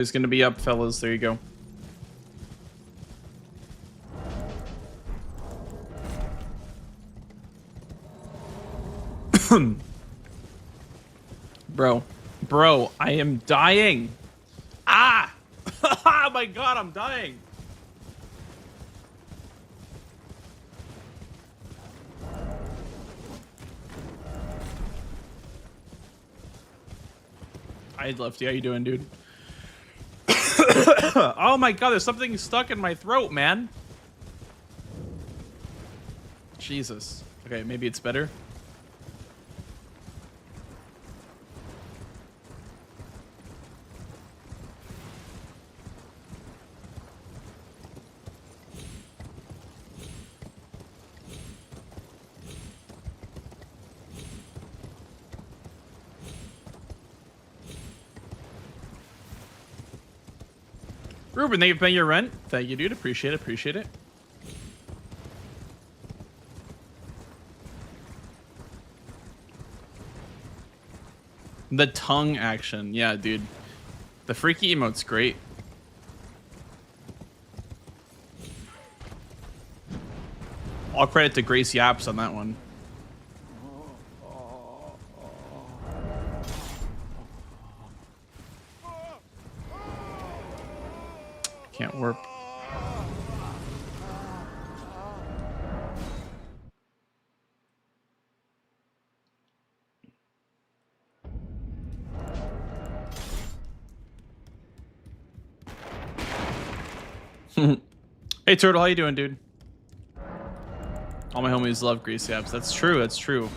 Is gonna be up, fellas. There you go. Bro, I am dying. Ah! Oh my god, I'm dying. Hi, Lefty. How you doing, dude? Oh my god, there's something stuck in my throat, man. Jesus. Okay, maybe it's better. Ruben, thank you for paying your rent. Thank you, dude. Appreciate it. Appreciate it. The tongue action. Yeah, dude. The freaky emote's great. All credit to Grace Yaps on that one. Can't warp. Hey Turtle, how you doing, dude? All my homies love Grease Yaps. That's true, that's true.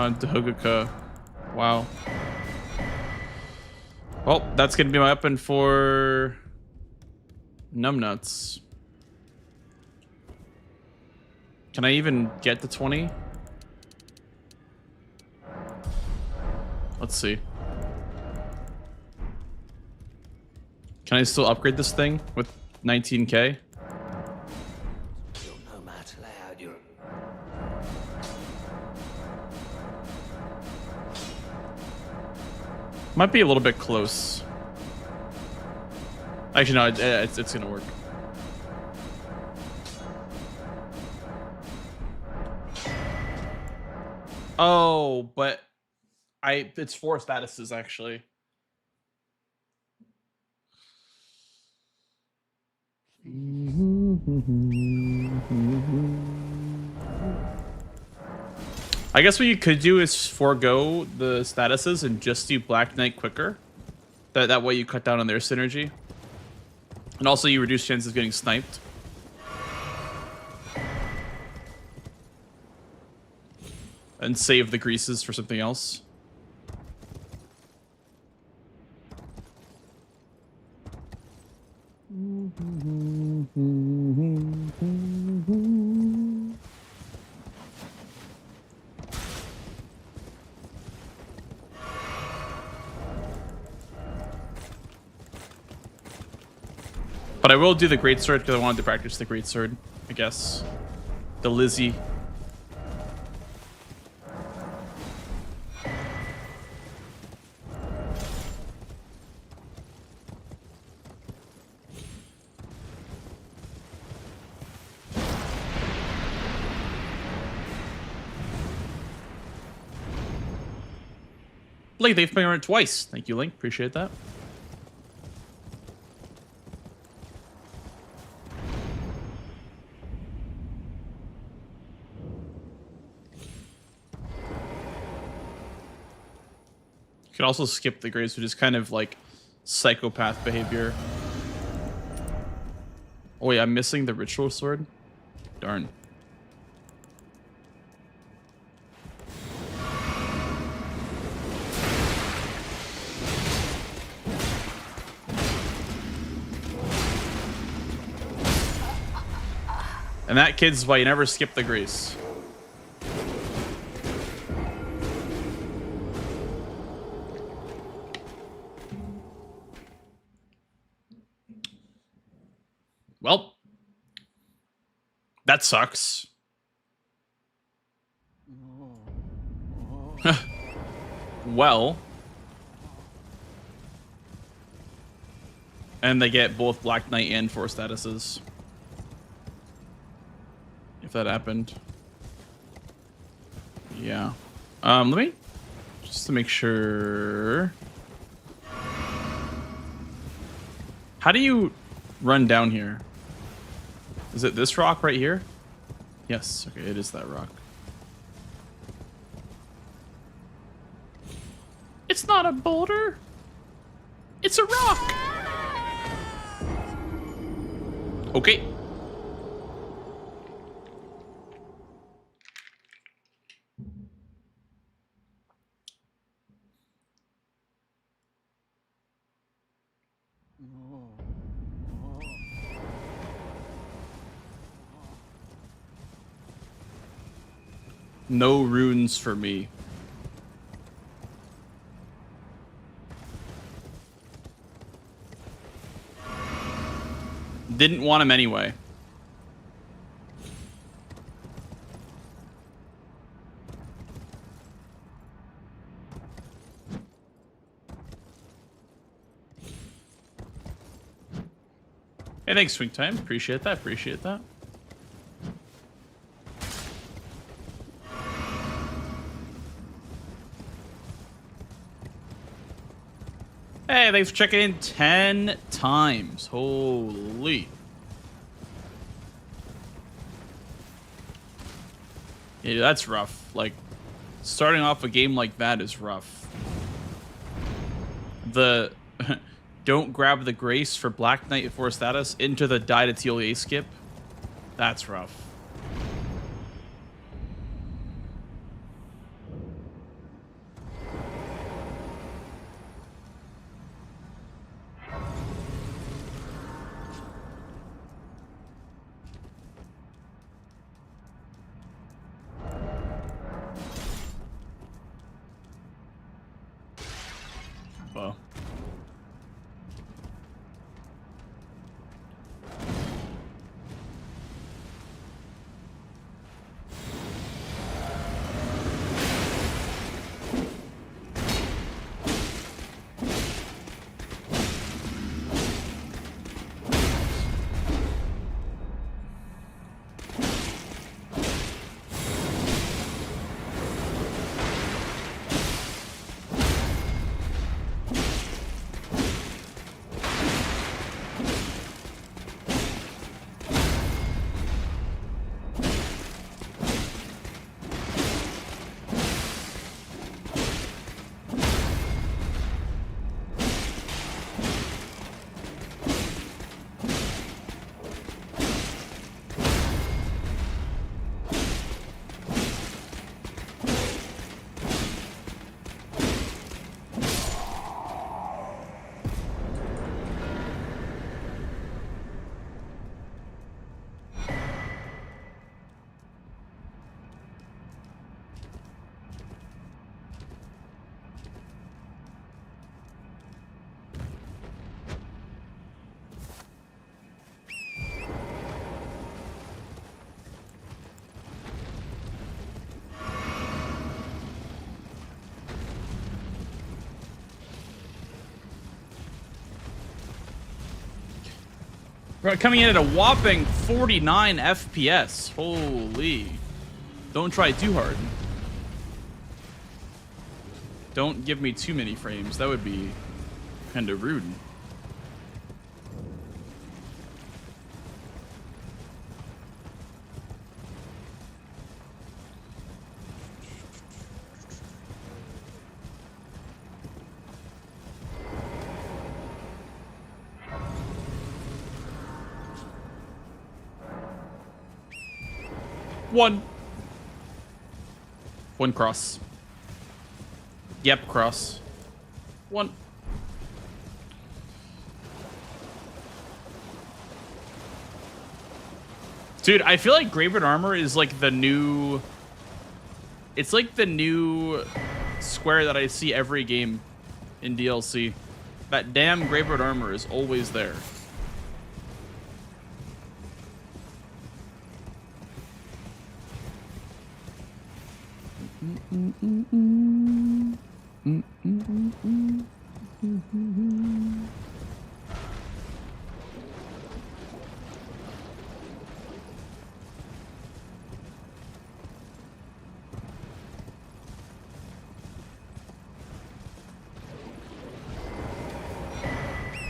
Dahuguka. Wow. Well, that's gonna be my weapon for numbnuts. Can I even get to 20? Let's see. Can I still upgrade this thing with 19k? Might be a little bit close. Actually, no, it's gonna work. Oh, but it's 4 statuses actually. I guess what you could do is forego the statuses and just do Black Knight quicker. That way you cut down on their synergy. And also you reduce chances of getting sniped. And save the greases for something else. But I will do the greatsword because I wanted to practice the greatsword, I guess. The Lizzie. Link, they've played on it twice. Thank you, Link. Appreciate that. You could also skip the grace, which is kind of like psychopath behavior. Oh wait, I'm missing the ritual sword? Darn. And that, kids, is why you never skip the grace. Well, that sucks. Well. And they get both Black Knight and 4 statuses. If that happened. Yeah. Let me... Just to make sure... How do you run down here? Is it this rock right here? Yes. Okay, it is that rock. It's not a boulder. It's a rock. Okay. No runes for me. Didn't want him anyway. Hey, thanks, Swing Time. Appreciate that. Appreciate that. Hey, thanks for checking in 10 times. Holy. Yeah, that's rough. Like, starting off a game like that is rough. The don't grab the Grace for Black Knight 4 status into the die to TLA skip. That's rough. Well. We're coming in at a whopping 49 FPS. Holy. Don't try too hard. Don't give me too many frames. That would be kind of rude. One cross. Yep, cross. One. Dude, I feel like Graveyard Armor is like the new... It's like the new square that I see every game in DLC. That damn Graveyard Armor is always there.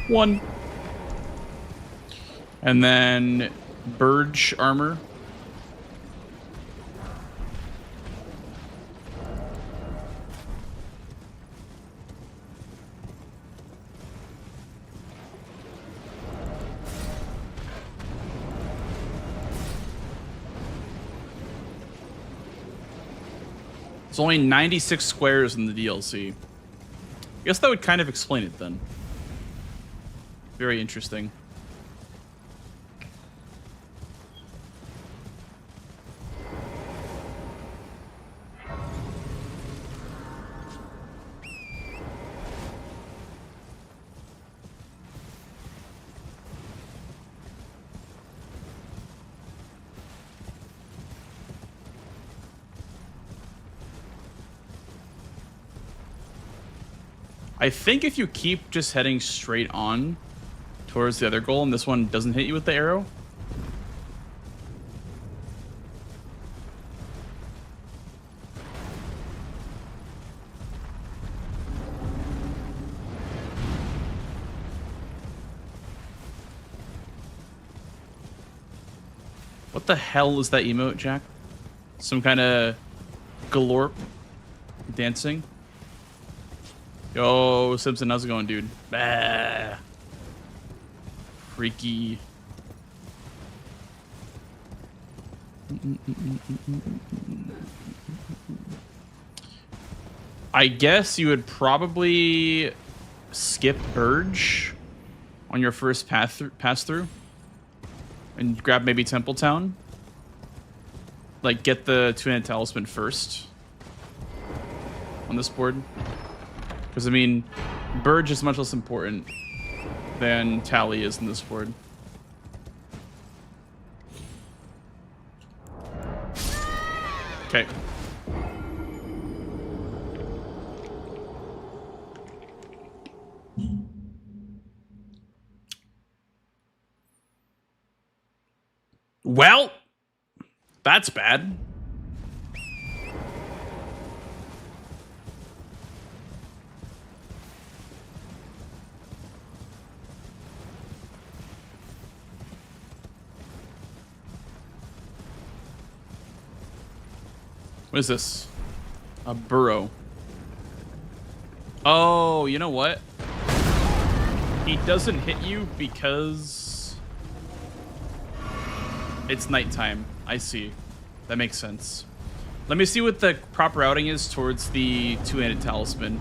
One. And then Burge armor. It's only 96 squares in the DLC. I guess that would kind of explain it then. Very interesting. I think if you keep just heading straight on towards the other goal and this one doesn't hit you with the arrow. What the hell is that emote, Jack? Some kind of galorp dancing? Yo, Simpson, how's it going, dude? Bah. Freaky. I guess you would probably skip Burge on your first pass through and grab maybe Templetown. Like, get the two-handed talisman first on this board. Because, I mean, Burge is much less important than Tally is in this board. Okay. Well, that's bad. What is this? A burrow. Oh, you know what? He doesn't hit you because it's nighttime. I see. That makes sense. Let me see what the proper routing is towards the two-handed talisman.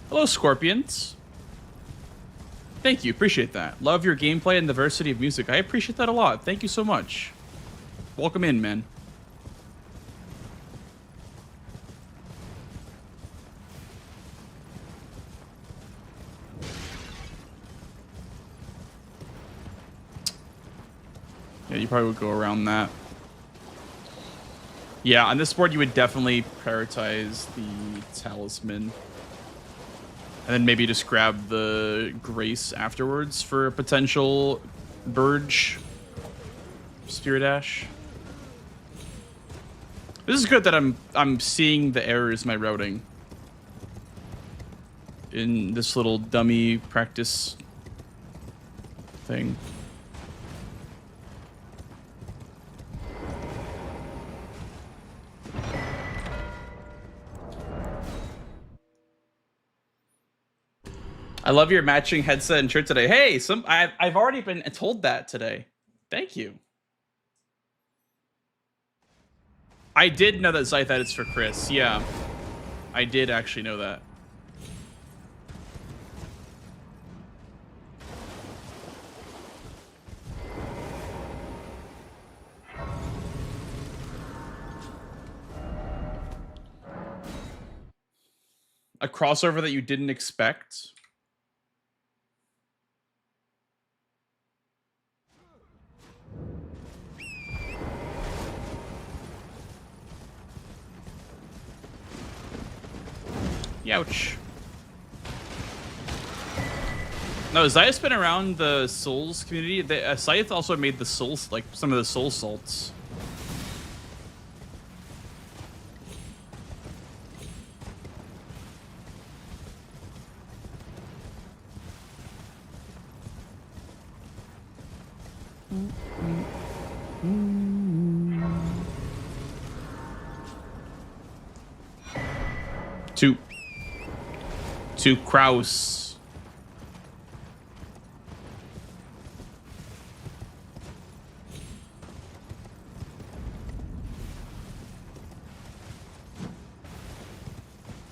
Hello, Scorpions. Thank you. Appreciate that. Love your gameplay and diversity of music. I appreciate that a lot. Thank you so much. Welcome in, man. Yeah, you probably would go around that. Yeah, on this board, you would definitely prioritize the talisman. And then maybe just grab the Grace afterwards for a potential Burge Spirit Ash. This is good that I'm seeing the errors in my routing in this little dummy practice thing. I love your matching headset and shirt today. Hey, I've already been told that today. Thank you. I did know that Zythe edits for Chris. Yeah, I did actually know that. A crossover that you didn't expect. Youch. No, Zayth's been around the Souls community. Zayth also made the Souls, like some of the Soul Salts. To Kraus.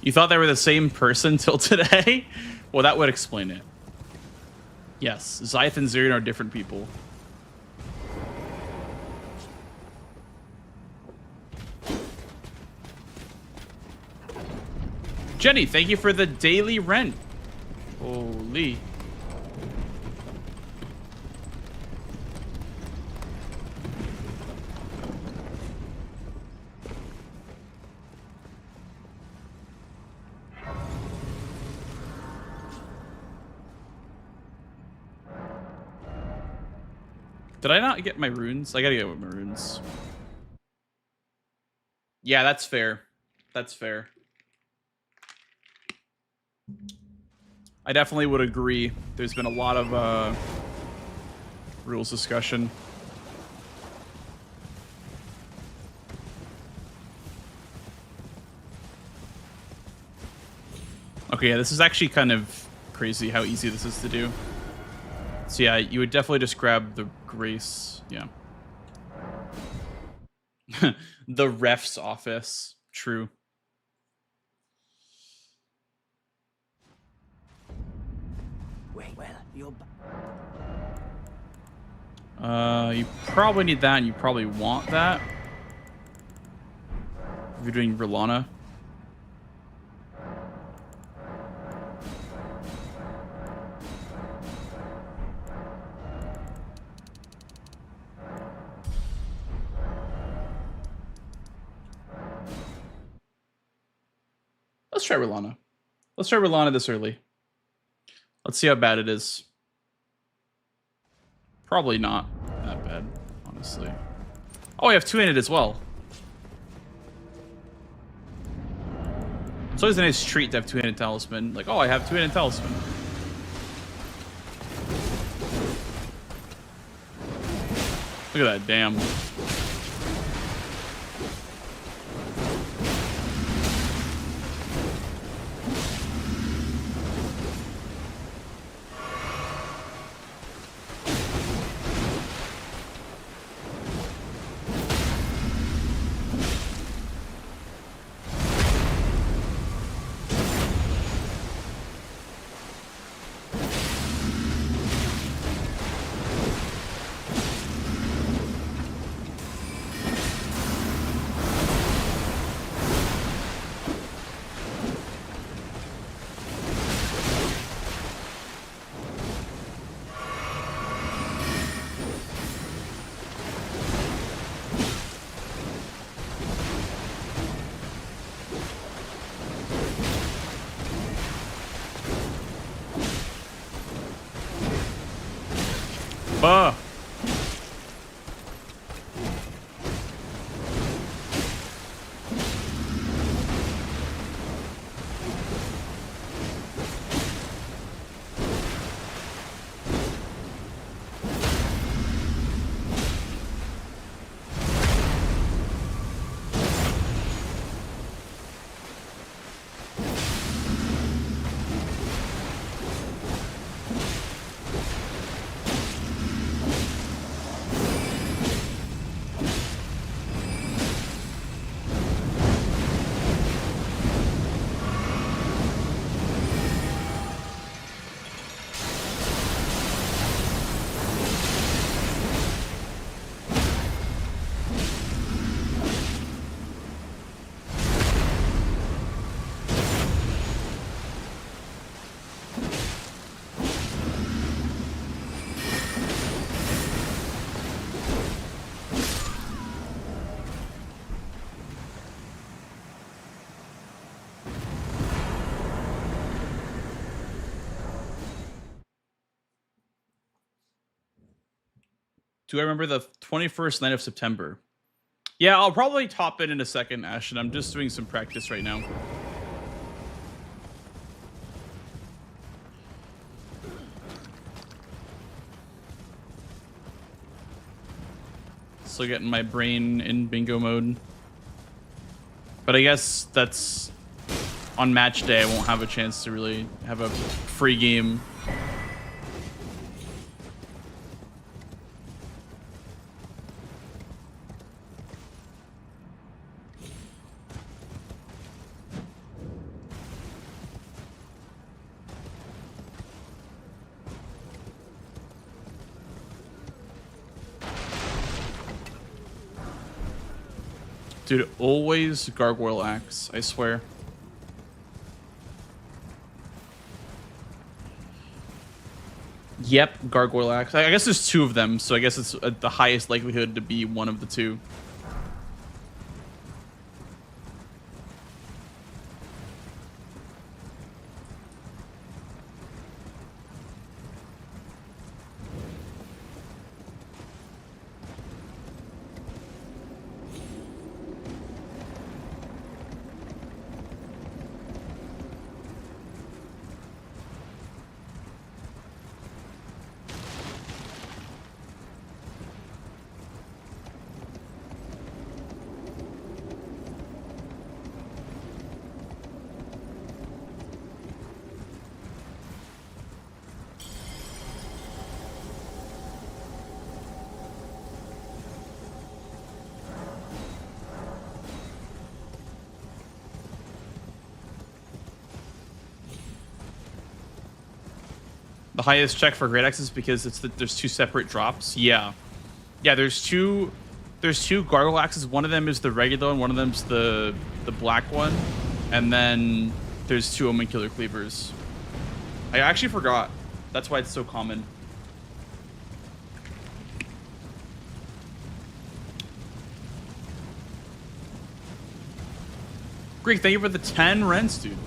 You thought they were the same person till today? Well, that would explain it. Yes, Zayth and Zirian are different people. Jenny, thank you for the daily rent. Holy. Did I not get my runes? I gotta get my runes. Yeah, that's fair. That's fair. I definitely would agree. There's been a lot of rules discussion. Okay, yeah, this is actually kind of crazy how easy this is to do. So yeah, you would definitely just grab the Grace. Yeah. The ref's office. True. You probably need that, and you probably want that. If you're doing Verlana. Let's try Verlana. Let's try Verlana this early. Let's see how bad it is. Probably not that bad, honestly. Oh, we have two-handed as well. It's always a nice treat to have two-handed talisman. Like, oh, I have two-handed talisman. Look at that, damn. Do I remember the 21st night of September? Yeah, I'll probably top it in a second, Ashton. I'm just doing some practice right now. Still getting my brain in bingo mode. But I guess that's on match day. I won't have a chance to really have a free game. Dude, always gargoyle axe, I swear. Yep, gargoyle axe. I guess there's two of them, so I guess it's the highest likelihood to be one of the two. The highest check for great axes because there's two separate drops. Yeah, there's two gargoyle axes. One of them is the regular one of them's the black one, and then there's two homuncular cleavers. I actually forgot. That's why it's so common. Greek, thank you for the 10 rents, dude.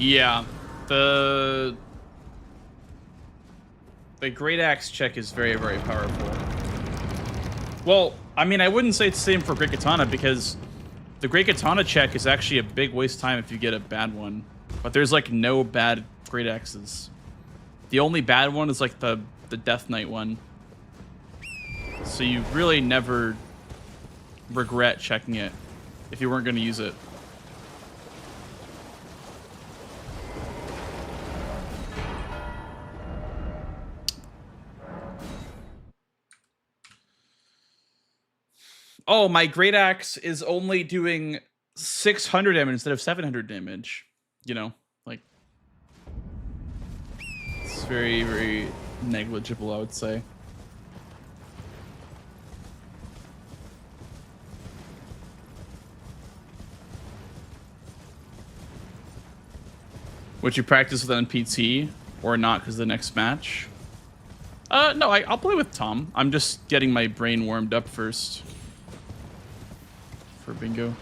Yeah, the great axe check is very, very powerful. Well, I mean, I wouldn't say it's the same for great katana because the great katana check is actually a big waste of time if you get a bad one. But there's like no bad great axes. The only bad one is like the Death Knight one. So you really never regret checking it if you weren't going to use it. Oh, my great axe is only doing 600 damage instead of 700 damage. You know, like it's very, very negligible, I would say. Would you practice with NPT or not because of the next match? No, I'll play with Tom. I'm just getting my brain warmed up first. For bingo.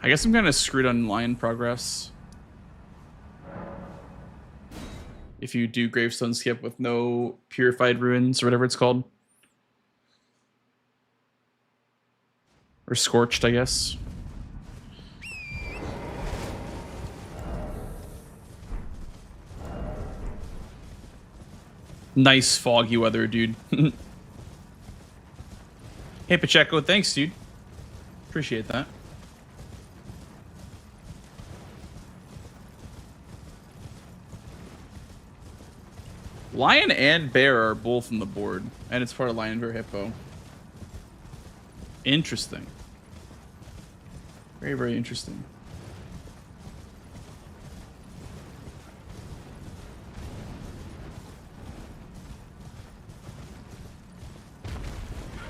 I guess I'm kind of screwed on line progress. if you do gravestone skip with no purified ruins or whatever it's called. Or scorched, I guess. Nice foggy weather, dude. Hey, Pacheco, thanks, dude. Appreciate that. Lion and bear are both on the board, and it's part of lion, bear, hippo. Interesting. Very, very interesting.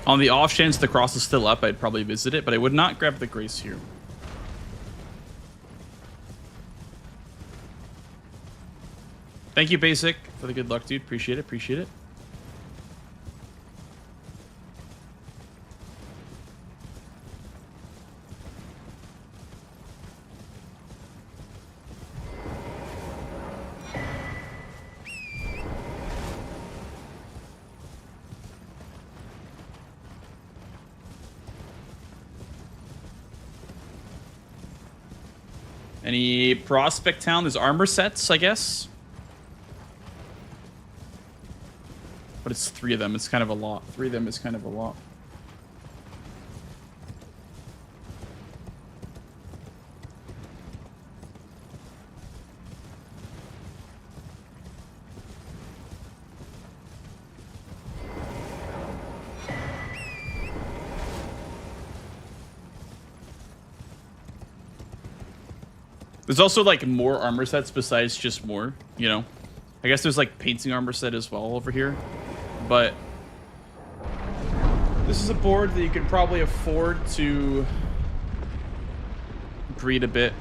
On the off chance the cross is still up, I'd probably visit it, but I would not grab the grace here. Thank you, Basic, for the good luck, dude. Appreciate it, appreciate it. Any Prospect Town? There's armor sets, I guess. But it's 3 of them. It's kind of a lot. 3 of them is kind of a lot. There's also like more armor sets besides just more, you know. I guess there's like painting armor set as well over here. But this is a board that you can probably afford to greed a bit.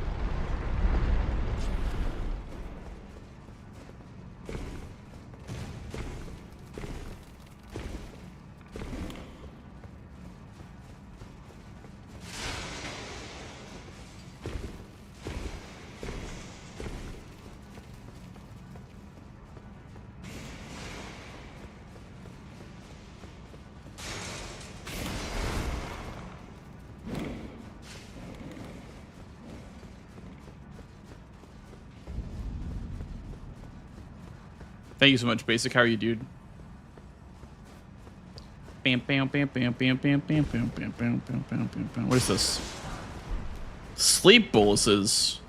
Thank you so much, Basic. How are you, dude? Bam, bam, bam, bam, bam, bam, bam, bam, bam, bam, bam, bam, bam, bam. What is this? Sleep boluses.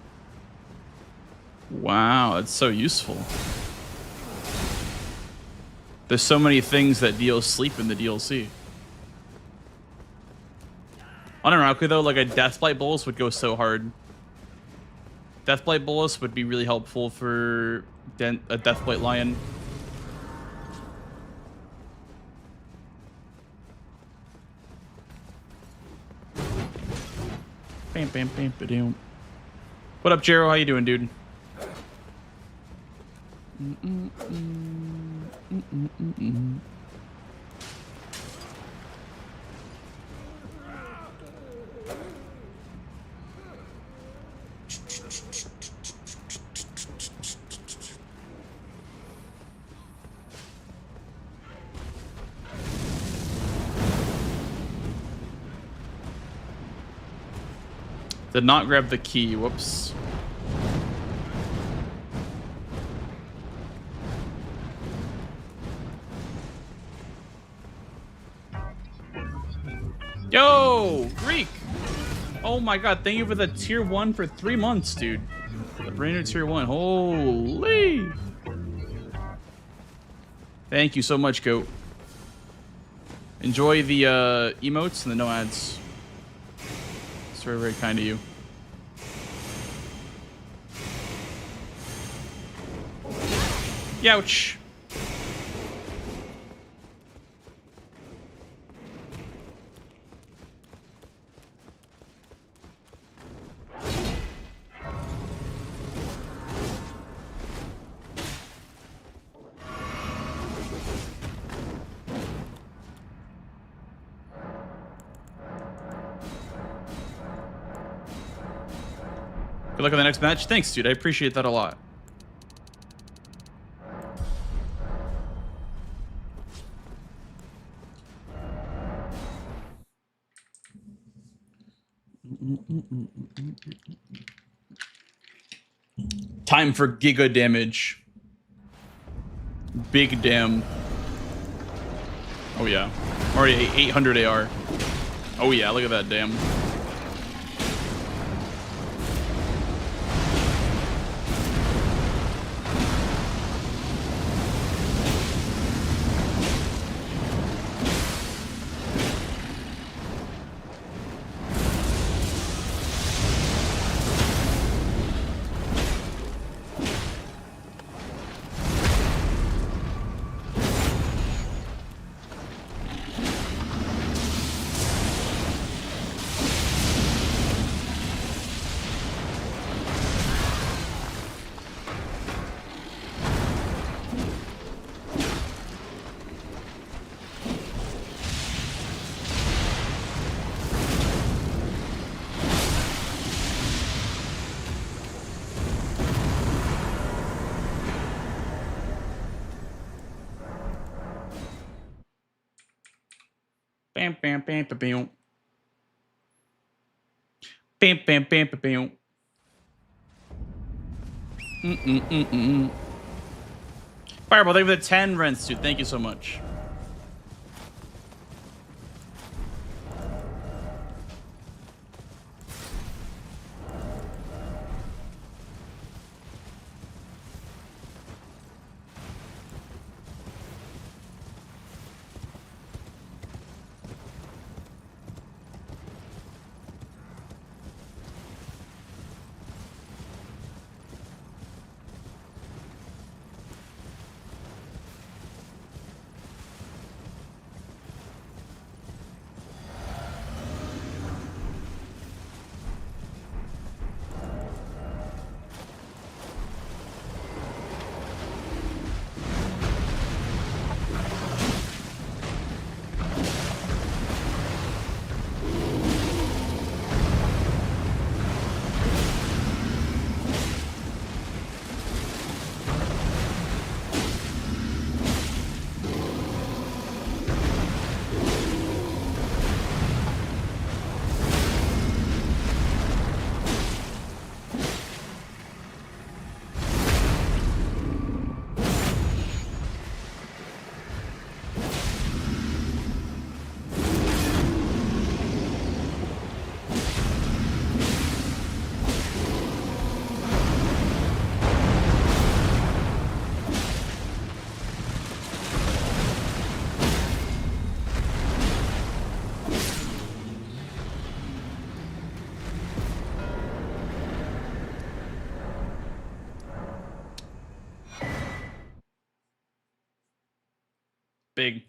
Wow, that's so useful. There's so many things that deal sleep in the DLC. Unironically though, like a Deathblight bolus would go so hard. Deathblight bolus would be really helpful for a Deathblight lion. Bam, bam, bam, ba-doom. What up, Jero? How you doing, dude? Did not grab the key. Whoops. Yo, Greek. Oh my god, thank you for the tier 1 for 3 months, dude. The brand new tier 1. Holy. Thank you so much, Goat. Enjoy the emotes and the no ads. It's very, very kind of you. Youch. Good luck on the next match. Thanks, dude. I appreciate that a lot. Time for giga damage. Big damn. Oh yeah. Already 800 AR. Oh yeah, look at that damn. Bam, bam, bam, bam, bam. Bam, bam, bam, bam, bam. Fireball, thank you for the 10 rents, dude. Thank you so much. Big.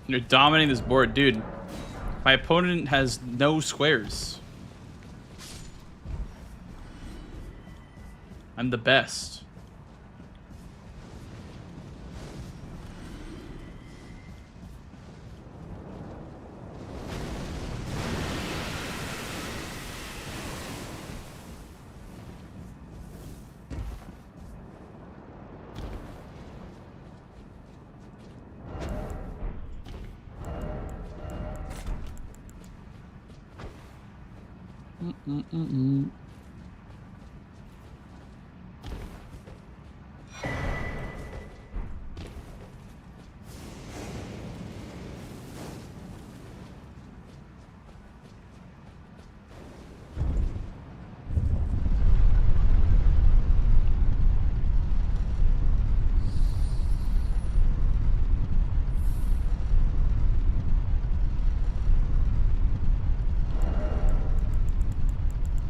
You're dominating this board, dude. My opponent has no squares. I'm the best.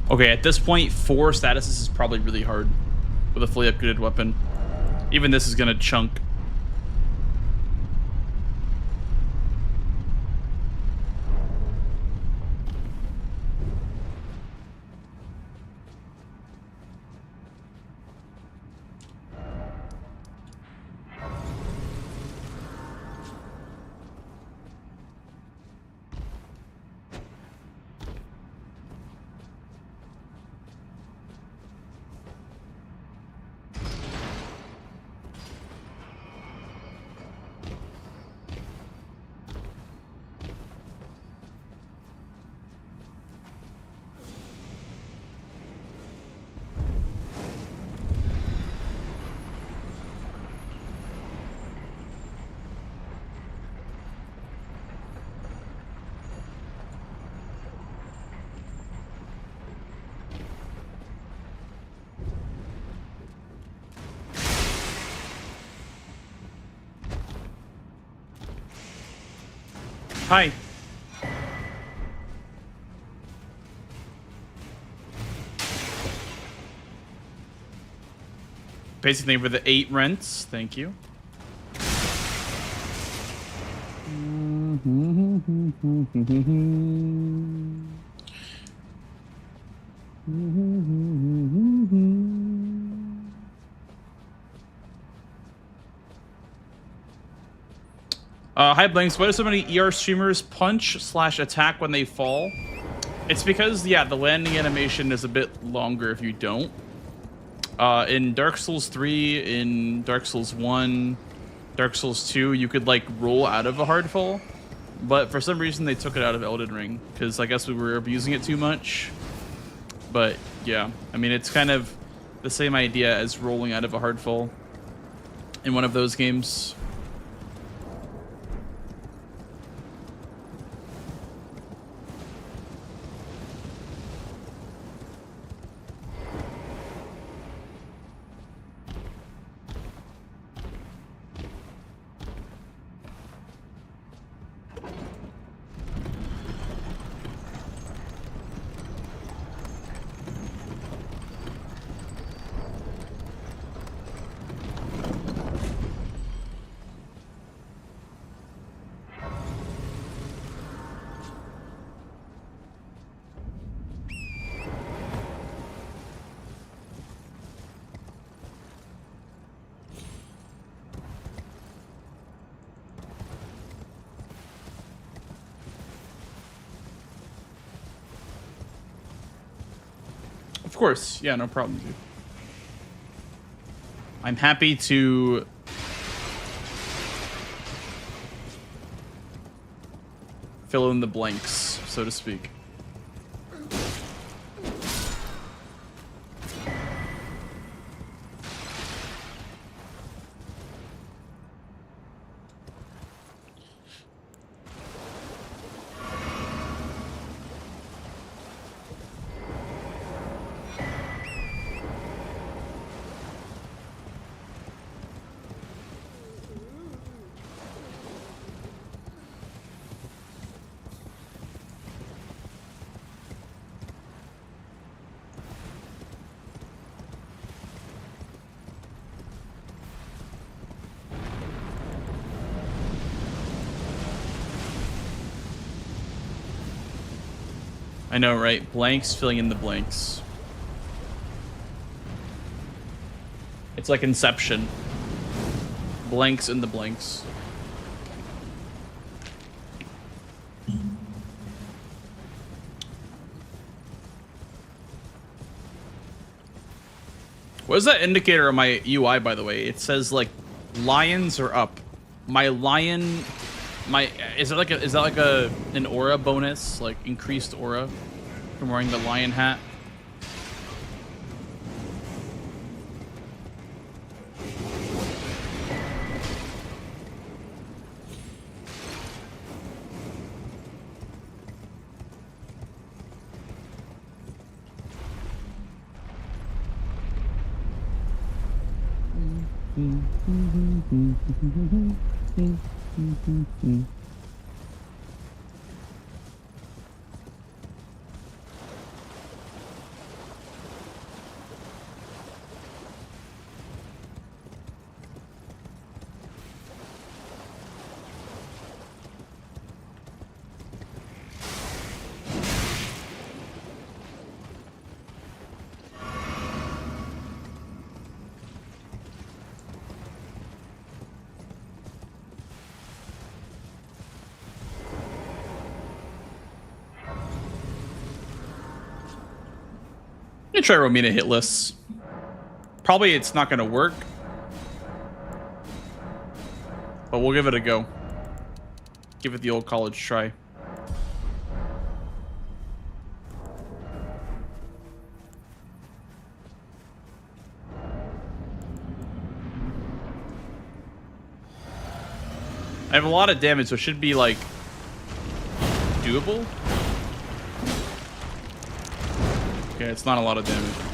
Okay, at this point, 4 statuses is probably really hard with a fully upgraded weapon. Even this is gonna chunk. Hi. Basically for the 8 rents. Thank you. Hi Blanks, why do so many ER streamers punch/attack when they fall? It's because, yeah, the landing animation is a bit longer if you don't. In Dark Souls 3, in Dark Souls 1, Dark Souls 2, you could like roll out of a hard fall, but for some reason they took it out of Elden Ring because I guess we were abusing it too much. But yeah, I mean, it's kind of the same idea as rolling out of a hard fall in one of those games. Of course, yeah, no problem, dude. I'm happy to fill in the blanks, so to speak. I know, right? Blanks filling in the blanks. It's like Inception. Blanks in the blanks. What is that indicator on my UI, by the way? It says like lions are up. My lion, is that like an aura bonus, like increased aura from wearing the lion hat? gonna try Romina hitless. Probably it's not gonna work, but we'll give it a go. Give it the old college try. I have a lot of damage, so it should be like doable. Okay, it's not a lot of damage actually.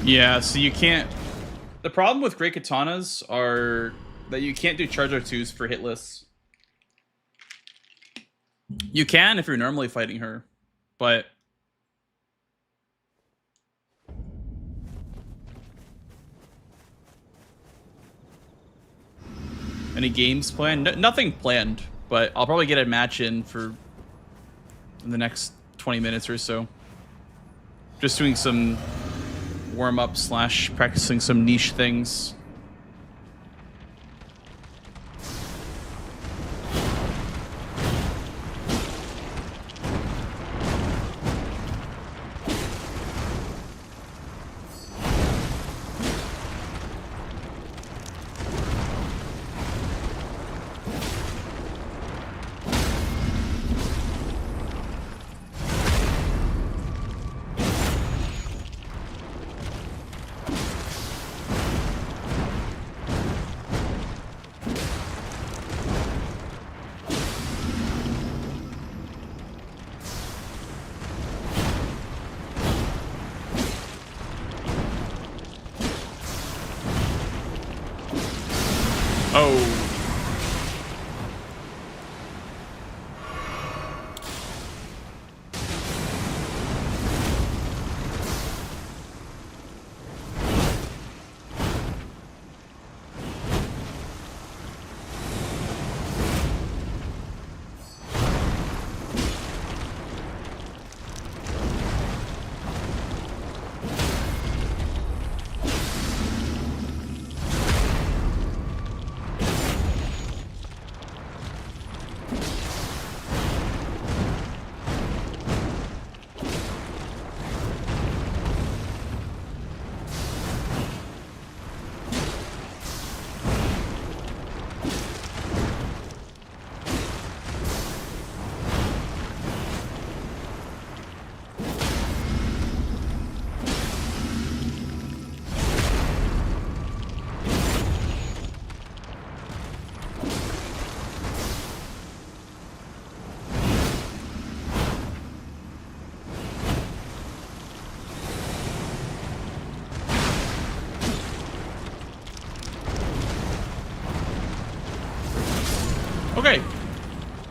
Yeah, so you can't... The problem with great katanas are that you can't do charge R2s for hitless. You can if you're normally fighting her, but... Any games planned? No, nothing planned, but I'll probably get a match in the next 20 minutes or so. Just doing some warm-up / practicing some niche things. Oh. Okay.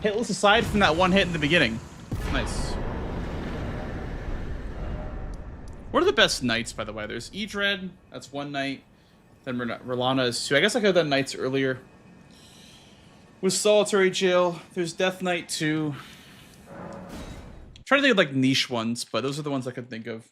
Hitless aside from that one hit in the beginning. Nice. What are the best knights, by the way? There's Edred, that's one knight. Then Rolana is two. I guess I could have done knights earlier. With Solitary Jail, there's Death Knight 2. I'm trying to think of like niche ones, but those are the ones I could think of.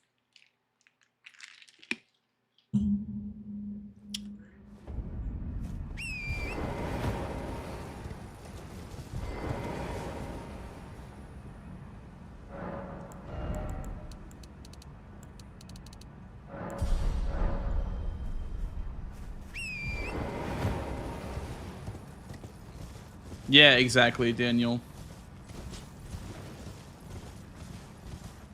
Yeah, exactly, Daniel.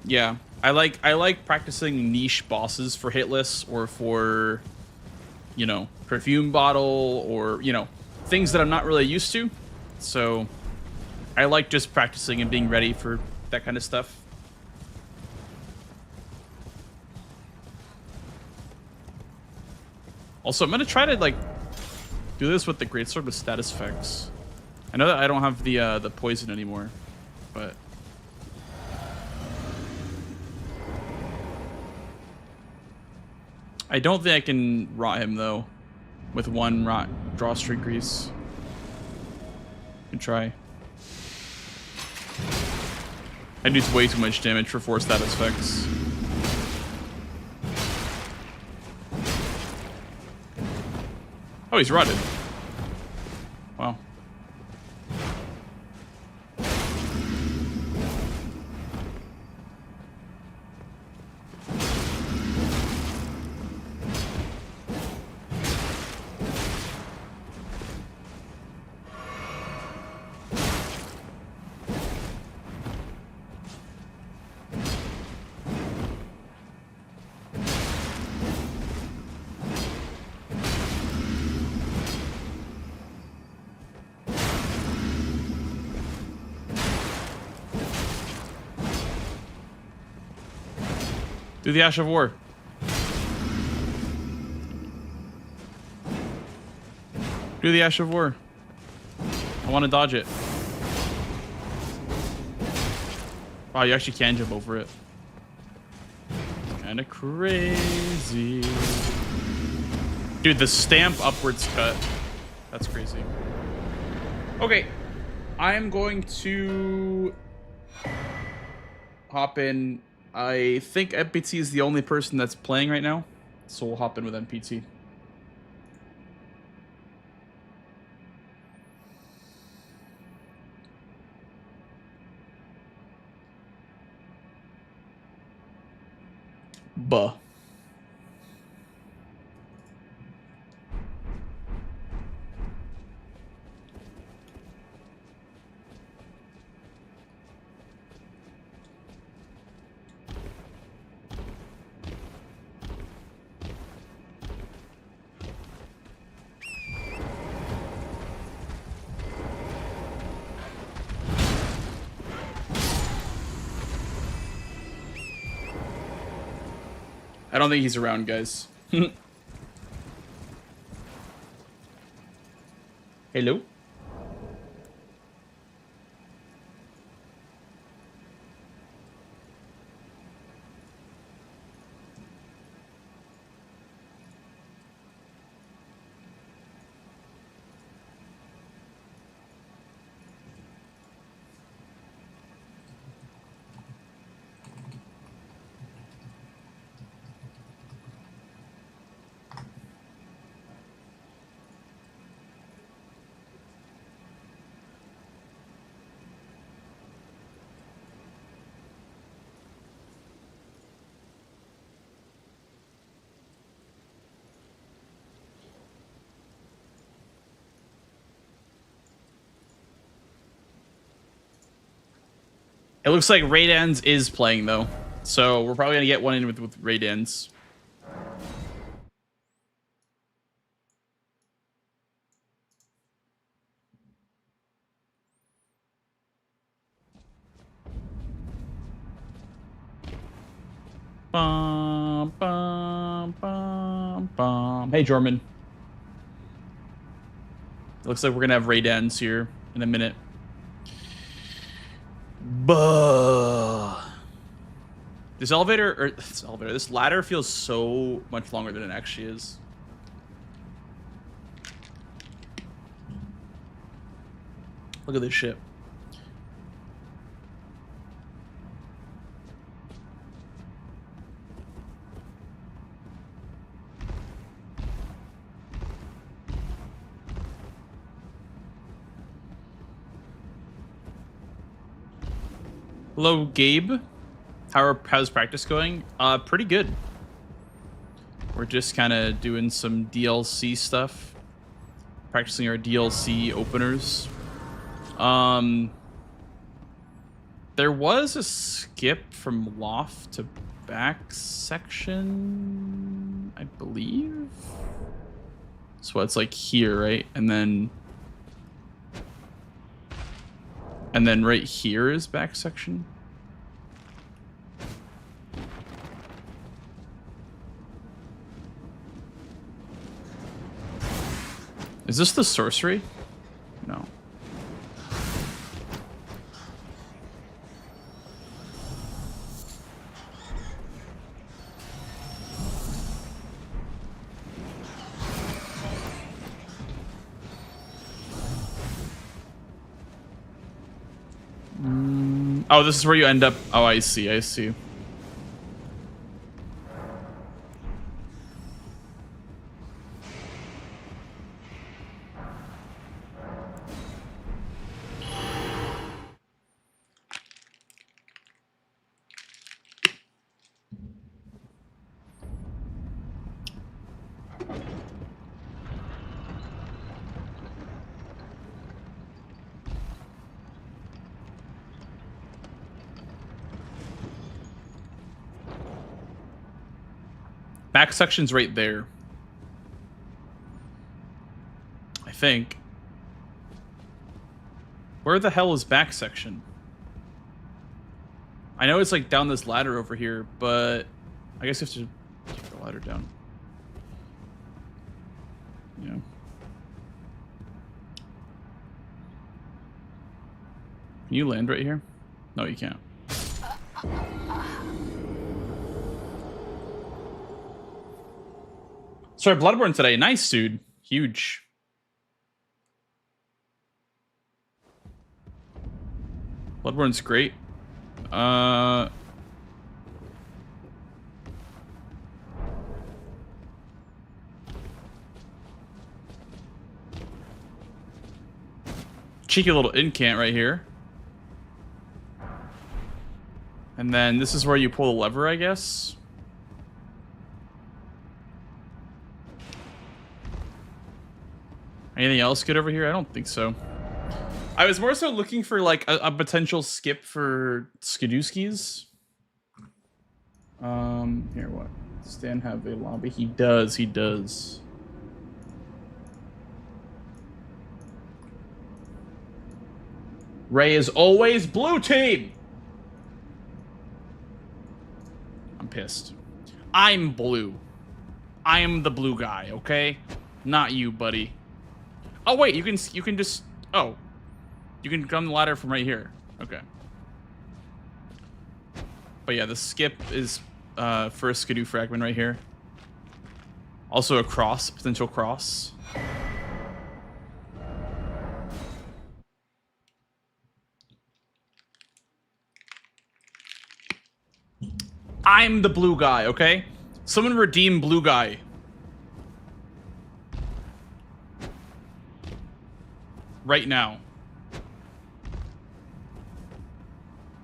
Yeah, I like practicing niche bosses for hitless or for, you know, perfume bottle or, you know, things that I'm not really used to. So I like just practicing and being ready for that kind of stuff. Also, I'm gonna try to like do this with the greatsword with status effects. I know that I don't have the poison anymore, but I don't think I can rot him though with one rot drawstring grease. Can try. I do way too much damage for 4 status effects. Oh, he's rotted. Wow. Do the Ash of War. Do the Ash of War. I want to dodge it. Wow, you actually can jump over it. Kind of crazy. Dude, the stamp upwards cut. That's crazy. Okay. I'm going to hop in. I think MPT is the only person that's playing right now, so we'll hop in with MPT. Buh. I don't think he's around, guys. Hello? It looks like Raidens is playing, though. So we're probably going to get one in with Raidens. Bum, bum, bum, bum. Hey, Jorman. It looks like we're going to have Raidens here in a minute. Buh. This this ladder feels so much longer than it actually is. Look at this shit. Hello, Gabe. How's practice going? Pretty good. We're just kind of doing some DLC stuff. Practicing our DLC openers. There was a skip from loft to back section, I believe. So it's like here, right? And then right here is back section. Is this the sorcery? No. Oh, this is where you end up. Oh, I see. I see. Back section's right there. I think. Where the hell is back section? I know it's like down this ladder over here, but I guess you have to take the ladder down. Yeah. Can you land right here? No, you can't. Sorry, Bloodborne today. Nice, dude. Huge. Bloodborne's great. Cheeky little incant right here. And then this is where you pull the lever, I guess. Anything else good over here? I don't think so. I was more so looking for like a potential skip for Skidooskies. Here, what? Stan have a lobby? He does, he does. Ray is always blue team! I'm pissed. I'm blue. I'm the blue guy, okay? Not you, buddy. Oh wait, you can just you can come the ladder from right here. Okay. But yeah, the skip is for a Skidoo fragment right here. Also a cross, potential cross. I'm the blue guy, okay? Someone redeem blue guy. Right now.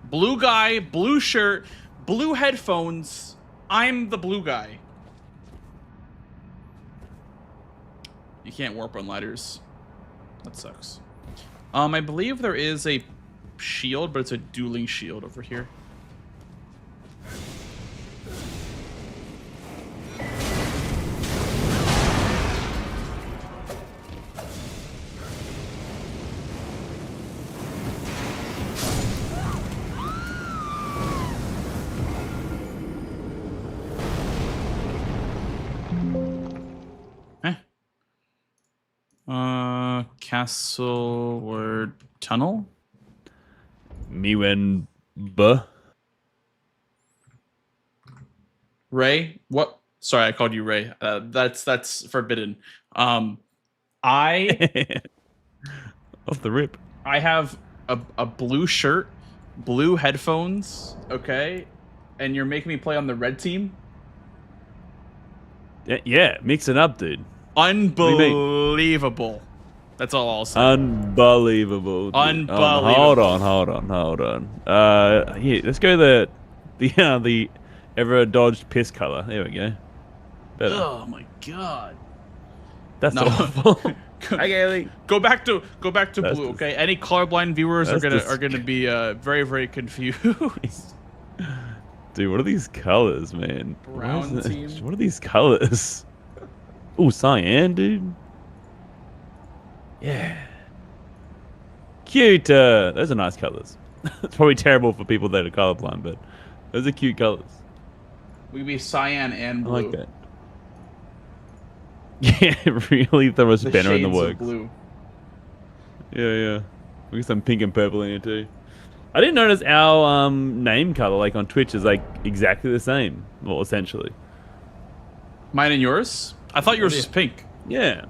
Blue guy, blue shirt, blue headphones. I'm the blue guy. You can't warp on ladders. That sucks. I believe there is a shield, but it's a dueling shield over here. Castle or tunnel? Miwen buh. Ray? What? Sorry, I called you Ray. That's forbidden. I Off the rip. I have a blue shirt, blue headphones, okay? And you're making me play on the red team? Yeah, mix it up, dude. Unbelievable. That's all I'll say. Unbelievable. Dude. Unbelievable. Hold on. Here, let's go the ever dodged piss color. There we go. Better. Oh my god. That's awful. Hi, Kaylee. Go back to That's blue, just, okay? Any colorblind viewers are that's gonna be very, very confused. Dude, what are these colors, man? Brown team. What are these colors? Oh, cyan, dude. Yeah. Cute. Those are nice colors. It's probably terrible for people that are colorblind, but those are cute colors. We be cyan and I blue. like that. Yeah, really throw a The spanner in the shades of works. blue. Yeah, yeah. We got some pink and purple in here too. I didn't notice our name color like on Twitch is like exactly the same. Well, essentially. Mine and yours? I thought yours was pink. Yeah.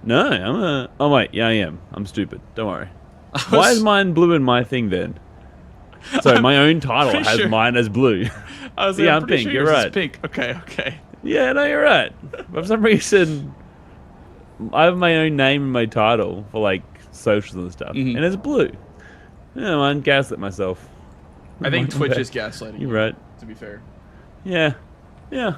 No, I'm a. Oh wait, yeah, I am. I'm stupid. Don't worry. Why is mine blue in my thing then? Sorry, my own title has mine as blue. I was Yeah, like, I'm I'm pretty pink. sure You're yours is right. pink. Okay, okay. Yeah, no, you're right. But for some reason, I have my own name in my title for like socials and stuff, and it's blue. Yeah, I'm gaslit myself. I think Twitch is gaslighting you. You're right. To be fair. Yeah, yeah.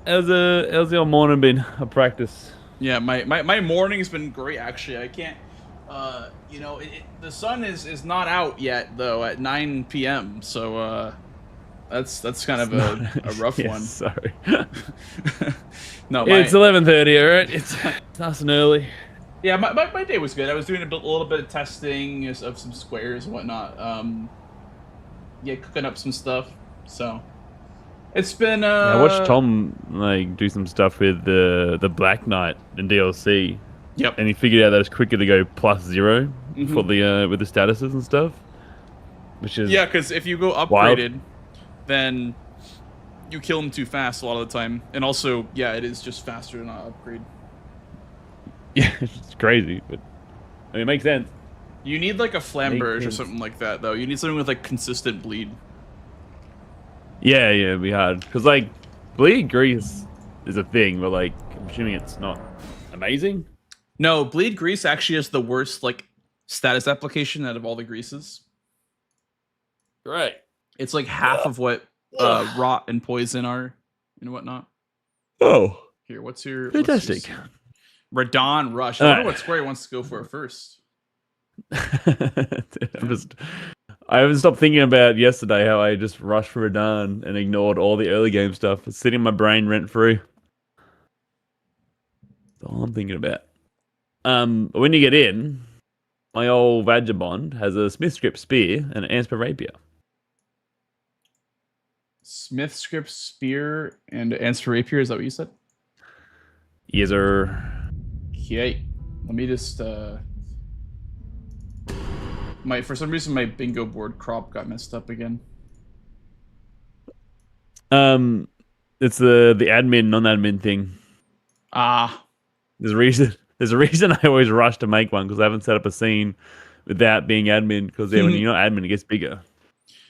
How's your morning been? A practice. Yeah, my morning's been great actually. I can't. You know, the sun is not out yet though at 9 p.m. So that's kind of a rough one. Sorry. No, it's 11:30. All right, it's nice and early. Yeah, my day was good. I was doing a little bit of testing of some squares and whatnot. Yeah, cooking up some stuff. So it's been. Yeah, I watched Tom like do some stuff with the Black Knight in DLC. Yep. And he figured out that it's quicker to go +0 for the with the statuses and stuff. Which is because if you go upgraded, then you kill them too fast a lot of the time. And also, yeah, it is just faster to not upgrade. Yeah, it's crazy, but I mean, it makes sense. You need like a flamberge or something like that, though. You need something with like consistent bleed. Yeah, it'd be hard because like bleed grease is a thing, but like I'm assuming it's not amazing. No, bleed grease actually is the worst like status application out of all the greases. Right. It's like half of what rot and poison are and whatnot. Oh, here, what's your fantastic? Radon Rush. I wonder what Square wants to go for first. I haven't stopped thinking about yesterday how I just rushed for Radon and ignored all the early game stuff. It's sitting in my brain rent free. That's all I'm thinking about. When you get in, my old Vagabond has a Smith Script Spear and an Ansper Rapier. Smith Script Spear and Answer Rapier, is that what you said? Yes, sir. Okay. Let me just for some reason my bingo board crop got messed up again. It's the admin, non-admin thing. Ah. There's a reason I always rush to make one because I haven't set up a scene without being admin. Because when you're not admin, it gets bigger.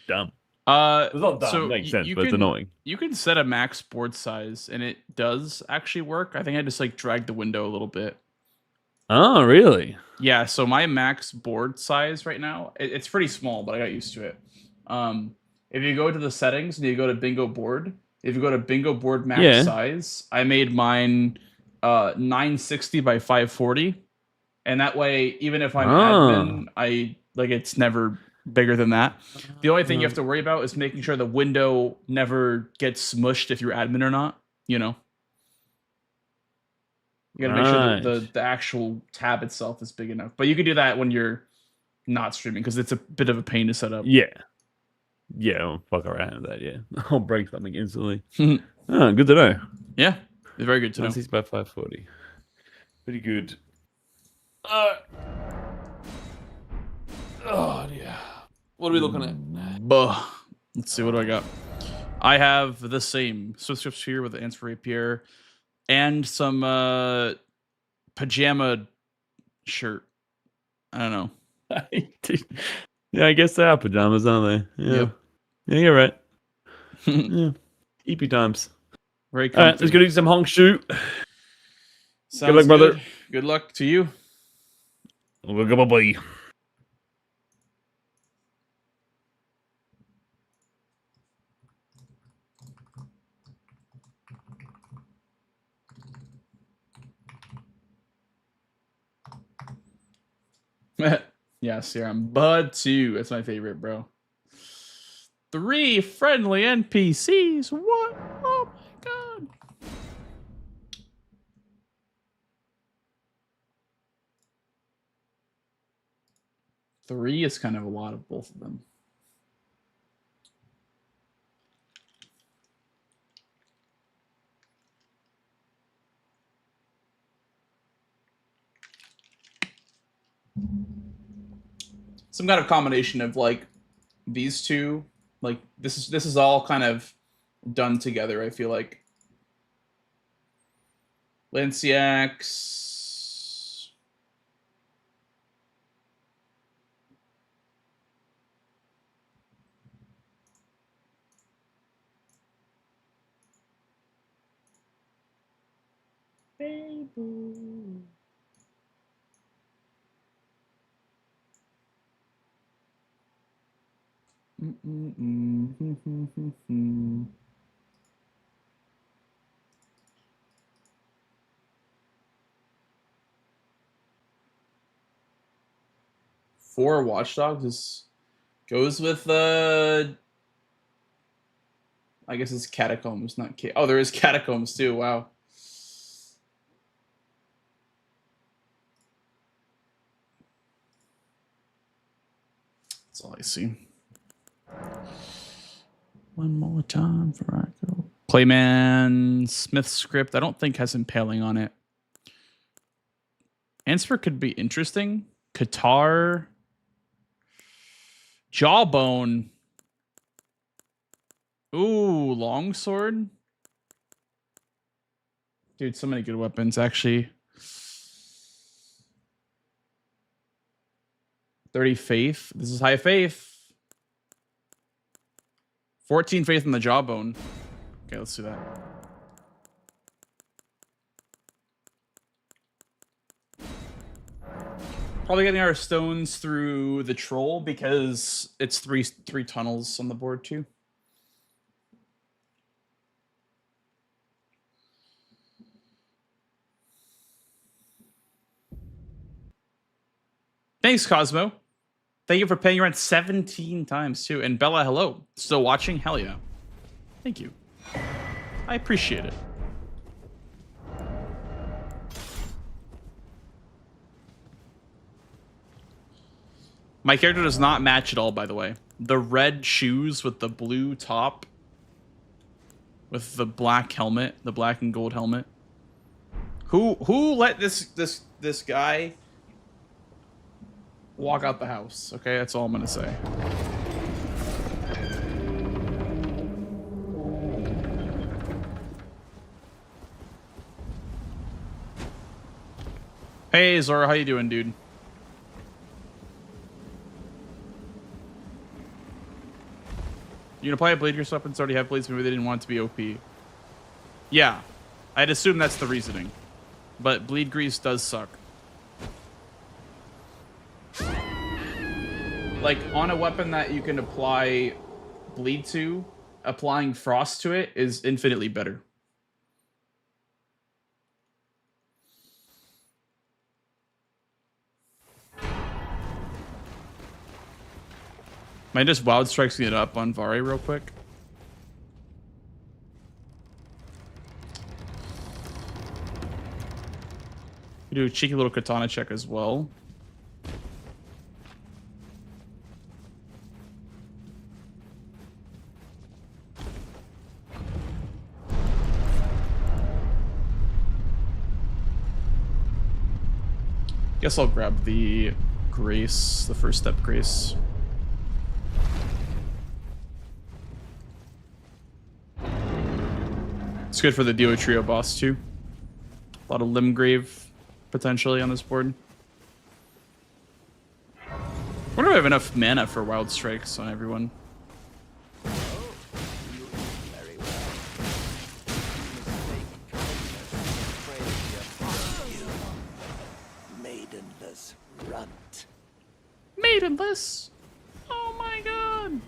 Dumb. It's not dumb. So it makes sense, but it's annoying. You can set a max board size, and it does actually work. I think I just like dragged the window a little bit. Oh, really? Yeah. So my max board size right now, it's pretty small, but I got used to it. If you go to the settings and you go to bingo board, if you go to bingo board max size, I made mine 960 by 540, and that way, even if I'm admin, it's never bigger than that. The only thing you have to worry about is making sure the window never gets smushed if you're admin or not. You know, you gotta make sure that the actual tab itself is big enough. But you can do that when you're not streaming because it's a bit of a pain to set up. Yeah, I'll fuck around with that. Yeah, I'll break something instantly. Good to know. Yeah, it's very good to know. 6 by 540. Pretty good. Oh dear. What are we looking at? Let's see, what do I got? I have the same Swift Script Sphere with the Answer Rapier and some pajama shirt. I don't know. Yeah, I guess they are pajamas, aren't they? Yeah. Yep. Yeah, you're right. Yeah. EP times. Very comfy. All right, let's go do some honk shoot. Sounds good luck, brother. Good luck to you. Bye. Yes, yeah, I'm Bud 2. That's my favorite, bro. 3 friendly NPCs. What? Oh my god. Three is kind of a lot of both of them. Some kind of combination of like these two, like this is all kind of done together. I feel like Lanciax. Baby. Four Watchdogs goes with I guess it's Catacombs, not oh, there is Catacombs too. Wow. That's all I see. One more time for I go. Clayman Smith script, I don't think has Impaling on it. Answer could be interesting. Qatar. Jawbone. Ooh, longsword. Dude, so many good weapons, actually. 30 faith. This is high faith. 14 faith in the jawbone. Okay, let's do that. Probably getting our stones through the troll because it's three tunnels on the board too. Thanks, Cosmo. Thank you for paying your rent 17 times too. And Bella, hello. Still watching? Hell yeah. Thank you. I appreciate it. My character does not match at all, by the way. The red shoes with the blue top, with the black helmet, the black and gold helmet. Who let this guy walk out the house? Okay, that's all I'm gonna say. Hey Zora, how you doing, dude? You gonna play a Blade Gear weapons already have blades, maybe they didn't want it to be OP. Yeah, I'd assume that's the reasoning. But bleed grease does suck. Like, on a weapon that you can apply bleed to, applying frost to it is infinitely better. Might just Wild Strikes it up on Vari real quick. You do a cheeky little katana check as well. Guess I'll grab the Grace, the first step Grace. It's good for the Dio Trio boss too. A lot of Limgrave potentially on this board. I wonder if I have enough mana for Wild Strikes on everyone. Maidenless runt. Maidenless? Oh my god.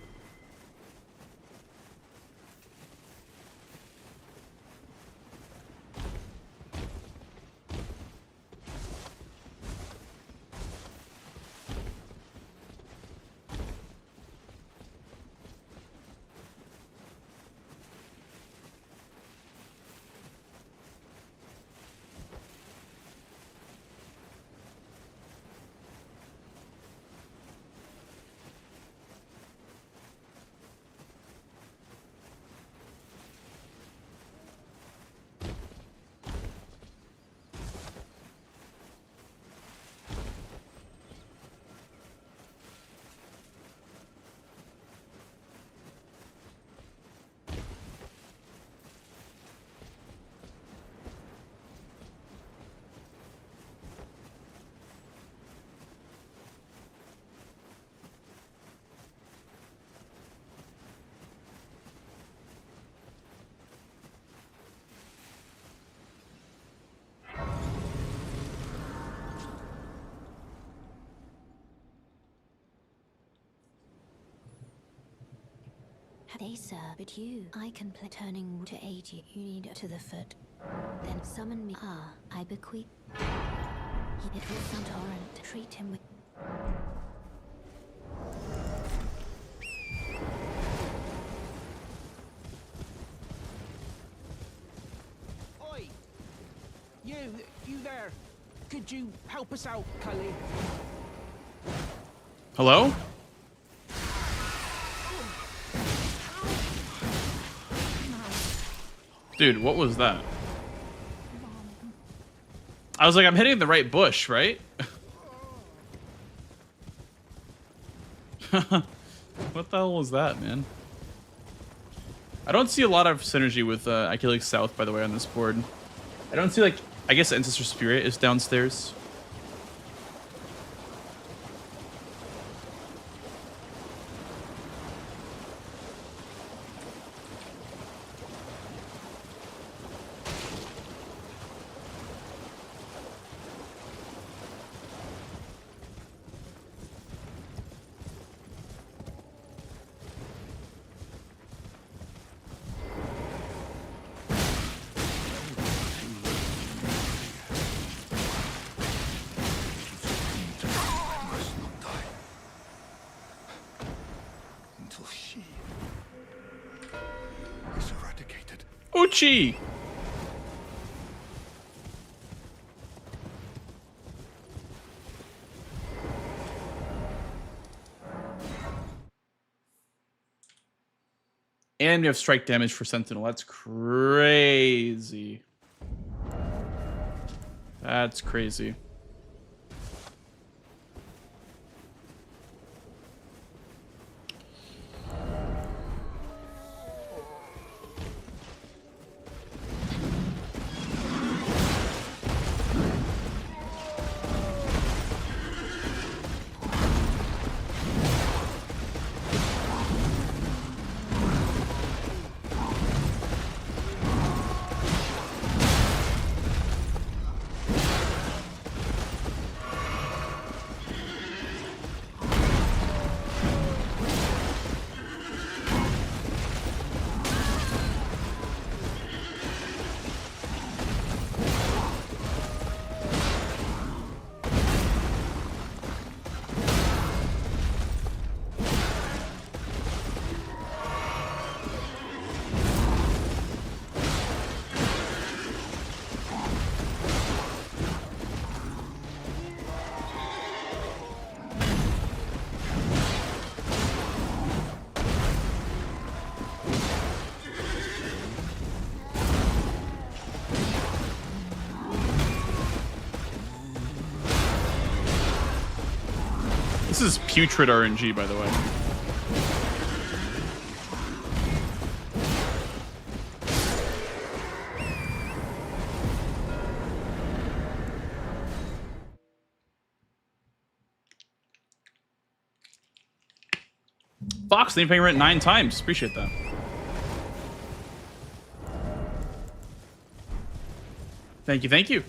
They, sir, but you, I can play turning to aid you. You need to the foot. Then summon me. Ah, I bequeath. It will sound torrent. Treat him with. Oi! You there? Could you help us out, Cully? Hello? Dude, what was that? I was like, I'm hitting the right bush, right? What the hell was that, man? I don't see a lot of synergy with Achilles South, by the way, on this board. I don't see, like, I guess Ancestor Spirit is downstairs. Uchi! And you have strike damage for Sentinel. That's crazy. That's crazy. This is putrid RNG, by the way. Fox, they paying rent 9 times. Appreciate that. Thank you, thank you.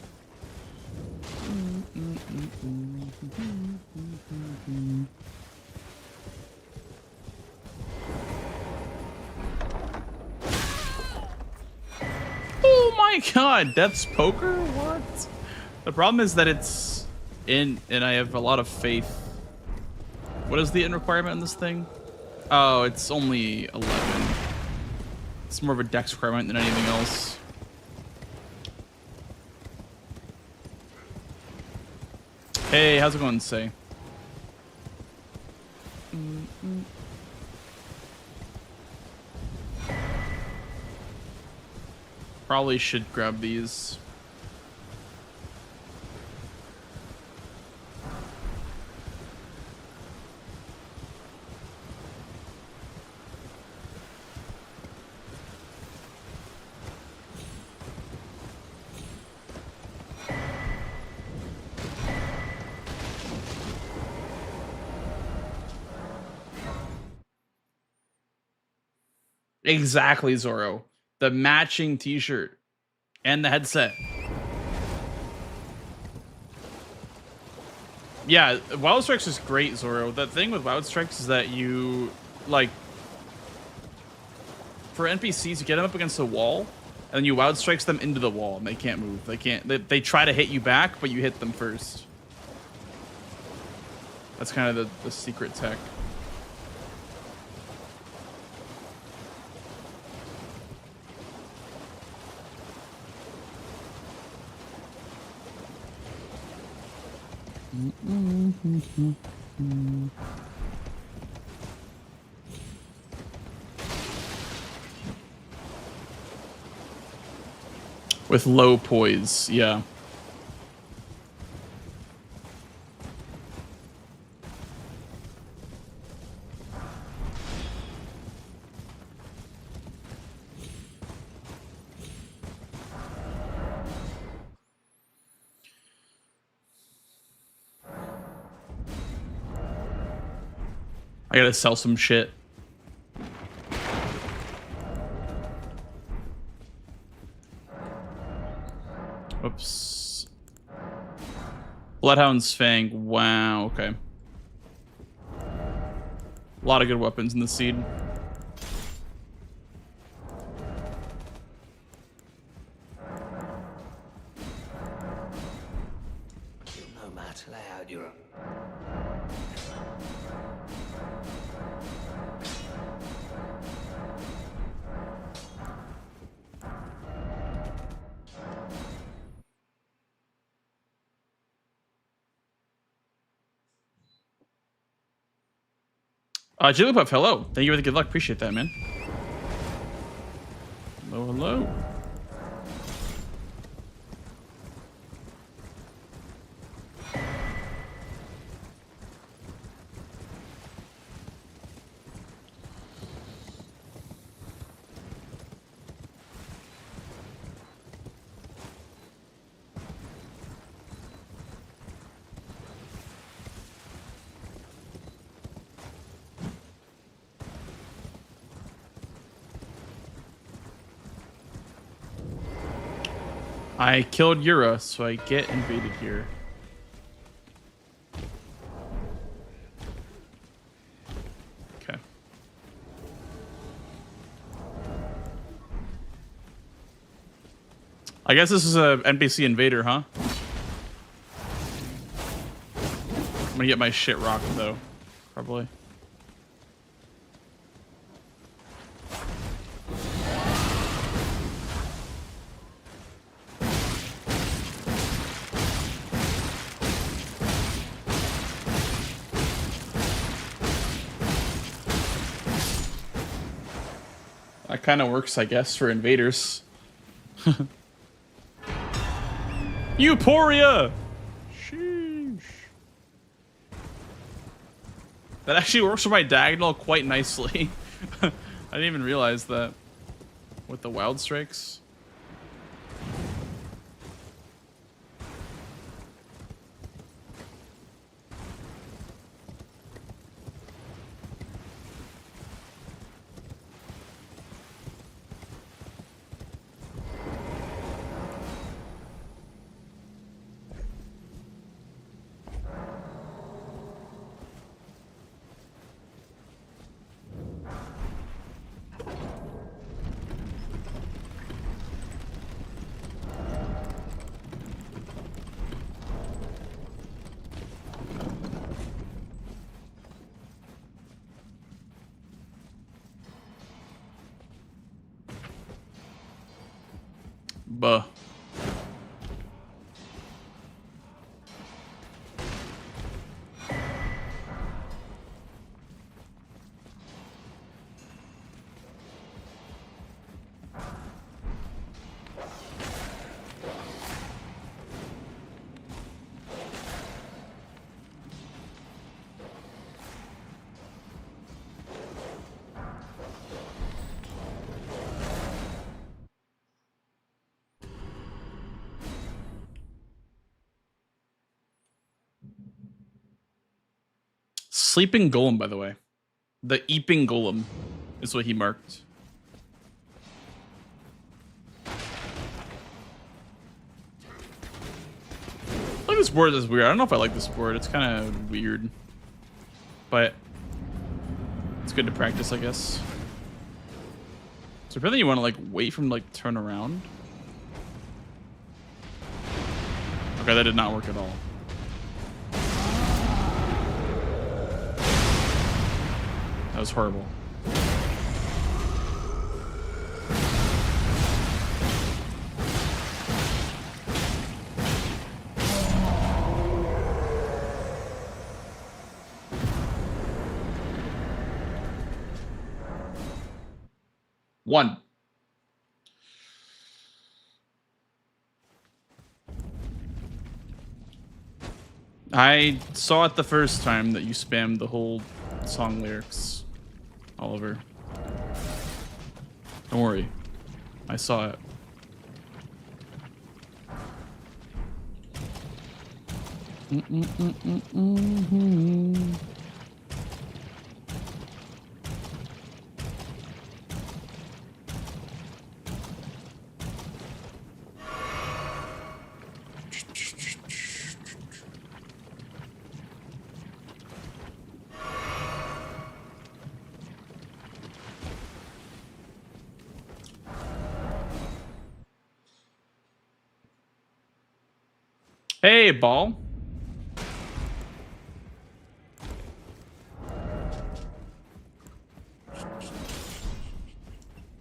Oh my god, Death's Poker? What? The problem is that it's in, and I have a lot of faith. What is the in requirement on this thing? Oh, it's only 11. It's more of a dex requirement than anything else. Hey, how's it going, Say? Probably should grab these. Exactly, Zoro. The matching t-shirt and the headset. Yeah, Wild Strikes is great, Zoro. The thing with Wild Strikes is that you, like, for NPCs, you get them up against a wall, and then you wild strikes them into the wall, and they can't move. They can't. They try to hit you back, but you hit them first. That's kind of the secret tech. With low poise, yeah. I gotta sell some shit. Oops. Bloodhound's Fang. Wow, okay. A lot of good weapons in the seed. No matter how you're. Jigglypuff, hello. Thank you for the good luck. Appreciate that, man. Hello, hello. I killed Yura, so I get invaded here. Okay. I guess this is a NPC invader, huh? I'm gonna get my shit rocked, though. Probably. That kind of works, I guess, for invaders. Euphoria! Sheesh. That actually works for my diagonal quite nicely. I didn't even realize that. With the wild strikes. Buh. Sleeping Golem, by the way. The Eeping Golem is what he marked. Like, this board is weird. I don't know if I like this board. It's kind of weird. But it's good to practice, I guess. So really you want to like wait for him to like turn around? Okay, that did not work at all. That was horrible. One. I saw it the first time that you spammed the whole song lyrics, Oliver. Don't worry. I saw it. Hey, ball.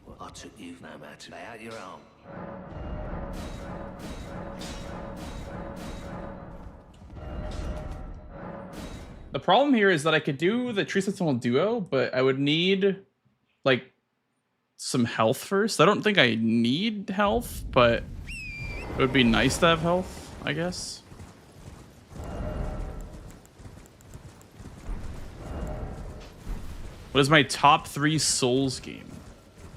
Well, I took you no matter. Lay out your arm. The problem here is that I could do the tree sentinel duo, but I would need like some health first. I don't think I need health, but it would be nice to have health, I guess. What is my top 3 Souls game?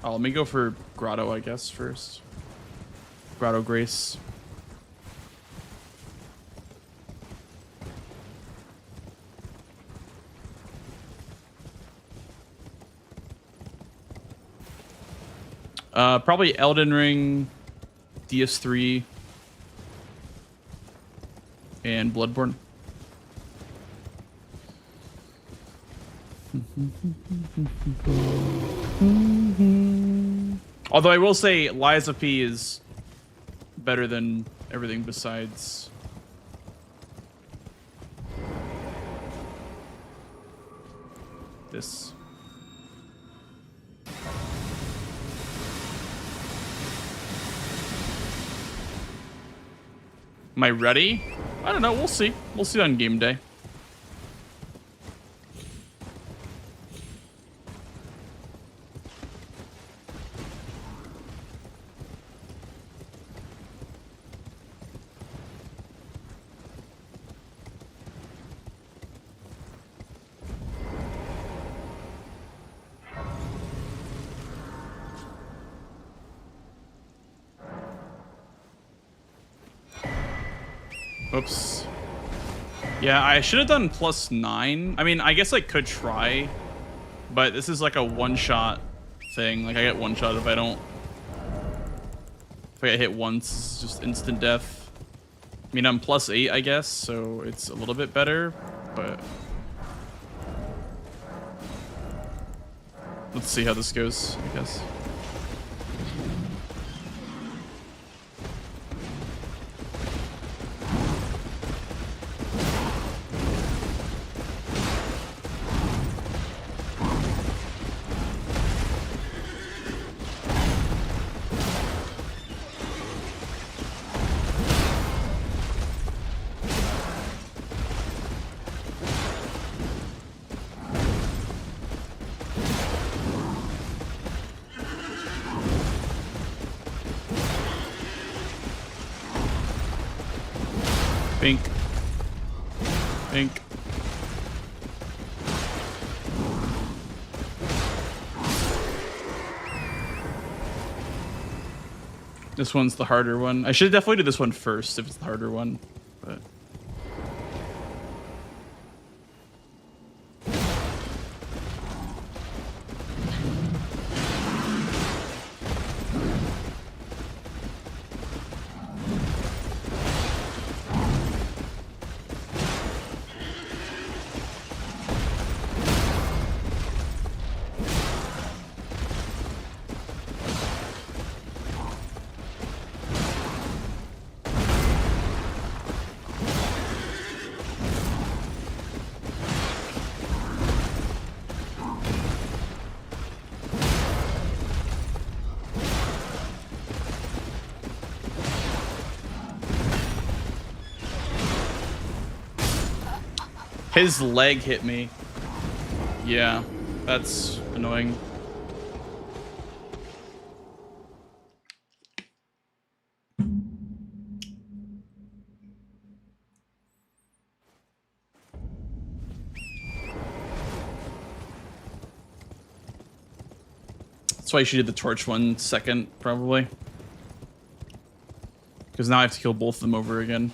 Oh, let me go for Grotto, I guess, first. Grotto Grace. Probably Elden Ring, DS3, and Bloodborne. Although I will say Lies of P is better than everything besides. This. Am I ready? I don't know. We'll see. We'll see on game day. Oops. Yeah, I should have done +9. I mean, I guess I could try, but this is like a one-shot thing. Like, I get one shot if I don't... If I get hit once, it's just instant death. I mean, I'm +8, I guess, so it's a little bit better, but... Let's see how this goes, I guess. Pink. Pink. This one's the harder one. I should definitely do this one first if it's the harder one, but... His leg hit me. Yeah, that's annoying. That's why you should do the torch one second, probably. Because now I have to kill both of them over again.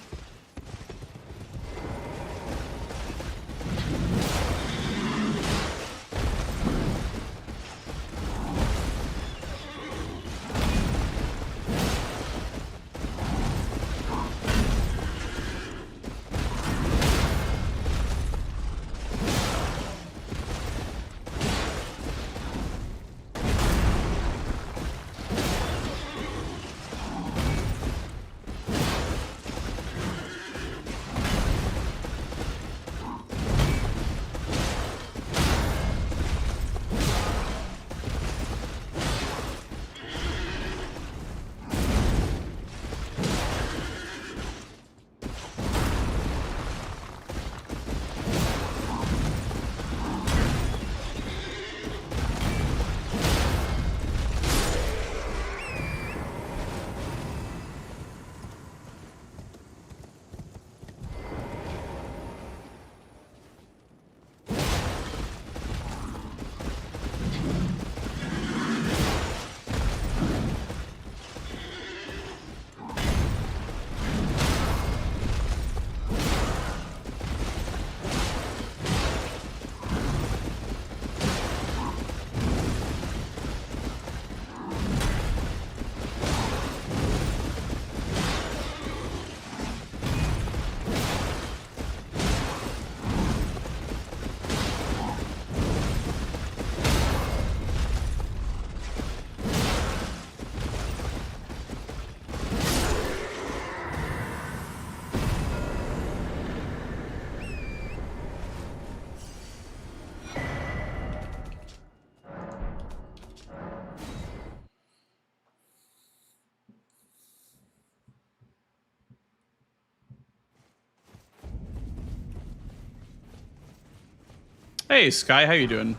Hey, Sky, how you doing?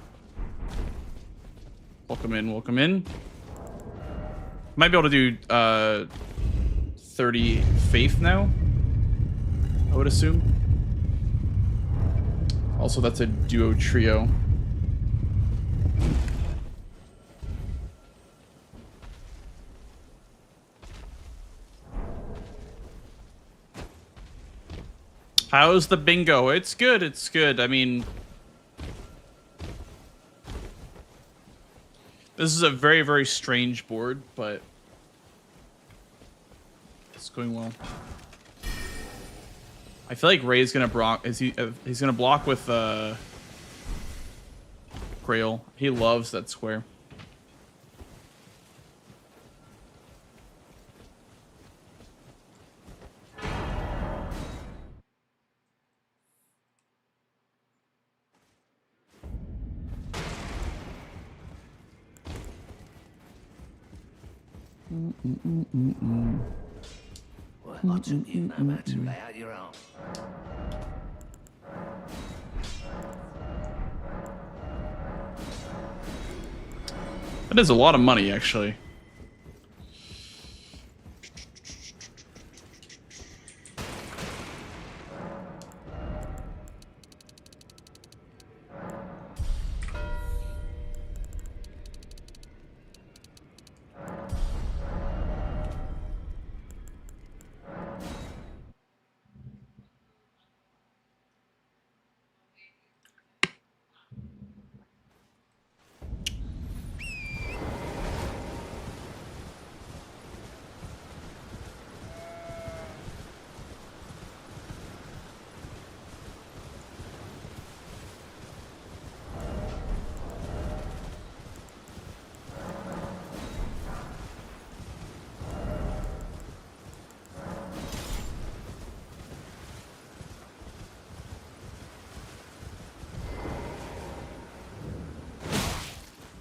Welcome in, welcome in. Might be able to do 30 Faith now, I would assume. Also, that's a duo trio. How's the bingo? It's good, it's good. I mean, this is a very, very strange board, but it's going well. I feel like Ray's gonna block. He's gonna block with Grail. He loves that square. Well, I took you no matter to lay out your arm. That is a lot of money, actually.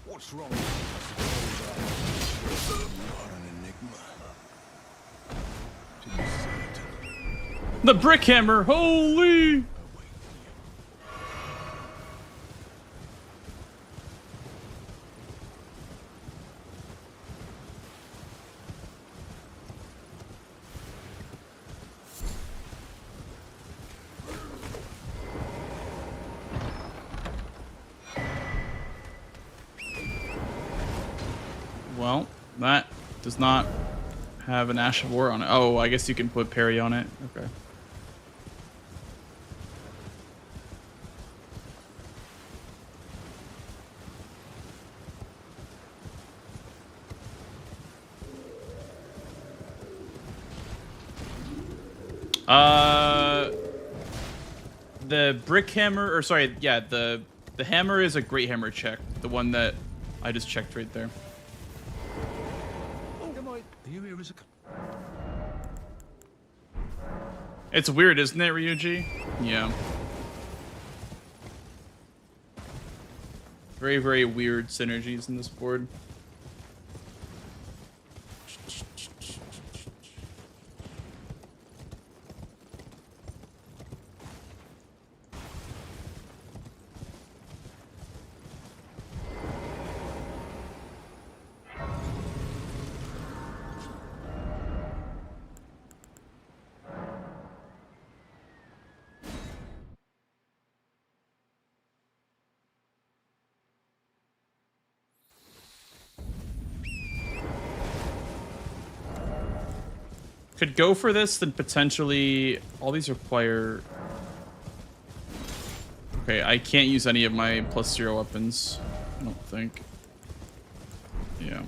What's wrong? Not an enigma. To be certain. The brick hammer, holy! Well, that does not have an Ash of War on it. Oh, I guess you can put parry on it. Okay. The brick hammer, or sorry, yeah, the hammer is a great hammer check. The one that I just checked right there. Do you hear us? It's weird, isn't it, Ryuji? Yeah. Very, very weird synergies in this board. Could go for this, then potentially all these require. Okay, I can't use any of my +0 weapons. I don't think. Yeah.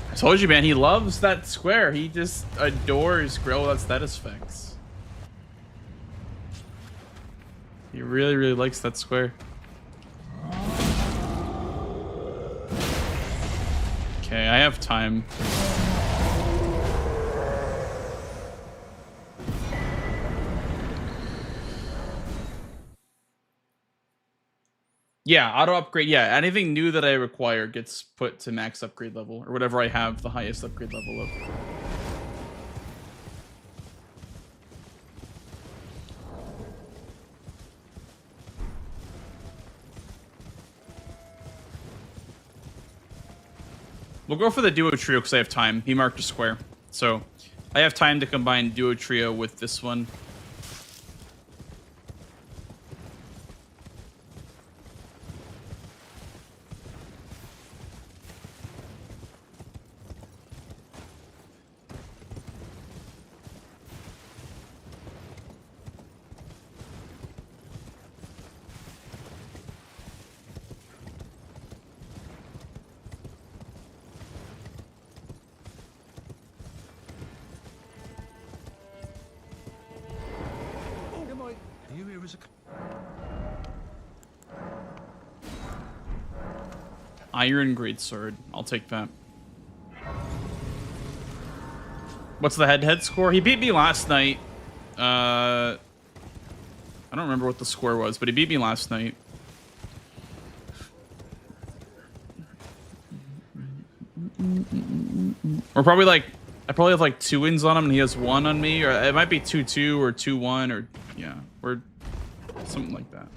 I told you, man, he loves that square. He just adores grill without status effects. He really, really likes that square. Okay, I have time. Yeah, auto upgrade. Yeah, anything new that I require gets put to max upgrade level, or whatever I have the highest upgrade level of. We'll go for the duo trio because I have time. He marked a square, so I have time to combine duo trio with this one. Do you hear us? Iron greatsword. I'll take that. What's the head-to-head score? He beat me last night. I don't remember what the score was, but he beat me last night. We're probably like, I probably have like 2 wins on him, and he has 1 on me, or it might be 2-2 or 2-1, or yeah, we're something like that.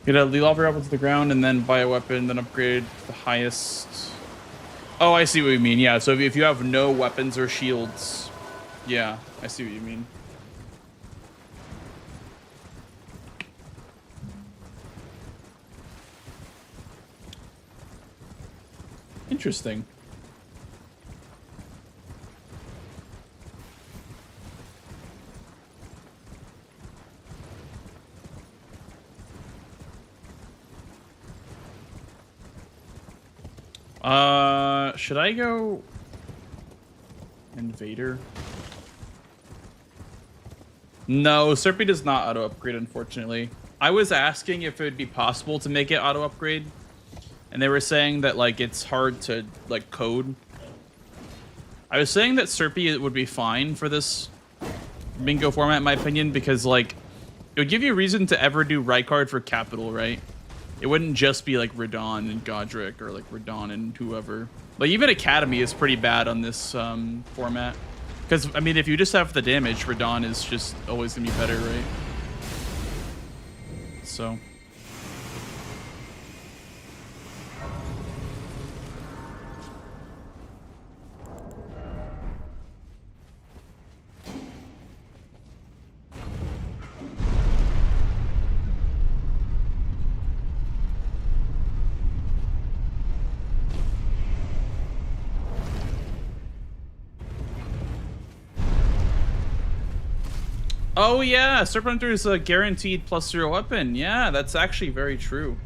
Get a Lelover up to the ground and then buy a weapon, then upgrade the highest. Oh, I see what you mean. Yeah, so if you have no weapons or shields, yeah, I see what you mean. Interesting. Should I go Invader? No, Serpy does not auto upgrade, unfortunately. I was asking if it would be possible to make it auto upgrade, and they were saying that like it's hard to like code. I was saying that Serpy would be fine for this bingo format, in my opinion, because like it would give you a reason to ever do Rykard for capital, right? It wouldn't just be like Radon and Godric or like Radon and whoever. Like even Academy is pretty bad on this format. Because, I mean, if you just have the damage, Radon is just always going to be better, right? So... Oh yeah, Serpent Hunter is a guaranteed +0 weapon. Yeah, that's actually very true.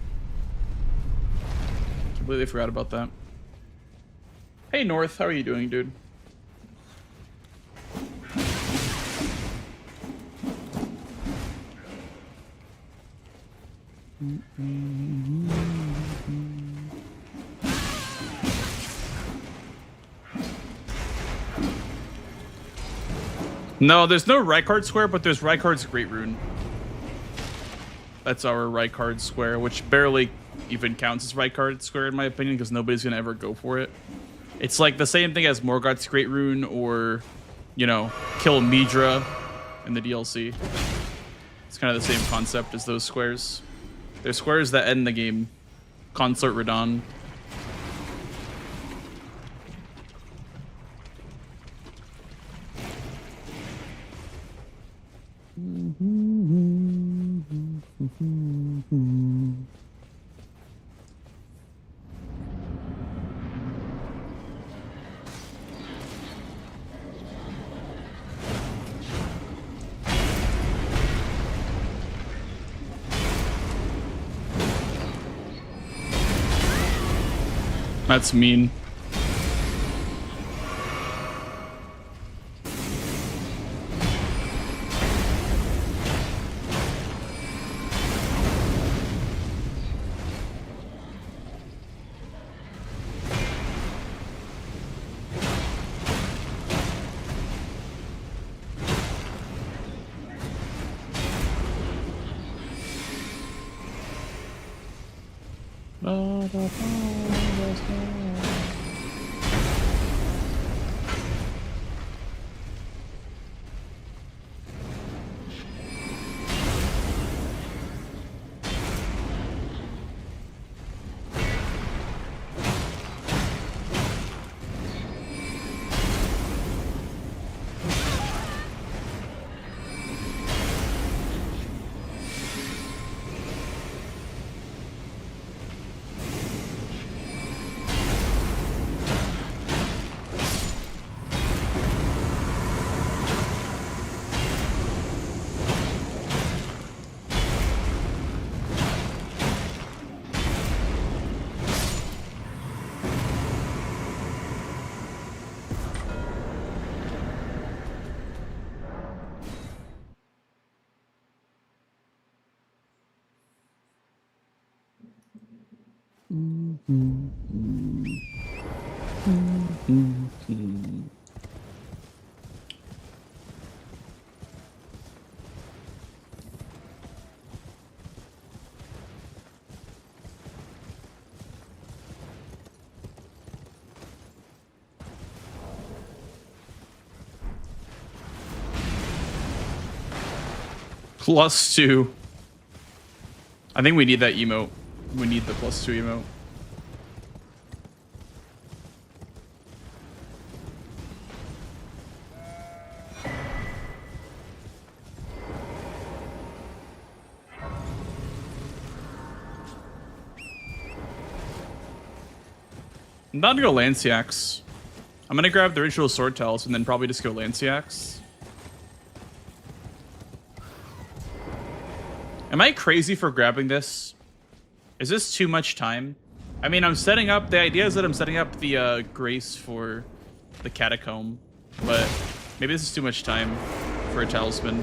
Completely forgot about that. Hey North, how are you doing, dude? No, there's no Rykard Square, but there's Rykard's Great Rune. That's our Rykard Square, which barely even counts as Rykard Square in my opinion, because nobody's gonna ever go for it. It's like the same thing as Morgoth's Great Rune, or, you know, kill Midra in the DLC. It's kind of the same concept as those squares. They're squares that end the game. Consort Radon. That's mean. +2. I think we need that emote. We need the +2 emote. I'm about to go Lanciax. I'm gonna grab the Ritual Sword Tales and then probably just go Lanciax. Am I crazy for grabbing this? Is this too much time? I mean, I'm setting up... The idea is that I'm setting up the Grace for the Catacomb. But maybe this is too much time for a Talisman.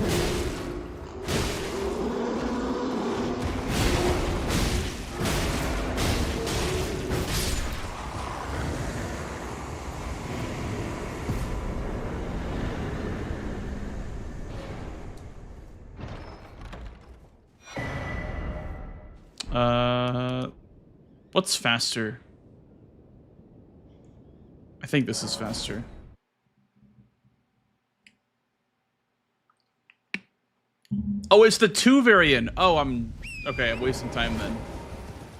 What's faster? I think this is faster. Oh, it's the 2 variant. Oh, I'm wasting time then.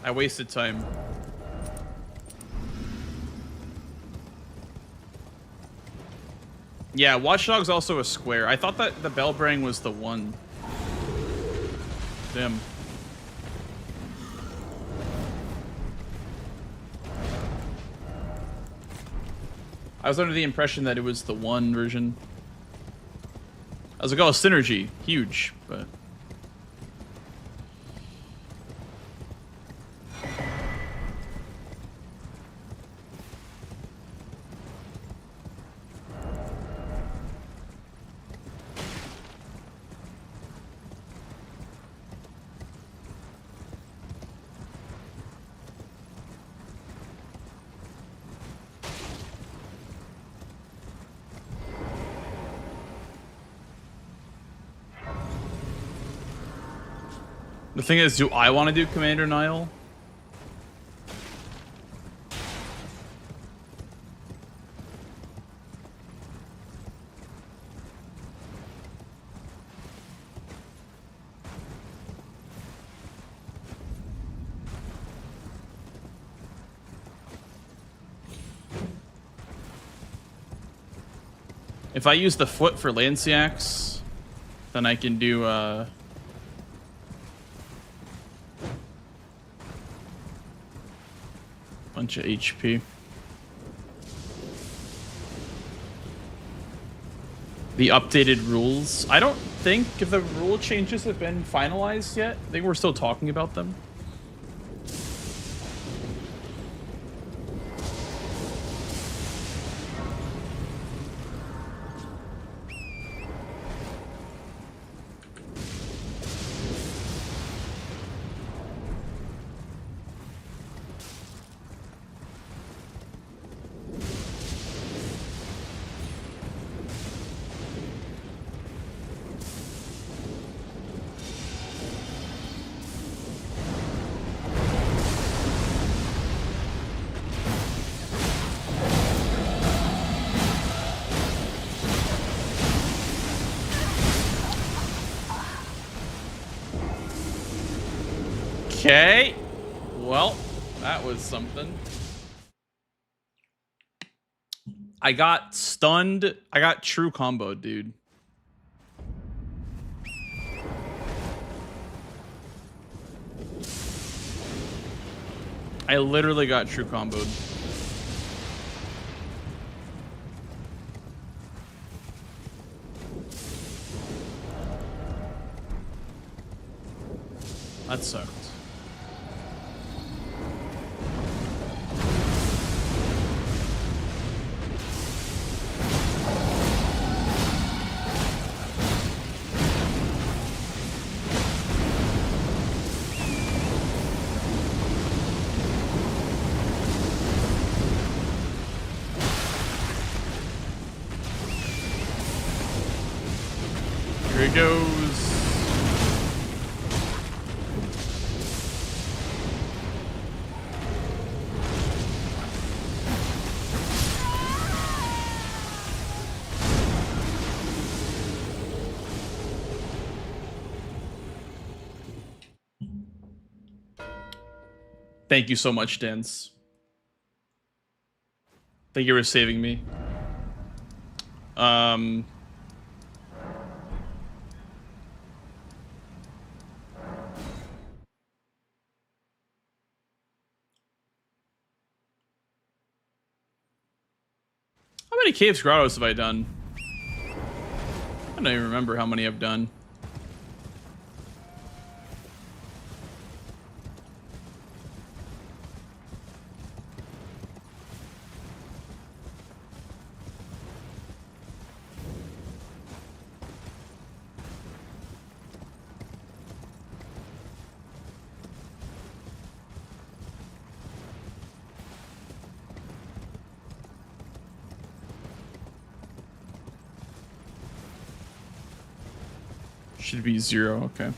I wasted time. Yeah, Watchdog's also a square. I thought that the Bellbrang was the 1. Damn. I was under the impression that it was the 1 version. I was like, oh, synergy. Huge, but... The thing is, do I want to do Commander Nile? If I use the foot for Lanciax, then I can do bunch of HP. The updated rules. I don't think if the rule changes have been finalized yet. I think we're still talking about them. Okay. Well, that was something. I got stunned. I got true combo, dude. I literally got true comboed. That sucked. Here he goes. Thank you so much, Dance. Thank you for saving me. How many Caves Grottos have I done? I don't even remember how many I've done. Should be 0, okay.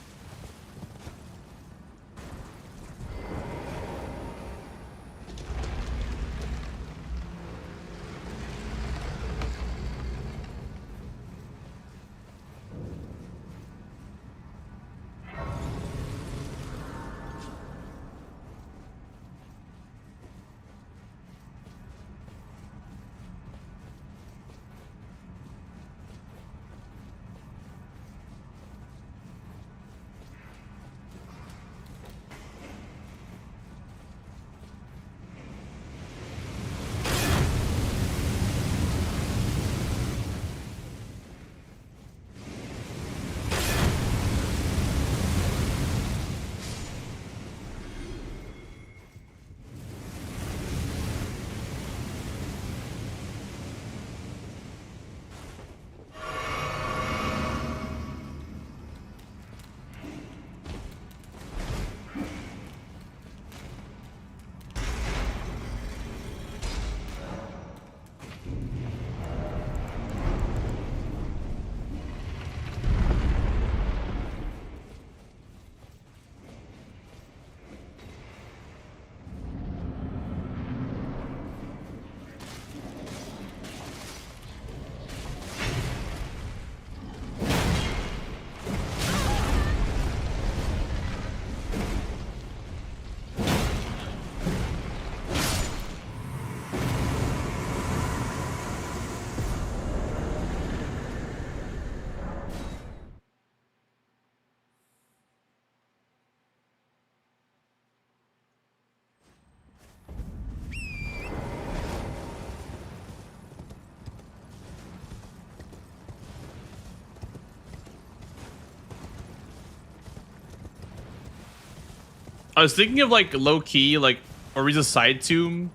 I was thinking of like low key, like Oriza's side tomb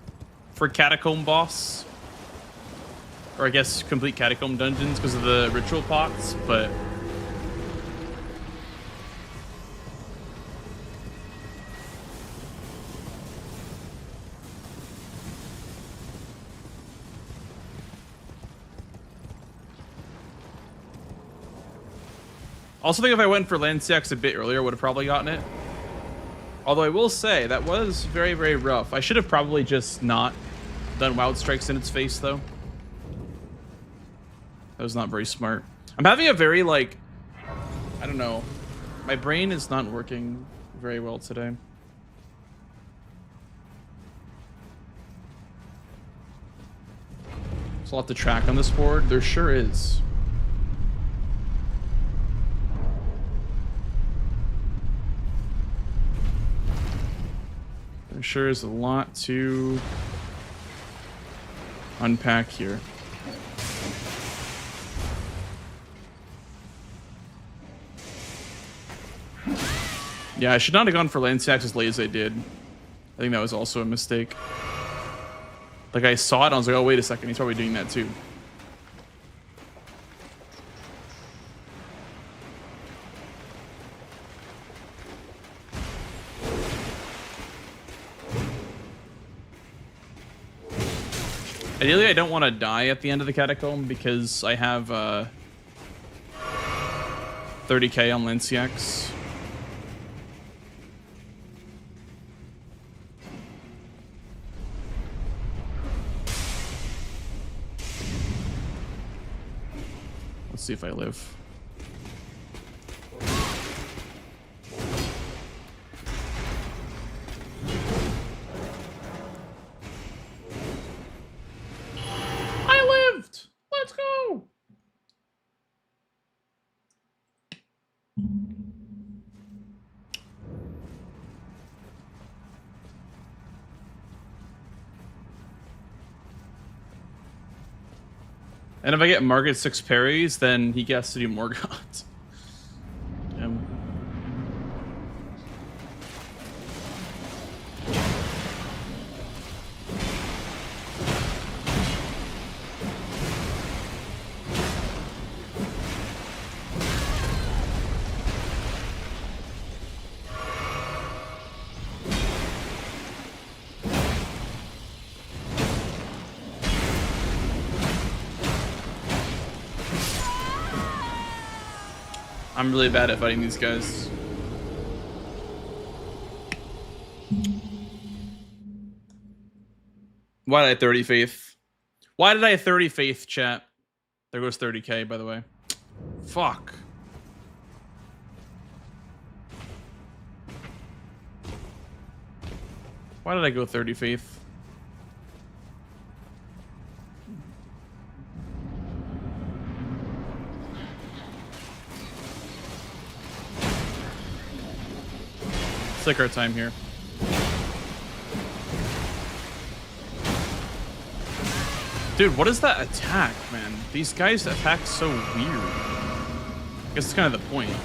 for Catacomb boss, or I guess complete Catacomb dungeons because of the ritual pots, but also think if I went for Lanceax a bit earlier, I would have probably gotten it. Although I will say, that was very, very rough. I should have probably just not done Wild Strikes in its face, though. That was not very smart. I'm having a very, like, I don't know. My brain is not working very well today. There's a lot to track on this board. There sure is. There sure is a lot to unpack here. Yeah, I should not have gone for Lanceax as late as I did. I think that was also a mistake. Like, I saw it and I was like, oh, wait a second, he's probably doing that too. Ideally, I don't want to die at the end of the catacomb because I have 30k on Lanciax. Let's see if I live. I lived! Let's go! And if I get Market 6 parries, then he gets to do more gods. I'm really bad at fighting these guys. Why did I 30 faith? Why did I 30 faith, chat? There goes 30k, by the way. Fuck. Why did I go 30 faith? It's like our time here. Dude, what is that attack, man? These guys attack so weird. I guess it's kind of the point.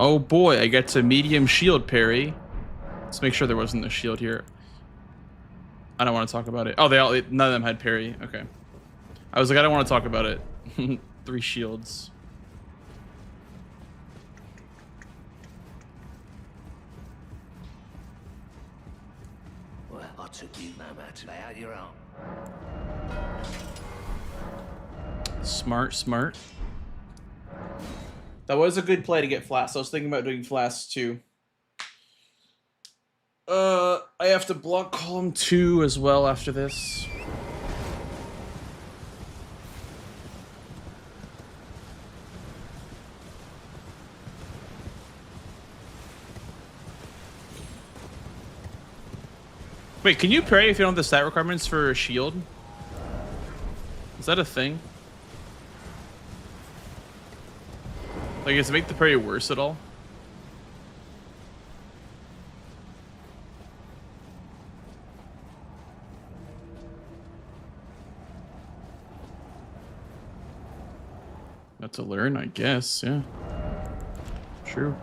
Oh boy, I get to medium shield parry. Let's make sure there wasn't a shield here. I don't want to talk about it. Oh, none of them had parry. Okay. I was like, I don't want to talk about it. 3 shields. Well, I took you no matter. Lay out your arm. Smart, smart. That was a good play to get flasks. I was thinking about doing flasks too. I have to block column 2 as well after this. Wait, can you parry if you don't have the stat requirements for a shield? Is that a thing? Like, does it make the parry worse at all? Not to learn, I guess, yeah. True.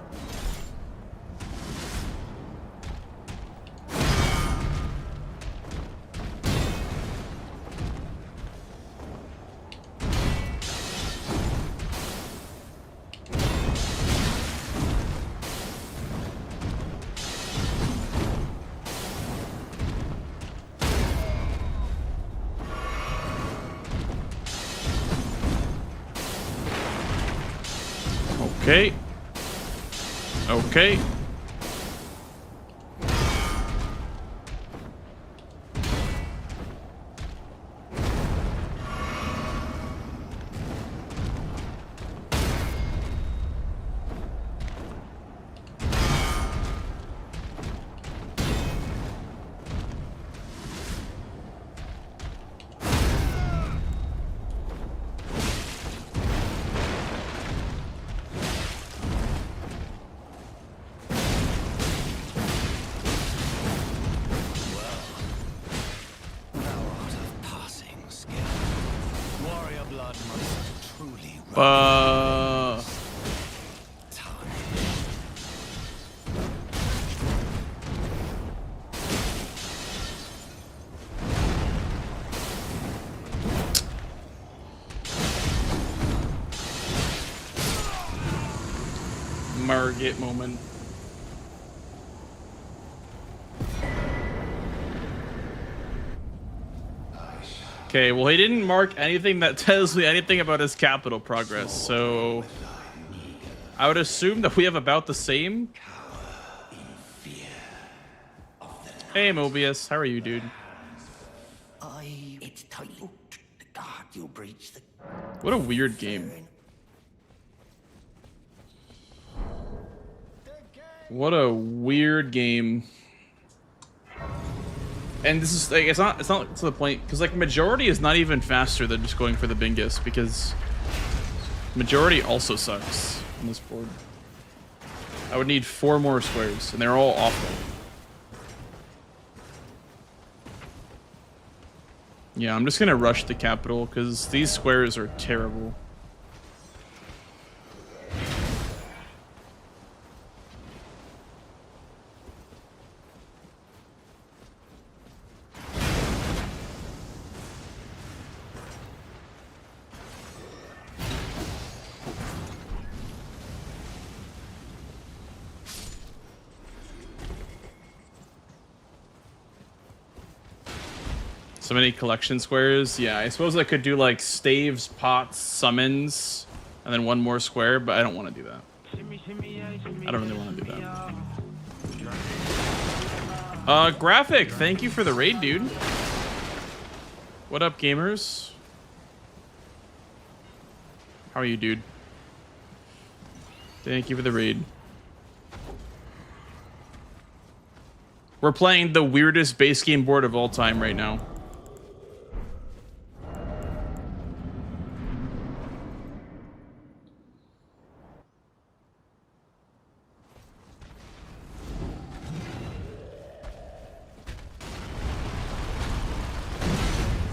Okay. Okay. Margit moment. Okay, well, he didn't mark anything that tells me anything about his capital progress, so I would assume that we have about the same. Hey, Mobius, how are you, dude? It's titled The God You Breach the... What a weird game. What a weird game. And this is like, it's not to the point, because like majority is not even faster than just going for the Bingus, because majority also sucks on this board. I would need 4 more squares, and they're all awful. Yeah, I'm just gonna rush the capital because these squares are terrible. So many collection squares. Yeah, I suppose I could do like staves, pots, summons, and then 1 more square, but I don't want to do that. I don't really want to do that. Graphic, thank you for the raid, dude. What up, gamers? How are you, dude? Thank you for the raid. We're playing the weirdest base game board of all time right now.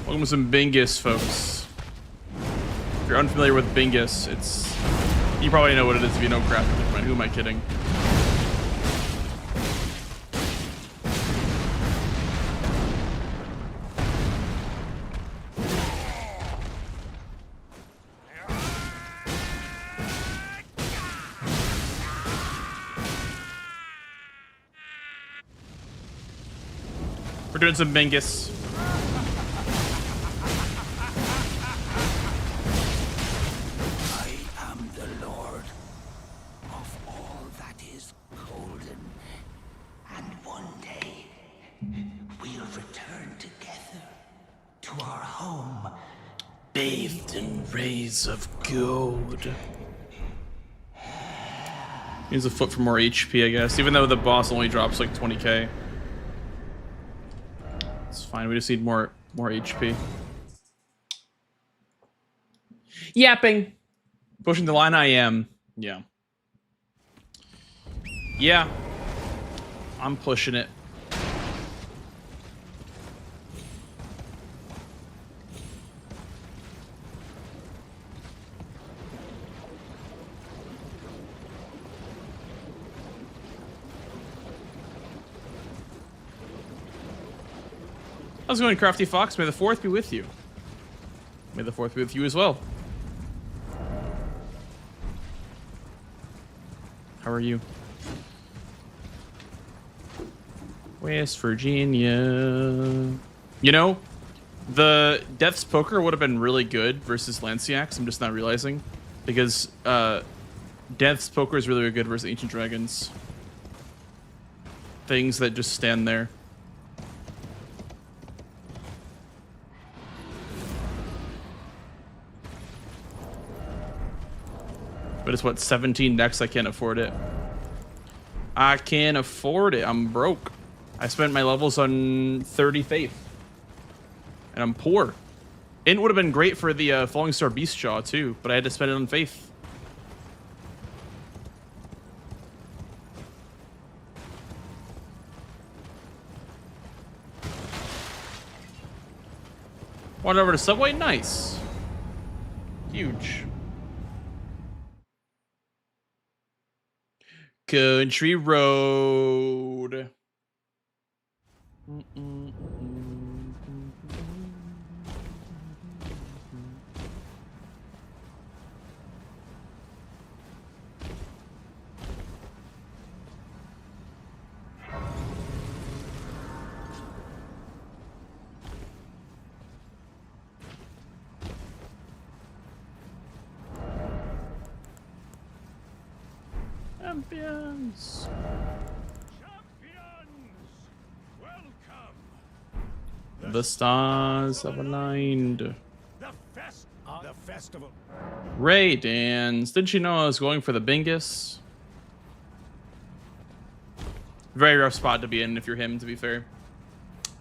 Welcome to some Bingus, folks. If you're unfamiliar with Bingus, it's... You probably know what it is if you know graphic. Who am I kidding? We're doing some Bingus. Bathed in rays of gold. Needs a foot for more HP, I guess. Even though the boss only drops like 20k. It's fine, we just need more HP. Yapping! Pushing the line I am. Yeah. Yeah. I'm pushing it. How's it going, Crafty Fox? May the 4th be with you. May the 4th be with you as well. How are you? West Virginia. You know, the Death's Poker would have been really good versus Lanciax. I'm just not realizing. Because Death's Poker is really good versus Ancient Dragons. Things that just stand there. But it's what, 17 decks? I can't afford it. I can't afford it. I'm broke. I spent my levels on 30 Faith. And I'm poor. It would have been great for the Falling Star Beast Jaw too, but I had to spend it on Faith. Wandered over to Subway? Nice. Huge. Country road. Champions. The stars have aligned. The festival. Ray dance. Didn't you know I was going for the bingus? Very rough spot to be in if you're him, to be fair.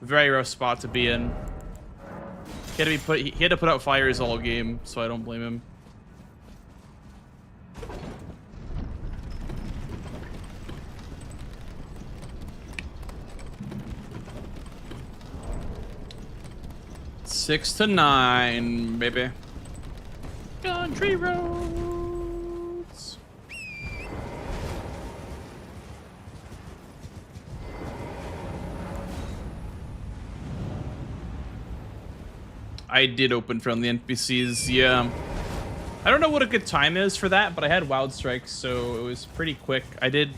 Very rough spot to be in. He had to put out fires all game, so I don't blame him. Six to 9, baby. Country roads. I did open from the NPCs, yeah. I don't know what a good time is for that, but I had Wild Strikes, so it was pretty quick. I did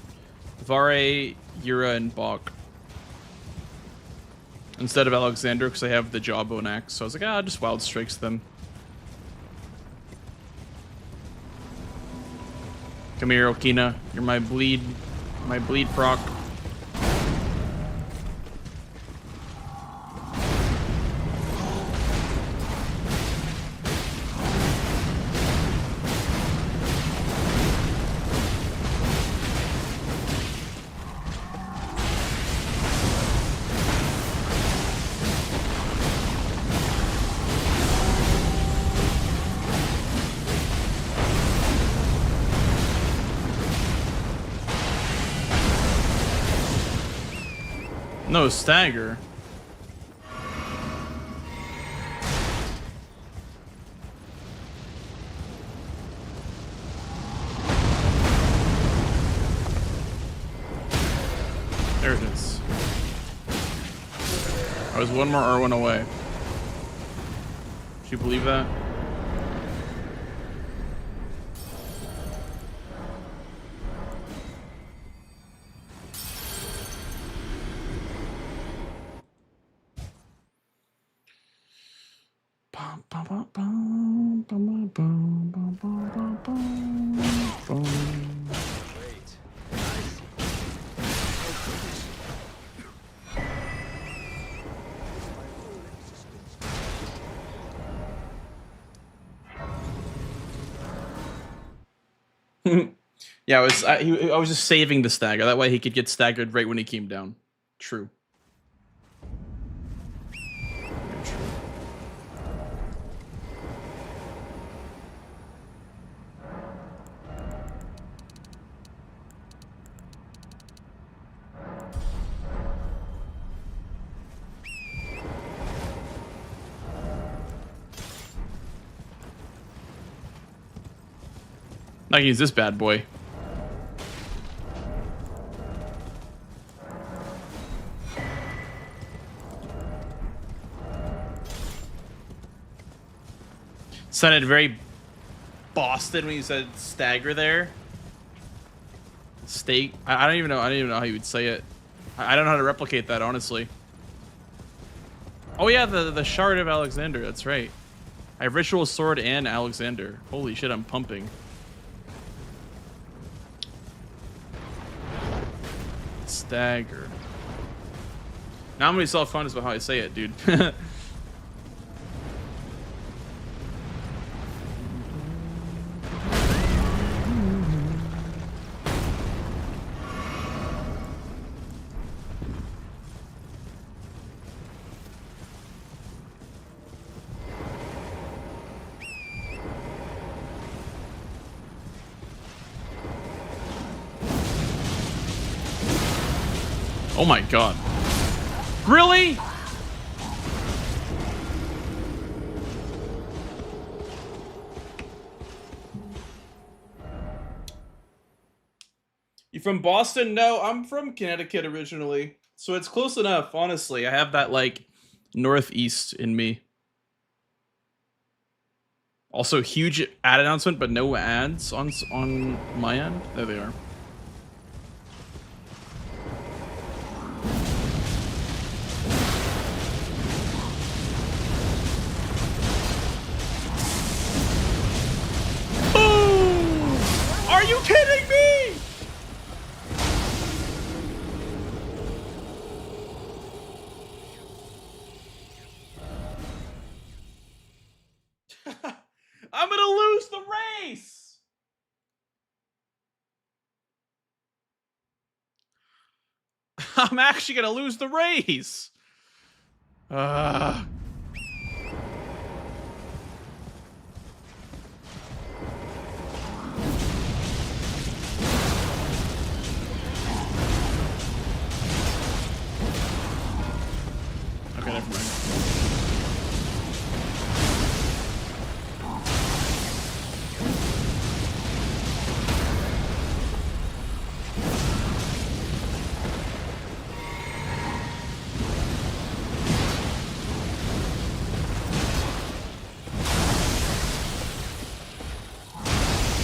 Vare, Yura, and Bok instead of Alexander because I have the Jawbone Axe. So I was like, ah, just Wild Strikes them. Come here, Okina. You're my bleed proc. No stagger. There it is. I was one more Irwin away. Do you believe that? Yeah, I was just saving the stagger. That way he could get staggered right when he came down. True. Very true. I can use this bad boy. Sounded very Boston when you said stagger there. Steak. I don't even know. I don't even know how you would say it. I don't know how to replicate that, honestly. Oh yeah, the shard of Alexander. That's right. I have Ritual Sword and Alexander. Holy shit, I'm pumping. Stagger. Now I'm gonna be self-conscious about how I say it, dude. Oh my god. Really? You from Boston? No, I'm from Connecticut originally. So it's close enough, honestly. I have that, like, northeast in me. Also, huge ad announcement, but no ads on my end. There they are. Boom! Are you kidding me? I'm gonna lose the race. I'm actually gonna lose the race. Okay, never mind.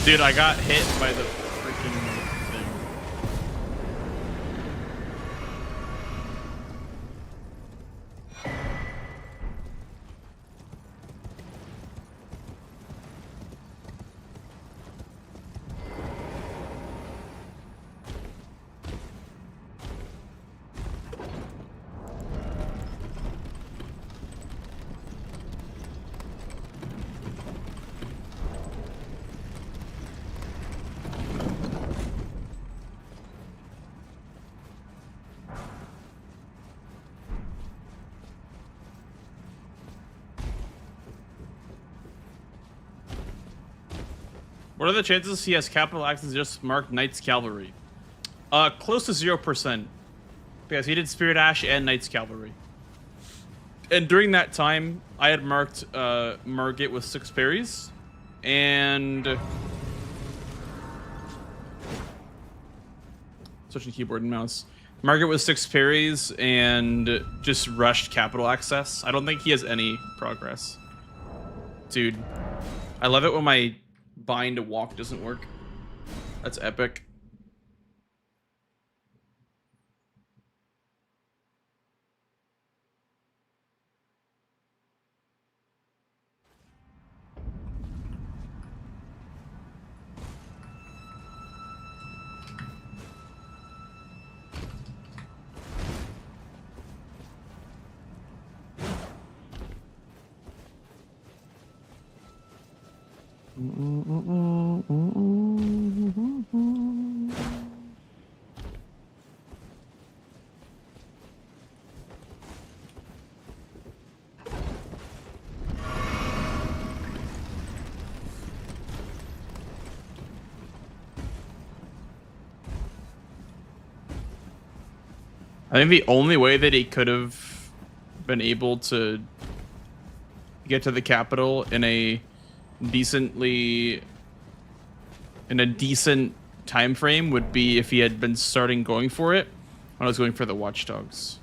Dude, I got hit by the freaking thing. What are the chances he has capital access just marked Knight's Cavalry? Close to 0%. Because he did Spirit Ash and Knight's Cavalry. And during that time, I had marked Margit with 6 parries. And... switching keyboard and mouse. Margit with 6 parries and just rushed capital access. I don't think he has any progress. Dude, I love it when my bind to walk doesn't work. That's epic. I think the only way that he could have been able to get to the capital in a decent time frame would be if he had been starting going for it when I was going for the watchdogs.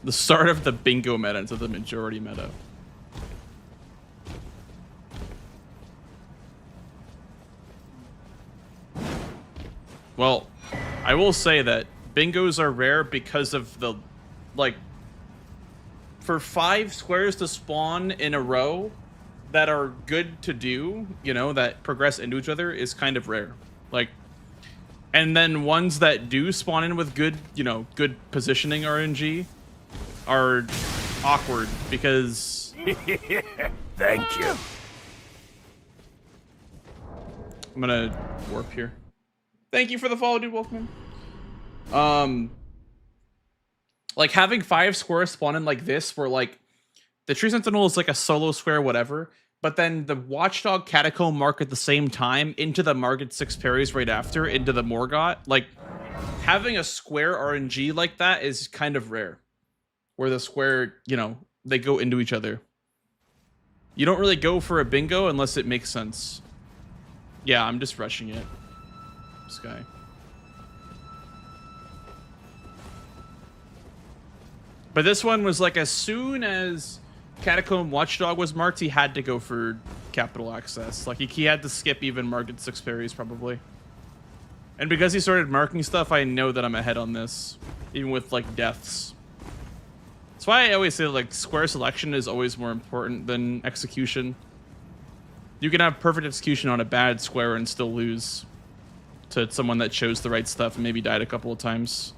The start of the bingo meta into the majority meta. Well, I will say that bingos are rare because of the, like, for 5 squares to spawn in a row that are good to do, you know, that progress into each other is kind of rare. Like, and then ones that do spawn in with good, you know, good positioning RNG are awkward because... Thank you. I'm gonna warp here. Thank you for the follow, dude, Wolfman. Like having 5 squares spawn in like this, where like the Tree Sentinel is like a solo square, whatever, but then the Watchdog Catacomb mark at the same time into the Margit 6 parries right after into the Morgott. Like having a square RNG like that is kind of rare, where the square, you know, they go into each other. You don't really go for a bingo unless it makes sense. Yeah, I'm just rushing it. This guy. But this one was like as soon as Catacomb Watchdog was marked, he had to go for capital access. Like he had to skip even market 6 berries probably. And because he started marking stuff, I know that I'm ahead on this, even with like deaths. That's why I always say like square selection is always more important than execution. You can have perfect execution on a bad square and still lose to someone that chose the right stuff and maybe died a couple of times.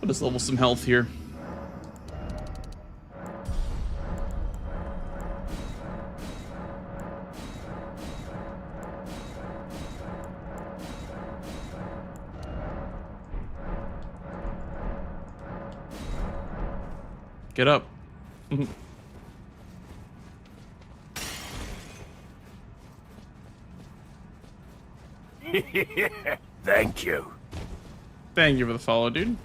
I'll just level some health here. Get up. Thank you. Thank you for the follow, dude.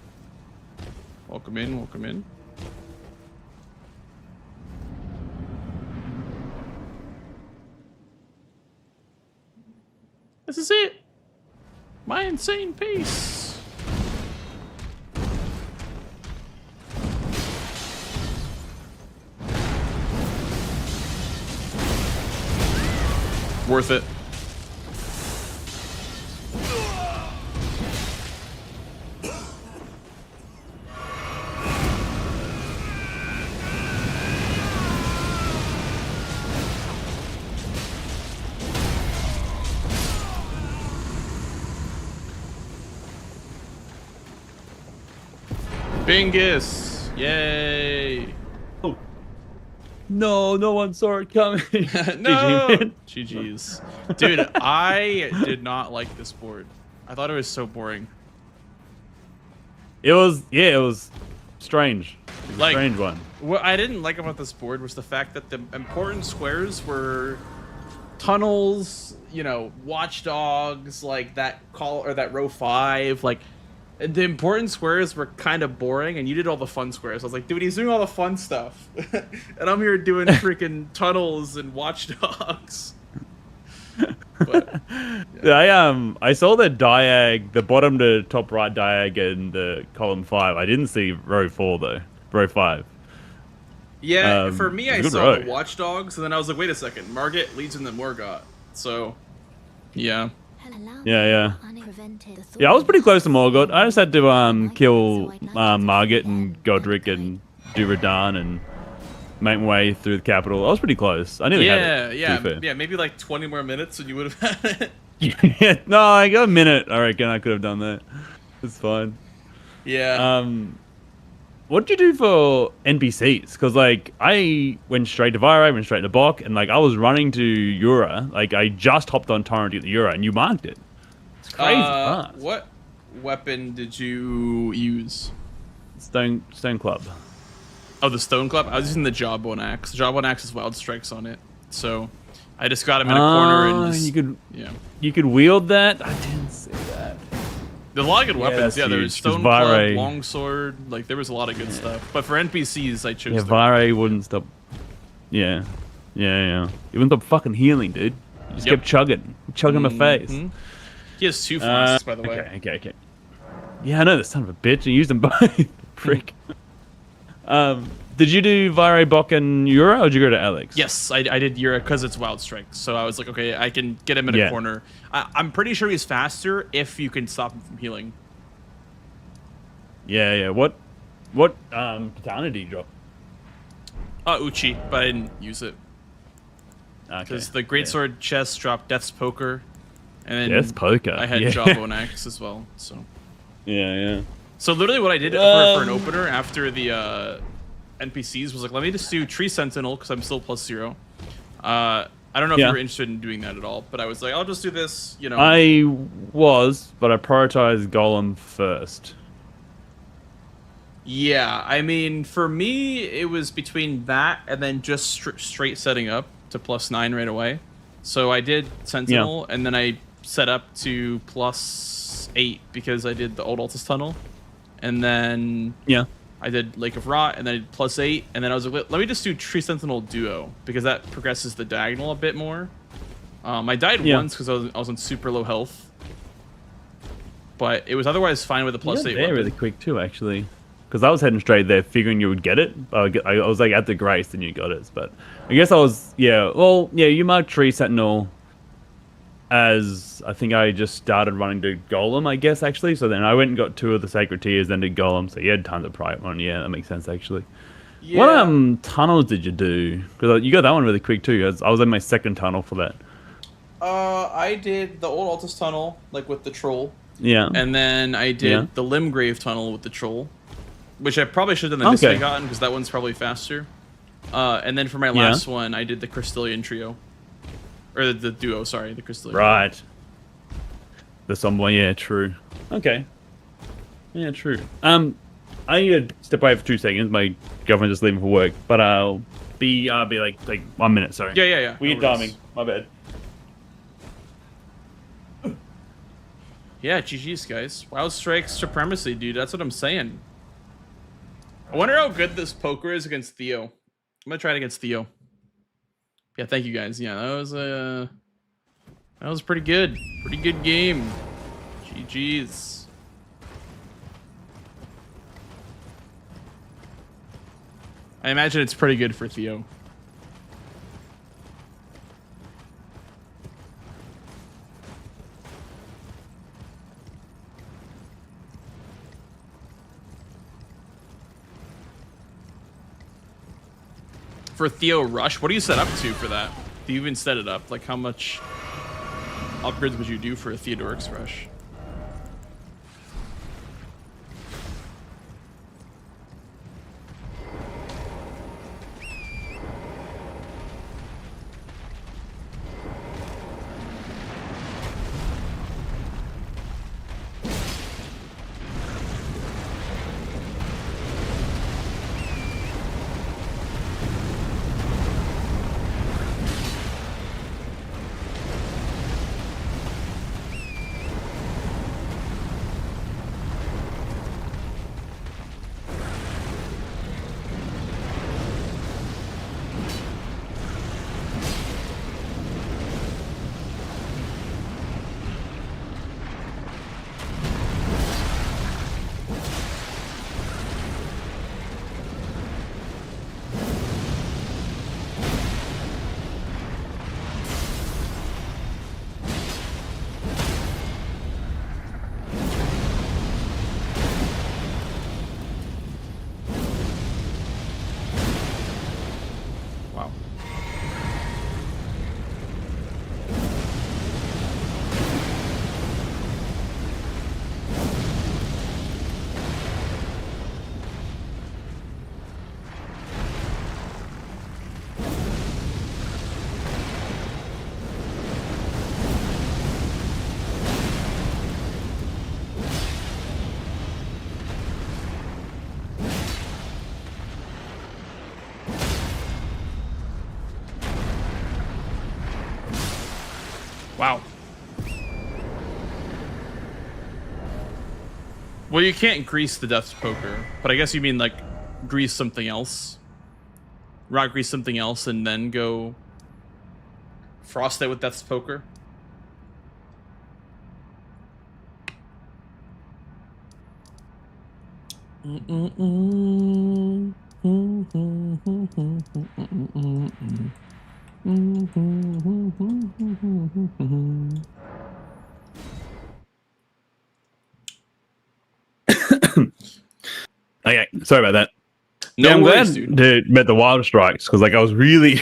Welcome in, welcome in. This is it. My insane pace. Worth it. Bingus! Yay! Oh. No, no one saw it coming. No! GG's. Dude, I did not like this board. I thought it was so boring. It was, yeah, it was strange. It was Like, a strange one. What I didn't like about this board was the fact that the important squares were tunnels, you know, watchdogs, like that call or that row 5, like the important squares were kind of boring, and you did all the fun squares. I was like, dude, he's doing all the fun stuff, and I'm here doing freaking tunnels and watchdogs. But, yeah. I saw the diag, the bottom to top right diag in the column 5. I didn't see row 4 though. Row 5. Yeah, for me, I good saw row. the watchdogs, and then I was like, wait a second, Margit leads in the Morgott. So, yeah. Yeah. Yeah, I was pretty close to Morgott. I just had to kill Margit and Godric and do Radahn and make my way through the capital. I was pretty close. I nearly had it. Yeah, maybe like 20 more minutes and you would have had it. Yeah, no, I got a minute. I reckon I could have done that. It's fine. Yeah. What did you do for NPCs? Because like I went straight to Vira, I went straight to Bok, and like I was running to Yura. Like I just hopped on Torrent to get the Yura, and you marked it. It's crazy fast. What weapon did you use? Stone club. Oh, the stone club? I was using the jawbone axe. The jawbone axe has wild strikes on it. So I just got him in a corner and just, you could wield that. I didn't see that. There's a lot of good weapons. that's Yeah, there huge, was 'cause stone club, Vare- longsword. Like there was a lot of good stuff. But for NPCs, I chose. Yeah, the Vare wouldn't stop. Yeah. He wouldn't stop fucking healing, dude. He just kept chugging my face. He has 2 flasks, by the way. Okay. Yeah, I know, the son of a bitch. I used them both. Prick. Did you do Vare, Bok, and Yura, or did you go to Alex? Yes, I did Yura because it's wild strike. So I was like, okay, I can get him in a corner. I'm pretty sure he's faster if you can stop him from healing. Yeah. What katana did you drop? Uchi, but I didn't use it. Because the greatsword chest dropped Death's Poker. And then Death's Poker. I had Jawbone Axe as well. So Yeah. So literally what I did for an opener after the NPCs was like, let me just do Tree Sentinel because I'm still +0. I don't know if you were interested in doing that at all, but I was like, I'll just do this, you know. I was, but I prioritized Golem first. Yeah, I mean, for me, it was between that and then just straight setting up to +9 right away. So I did Sentinel, and then I set up to +8 because I did the Old Altus Tunnel. And then I did Lake of Rot, and then I did +8, and then I was like, let me just do Tree Sentinel Duo, because that progresses the diagonal a bit more. I died once because I was on super low health. But it was otherwise fine with a +8 there weapon. really quick too, actually. Because I was heading straight there, figuring you would get it. I was like at the Grace, and you got it. But I guess I was, you marked Tree Sentinel as I think I just started running to Golem, I guess, actually. So then I went and got 2 of the Sacred Tears, then did Golem. So you had tons of prior one. Yeah, that makes sense, actually. Yeah. What tunnels did you do? Because you got that one really quick too. I was in my second tunnel for that. I did the Old Altus Tunnel, like with the Troll. Yeah. And then I did the Limgrave Tunnel with the Troll, which I probably should have done the Misbegotten, because that one's probably faster. And then for my last one, I did the Crystallian Trio. Or the Duo, sorry, the Crystallian. Right. The Sombra, true. Okay. Yeah, true. I need to step away for 2 seconds. My girlfriend's just leaving for work, but I'll be like 1 minute, sorry. Yeah. Weird timing. My bad. Yeah, GG's, guys. Wild Strike Supremacy, dude. That's what I'm saying. I wonder how good this poker is against Theo. I'm gonna try it against Theo. Yeah, thank you guys. Yeah, that was pretty good. Pretty good game. GG's. I imagine it's pretty good for Theo. For Theo Rush, what do you set up to for that? Do you even set it up? Like, how much upgrades would you do for a Theodoric's Rush? Wow. Well, you can't grease the Death's Poker, but I guess you mean like grease something else. Rock grease something else and then go frost it with Death's Poker. Okay, sorry about that. No Yeah, I'm worries, glad dude. to met the wild strikes because like I was really,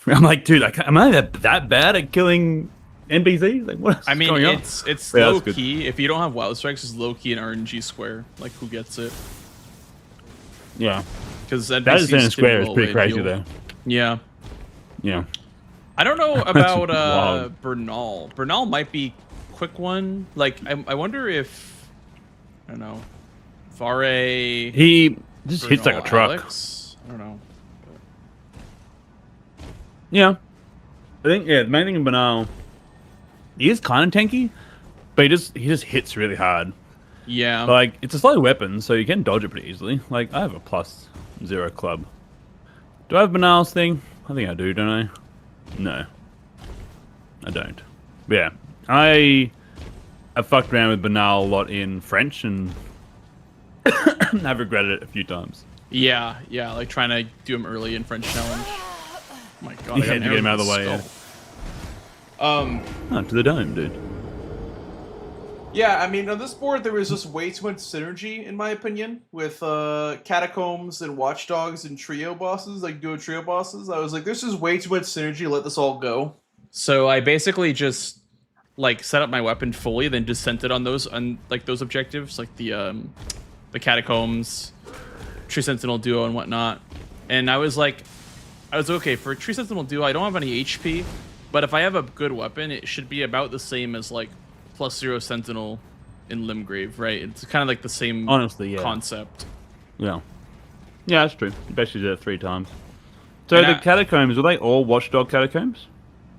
I'm like, dude, am I that bad at killing NPCs? Like, what is I mean, going on? it's Yeah, low that's good. key. If you don't have wild strikes, it's low key an RNG square. Like, who gets it? Yeah, Because that is in a square is pretty crazy though. Yeah. Yeah, I don't know about wild. Bernal. Bernal might be quick one. Like, I wonder if, I don't know, Vare. he just Bernal, hits like a truck. Alex? I don't know. Yeah, I think the main thing in Banal, he is kind of tanky, but he just hits really hard. Yeah. Like it's a slow weapon, so you can dodge it pretty easily. Like I have a +0 club. Do I have Banal's thing? I think I do, don't I? No, I don't. But yeah, I have fucked around with Banal a lot in French and have regretted it a few times. Yeah, like trying to do him early in French challenge. Oh my god, You had to get him out of the way. Yeah. Oh, to the dome, dude. Yeah, I mean, on this board, there was just way too much synergy, in my opinion, with Catacombs and Watchdogs and trio bosses, like duo trio bosses. I was like, this is way too much synergy, let this all go. So I basically just like set up my weapon fully, then just sent it on those objectives, like the Catacombs, Tree Sentinel Duo and whatnot. And I was okay for Tree Sentinel Duo. I don't have any HP, but if I have a good weapon, it should be about the same as like +0 Sentinel in Limgrave, right? It's kind of like the same concept. Yeah, that's true. You basically did it 3 times. So the Catacombs, were they all Watchdog Catacombs?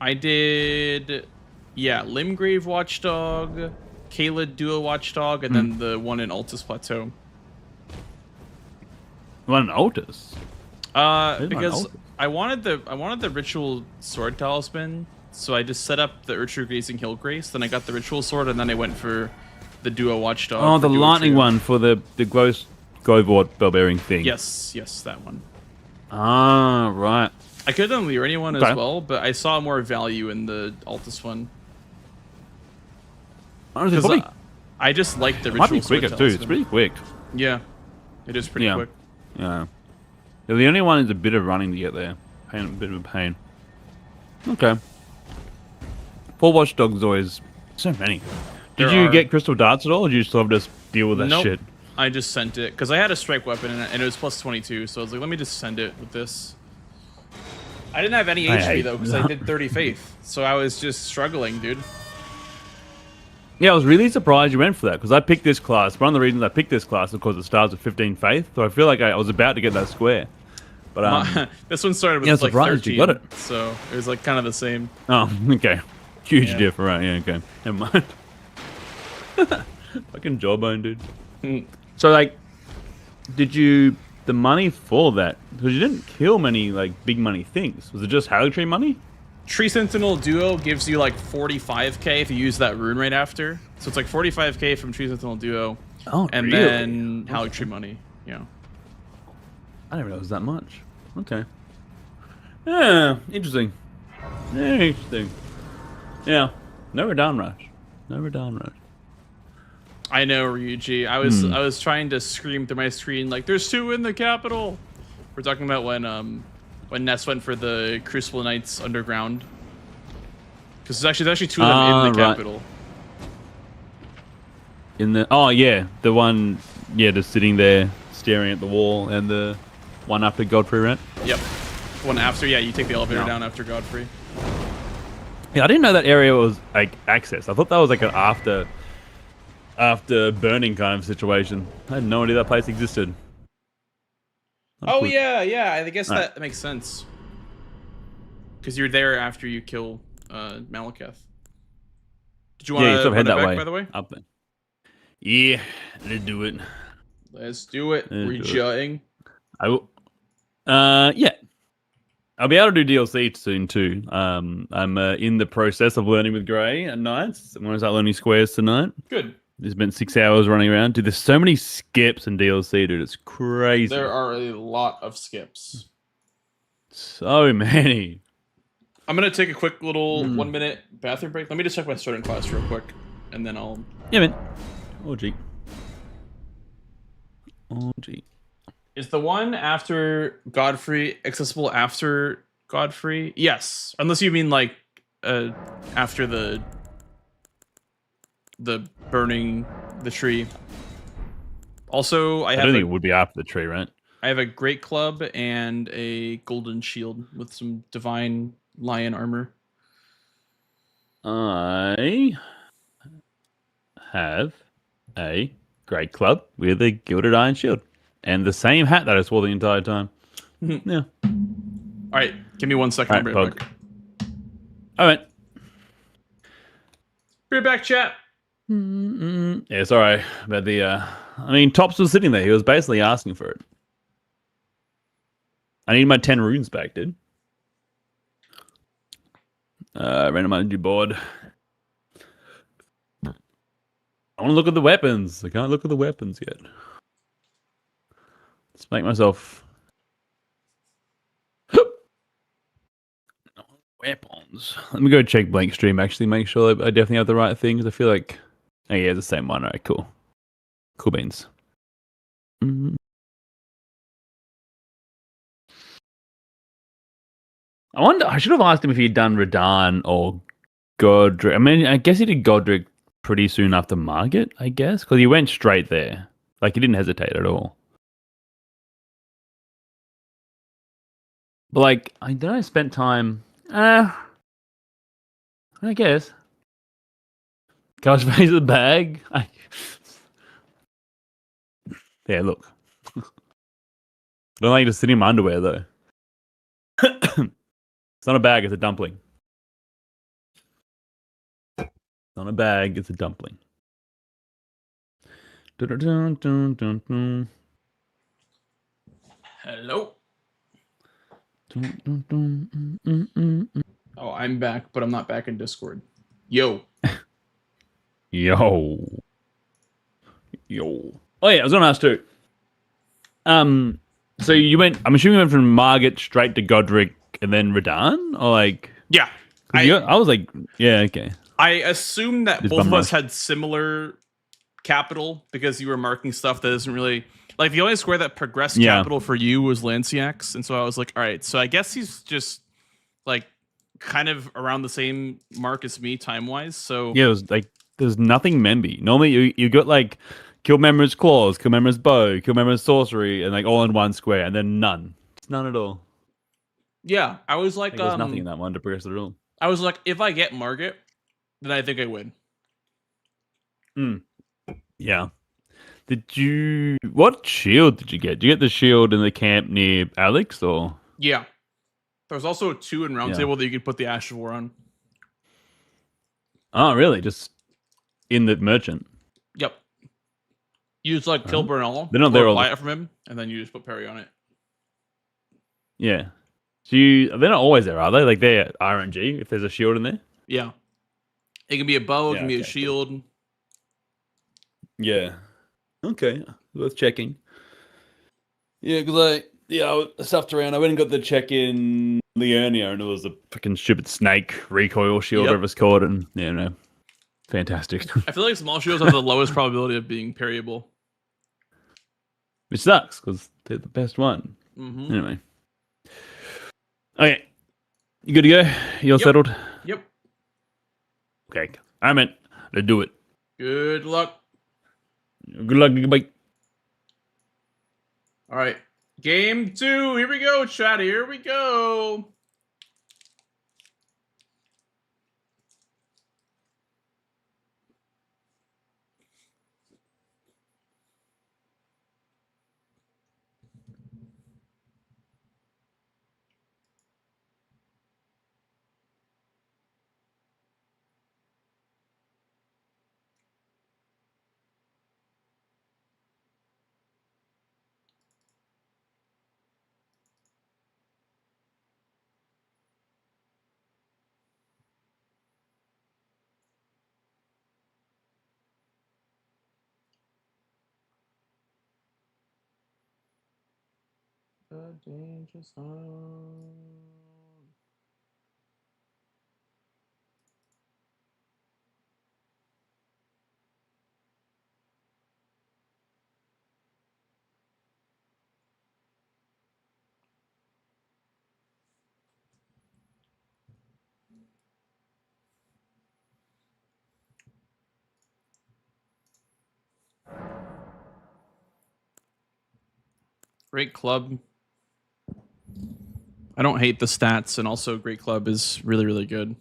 I did, yeah, Limgrave Watchdog, Caelid Duo Watchdog, and then the one in Altus Plateau. One in Altus? Because I wanted the Ritual Sword Talisman, so I just set up the Urtru Grazing Hill Grace, then I got the Ritual Sword, and then I went for the Duo Watchdog. Oh, the Duo lightning Trio. one for the Govort Barbarian thing. Yes, that one. Ah, right. I could have done the Lyrian one as well, but I saw more value in the Altus one. Honestly, Because probably I just like the it might Ritual be Sword quicker too. Talisman. It's pretty quick. Yeah, it is pretty quick. Yeah. The only one is a bit of running to get there. A bit of a pain. Okay. 4 Watchdogs always so many. Did you get Crystal Darts at all, or did you still have to deal with that Nope. shit? I just sent it because I had a strike weapon and it was +22, so I was like, let me just send it with this. I didn't have any HP though because I did 30 faith, so I was just struggling, dude. Yeah, I was really surprised you went for that because I picked this class. One of the reasons I picked this class, of course, it starts with 15 faith, so I feel like I was about to get that square. But this one started with yeah, like surprised 13, you got it. so it was like kind of the same. Oh, okay. Huge Yeah. diff, right? Yeah, okay. Never mind. Fucking jawbone, dude. So, like, did you the money for that? Because you didn't kill many like big money things. Was it just Tree money? Tree Sentinel Duo gives you like 45k if you use that rune right after. So it's like 45k from Tree Sentinel Duo. Oh, and really? then Tree money. Yeah. I didn't realize it was that much. Okay. Yeah, interesting. Very interesting. Yeah. No Radahn Rush. No Radahn Rush. I know, Ryuji. I was trying to scream through my screen like, "There's 2 in the capital." We're talking about when Ness went for the Crucible Knights underground. Because there's actually 2 of them in the capital. In the the one just sitting there staring at the wall, and the one after Godfrey rent. Yep. One after, you take the elevator down after Godfrey. Yeah, I didn't know that area was like access. I thought that was like an after burning kind of situation. I had no idea that place existed. Oh yeah. I guess that makes sense. Because you're there after you kill Malekith. Did you want Yeah, you to sort of run head it that back, way. by the way? Up there. Yeah, let's do it. Let's do it. Let's We're do it. jutting. I will. Yeah. I'll be able to do DLC soon too. I'm in the process of learning with Gray at nights. I'm going to start learning squares tonight. Good. It's been 6 hours running around. Dude, there's so many skips in DLC, dude. It's crazy. There are a lot of skips. So many. I'm going to take a quick little 1 minute bathroom break. Let me just check my starting class real quick, and then I'll... Yeah, man. Oh, gee. Oh, gee. Is the one after Godfrey accessible after Godfrey? Yes. Unless you mean, like, after the burning the tree. Also, I don't think it would be after the tree, right? I have a great club and a golden shield with some divine lion armor. I have a great club with a gilded iron shield and the same hat that I wore the entire time. Yeah. All right, give me 1 second. All I'll right, be right Pog. back. All right. Be right back, chat. Yeah, sorry about the. I mean, Tops was sitting there. He was basically asking for it. I need my 10 runes back, dude. Randomized your board. I want to look at the weapons. I can't look at the weapons yet. Let's make myself. Weapons. Let me go check blank stream. Actually, make sure I definitely have the right things. I feel like. Oh yeah, the same one. All right, cool. Cool beans. I wonder. I should have asked him if he'd done Radahn or Godric. I mean, I guess he did Godric pretty soon after Margit. I guess because he went straight there. Like he didn't hesitate at all. But like, I don't know. Spent time. I guess. Gosh, face the bag. Yeah, look. I don't like to sit in my underwear though. It's not a bag, it's a dumpling. It's not a bag, it's a dumpling. Hello. Oh, I'm back, but I'm not back in Discord. Yo. Yo. Oh yeah, I was gonna ask too. So you went. I'm assuming you went from Margit straight to Godric and then Radahn, or like? Yeah. I was like, yeah, okay. I assume that Just both of bum us had similar capital because you were marking stuff that isn't really like the only square that progressed capital for you was Lanciax, and so I was like, all right, so I guess he's just like kind of around the same mark as me time wise. So Yeah, it was like there's nothing Memby. Normally you got like kill Member's claws, kill Member's bow, kill Member's sorcery, and like all in one square, and then none. It's none at all. Yeah, I was like, There's nothing in that one to progress at all. I was like, if I get Margit, then I think I win. Yeah. What shield did you get? Did you get the shield in the camp near Alex or? Yeah. There was also a 2 in Round Table that you could put the Ash of War on. Oh, really? Just in the merchant? Yep. You just like kill Brunello, They're not there all buy it from him, and then you just put Perry on it. Yeah. So they're not always there, are they? Like they're RNG if there's a shield in there? Yeah. It can be a bow, it can be a okay, shield. Yeah. Okay. Worth checking. Yeah, because I stuffed around. I went and got the check in Liurnia, and it was a freaking stupid snake recoil shield, whatever it's called, and no. Fantastic. I feel like small shields have the lowest probability of being parryable. Which sucks, because they're the best one. Mm-hmm. Anyway. Okay. You good to go? You all settled? Yep. Okay. All right, man. Let's do it. Good luck. Good luck. Goodbye. All right. Game 2. Here we go, chat. Here we go. danger zone. Great club. I don't hate the stats, and also Great Club is really, really good.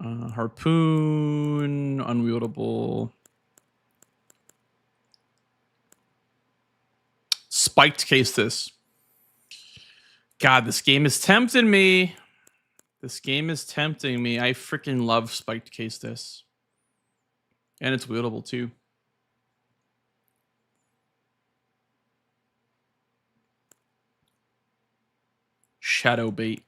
Harpoon, unwieldable. Spiked case this. God, this game is tempting me. This game is tempting me. I freaking love spiked case this. And it's wieldable too. Shadow bait.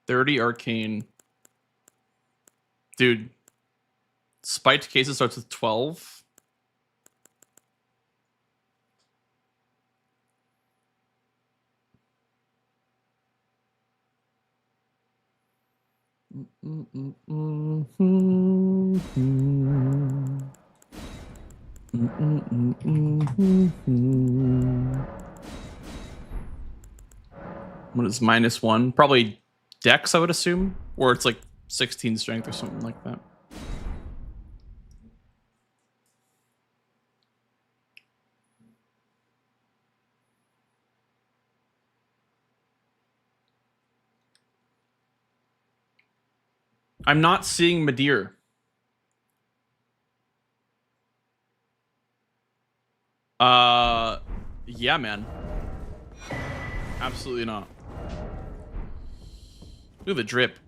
$30 arcane. Dude. Spiked cases starts with 12. What is -1? Probably Dex, I would assume. Or it's like 16 strength or something like that. I'm not seeing Madeir. Yeah, man. Absolutely not. Look at the drip.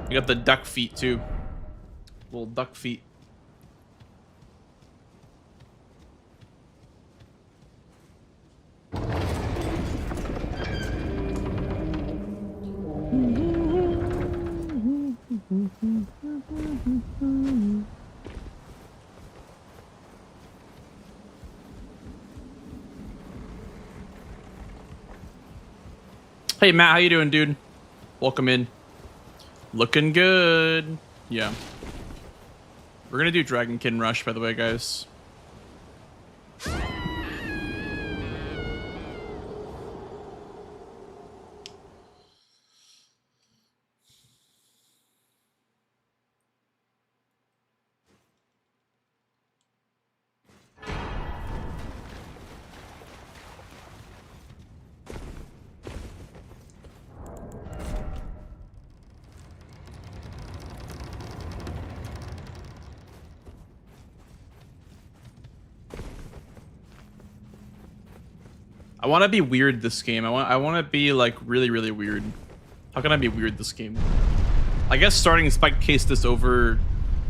You got the duck feet too. Little duck feet. Hey Matt, how you doing, dude? Welcome in. Looking good. Yeah. We're gonna do Dragonkin Rush, by the way, guys. I want to be weird this game. I want to be like really, really weird. How can I be weird this game? I guess starting Spike Case this over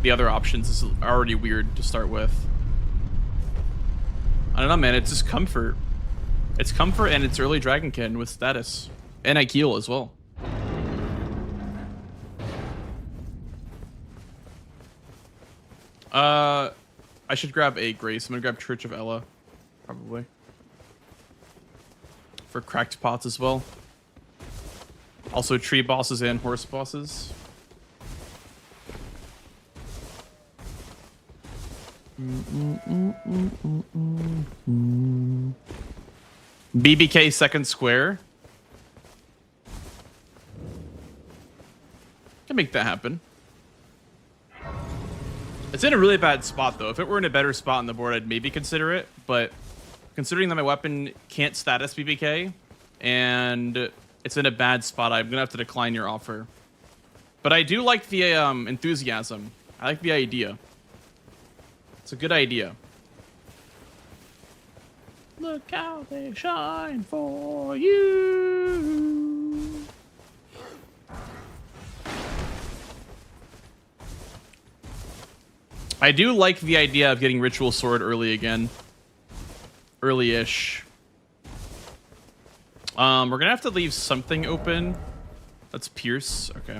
the other options is already weird to start with. I don't know, man. It's just comfort. It's comfort and it's early Dragonkin with status. And Ikeel as well. I should grab a Grace. I'm gonna grab Church of Ella. Probably. For cracked pots as well. Also tree bosses and horse bosses. BBK second square. Can make that happen. It's in a really bad spot though. If it were in a better spot on the board, I'd maybe consider it, but considering that my weapon can't status BBK and it's in a bad spot, I'm gonna have to decline your offer. But I do like the enthusiasm. I like the idea. It's a good idea. Look how they shine for you. I do like the idea of getting Ritual Sword early again. Early-ish. We're gonna have to leave something open Let's pierce. Okay.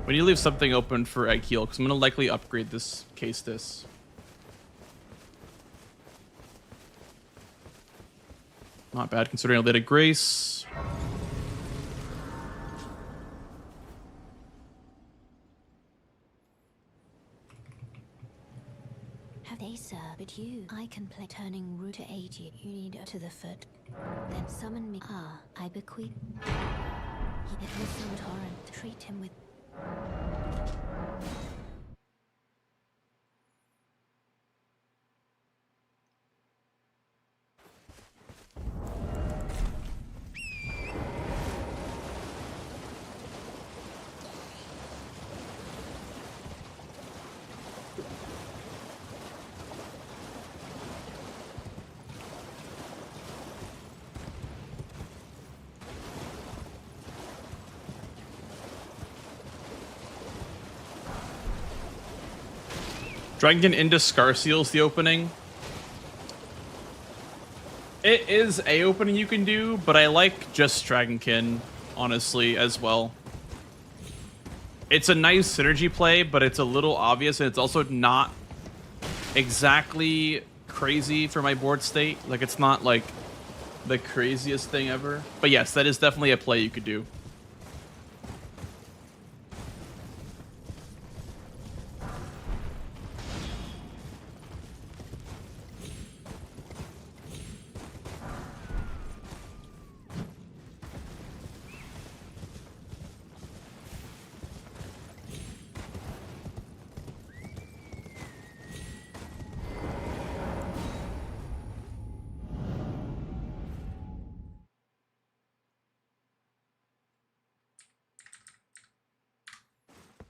We need to leave something open for egg heal because I'm gonna likely upgrade this case this. Not bad considering a bit of grace. Have they, sir? But you, I can play turning root to aid you. You need to the foot. Then summon me. Ah, I bequeath. It was some torrent. Treat him with. Dragon into Scar Seal's the opening. It is a opening you can do, but I like just Dragonkin, honestly, as well. It's a nice synergy play, but it's a little obvious, and it's also not exactly crazy for my board state. Like, it's not, like, the craziest thing ever. But yes, that is definitely a play you could do.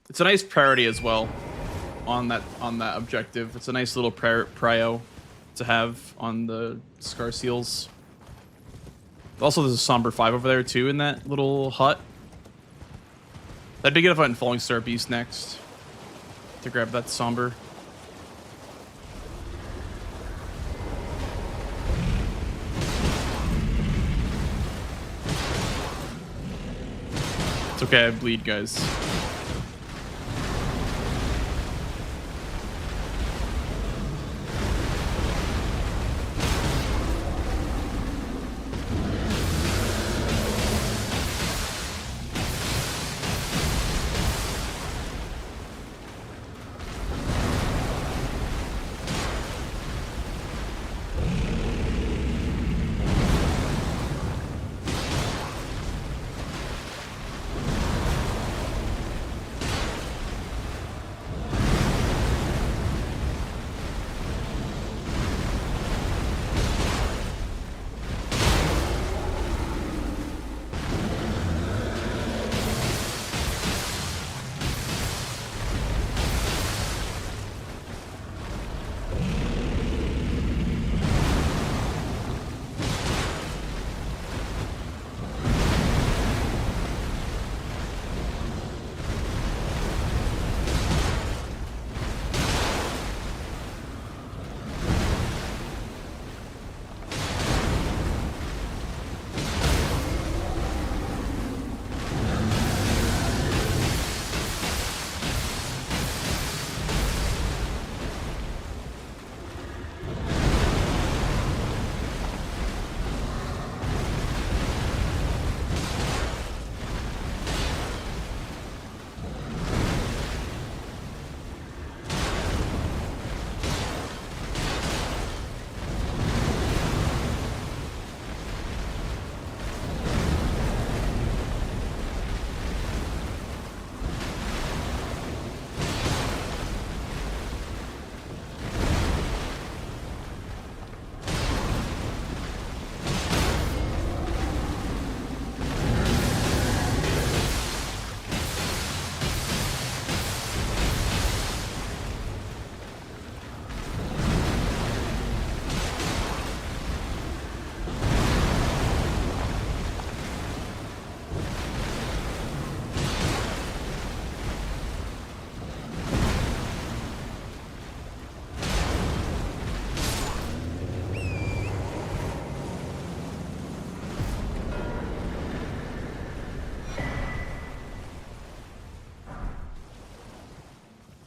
It's a nice priority as well on that objective. It's a nice little prio to have on the Scar Seals. Also, there's a Somber 5 over there too in that little hut. That'd be good if I went Falling Star Beast next to grab that Somber. It's okay, I bleed, guys.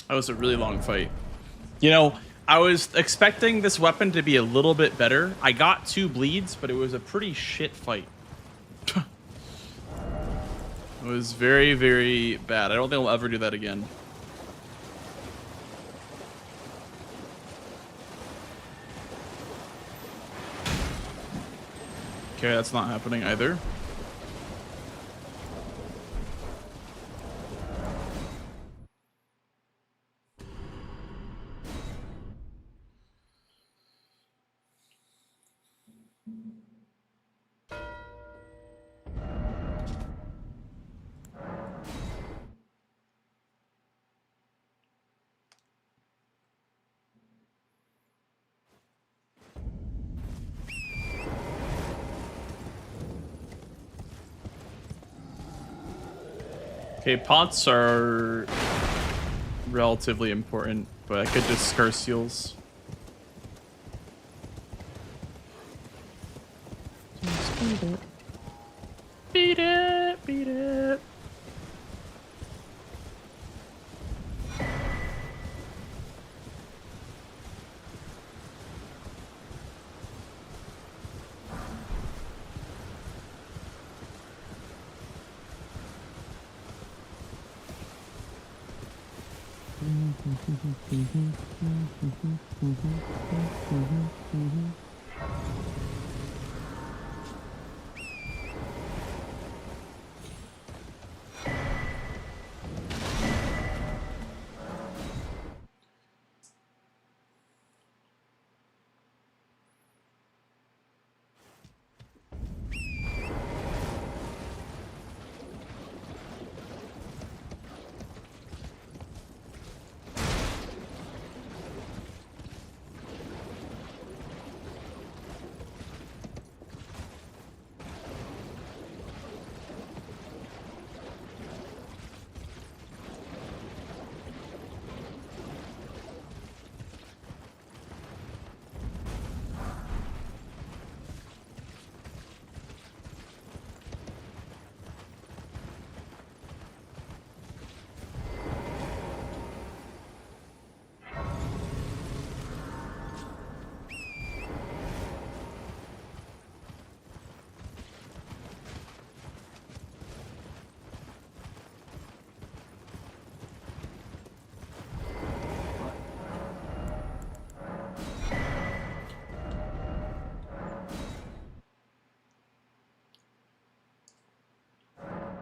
That was a really long fight. You know, I was expecting this weapon to be a little bit better. I got 2 bleeds, but it was a pretty shit fight. It was very, very bad. I don't think I'll ever do that again. Okay, that's not happening either. Okay, pots are relatively important, but I could just scar seals. Just beat it. Beat it, beat it.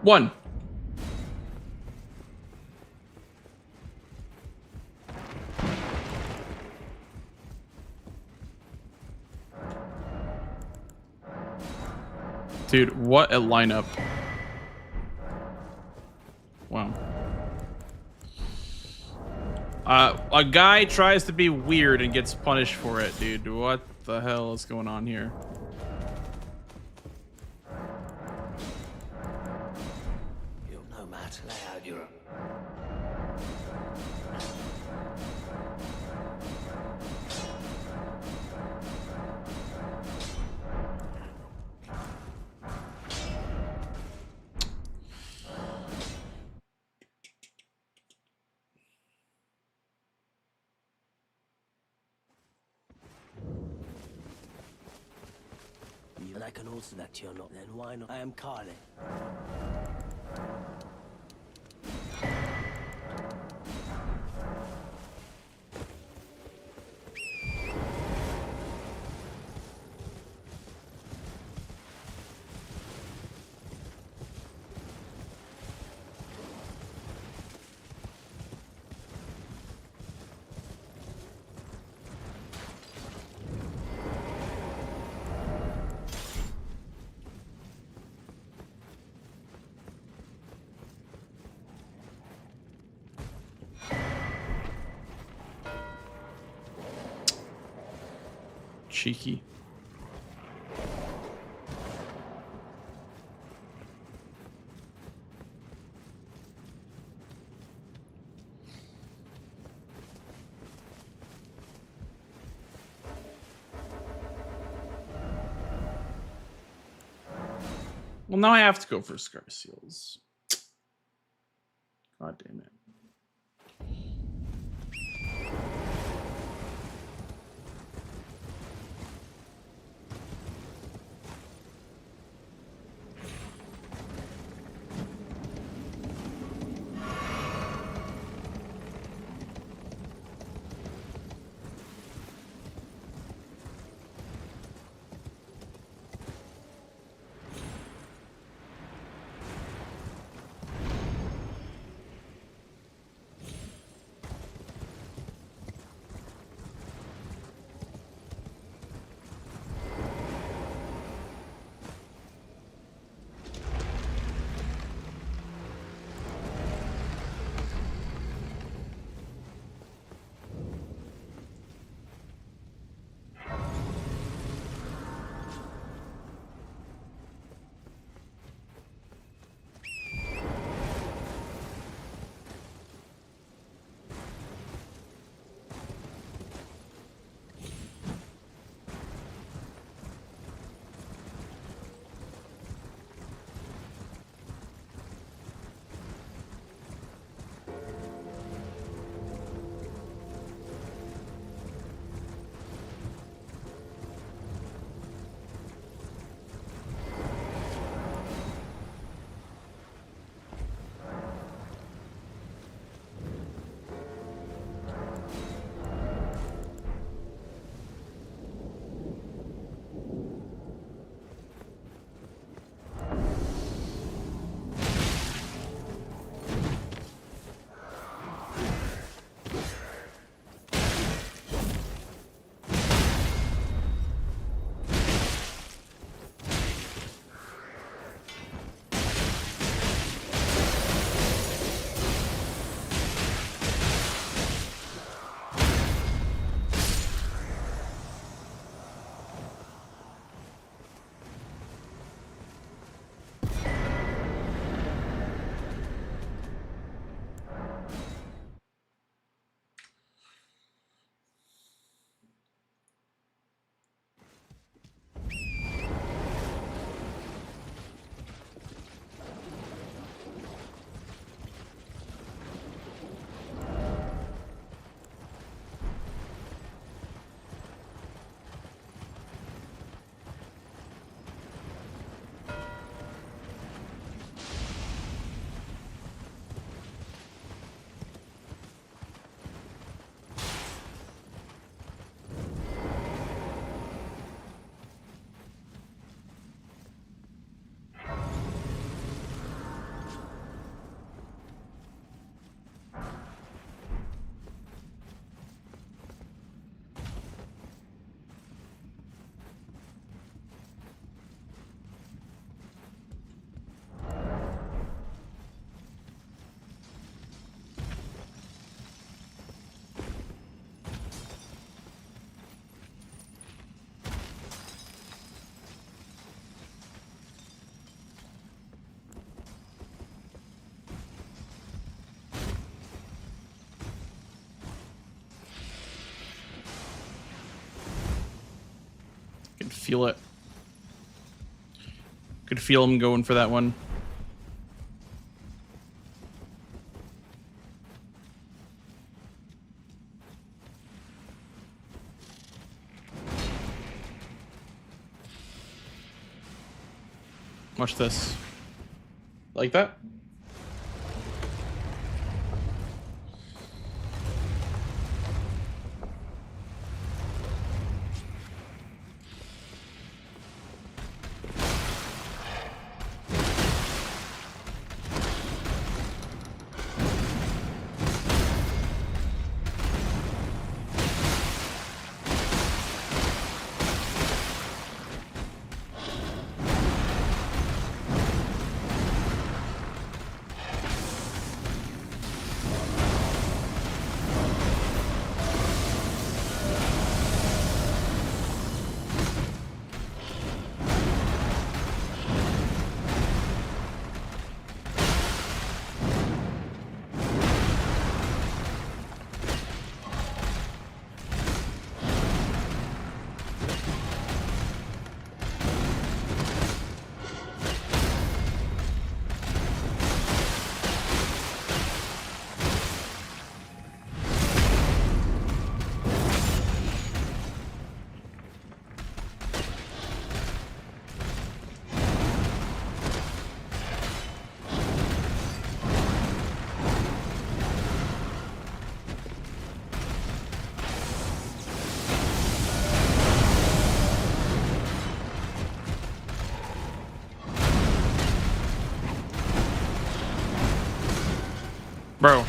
One. Dude, what a lineup. Wow. A guy tries to be weird and gets punished for it, dude. What the hell is going on here? You'll no matter lay out your... And I can also that you're not, then why not? I am Carly. Cheeky. Well, now I have to go for scar seals. God damn it. Could feel it. Could feel him going for that one. Watch this. Like that? Bro.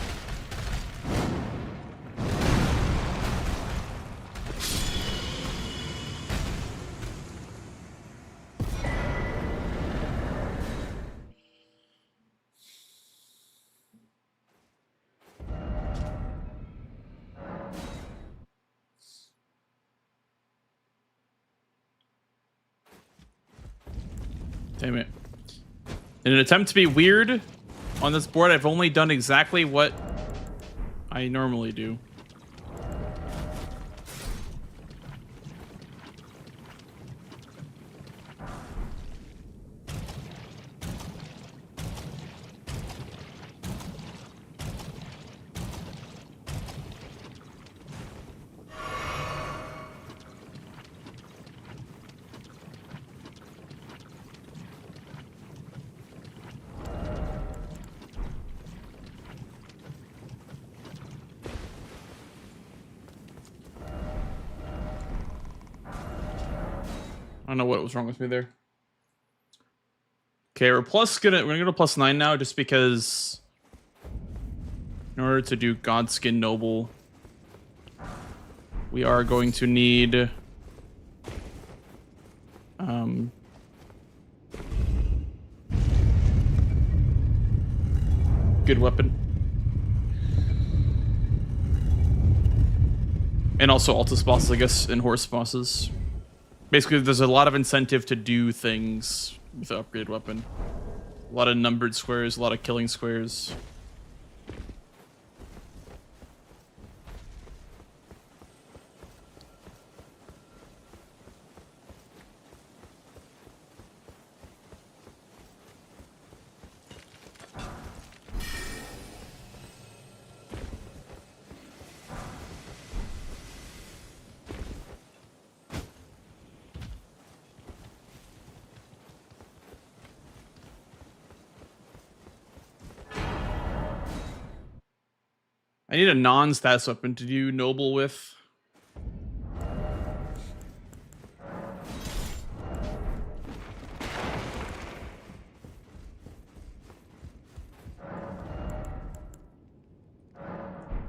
Damn it. In an attempt to be weird on this board, I've only done exactly what I normally do. I don't know what was wrong with me there. Okay, we're gonna go to +9 now, just because in order to do Godskin Noble, we are going to need good weapon. And also Altus bosses, I guess, and horse bosses. Basically, there's a lot of incentive to do things with the upgraded weapon. A lot of numbered squares, a lot of killing squares. I need a non-stats weapon to do Noble with.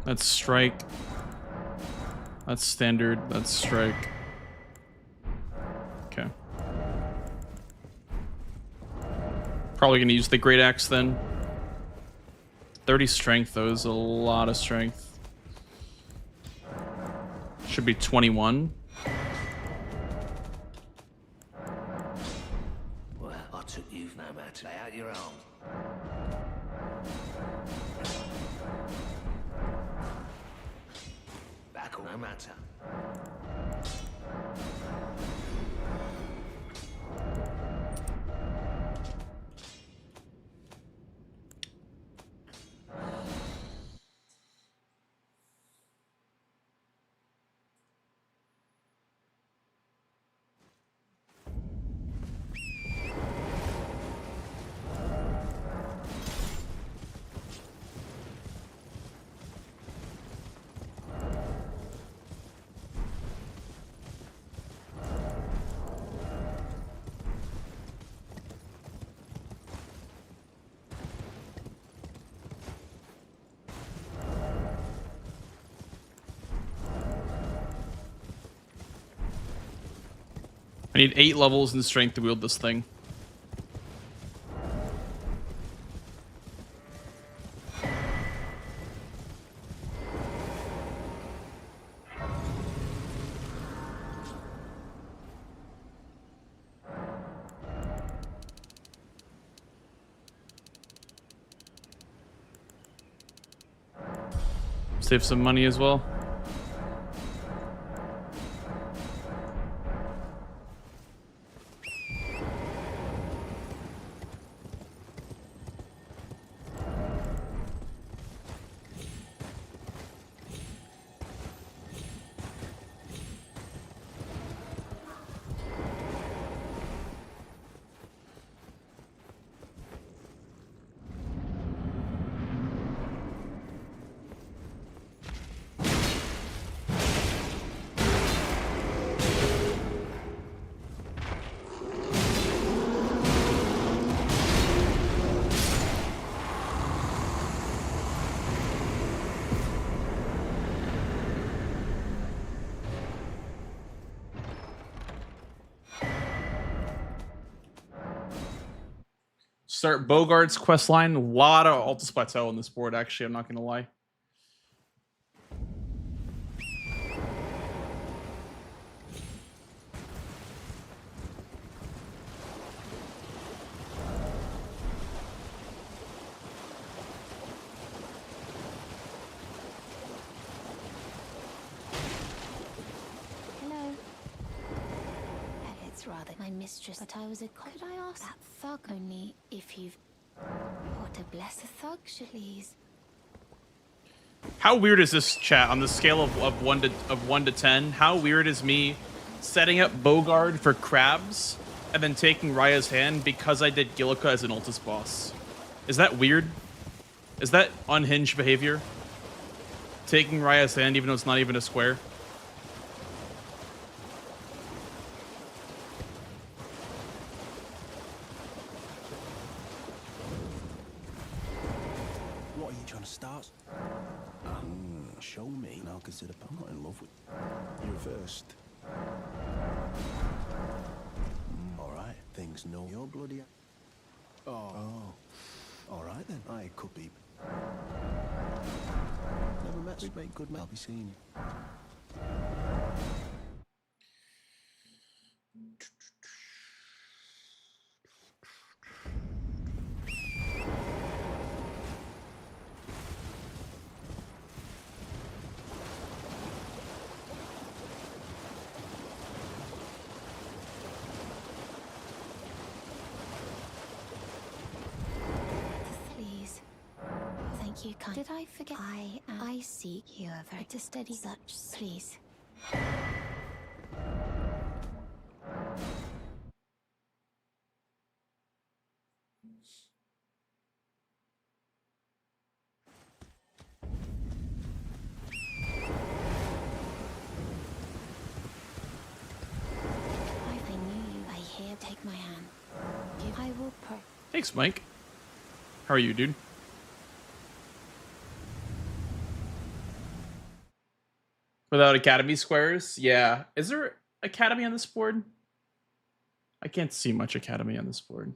That's strike. That's standard. That's strike. Okay. Probably gonna use the Great Axe then. 30 strength, though, is a lot of strength. Should be 21. Well, I took you no matter. Lay out your arms. Back no matter. need 8 levels in strength to wield this thing. Save some money as well. Start Bogart's questline. A lot of Altus Plateau on this board, actually. I'm not going to lie. Hello. It's rather my mistress, but I was a could I ask that thug only if you've what a blessed thug, please. How weird is this, chat, on the scale of 1 to 10? How weird is me setting up Bogard for crabs and then taking Raya's hand because I did Gillica as an Altus boss? Is that weird? Is that unhinged behavior? Taking Raya's hand even though it's not even a square? What are you trying to start? Show me, and I'll consider. I'm not in love with you first. All right, things know you're bloody. Oh. All right then. I could be. Never met. We make good men. I'll be seeing you. Please. Thank you, kind. Did I forget? I seek you are very to study such. Please. I knew you. I hear. Take my hand. I will pray. Thanks, Mike. How are you, dude? Without Academy squares? Yeah. Is there Academy on this board? I can't see much Academy on this board.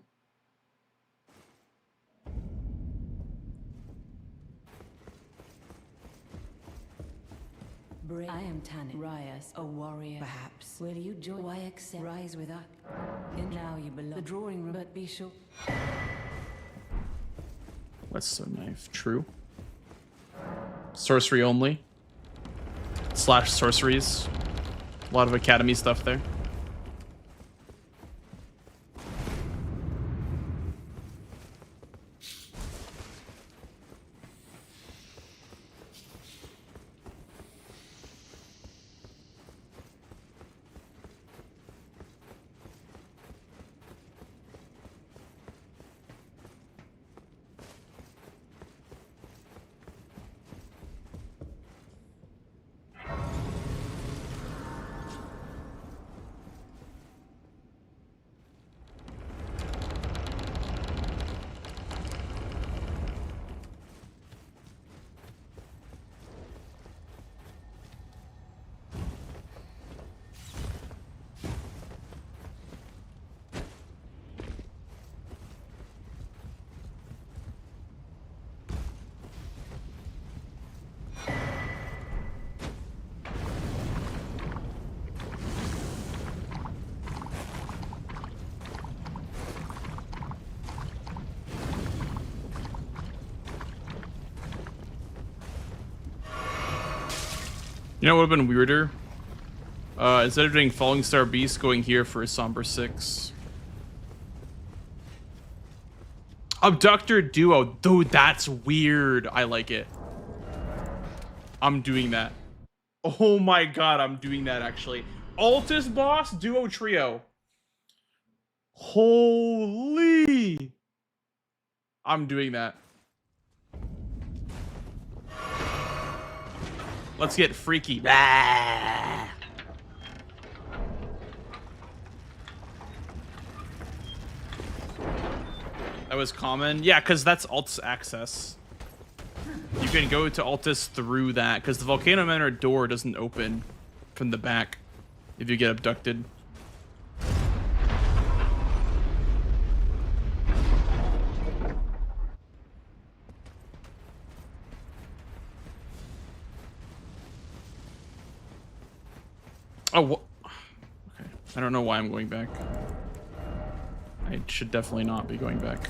I am Tanit. Rias, a warrior, perhaps. Will you join? Why accept? Rise with us. And now you belong. The drawing room, but be sure. What's the knife? True. Sorcery only. / sorceries. A lot of Academy stuff there. You know what would have been weirder? Instead of doing Falling Star Beast, going here for a Somber 6. Abductor Duo. Dude, that's weird. I like it. I'm doing that. Oh my god, I'm doing that actually. Altus Boss Duo Trio. Holy. I'm doing that. Let's get freaky. That was common. Yeah, because that's Altus access. You can go to Altus through that, because the Volcano Manor door doesn't open from the back if you get abducted. Oh, okay. I don't know why I'm going back. I should definitely not be going back.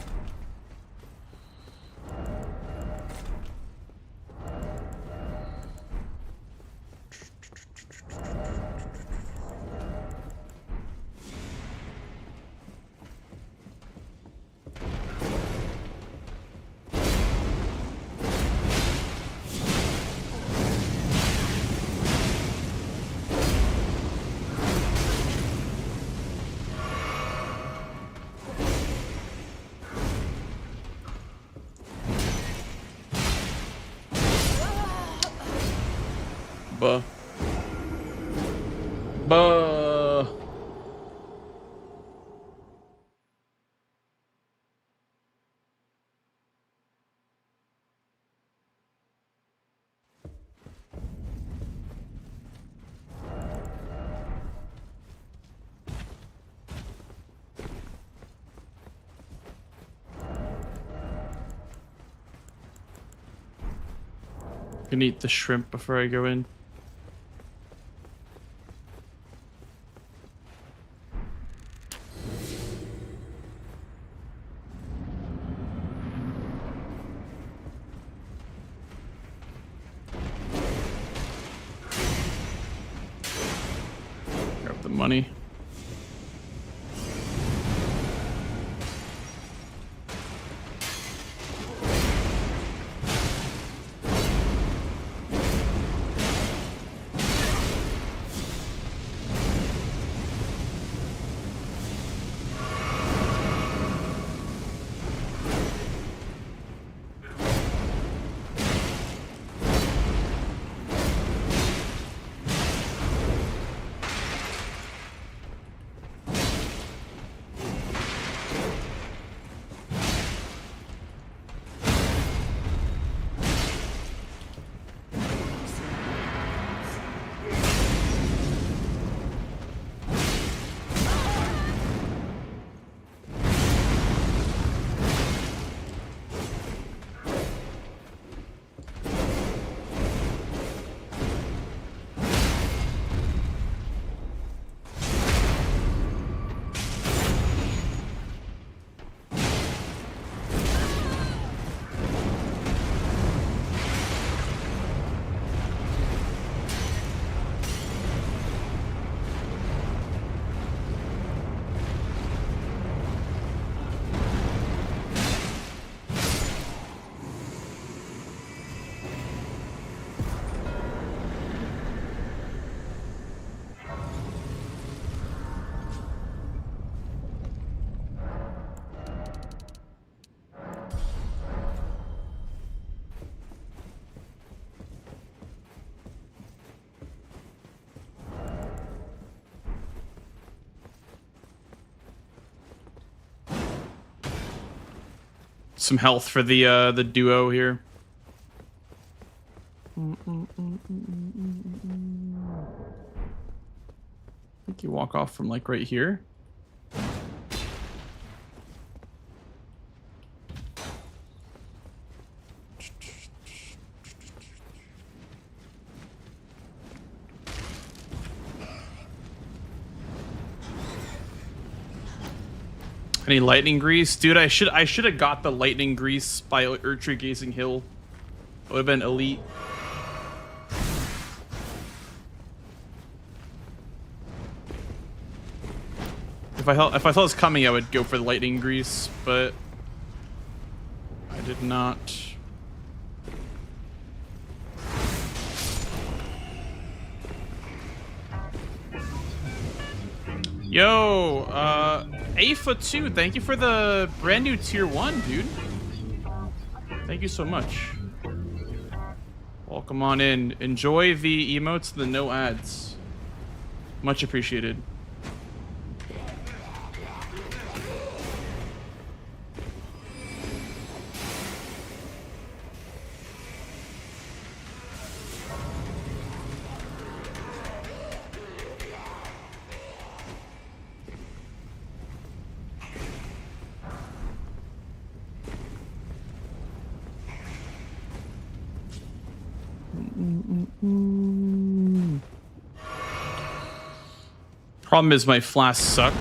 Buh. Can eat the shrimp before I go in. Grab the money. Some health for the duo here. I think you walk off from like right here. Any lightning grease? Dude, I should have got the lightning grease by Erdtree Gazing Hill. It would have been elite. if I thought it was coming, I would go for the lightning grease, but I did not. Yo, A4 2, thank you for the brand new tier 1, dude. Thank you so much. Welcome on in. Enjoy the emotes, the no ads. Much appreciated. Problem is my flasks suck.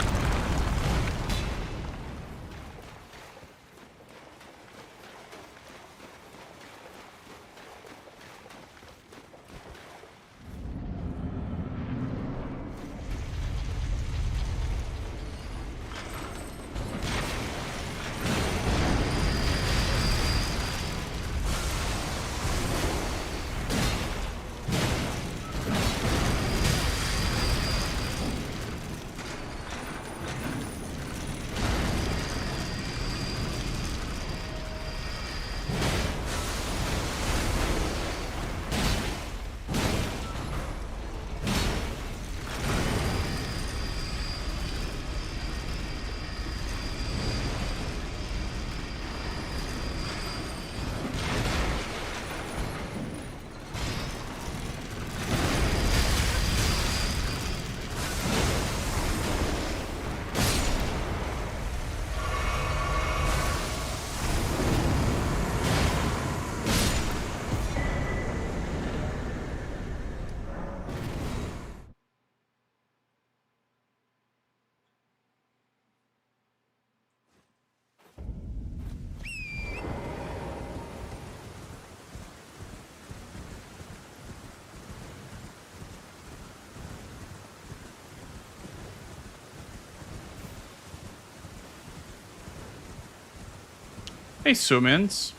Hey, Sumins.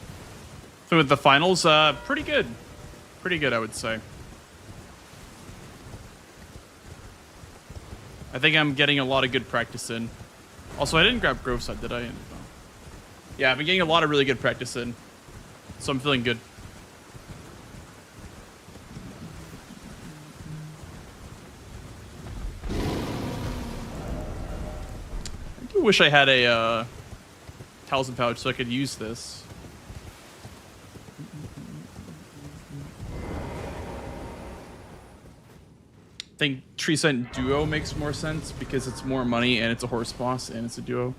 So with the finals, pretty good. Pretty good, I would say. I think I'm getting a lot of good practice in. Also, I didn't grab Grove Side, did I? Yeah, I've been getting a lot of really good practice in. So I'm feeling good. I do wish I had a talisman pouch so I could use this. I think Tree Scent Duo makes more sense because it's more money and it's a horse boss and it's a duo.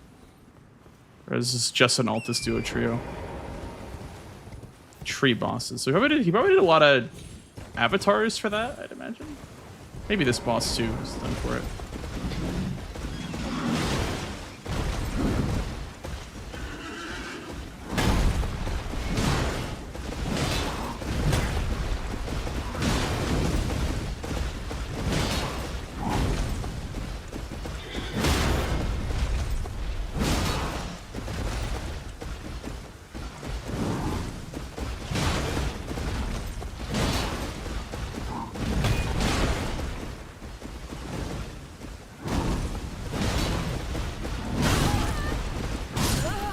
Whereas this is just an Altus Duo trio. Tree bosses. So he probably did a lot of avatars for that, I'd imagine. Maybe this boss too is done for it.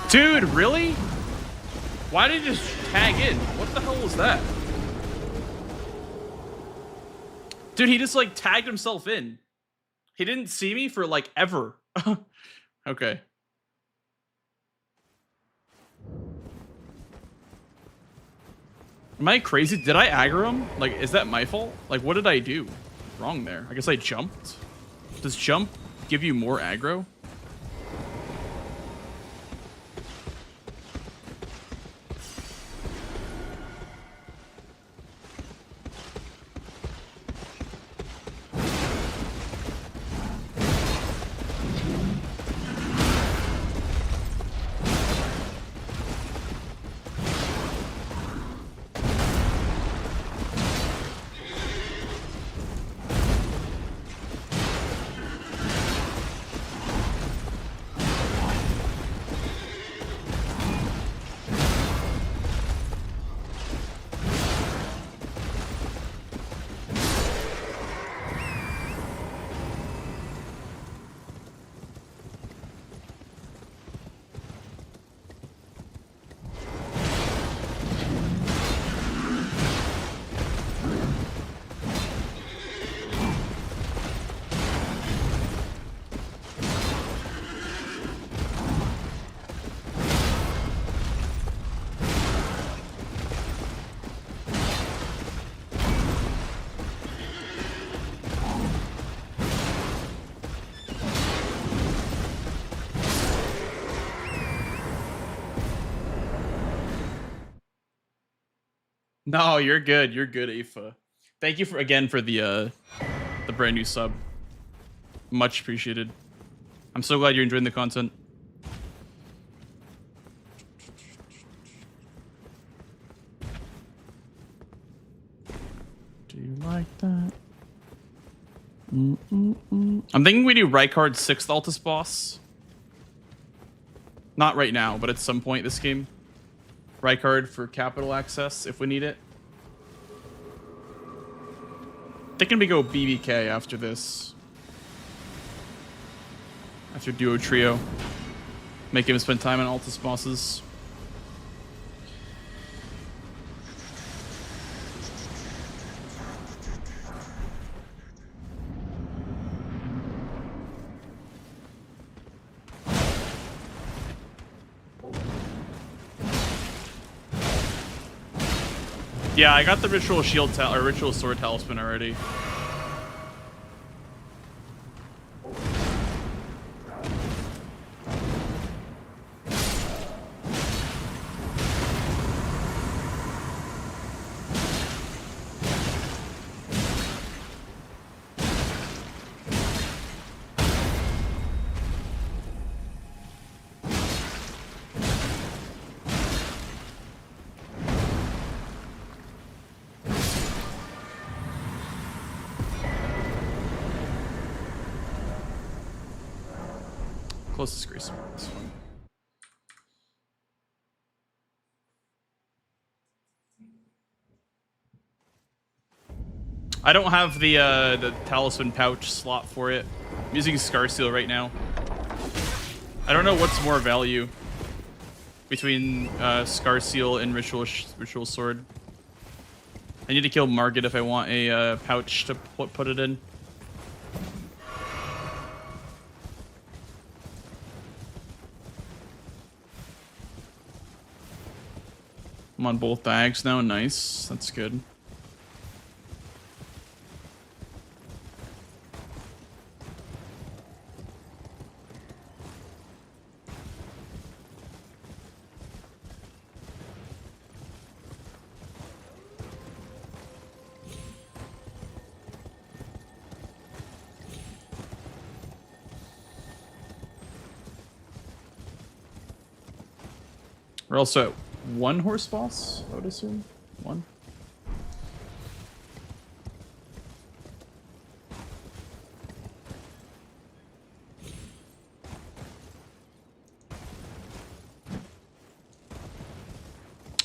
Dude, really? Why did he just tag in? What the hell was that? Dude, he just like tagged himself in. He didn't see me for like ever. Okay. Am I crazy? Did I aggro him? Like, is that my fault? Like, what did I do wrong there? I guess I jumped. Does jump give you more aggro? No, you're good. You're good, Afa. Thank you again for the brand new sub. Much appreciated. I'm so glad you're enjoying the content. Do you like that? I'm thinking we do Rykard's 6th Altus boss. Not right now, but at some point this game. Rykard for capital access if we need it. Thinking we go BBK after this. After Duo Trio. Make him spend time on Altus bosses. Yeah, I got the Ritual Shield or Ritual Sword Talisman already. Closest grace. This one. I don't have the talisman pouch slot for it. I'm using Scar Seal right now. I don't know what's more value between Scar Seal and Ritual Sword. I need to kill Margit if I want a pouch to put it in. I'm on both diags now. Nice. That's good. We're also at 1 horse boss, I would assume. 1.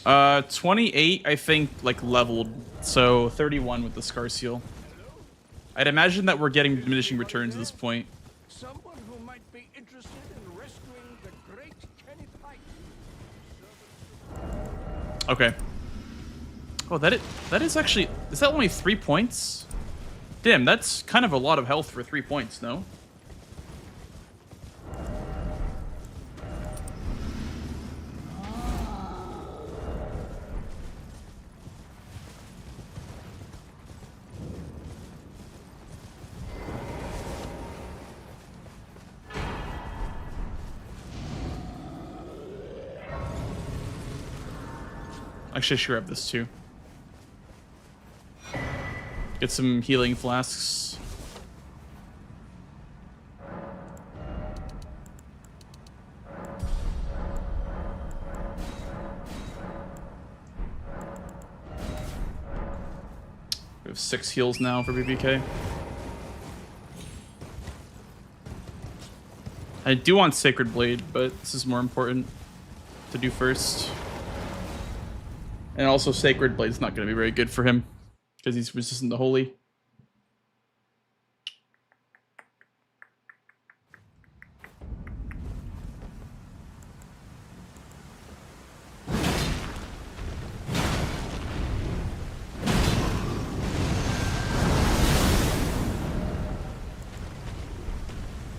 Uh, 28, I think, like, leveled. So 31 with the Scar Seal. I'd imagine that we're getting diminishing returns at this point. Someone who might be interested in rescuing the great Kenny Pike. Okay. Oh, that is actually... Is that only 3 points? Damn, that's kind of a lot of health for 3 points, no? Actually, I should grab this too. Get some healing flasks. We have 6 heals now for BBK. I do want Sacred Blade, but this is more important to do first. And also, Sacred Blade's not going to be very good for him because he's resistant to Holy.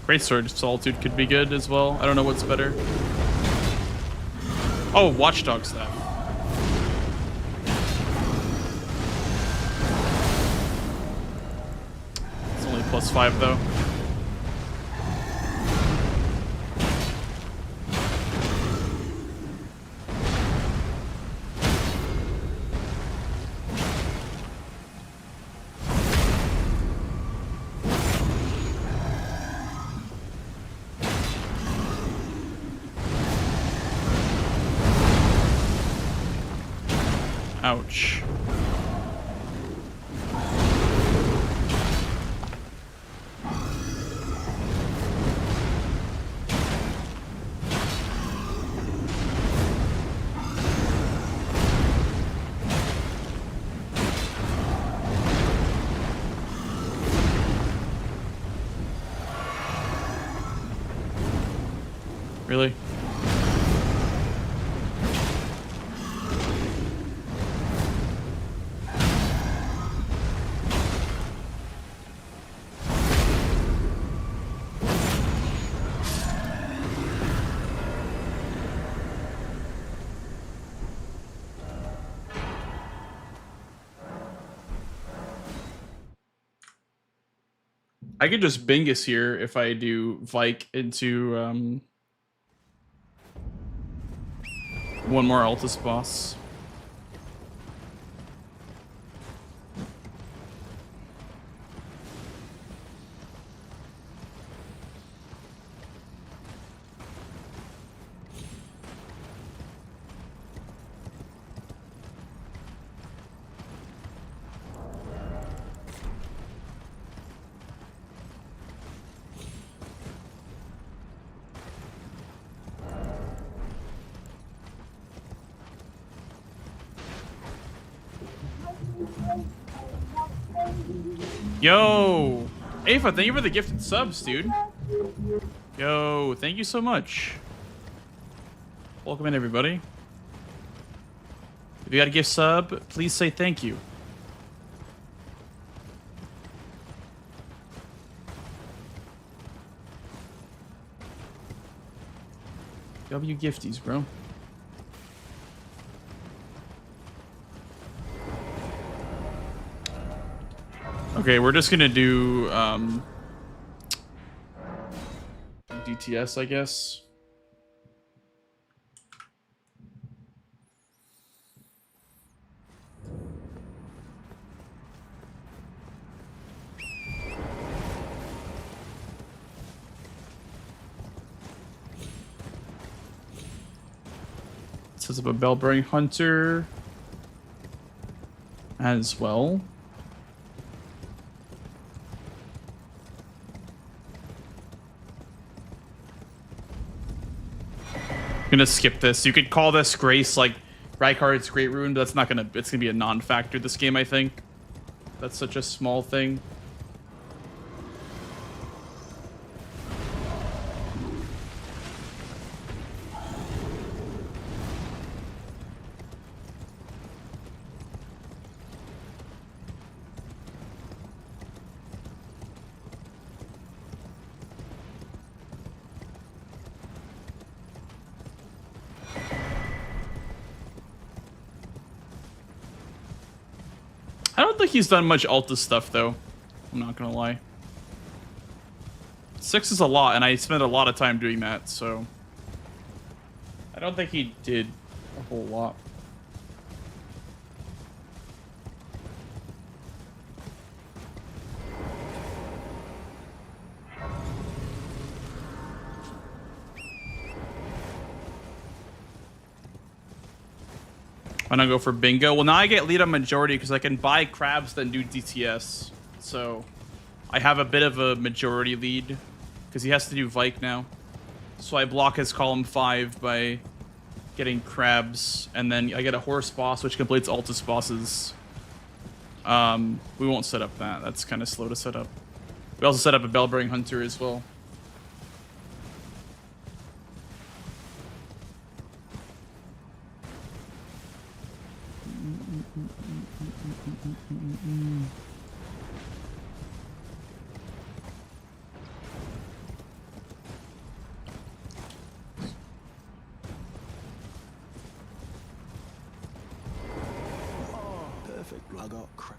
Greatsword Solitude could be good as well. I don't know what's better. Oh, Watchdog Staff. +5 though. Ouch. Really? I could just Bingus here if I do Vike into one more Altus boss. Yo! Afa, thank you for the gifted subs, dude. Yo, thank you so much. Welcome in, everybody. If you got a gift sub, please say thank you. W gifties, bro. Okay, we're just gonna do DTS, I guess. Sets up a Bellbearing Hunter as well. I'm gonna skip this. You could call this Grace like Rykard's Great Rune, but that's not gonna. It's gonna be a non-factor this game, I think. That's such a small thing. I don't think he's done much Alta stuff, though. I'm not gonna lie. 6 is a lot, and I spent a lot of time doing that, so... I don't think he did a whole lot. Why not go for bingo? Well, now I get lead on majority because I can buy crabs then do DTS. So I have a bit of a majority lead because he has to do Vike now. So I block his column 5 by getting crabs, and then I get a horse boss which completes Altus bosses. We won't set up that. That's kind of slow to set up. We also set up a Bellbearing Hunter as well. Perfect. I got crap.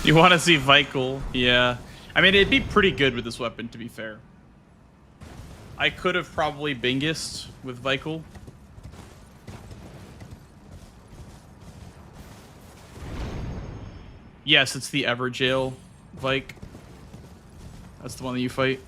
You want to see Vikal? Yeah. I mean, it'd be pretty good with this weapon, to be fair. I could have probably Bingist with Vikal. Yes, it's the Everjail Vike. That's the one that you fight.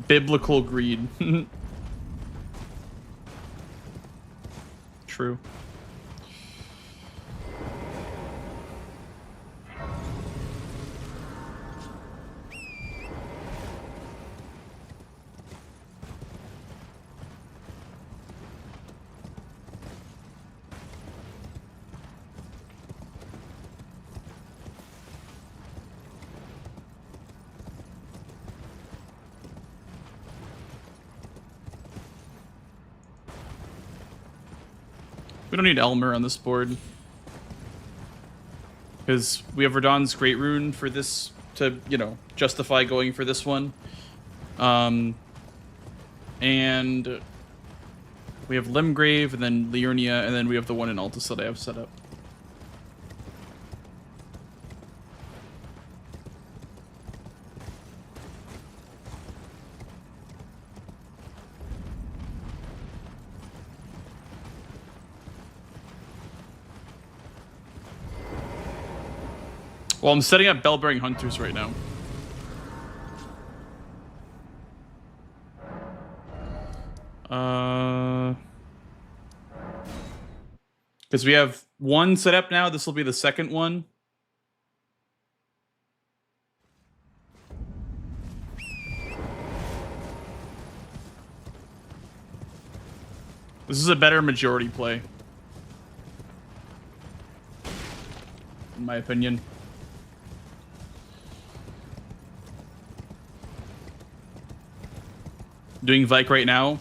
Biblical greed. True. We don't need Elmer on this board. Because we have Radahn's Great Rune for this to, you know, justify going for this one. And we have Limgrave, and then Liurnia, and then we have the one in Altus that I have set up. Well, I'm setting up Bell-bearing Hunters right now. Because we have one set up now. This will be the second one. This is a better majority play, in my opinion. Doing Vike right now.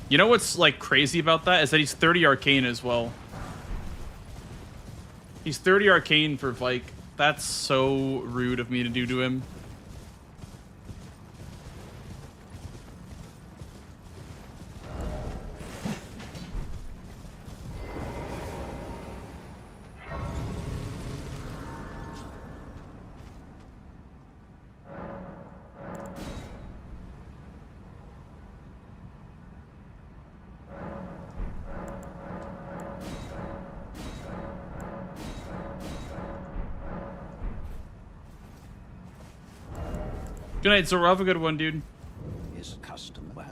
You know what's like crazy about that is that he's 30 arcane as well. He's 30 arcane for Vike. That's so rude of me to do to him. Good night, Zoro. Have a good one, dude. His custom well.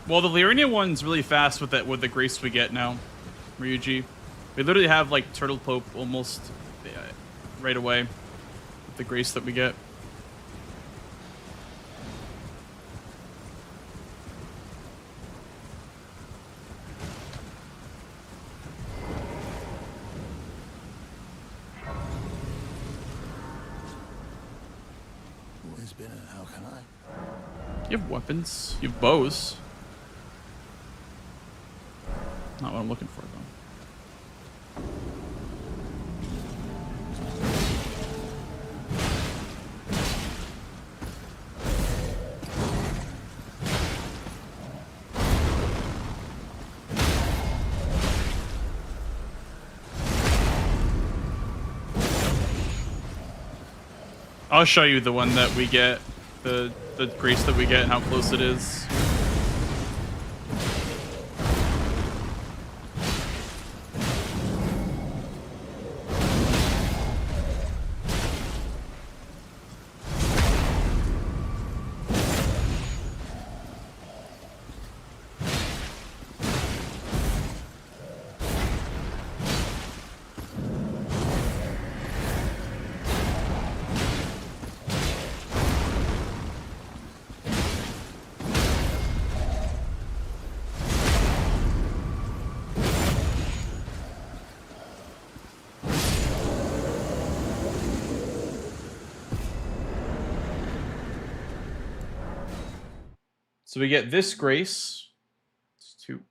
Well, the Liurnia one's really fast with that, with the grace we get now, Ryuji. We literally have like Turtle Pope almost right away with the grace that we get. spinner. How can I? You have weapons. You have bows. Not what I'm looking for, though. I'll show you the one that we get, the grace that we get and how close it is. So we get this grace. It's 2.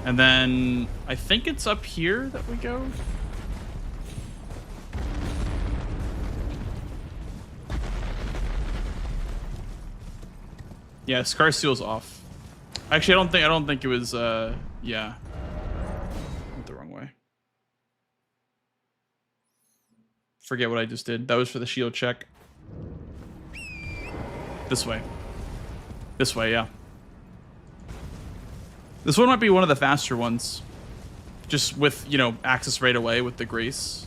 And then I think it's up here that we go. Yeah, Scar Seal's off. Actually, I don't think it was yeah. Went the wrong way. Forget what I just did. That was for the shield check. This way. This way, yeah. This one might be one of the faster ones. Just with, you know, access right away with the grace.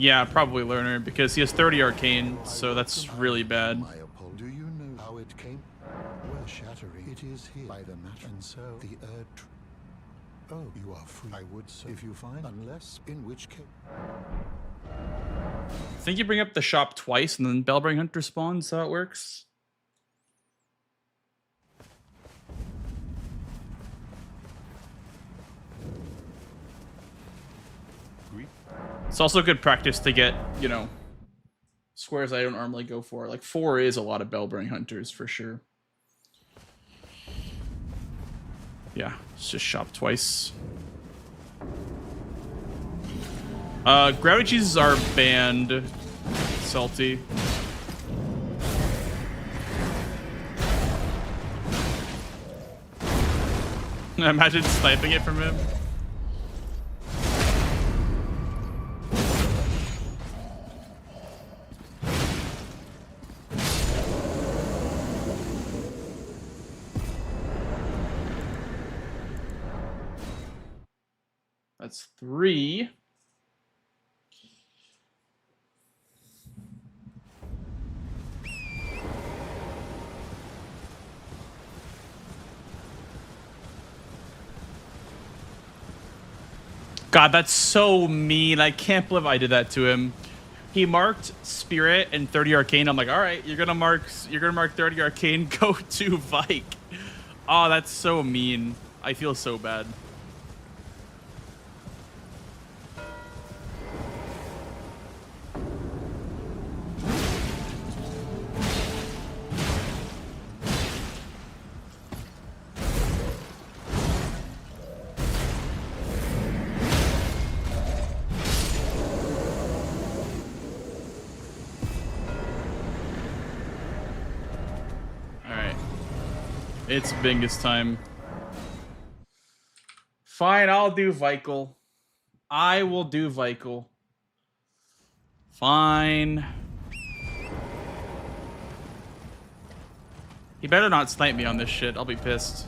Yeah, probably Learner, because he has 30 arcane, so that's really bad. Do you know how it came? Well, shattering. It is here by the match, and so the earth. Oh, you are free. I would say if you find, unless in which case. I think you bring up the shop twice, and then Bellbring Hunter spawns. How it works? It's also good practice to get, you know, squares I don't normally go for. Like 4 is a lot of Bellbring Hunters for sure. Yeah, it's just shop twice. Gravity cheeses are banned. Salty. Imagine sniping it from him. That's 3. God, that's so mean. I can't believe I did that to him. He marked Spirit and 30 Arcane. I'm like, all right, you're gonna mark 30 Arcane. Go to Vike. Oh, that's so mean. I feel so bad. It's Bingus time. Fine, I'll do Vikel. I will do Vikel. Fine. He better not snipe me on this shit. I'll be pissed.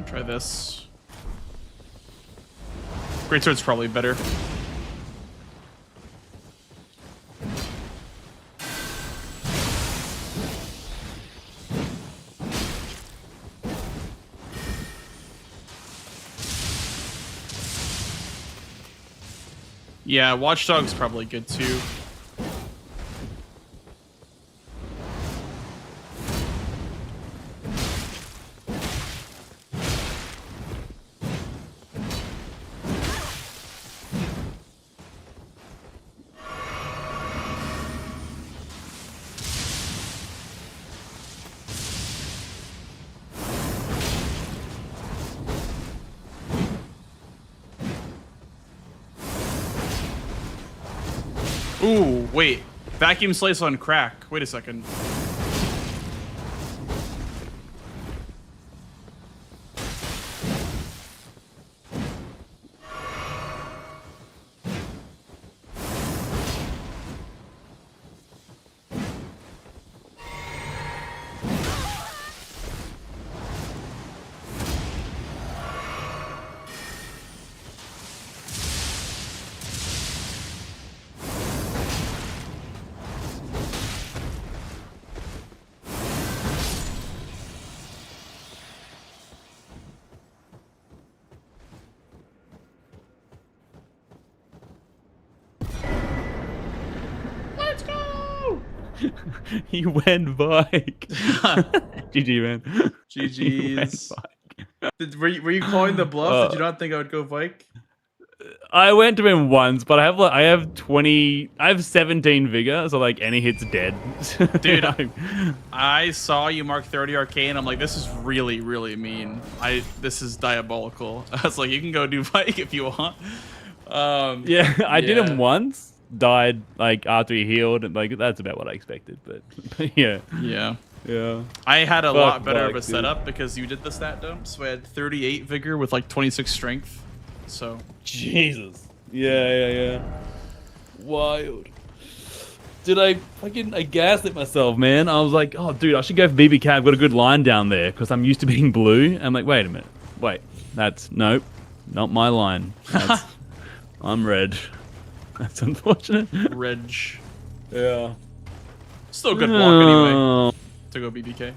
Try this. Greatsword's probably better. Yeah, Watchdog's probably good too. Ooh, wait. Vacuum slice on crack. Wait a second. He went bike. GG, man. GG's. Were you calling the bluff? Did you not think I would go Vike? I went to him once, but I have 17 vigor, so like any hit's dead. Dude, I saw you mark 30 arcane. I'm like, this is really, really mean. This is diabolical. I was like, you can go do Vike if you want. Yeah, I did him once. Died like after he healed, and like that's about what I expected. But yeah. I had a lot better of a dude. setup because you did the stat dump. So I had 38 vigor with like 26 strength. So Jesus. Yeah. Wild. Dude, I gaslit myself, man. I was like, oh, dude, I should go for BBK. I've got a good line down there because I'm used to being blue. I'm like, wait a minute. Wait, nope, not my line. I'm red. That's unfortunate. Reg. Yeah. Still a good block anyway. To go BBK.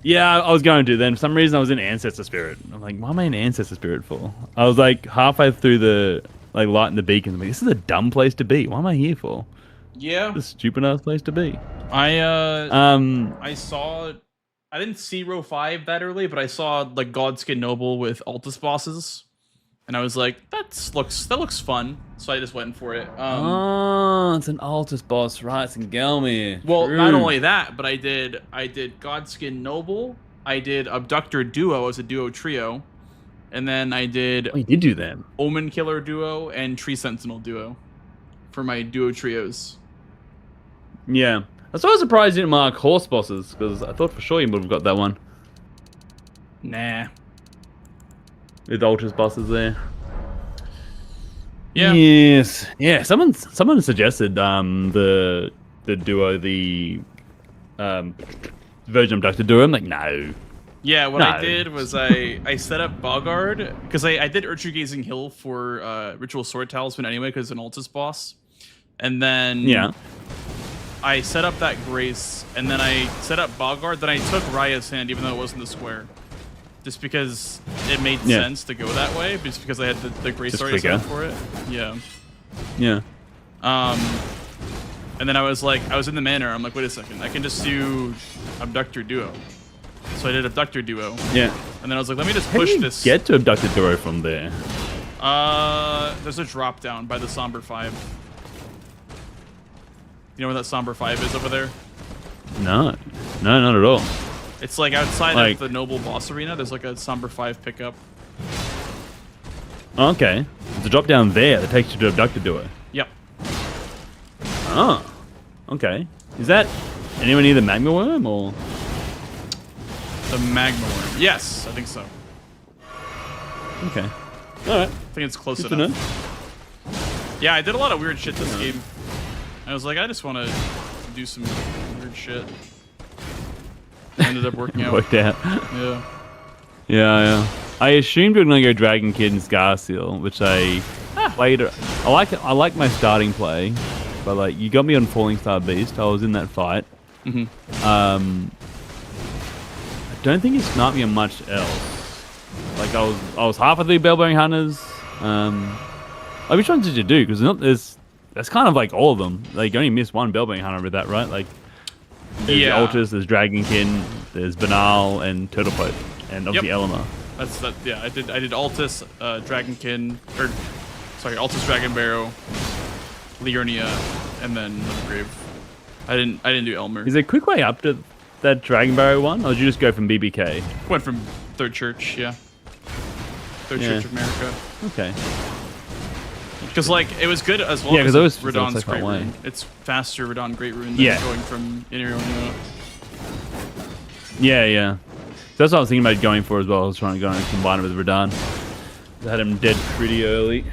Yeah, I was going to. Then for some reason I was in Ancestor Spirit. I'm like, what am I in Ancestor Spirit for? I was like halfway through the lighting the beacon. I'm like, this is a dumb place to be. What am I here for? Yeah. This stupid ass place to be. I saw. I didn't see row 5 that early, but I saw like Godskin Noble with Altus bosses. And I was like, that looks fun. So I just went for it. It's an Altus boss, right? It's in Gelmir. Well, True. not only that, but I did Godskin Noble. I did Abductor Duo as a duo trio. And then I did you did do them. Omen Killer Duo and Tree Sentinel Duo for my duo trios. Yeah. I was so surprised you didn't mark horse bosses, because I thought for sure you would have got that one. Nah. With Ultra's bosses there. Yeah. Yes. Yeah. Someone suggested the duo, the Virgin Abductor duo. I'm like, no. Yeah, what I did was I set up Bogard because I did Urtru Gazing Hill for Ritual Sword Talisman anyway because it's an Altus boss, and then I set up that Grace, and then I set up Bogard. Then I took Raya's Hand even though it wasn't the square. Just because it made sense to go that way, just because I had the Grace already set up for it. Yeah. Yeah. And then I was in the manor. I'm like, wait a second, I can just do Abductor Duo. So I did Abductor Duo. Yeah. And then I was like, let me just push this. Get to Abductor Duo from there. There's a drop down by the Somber 5. You know where that Somber 5 is over there? No, not at all. It's like outside of the Noble Boss Arena. There's like a Somber 5 pickup. Okay. There's a drop down there that takes you to Abductor Duo. Yep. Oh. Okay. Is that anywhere near the Magma Worm or? The Magma Worm. Yes, I think so. Okay. Alright. I think it's close Good enough. Yeah, I did a lot of weird shit this game. I was like, I just want to do some weird shit. Ended up working out. Worked out. Yeah. Yeah. I assumed we were gonna go Dragon Kid and Scarseal, which I played. I like it. I like my starting play, but like you got me on Falling Star Beast. I was in that fight. I don't think it sniped me on much else. Like I was half of the Bellbearing Hunters. Like which ones did you do? Because that's kind of like all of them. Like you only missed one Bellbearing Hunter with that, right? Like there's Altus, there's Dragonkin, there's Banal, and Turtlepoke, and obviously Element. That's that. Yeah, I did Altus, Dragonkin, or sorry, Altus, Dragon Barrow, Liurnia, and then Grave. I didn't do Elmer. Is there a quick way up to that Dragon Barrow one, or did you just go from BBK? Went from Third Church, yeah. Third Church of America. Okay. Because like it was good as well. Yeah, because it was Radahn's Great Rune. It's faster Radahn Great Rune than going from Ionia. Yeah. So that's what I was thinking about going for as well. I was trying to go and combine it with Radahn. I had him dead pretty early.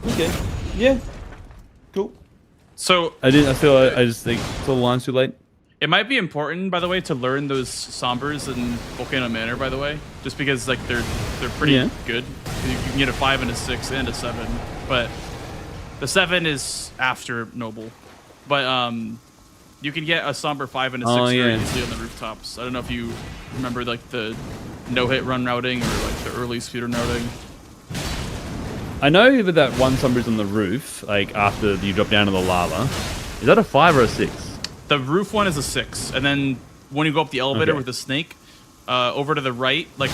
Okay. Yeah. Cool. So I just think it's all lines too late. it might be important, by the way, to learn those Sombers in Volcano Manor, by the way, just because like they're pretty good. You can get a 5 and a 6 and a 7, but the 7 is after Noble. But you can get a Somber 5 and a 6 very easily on the rooftops. I don't know if you remember like the no-hit run routing or like the early speedrun routing. I know that that one Somber's on the roof, like after you drop down to the lava. Is that a 5 or a 6? The roof one is a 6, and then when you go up the elevator with the snake, over to the right, like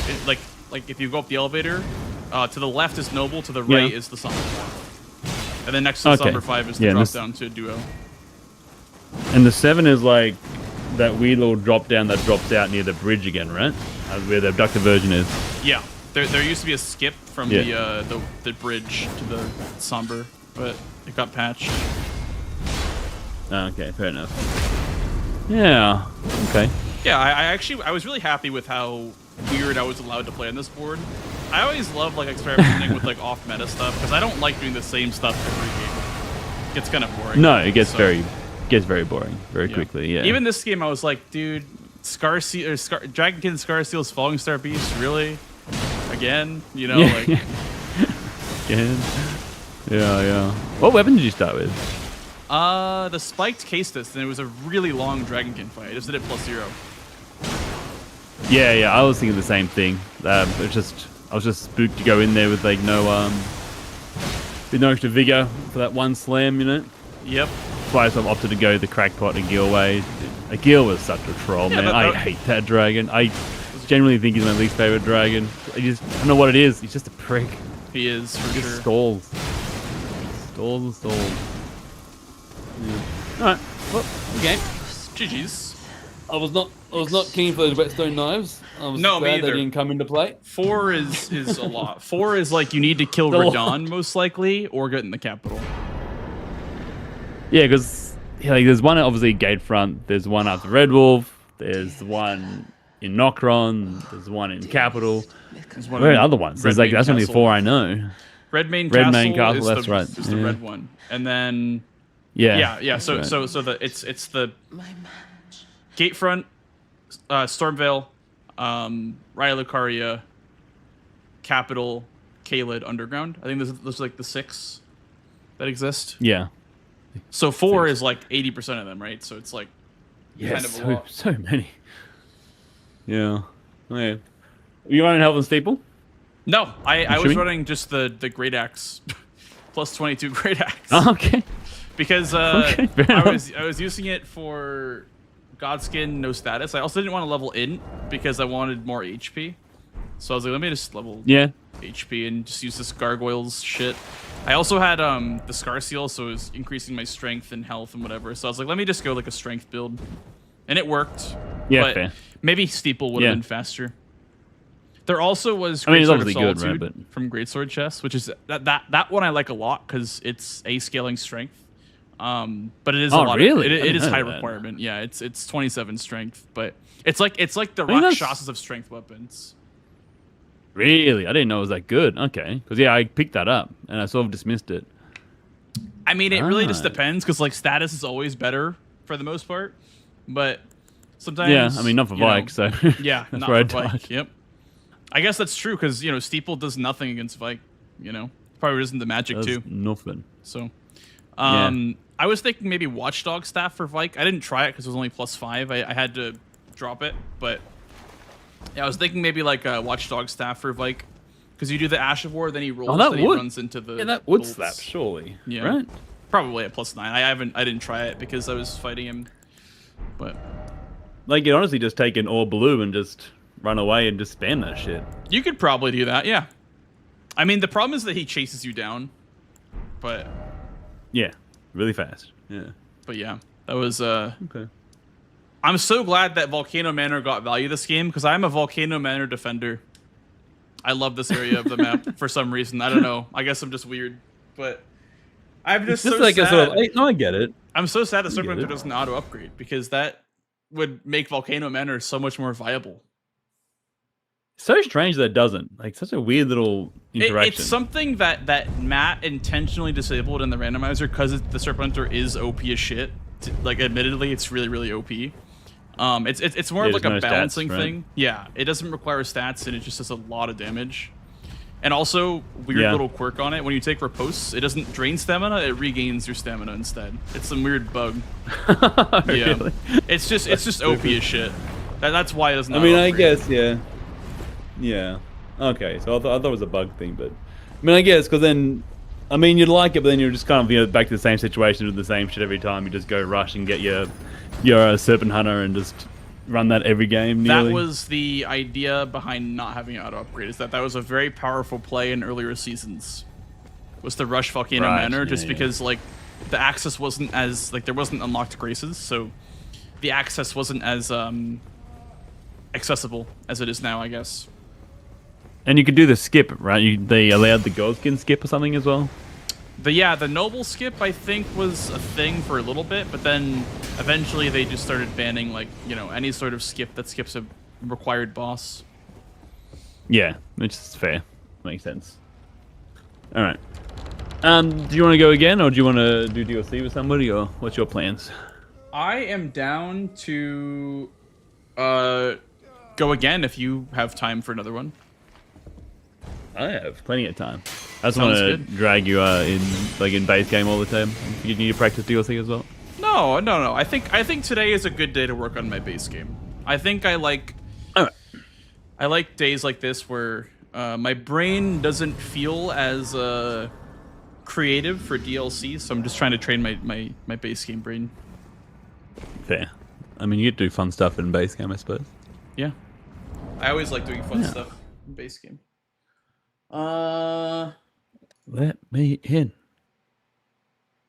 if you go up the elevator, to the left is Noble, to the right is the Somber 4. And then next to the Somber 5 is the drop down to Duo. And the 7 is like that weird little drop down that drops out near the bridge again, right? Where the abductor version is. Yeah, there used to be a skip from the bridge to the Somber, but it got patched. Okay, fair enough. Yeah. Okay. Yeah, I was really happy with how weird I was allowed to play on this board. I always love like experimenting with like off meta stuff because I don't like doing the same stuff every game. It gets kind of boring. No, it gets very boring very quickly. Yeah. Even this game, I was like, dude, Dragonkin Scarseal's Falling Star Beast, really? Again? You know, like again. Yeah. What weapon did you start with? The spiked Castus, and it was a really long Dragonkin fight. I just did it +0. Yeah, I was thinking the same thing. I was just spooked to go in there with like no extra vigor for that one slam, you know. Yep. That's why I opted to go the crackpot and Gil way. Gil was such a troll, man. I hate that dragon. I generally think he's my least favorite dragon. I don't know what it is. He's just a prick. He is for sure. Stalls. Stalls. Yeah. Alright. Well, okay. GG's. I was not keen for those whetstone knives. I was glad they didn't come into play. 4 is a lot. 4 is like you need to kill Radahn most likely or get in the capital. Yeah, because like there's one obviously gate front. There's one after Red Wolf. There's one in Nokron. There's one in capital. Where are the other ones? There's like that's only 4 I know. Red Main Castle. Is that's right. Is the red one, and then yeah. So it's the Gatefront, Stormvale, Raya Lucaria, Capital, Caelid, Underground. I think those are like the 6 that exist. Yeah. So 4 is like 80% of them, right? So it's like kind of a lot. So many. Yeah. Okay. Were you running Health and Steeple? No, I was running just the Great Axe, plus 22 Great Axe. Oh, okay. Because I was using it for Godskin, no status. I also didn't want to level in because I wanted more HP. So I was like, let me just level HP and just use this Gargoyles shit. I also had the Scarseal, so it was increasing my strength and health and whatever. So I was like, let me just go like a strength build. And it worked. Yeah, but fair. Maybe Steeple would have been faster. There also was it's Greatsword of obviously Solitude good, right? from Greatsword Chest, which is that one I like a lot because it's a scaling strength. But it is a lot. Really? It is high requirement. Yeah, it's 27 strength, but it's like the Rakshasas of strength weapons. Really? I didn't know it was that good. Okay. Because, I picked that up, and I sort of dismissed it. I mean, it really just depends, because, like, status is always better for the most part. But sometimes. Yeah, I mean, not for you know. Vike, so Yeah, that's not where I for Vike. died. Yep. I guess that's true because Steeple does nothing against Vike. Probably doesn't the magic That's too. Northman. So, Yeah. I was thinking maybe Watchdog staff for Vike. I didn't try it because it was only +5. I had to drop it, but yeah, I was thinking maybe like a Watchdog staff for Vike because you do the Ash of War, then he rolls, that then he would. runs into the. Yeah, that would bolts. slap, surely. Yeah. Right? Probably at +9. I didn't try it because I was fighting him, but Like, you honestly just take an all blue and just run away and just spam that shit. you could probably do that. Yeah. I mean, the problem is that he chases you down, but Yeah, really fast. Yeah. yeah, that was Okay. I'm so glad that Volcano Manor got value this game because I'm a Volcano Manor defender. I love this area of the map for some reason. I don't know. I guess I'm just weird, but I'm just Just so like sad. a sort of, no, I get it. I'm so sad that get Serpent it. doesn't auto upgrade because that would make Volcano Manor so much more viable. So strange that it doesn't. Like, such a weird little interaction. It's something that Matt intentionally disabled in the randomizer because the Serpentor is OP as shit. Like, admittedly, it's really, really OP. It's more of like a there's no balancing stats, right? thing. Yeah, it doesn't require stats, and it just does a lot of damage. And also, weird Yeah. little quirk on it. When you take riposte, it doesn't drain stamina; it regains your stamina instead. It's some weird bug. Yeah, Really? it's just OP as shit. That's why it doesn't. I mean, I auto-upgrade. guess, yeah. Yeah. Okay, so I thought it was a bug thing, but I mean, I guess because then, I mean, you'd like it, but then you're just kind of back to the same situation with the same shit every time. You just go rush and get your Serpent Hunter and just run that every game. Nearly. That was the idea behind not having auto upgrade. Is that was a very powerful play in earlier seasons. Was to rush Volcano Right, Manor yeah, just yeah. because like the access wasn't as like there wasn't unlocked graces, so the access wasn't as accessible as it is now, I guess. And you could do the skip, right? They allowed the Goldskin skip or something as well. The noble skip I think was a thing for a little bit, but then eventually they just started banning like any sort of skip that skips a required boss. Yeah, which is fair. Makes sense. All right. Do you want to go again, or do you want to do DLC with somebody, or what's your plans? I am down to go again if you have time for another one. I have plenty of time. I just Sounds want to good. drag you in base game all the time. You need to practice DLC as well. No. I think today is a good day to work on my base game. I think I like days like this where my brain doesn't feel as creative for DLC, so I'm just trying to train my base game brain. Fair. I mean, you get to do fun stuff in base game, I suppose. Yeah. I always like doing fun stuff in base game. Let me in.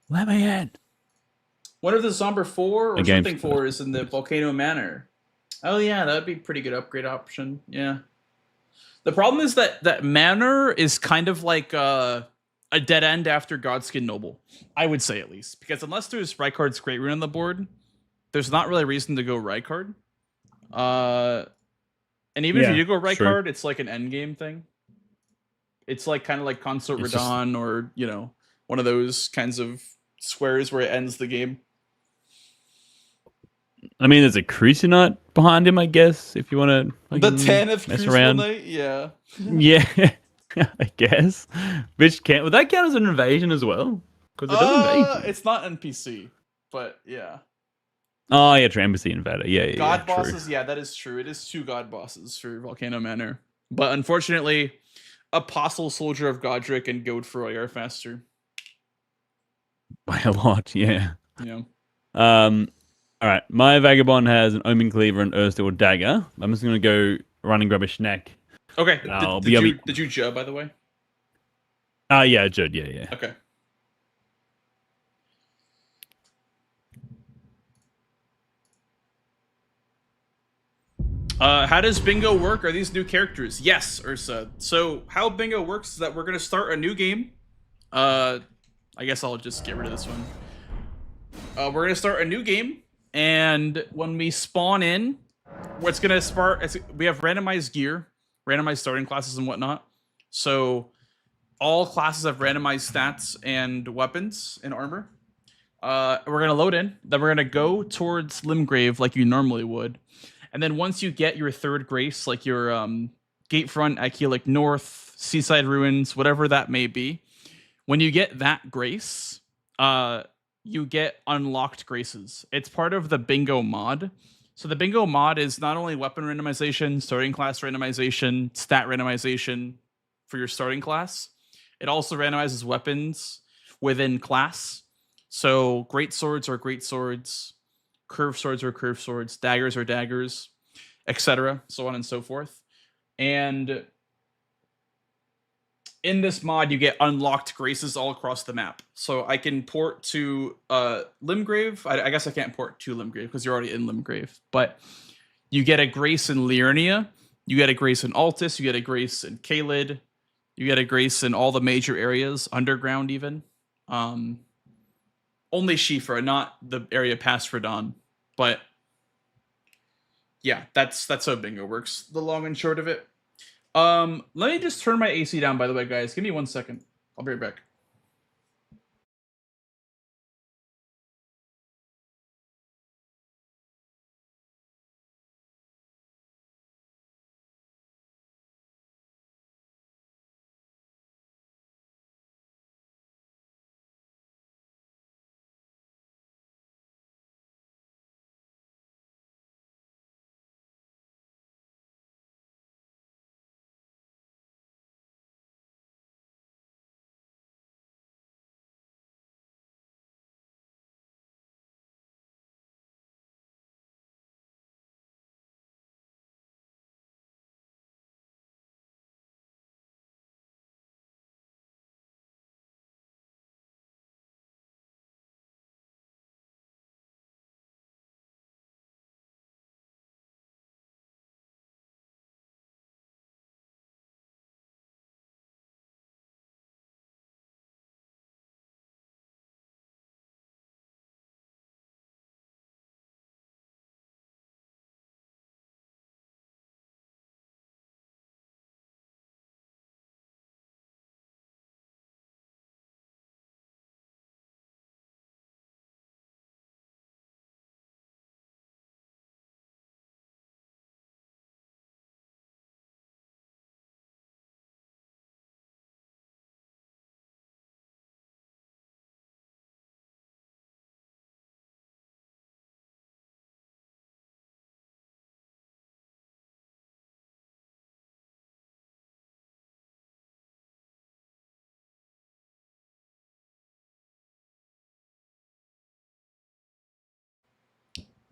Let me in. Wonder if the Somber 4 or A game something 4 is in the Volcano Manor. Oh yeah, that would be a pretty good upgrade option. Yeah. The problem is that Manor is kind of like a dead end after Godskin Noble. I would say at least. Because unless there's Rykard's Great Rune on the board, there's not really a reason to go Rykard. And even if you do go true. Rykard, it's like an endgame thing. It's like kind of like Consort It's just- Radon or, one of those kinds of squares where it ends the game. I mean, there's a Crucial Knight behind him, I guess, if you want to The 10th mess Crucible around. Knight? Yeah. Yeah, I guess. Would that count as an invasion as well? Because it does invade. It's not NPC, but yeah. Oh, yeah, true. Embassy Invader. Yeah, God true. bosses, yeah, that is true. It is 2 God bosses for Volcano Manor. But unfortunately, Apostle Soldier of Godric and Goat Froy are faster. By a lot, yeah. Yeah. All right, my Vagabond has an Omen Cleaver and Earthsteel Dagger. I'm just going to go run and grab a snack. Okay. I'll Did you jub, by the way? Yeah, Judd, yeah. Okay. How does bingo work? Are these new characters? Yes, Ursa. So how bingo works is that we're gonna start a new game. I guess I'll just get rid of this one. We're gonna start a new game, and when we spawn in, what's gonna start? We have randomized gear, randomized starting classes and whatnot. So all classes have randomized stats and weapons and armor. We're gonna load in. Then we're gonna go towards Limgrave like you normally would, and then once you get your third grace, like your Gatefront, Akelic North, Seaside Ruins, whatever that may be, when you get that grace, you get unlocked graces. It's part of the bingo mod. So the bingo mod is not only weapon randomization, starting class randomization, stat randomization for your starting class. It also randomizes weapons within class. So great swords are great swords, curved swords are curved swords, daggers are daggers, etc., so on and so forth. And in this mod, you get unlocked graces all across the map. So I can port to Limgrave. I guess I can't port to Limgrave because you're already in Limgrave. But you get a grace in Liurnia. You get a grace in Altus. You get a grace in Caelid. You get a grace in all the major areas, underground even. Only Shifra, not the area past Radon. But yeah, that's how bingo works. The long and short of it. Let me just turn my AC down, by the way, guys. Give me 1 second. I'll be right back.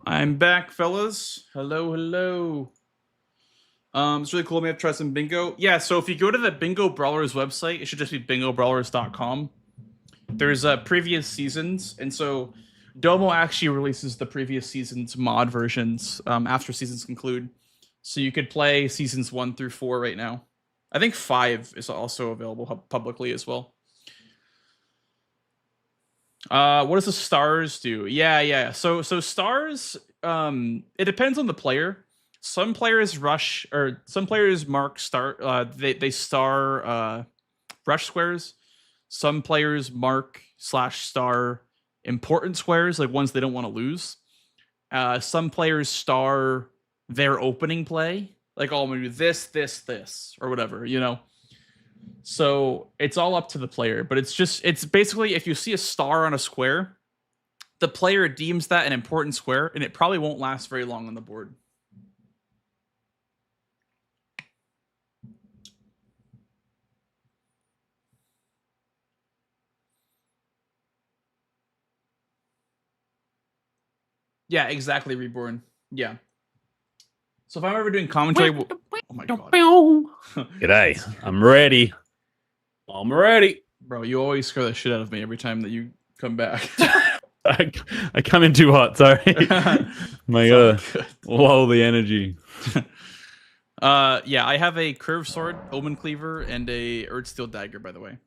I'm back, fellas. Hello, hello. It's really cool. We have to try some bingo. Yeah, so if you go to the Bingo Brawlers website, it should just be bingobrawlers.com. There's previous seasons, and so Domo actually releases the previous seasons mod versions after seasons conclude. So you could play seasons 1 through 4 right now. I think 5 is also available publicly as well. What does the stars do? Yeah. So stars, it depends on the player. Some players rush, or some players mark star. They star rush squares. Some players mark /star important squares, like ones they don't want to lose. Some players star their opening play, like, oh, I'm gonna do this, or whatever, you know. So it's all up to the player, but it's basically, if you see a star on a square, the player deems that an important square, and it probably won't last very long on the board. Yeah, exactly, Reborn. Yeah. So if I'm ever doing commentary, oh my god. G'day. I'm ready. I'm ready. Bro, you always scare the shit out of me every time that you come back. I come in too hot, sorry. My god. Lull the energy. Yeah, I have a curved sword, Omen Cleaver, and a Earth Steel Dagger, by the way.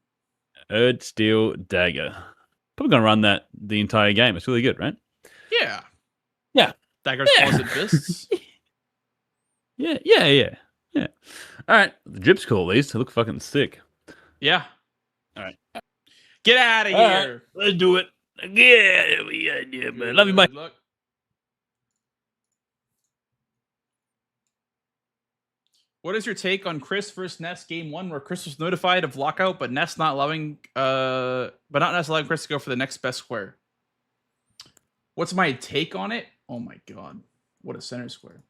Earth Steel Dagger. Probably gonna run that the entire game. It's really good, right? Yeah. Yeah. Dagger's Closet Fists. Yeah. All right. The drip's cool, these. They look fucking sick. Yeah. All right. Get out of here. Right, let's do it. Yeah, man. Love you, bye. Good luck. What is your take on Chris versus Ness game 1, where Chris was notified of lockout, but Ness not allowing Chris to go for the next best square? What's my take on it? Oh my god. What a center square.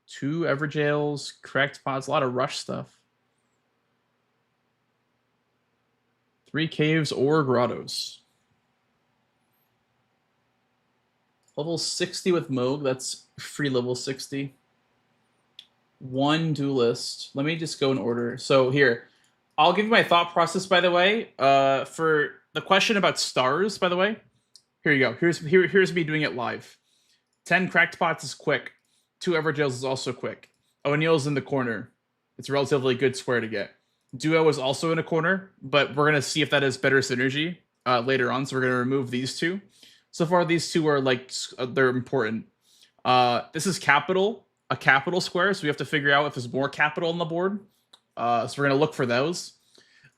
2 Everjails, correct pods, a lot of rush stuff. 3 caves or grottos. Level 60 with Moog, that's free level 60. 1 duelist. Let me just go in order. So here, I'll give you my thought process, by the way. For the question about stars, by the way, here you go. Here's me doing it live. 10 cracked pots is quick. 2 Everjails is also quick. O'Neill's in the corner. It's a relatively good square to get. Duo is also in a corner, but we're going to see if that has better synergy later on, so we're going to remove these 2. So far, these 2 are like, they're important. This is capital, a capital square, so we have to figure out if there's more capital on the board. So we're going to look for those.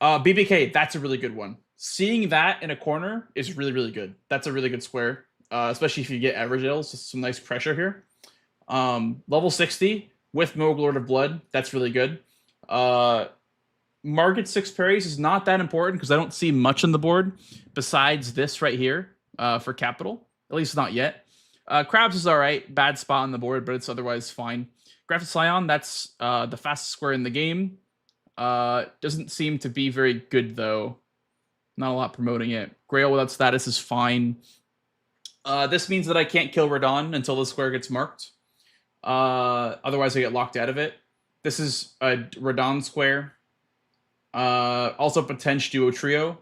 BBK, that's a really good one. Seeing that in a corner is really, really good. That's a really good square, especially if you get Everjails. Just some nice pressure here. Level 60 with Moog Lord of Blood. That's really good. Market 6 parries is not that important because I don't see much on the board besides this right here for capital. At least not yet. Crabs is all right. Bad spot on the board, but it's otherwise fine. Graphic Scion, that's the fastest square in the game. Doesn't seem to be very good, though. Not a lot promoting it. Grail without status is fine. This means that I can't kill Radon until the square gets marked. Otherwise, I get locked out of it. This is a Radon square. Also, Potential Duo Trio.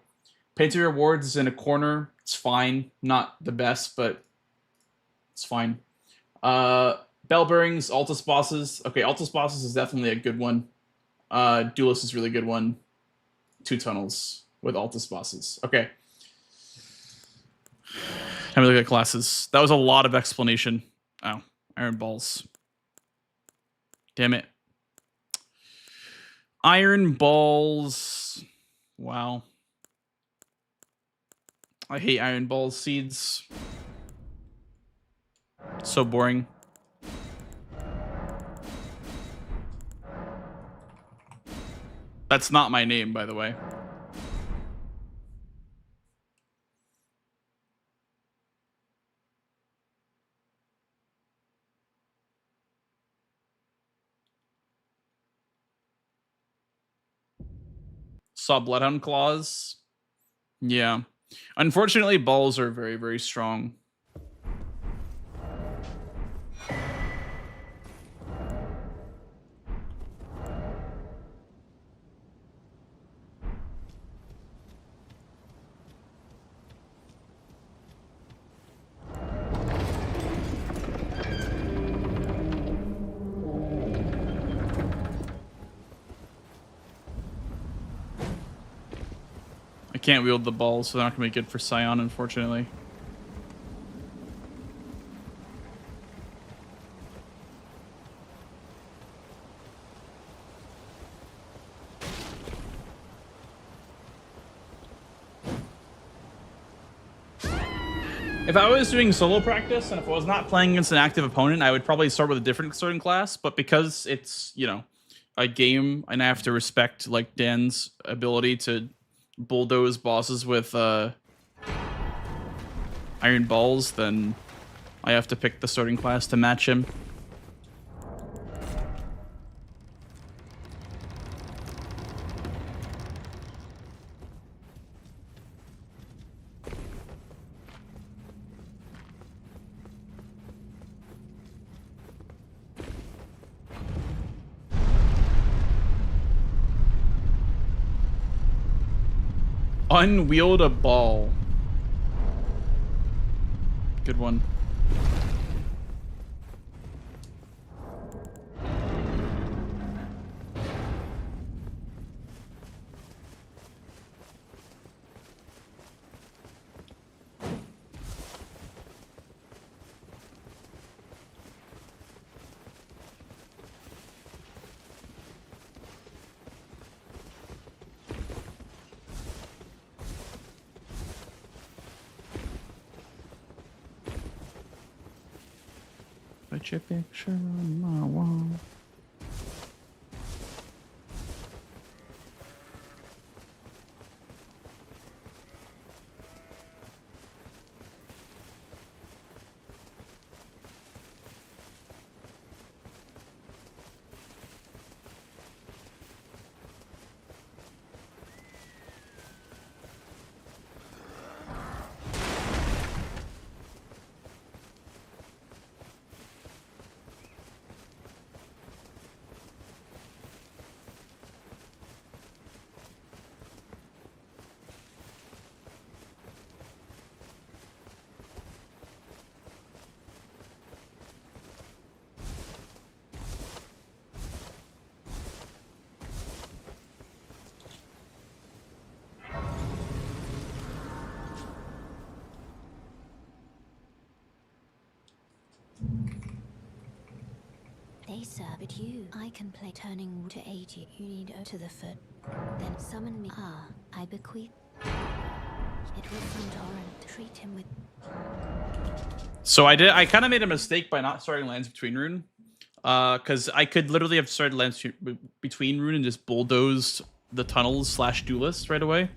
Painted Rewards is in a corner. It's fine. Not the best, but it's fine. Bell Bearings, Altus Bosses. Okay, Altus Bosses is definitely a good one. Duelist is a really good one. 2 tunnels with Altus Bosses. Okay. Let me look at classes. That was a lot of explanation. Oh, Iron Balls. Damn it. Iron Balls. Wow. I hate Iron Balls seeds. So boring. That's not my name, by the way. Saw Bloodhound Claws. Yeah. Unfortunately, balls are very, very strong. I can't wield the balls, so they're not going to be good for Scion, unfortunately. If I was doing solo practice and if I was not playing against an active opponent, I would probably start with a different starting class. But because it's, you know, a game and I have to respect like Dan's ability to bulldoze bosses with iron balls, then I have to pick the starting class to match him. Unwield a ball. Good one. Got your picture on my wall. They sir, but you. I can play turning to 80. You need to the foot. Then summon me. Ah, I bequeath. It was some torrent. Treat him with. So I kind of made a mistake by not starting Lands Between Rune. Because I could literally have started Lands Between Rune and just bulldozed the tunnels / duelist right away.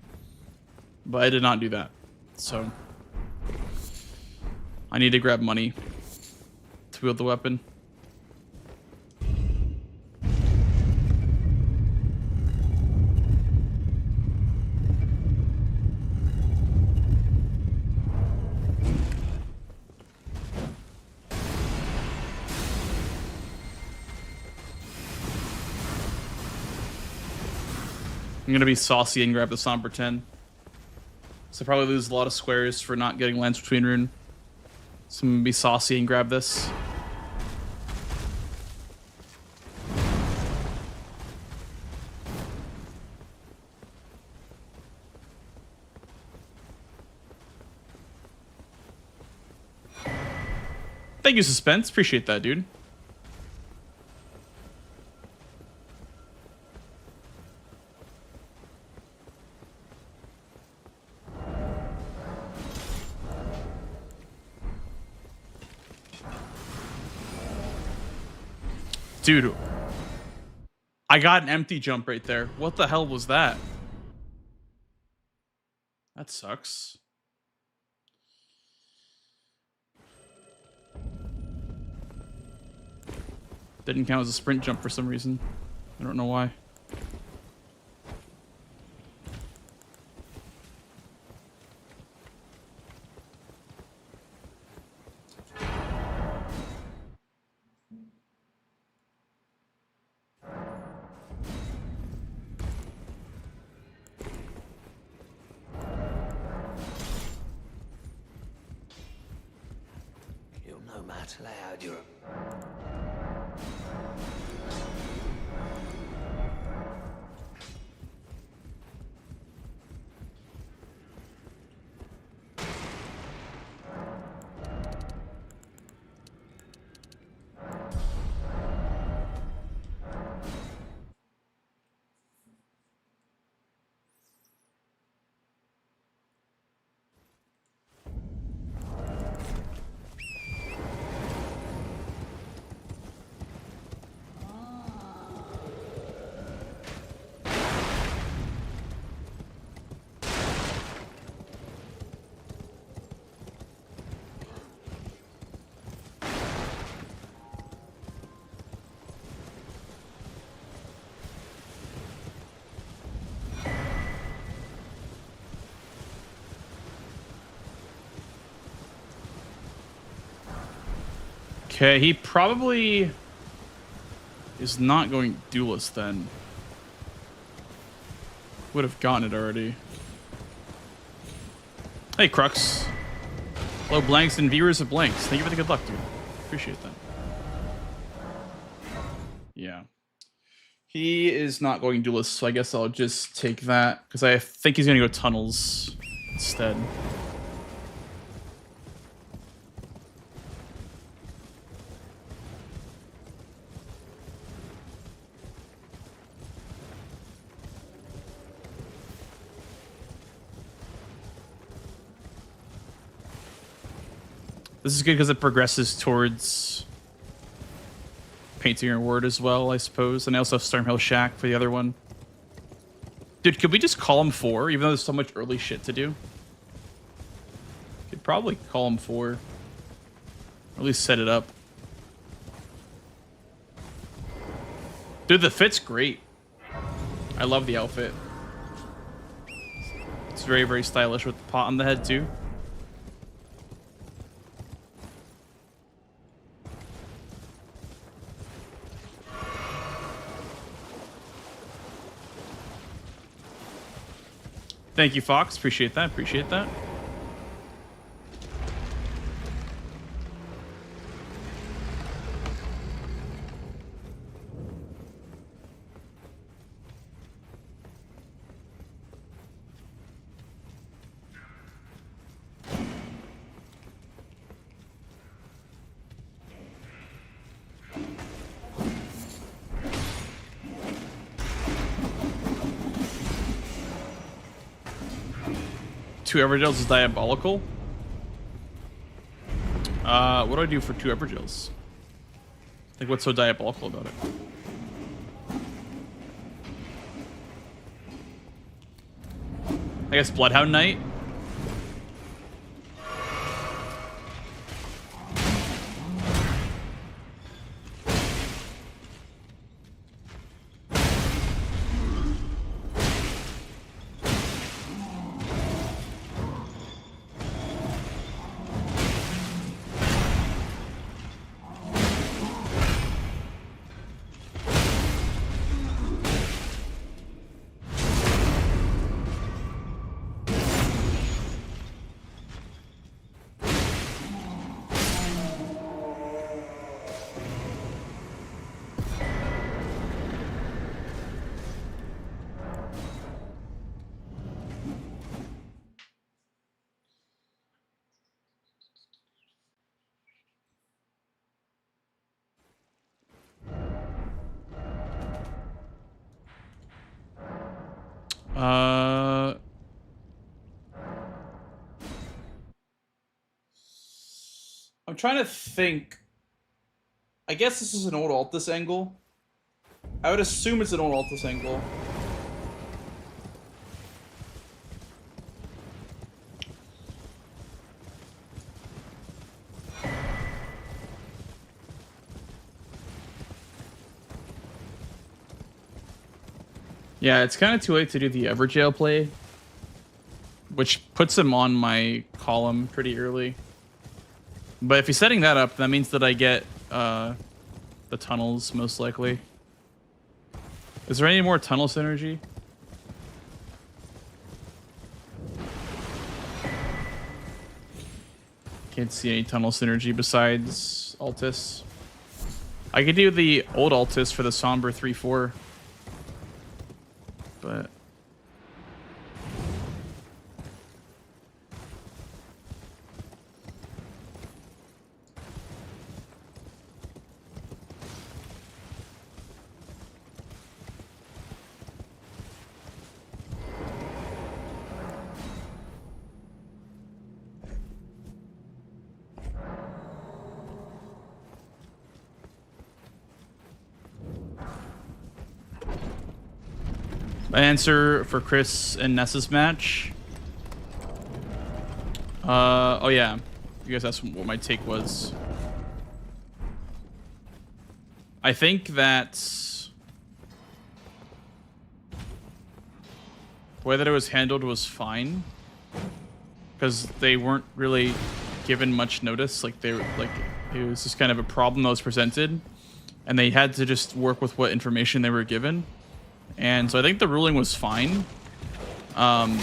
But I did not do that. So I need to grab money to wield the weapon. I'm gonna be saucy and grab the Somber 10. So probably lose a lot of squares for not getting Lands Between Rune. So I'm gonna be saucy and grab this. Thank you, Suspense. Appreciate that, dude. Dude, I got an empty jump right there. What the hell was that? That sucks. Didn't count as a sprint jump for some reason. I don't know why. You'll no matter loud, you're Okay, he probably is not going duelist then. Would have gotten it already. Hey, Crux. Hello, blanks and viewers of blanks. Thank you for the good luck, dude. Appreciate that. Yeah. He is not going duelist, so I guess I'll just take that. Because I think he's going to go tunnels instead. This is good because it progresses towards painting reward as well, I suppose. And I also have Stormhill Shack for the other one. Dude, could we just call him 4, even though there's so much early shit to do? Could probably call him 4. Or at least set it up. Dude, the fit's great. I love the outfit. It's very, very stylish with the pot on the head, too. Thank you, Fox. Appreciate that. Appreciate that. Two Evergels is diabolical. What do I do for 2 Evergels? Like, what's so diabolical about it? I guess Bloodhound Knight. I'm trying to think. I guess this is an old Altus angle. I would assume it's an old Altus angle. Yeah, it's kind of too late to do the Everjail play, which puts him on my column pretty early. But if he's setting that up, that means that I get the tunnels, most likely. Is there any more tunnel synergy? Can't see any tunnel synergy besides Altus. I could do the old Altus for the Somber 3-4. But... my answer for Chris and Nessa's match. Oh yeah, you guys asked what my take was. I think that the way that it was handled was fine, because they weren't really given much notice. Like it was just kind of a problem that was presented, and they had to just work with what information they were given. And so I think the ruling was fine. Okay,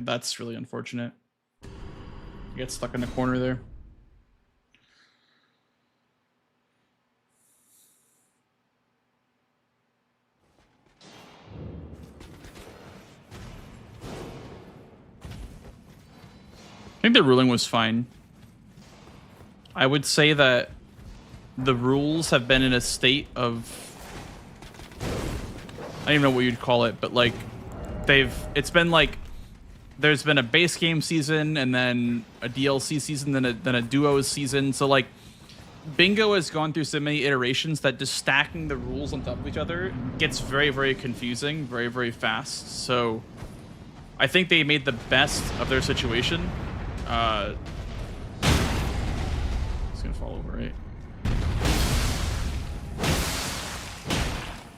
that's really unfortunate. You get stuck in the corner there. I think the ruling was fine. I would say that the rules have been in a state of... I don't even know what you'd call it, but like it's been like there's been a base game season and then a DLC season, then a duos season. So like Bingo has gone through so many iterations that just stacking the rules on top of each other gets very, very confusing, very, very fast. So I think they made the best of their situation. It's gonna fall over, right?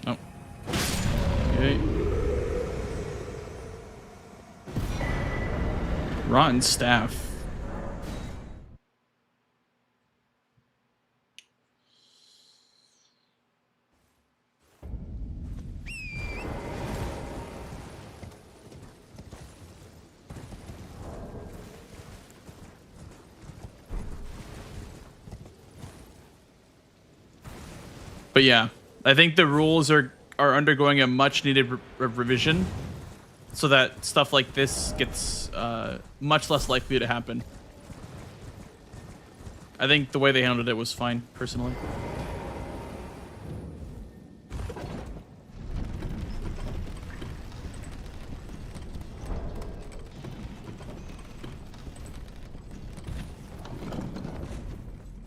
Oh. Okay. Rotten staff. But yeah, I think the rules are undergoing a much needed revision so that stuff like this gets much less likely to happen. I think the way they handled it was fine, personally.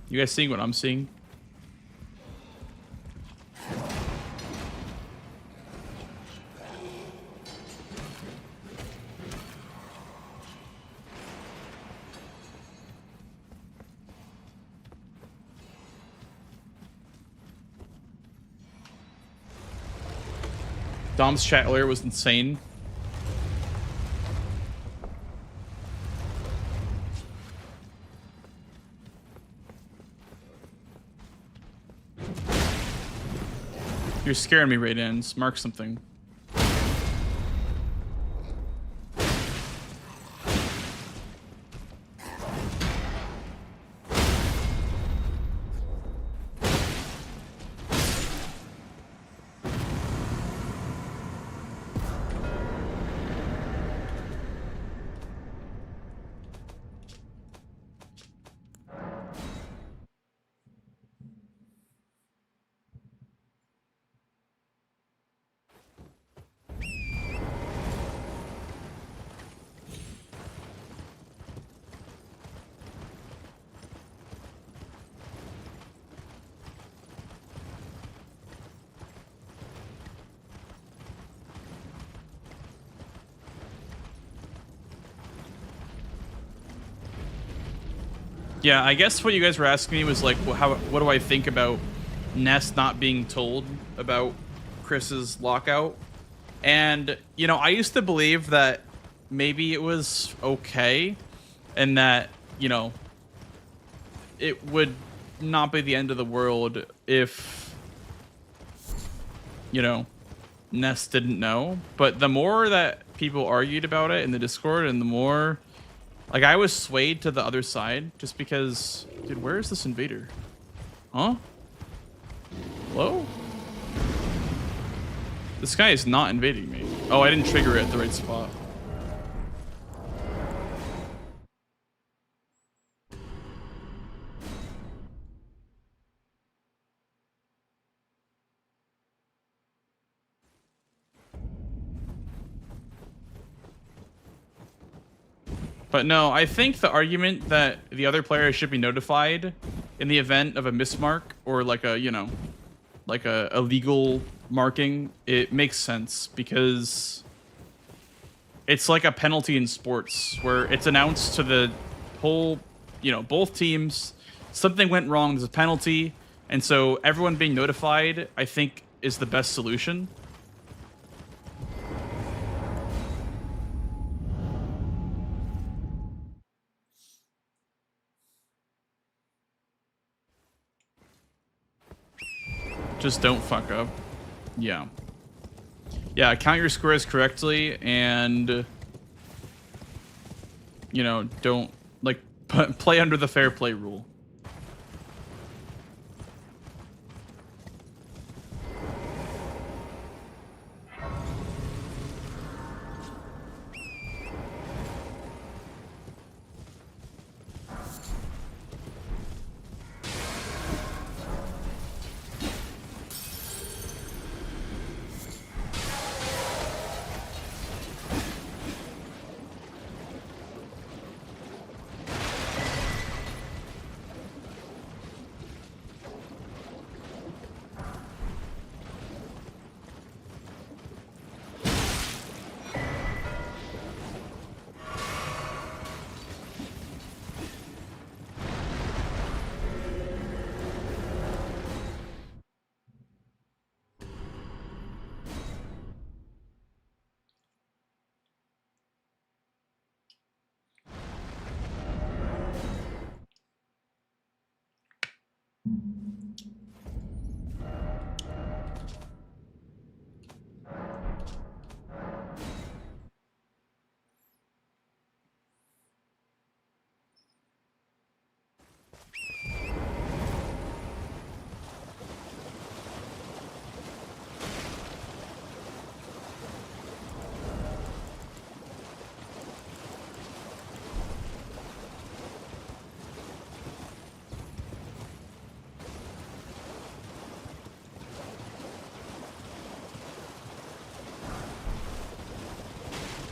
You guys seeing what I'm seeing? Dom's chat earlier was insane. You're scaring me, Raydans. Mark something. Yeah, I guess what you guys were asking me was like, what do I think about Ness not being told about Chris's lockout? And, you know, I used to believe that maybe it was okay and that, you know, it would not be the end of the world if, you know, Ness didn't know. But the more that people argued about it in the Discord and the more... Like, I was swayed to the other side just because... Dude, where is this invader? Huh? Hello? This guy is not invading me. Oh, I didn't trigger it at the right spot. But no, I think the argument that the other player should be notified in the event of a mismark or like a, you know, like a illegal marking, it makes sense because it's like a penalty in sports where it's announced to the whole, you know, both teams, something went wrong, there's a penalty. And so everyone being notified, I think, is the best solution. Just don't fuck up. Yeah. Yeah, count your squares correctly and, you know, don't, like, play under the fair play rule.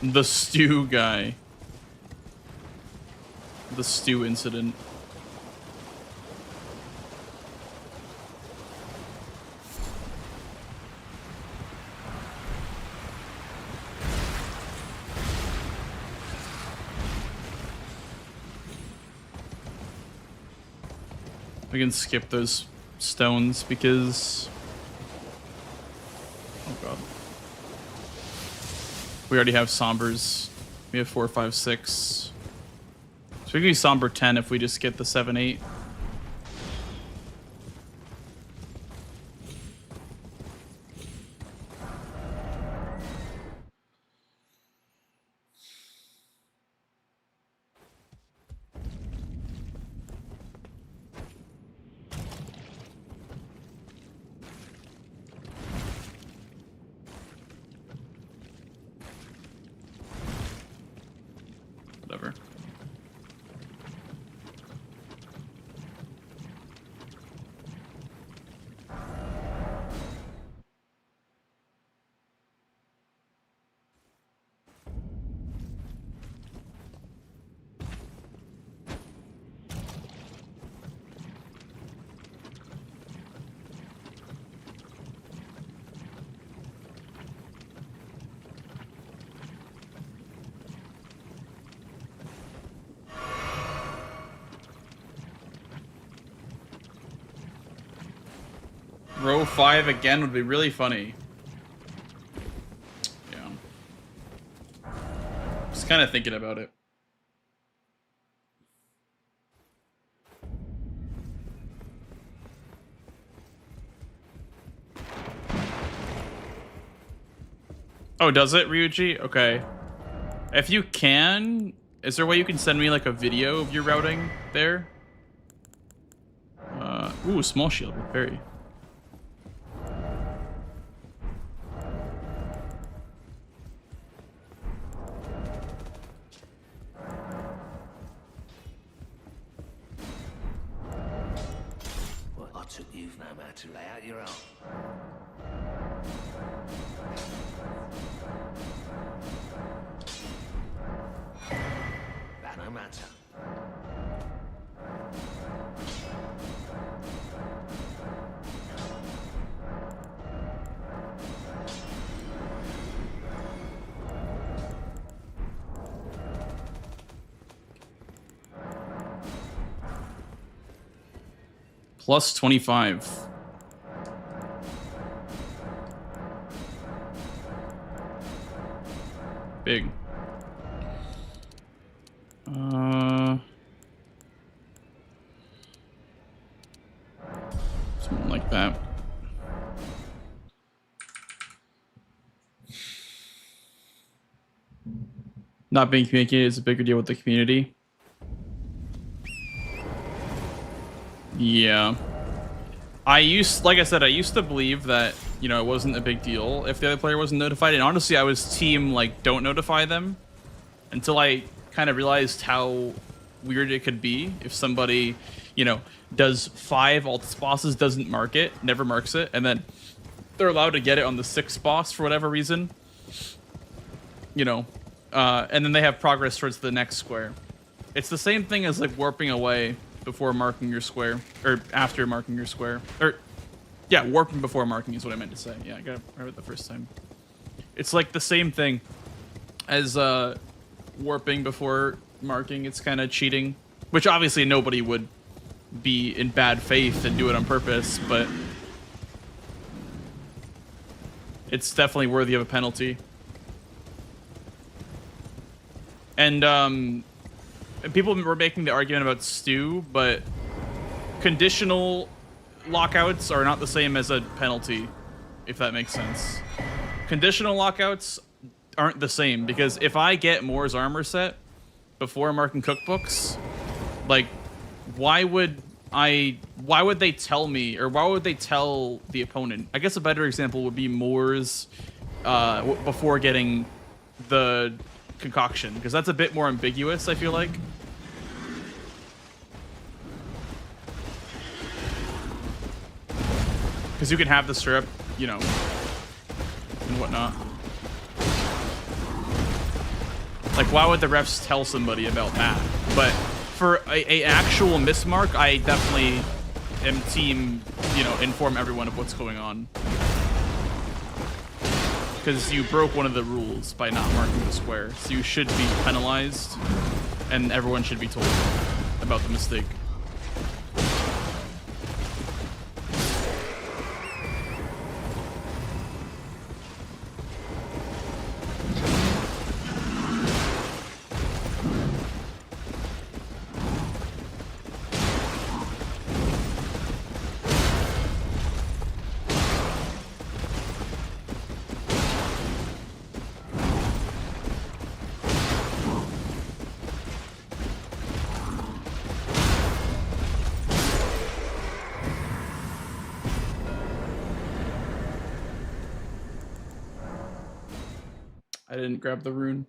The stew guy. The stew incident. We can skip those stones because... Oh god. We already have sombers. We have 4, 5, 6. So we can use somber 10 if we just get the 7, 8. Whatever. Row 5 again would be really funny. Yeah. Just kind of thinking about it. Oh, does it, Ryuji? Okay. If you can, is there a way you can send me like a video of your routing there? Ooh, small shield with parry. Well, I took you no matter to lay out your own. That no matter. Plus 25. Big. Something like that. Not being communicated is a bigger deal with the community. Yeah. Like I said, I used to believe that, you know, it wasn't a big deal if the other player wasn't notified. And honestly, I was team, like, don't notify them until I kind of realized how weird it could be if somebody, you know, does 5 alts bosses, doesn't mark it, never marks it, and then they're allowed to get it on the 6th boss for whatever reason. You know, and then they have progress towards the next square. It's the same thing as, like, warping away before marking your square, or after marking your square, or yeah, warping before marking is what I meant to say. Yeah, I got it right the first time. It's like the same thing as warping before marking. It's kind of cheating, which obviously nobody would be in bad faith and do it on purpose, but it's definitely worthy of a penalty. And people were making the argument about stew, but conditional lockouts are not the same as a penalty, if that makes sense. Conditional lockouts aren't the same, because if I get Moore's armor set before marking cookbooks, like, why would they tell me, or why would they tell the opponent? I guess a better example would be Moore's before getting the concoction, because that's a bit more ambiguous, I feel like. Because you can have the syrup, you know, and whatnot. Like, why would the refs tell somebody about that? But for a actual mismark, I definitely am team, you know, inform everyone of what's going on. Because you broke one of the rules by not marking the square. So you should be penalized, and everyone should be told about the mistake. I didn't grab the rune.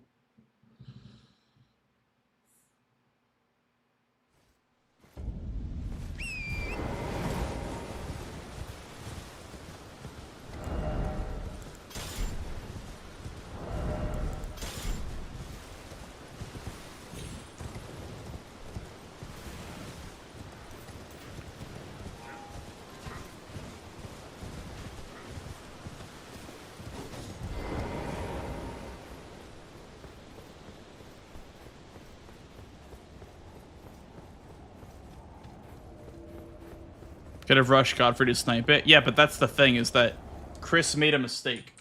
Could have rushed Godfrey to snipe it. Yeah, but that's the thing, is that Chris made a mistake.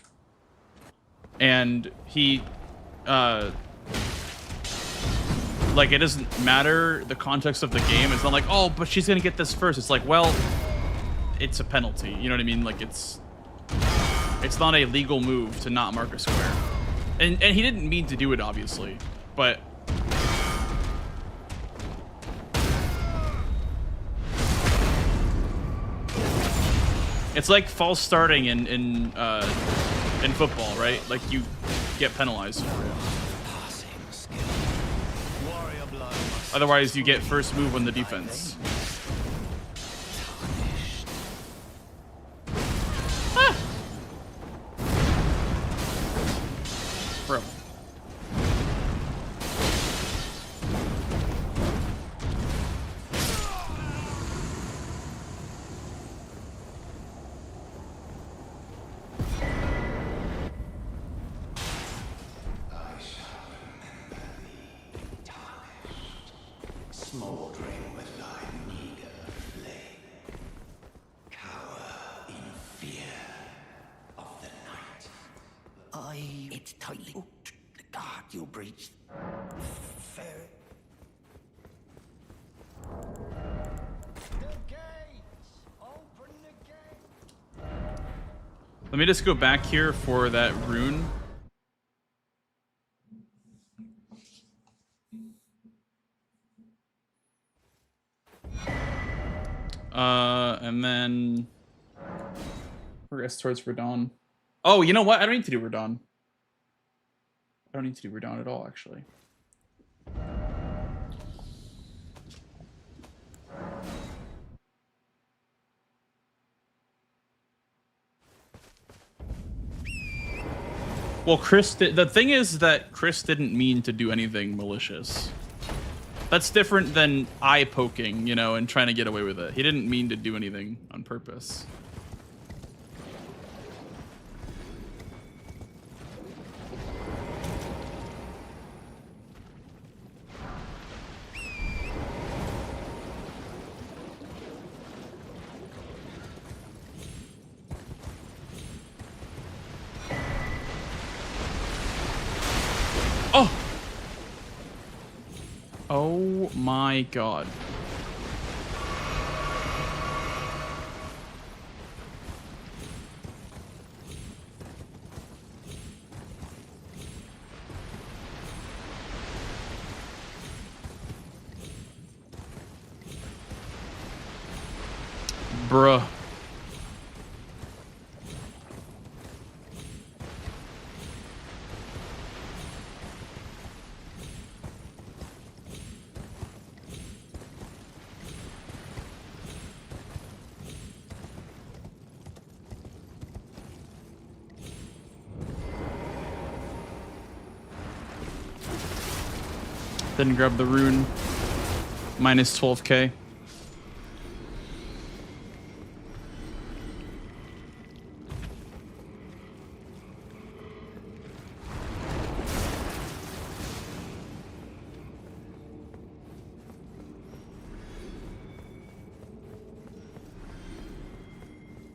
And he, like, it doesn't matter the context of the game. It's not like, oh, but she's going to get this first. It's like, well, it's a penalty. You know what I mean? Like, it's not a legal move to not mark a square. And he didn't mean to do it, obviously. But it's like false starting in football, right? Like, you get penalized for it. Otherwise, you get first move on the defense. Ah! Bro. Smoldering with thy meager flame, cower in fear of the night. It's tightly hooked. The guard you breached. Fair. The gates! Open the gate! Let me just go back here for that rune. And then progress towards Radon. Oh, you know what? I don't need to do Radon. I don't need to do Radon at all, actually. Well, Chris did. The thing is that Chris didn't mean to do anything malicious. That's different than eye poking, you know, and trying to get away with it. He didn't mean to do anything on purpose. Oh! Oh my god. Bruh. Didn't grab the rune. Minus 12k.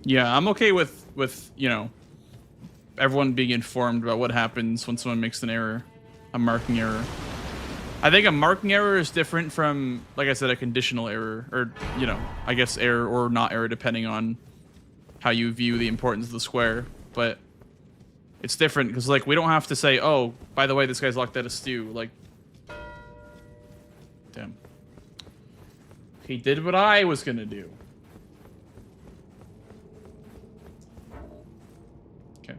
Yeah, I'm okay with you know, everyone being informed about what happens when someone makes an error, a marking error. I think a marking error is different from, like I said, a conditional error, or, you know, I guess error or not error, depending on how you view the importance of the square. But it's different because, like, we don't have to say, oh, by the way, this guy's locked out of stew. Like, damn. He did what I was gonna do. Okay.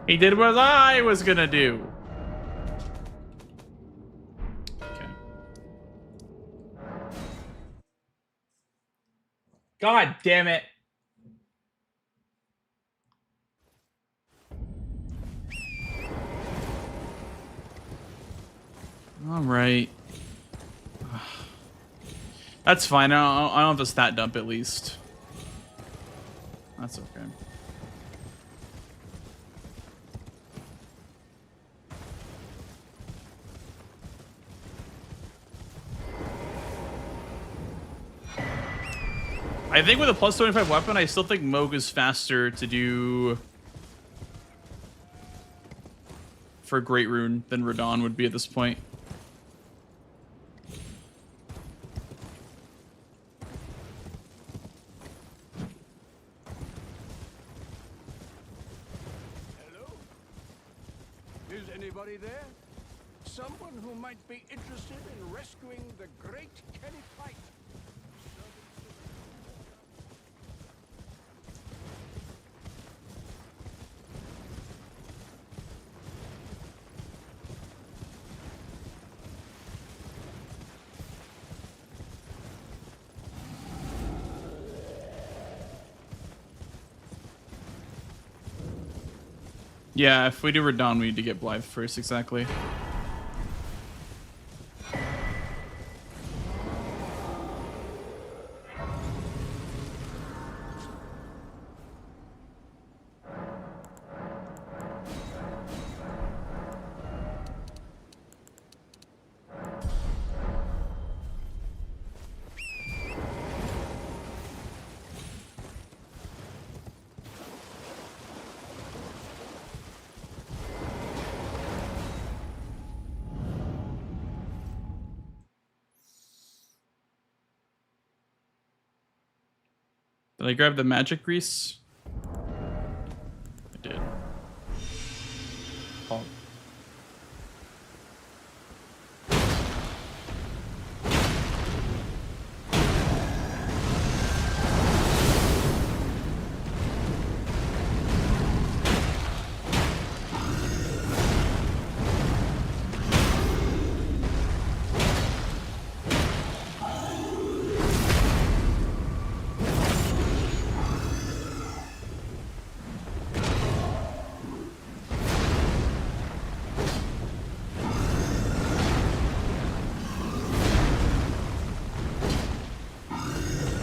He did what I was gonna do. Okay. God damn it. All right. That's fine. I don't have to stat dump at least. That's okay. I think with a plus 25 weapon, I still think Moog is faster to do for Great Rune than Radon would be at this point. Hello? Is anybody there? Someone who might be interested in rescuing the great Kenny Pike. Yeah, if we do Radon, we need to get Blythe first, exactly. Did I grab the magic grease? I did. Oh.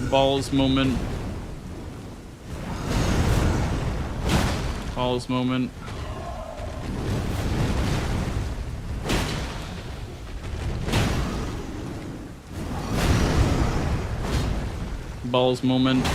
Balls moment. Balls moment. Balls moment.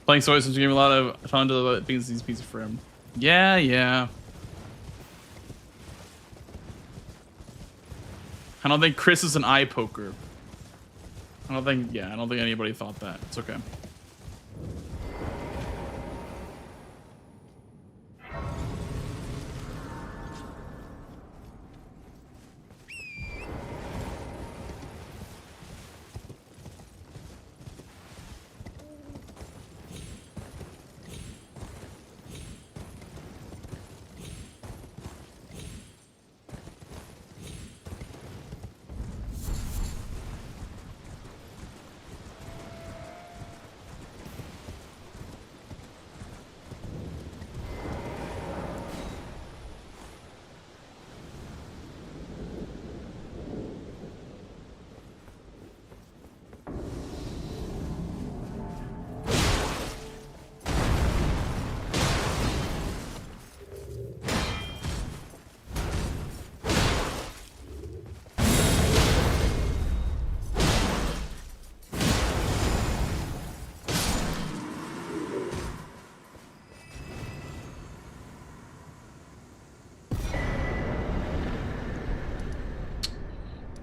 Playing Soy since gave me a lot of fun to the these pieces for him. Yeah, yeah. I don't think Chris is an eye poker. I don't think anybody thought that. It's okay.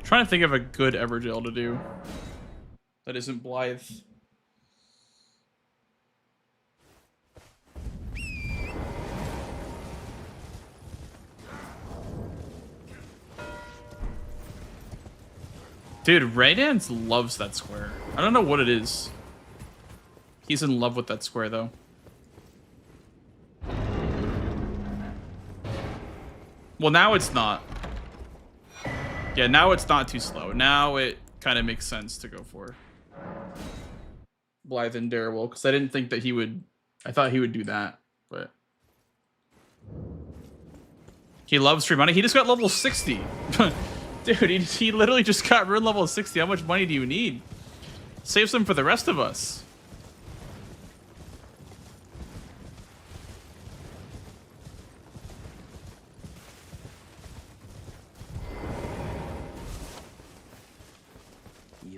Trying to think of a good Evergel to do that isn't Blythe. Dude, Raydance loves that square. I don't know what it is. He's in love with that square, though. Well, now it's not. Yeah, now it's not too slow. Now it kind of makes sense to go for Blythe and Darewolf, because I didn't think that he would... I thought he would do that, but... He loves free money. He just got level 60. Dude, he literally just got ruined level 60. How much money do you need? Save some for the rest of us.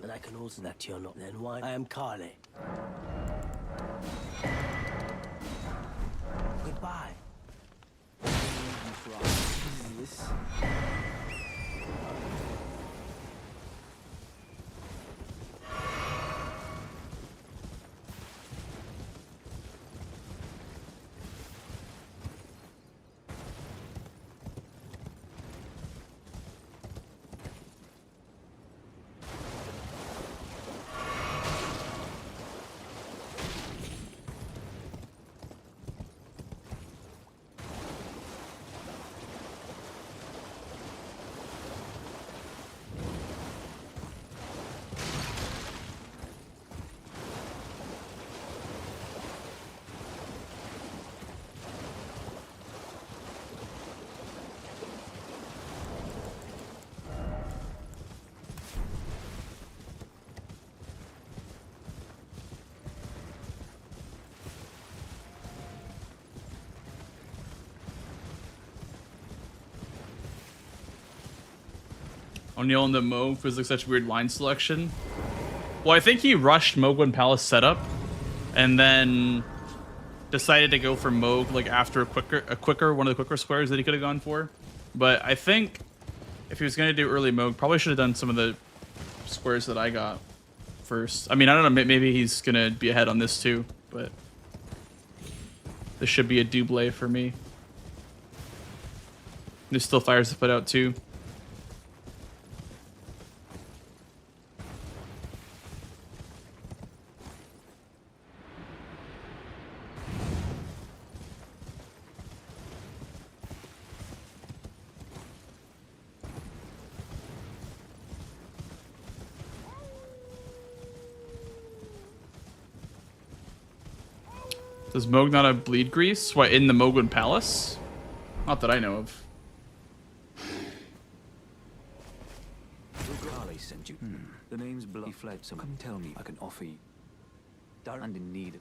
And I can also that you're not then why I am Carly. Goodbye. This. O'Neal into Moog feels like such weird line selection. Well, I think he rushed Moog Palace setup, and then decided to go for Moog like after one of the quicker squares that he could have gone for. But I think if he was gonna do early Moog, probably should have done some of the squares that I got first. I mean, I don't know, maybe he's gonna be ahead on this too, but this should be a double for me. There's still fires to put out too. Does Moog not have bleed grease? What, in the Mogwin Palace? Not that I know of. Carly sent you. The name's bloody fled, so come tell me I can offer you. And in need.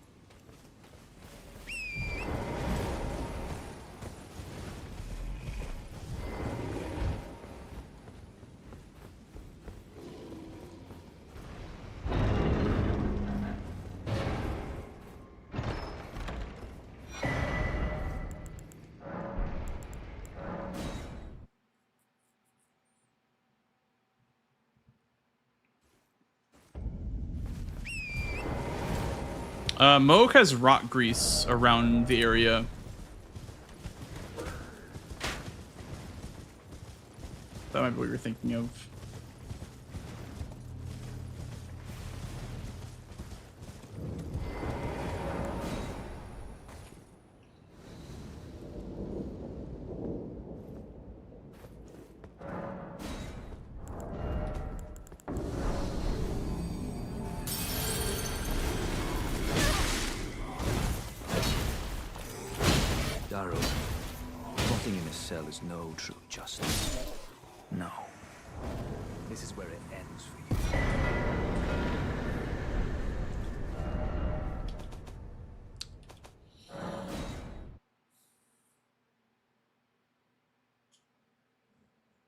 Moog has rock grease around the area. That might be what you're thinking of. Darrow, rotting in a cell is no true justice. No. This is where it ends for you.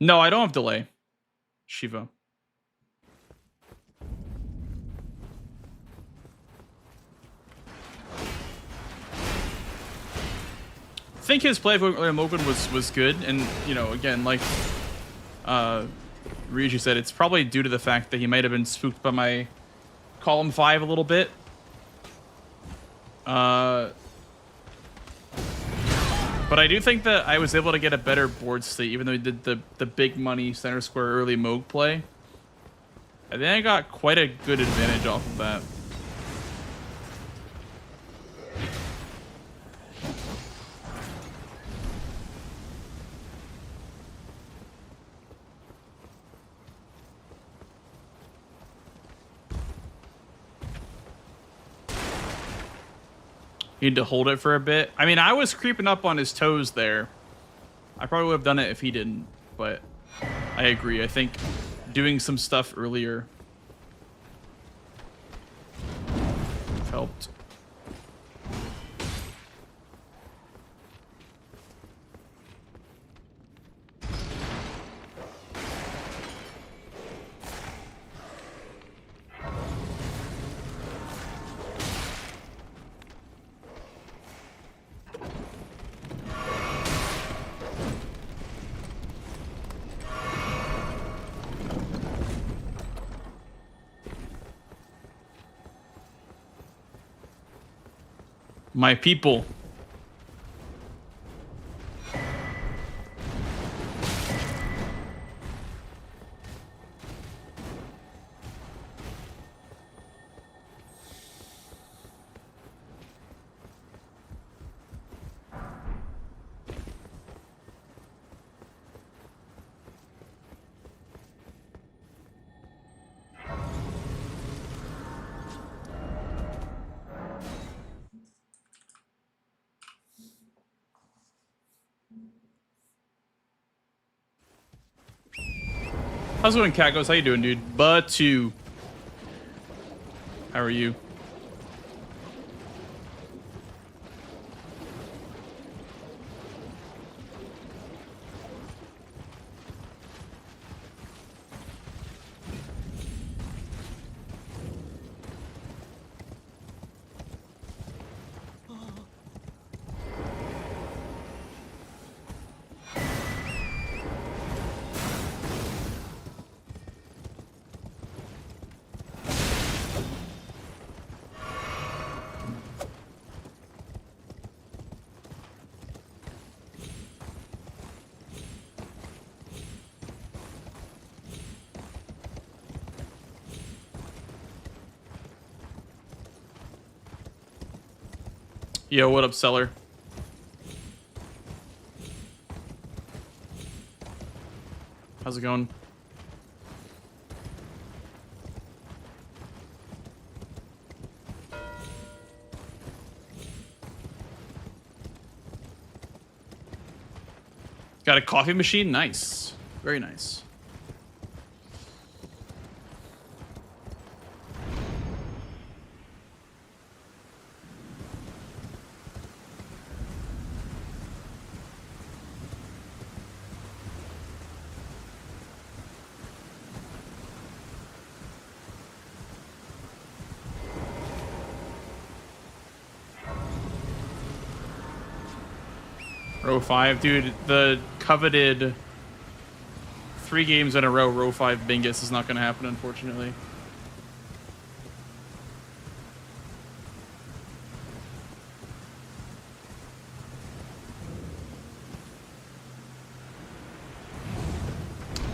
No, I don't have delay. Shiva. I think his play of Mogan was good, and you know, again, like Ryuji said, it's probably due to the fact that he might have been spooked by my column 5 a little bit. But I do think that I was able to get a better board state, even though he did the big money center square early Moog play. I think I got quite a good advantage off of that. Need to hold it for a bit. I mean, I was creeping up on his toes there. I probably would have done it if he didn't, but I agree. I think doing some stuff earlier helped. My people. How's it going, Cagos? How you doing, dude? Batu. How are you? Yo, what up, seller? How's it going? Got a coffee machine? Nice. Very nice. Row 5, dude, the coveted 3 games in a row, row 5 Bingus is not going to happen, unfortunately.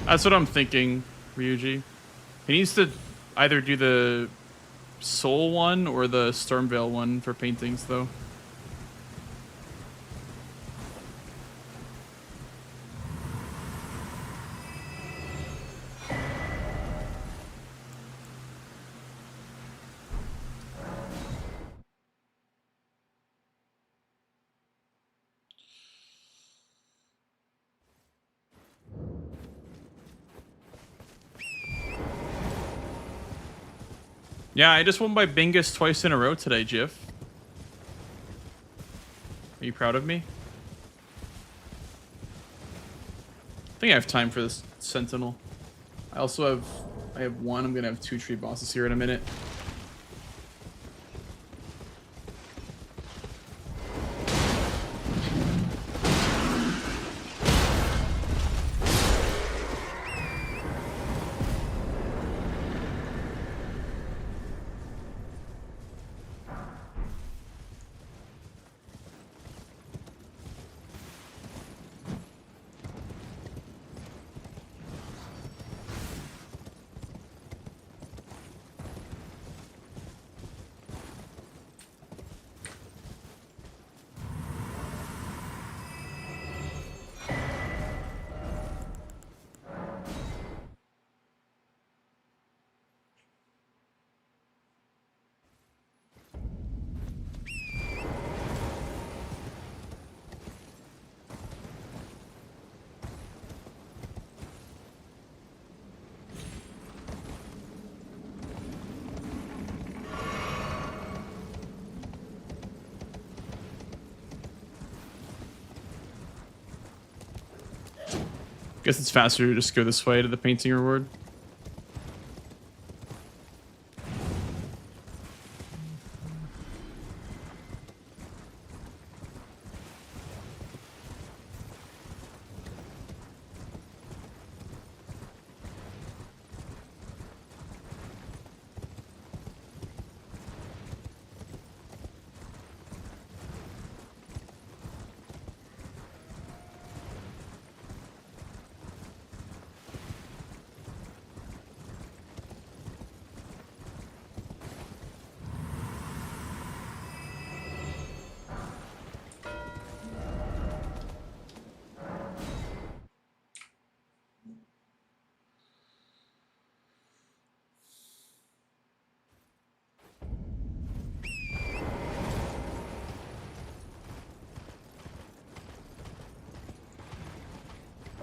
That's what I'm thinking, Ryuji. He needs to either do the Soul one or the Stormveil one for paintings, though. Yeah, I just won by Bingus twice in a row today, Jiff. Are you proud of me? I think I have time for this Sentinel. I have one. I'm gonna have 2 tree bosses here in a minute. Guess it's faster to just go this way to the painting reward.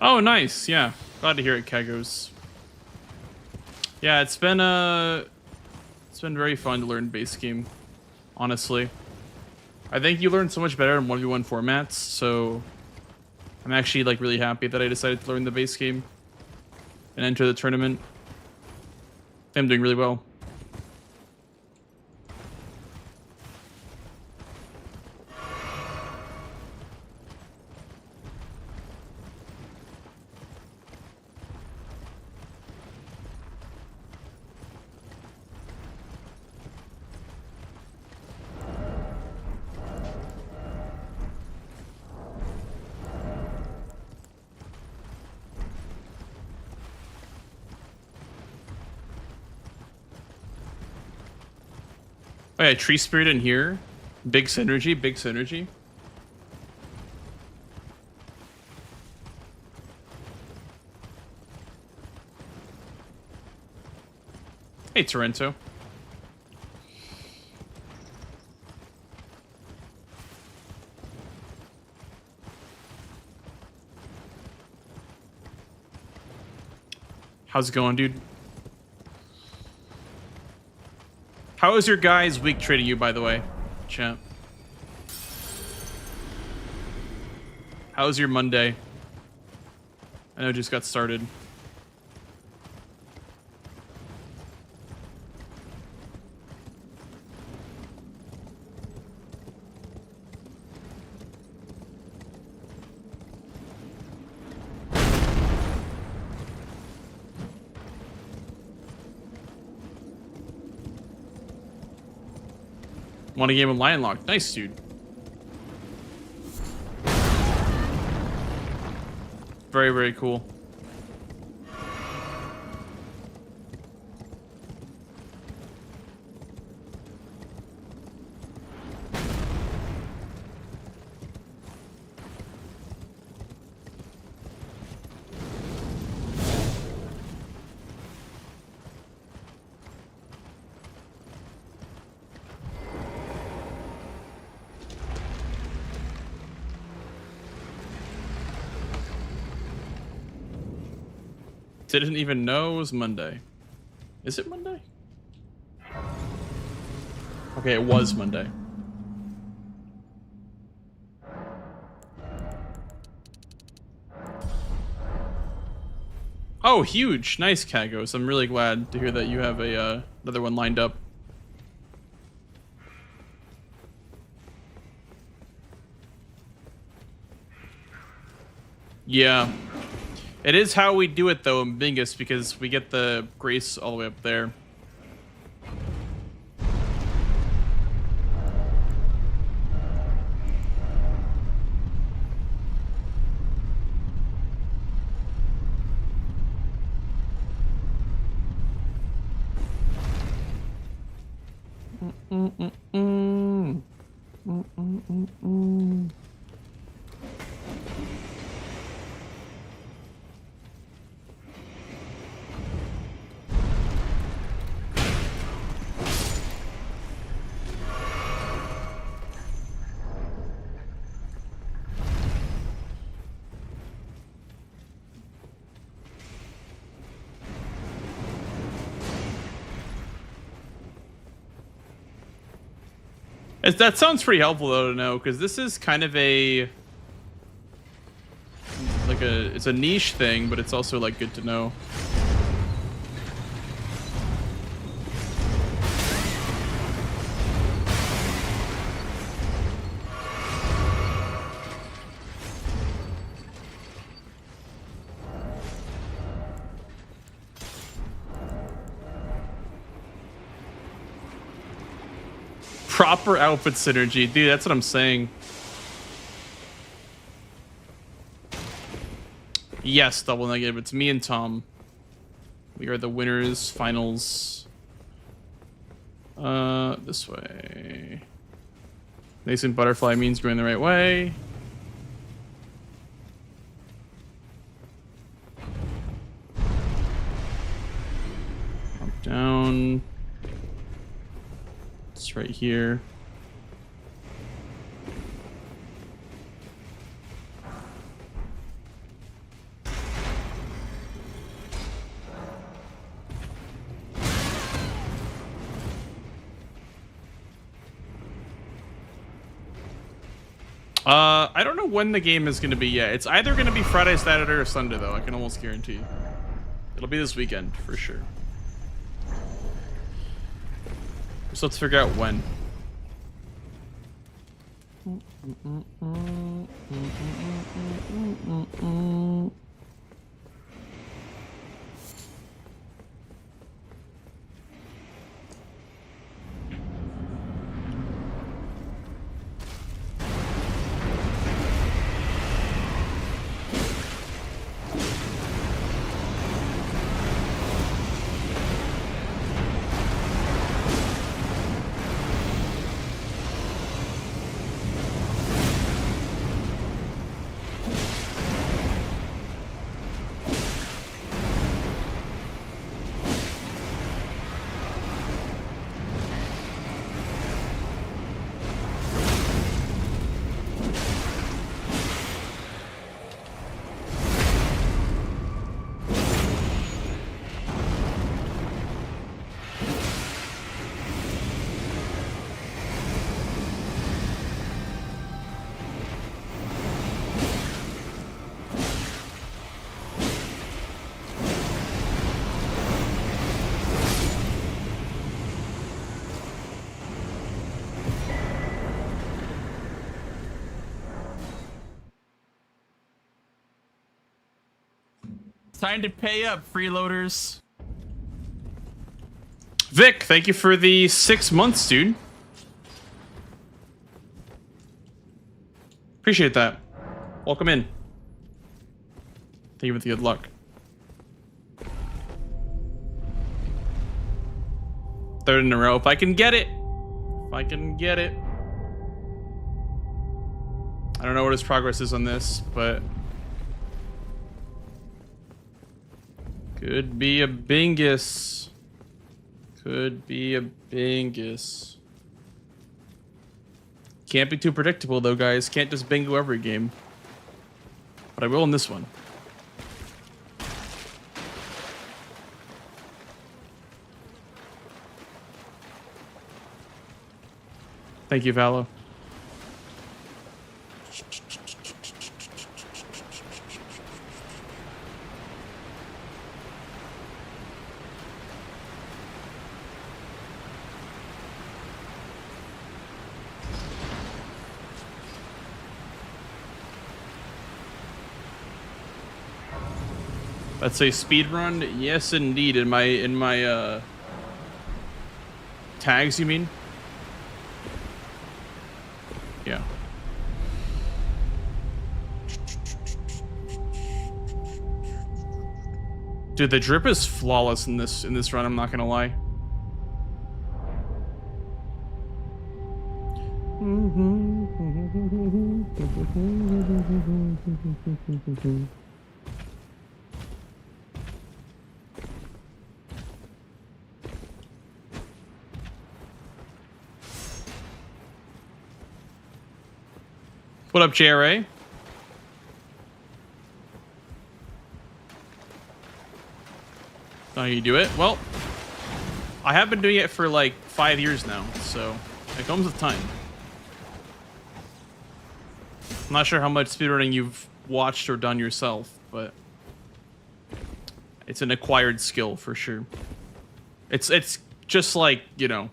Oh, nice. Yeah. Glad to hear it, Kegos. Yeah, it's been very fun to learn base game, honestly. I think you learn so much better in 1v1 formats, so I'm actually like really happy that I decided to learn the base game and enter the tournament. I'm doing really well. Oh yeah, Tree Spirit in here. Big synergy, big synergy. Hey, Torrento. How's it going, dude? How is your guys' week treating you, by the way, champ? How was your Monday? I know it just got started. Won a game of Lion Lock. Nice, dude. Very, very cool. Didn't even know it was Monday. Is it Monday? Okay, it was Monday. Oh, huge. Nice, Kagos. I'm really glad to hear that you have a another one lined up. Yeah. It is how we do it, though, in Bingus, because we get the grace all the way up there. That sounds pretty helpful though to know, because this is kind of a it's a niche thing, but it's also like good to know. Proper outfit synergy. Dude, that's what I'm saying. Yes, double negative. It's me and Tom. We are the winners. Finals. This way. Nascent butterfly means going the right way. Up, down. It's right here. I don't know when the game is going to be yet. It's either going to be Friday, Saturday, or Sunday, though. I can almost guarantee. It'll be this weekend, for sure. So let's figure out when. Time to pay up, freeloaders. Vic, thank you for the 6 months, dude. Appreciate that. Welcome in. Thank you for the good luck. Third in a row. If I can get it. If I can get it. I don't know what his progress is on this, but could be a bingus. Could be a bingus. Can't be too predictable though, guys. Can't just bingo every game. But I will in this one. Thank you, Valo. Let's say speed run. Yes, indeed. In my tags, you mean? Yeah. Dude, the drip is flawless in this run. I'm not gonna lie. What up, JRA? Oh, you do it? Well, I have been doing it for like 5 years now, so it comes with time. I'm not sure how much speedrunning you've watched or done yourself, but it's an acquired skill for sure. It's just like, you know,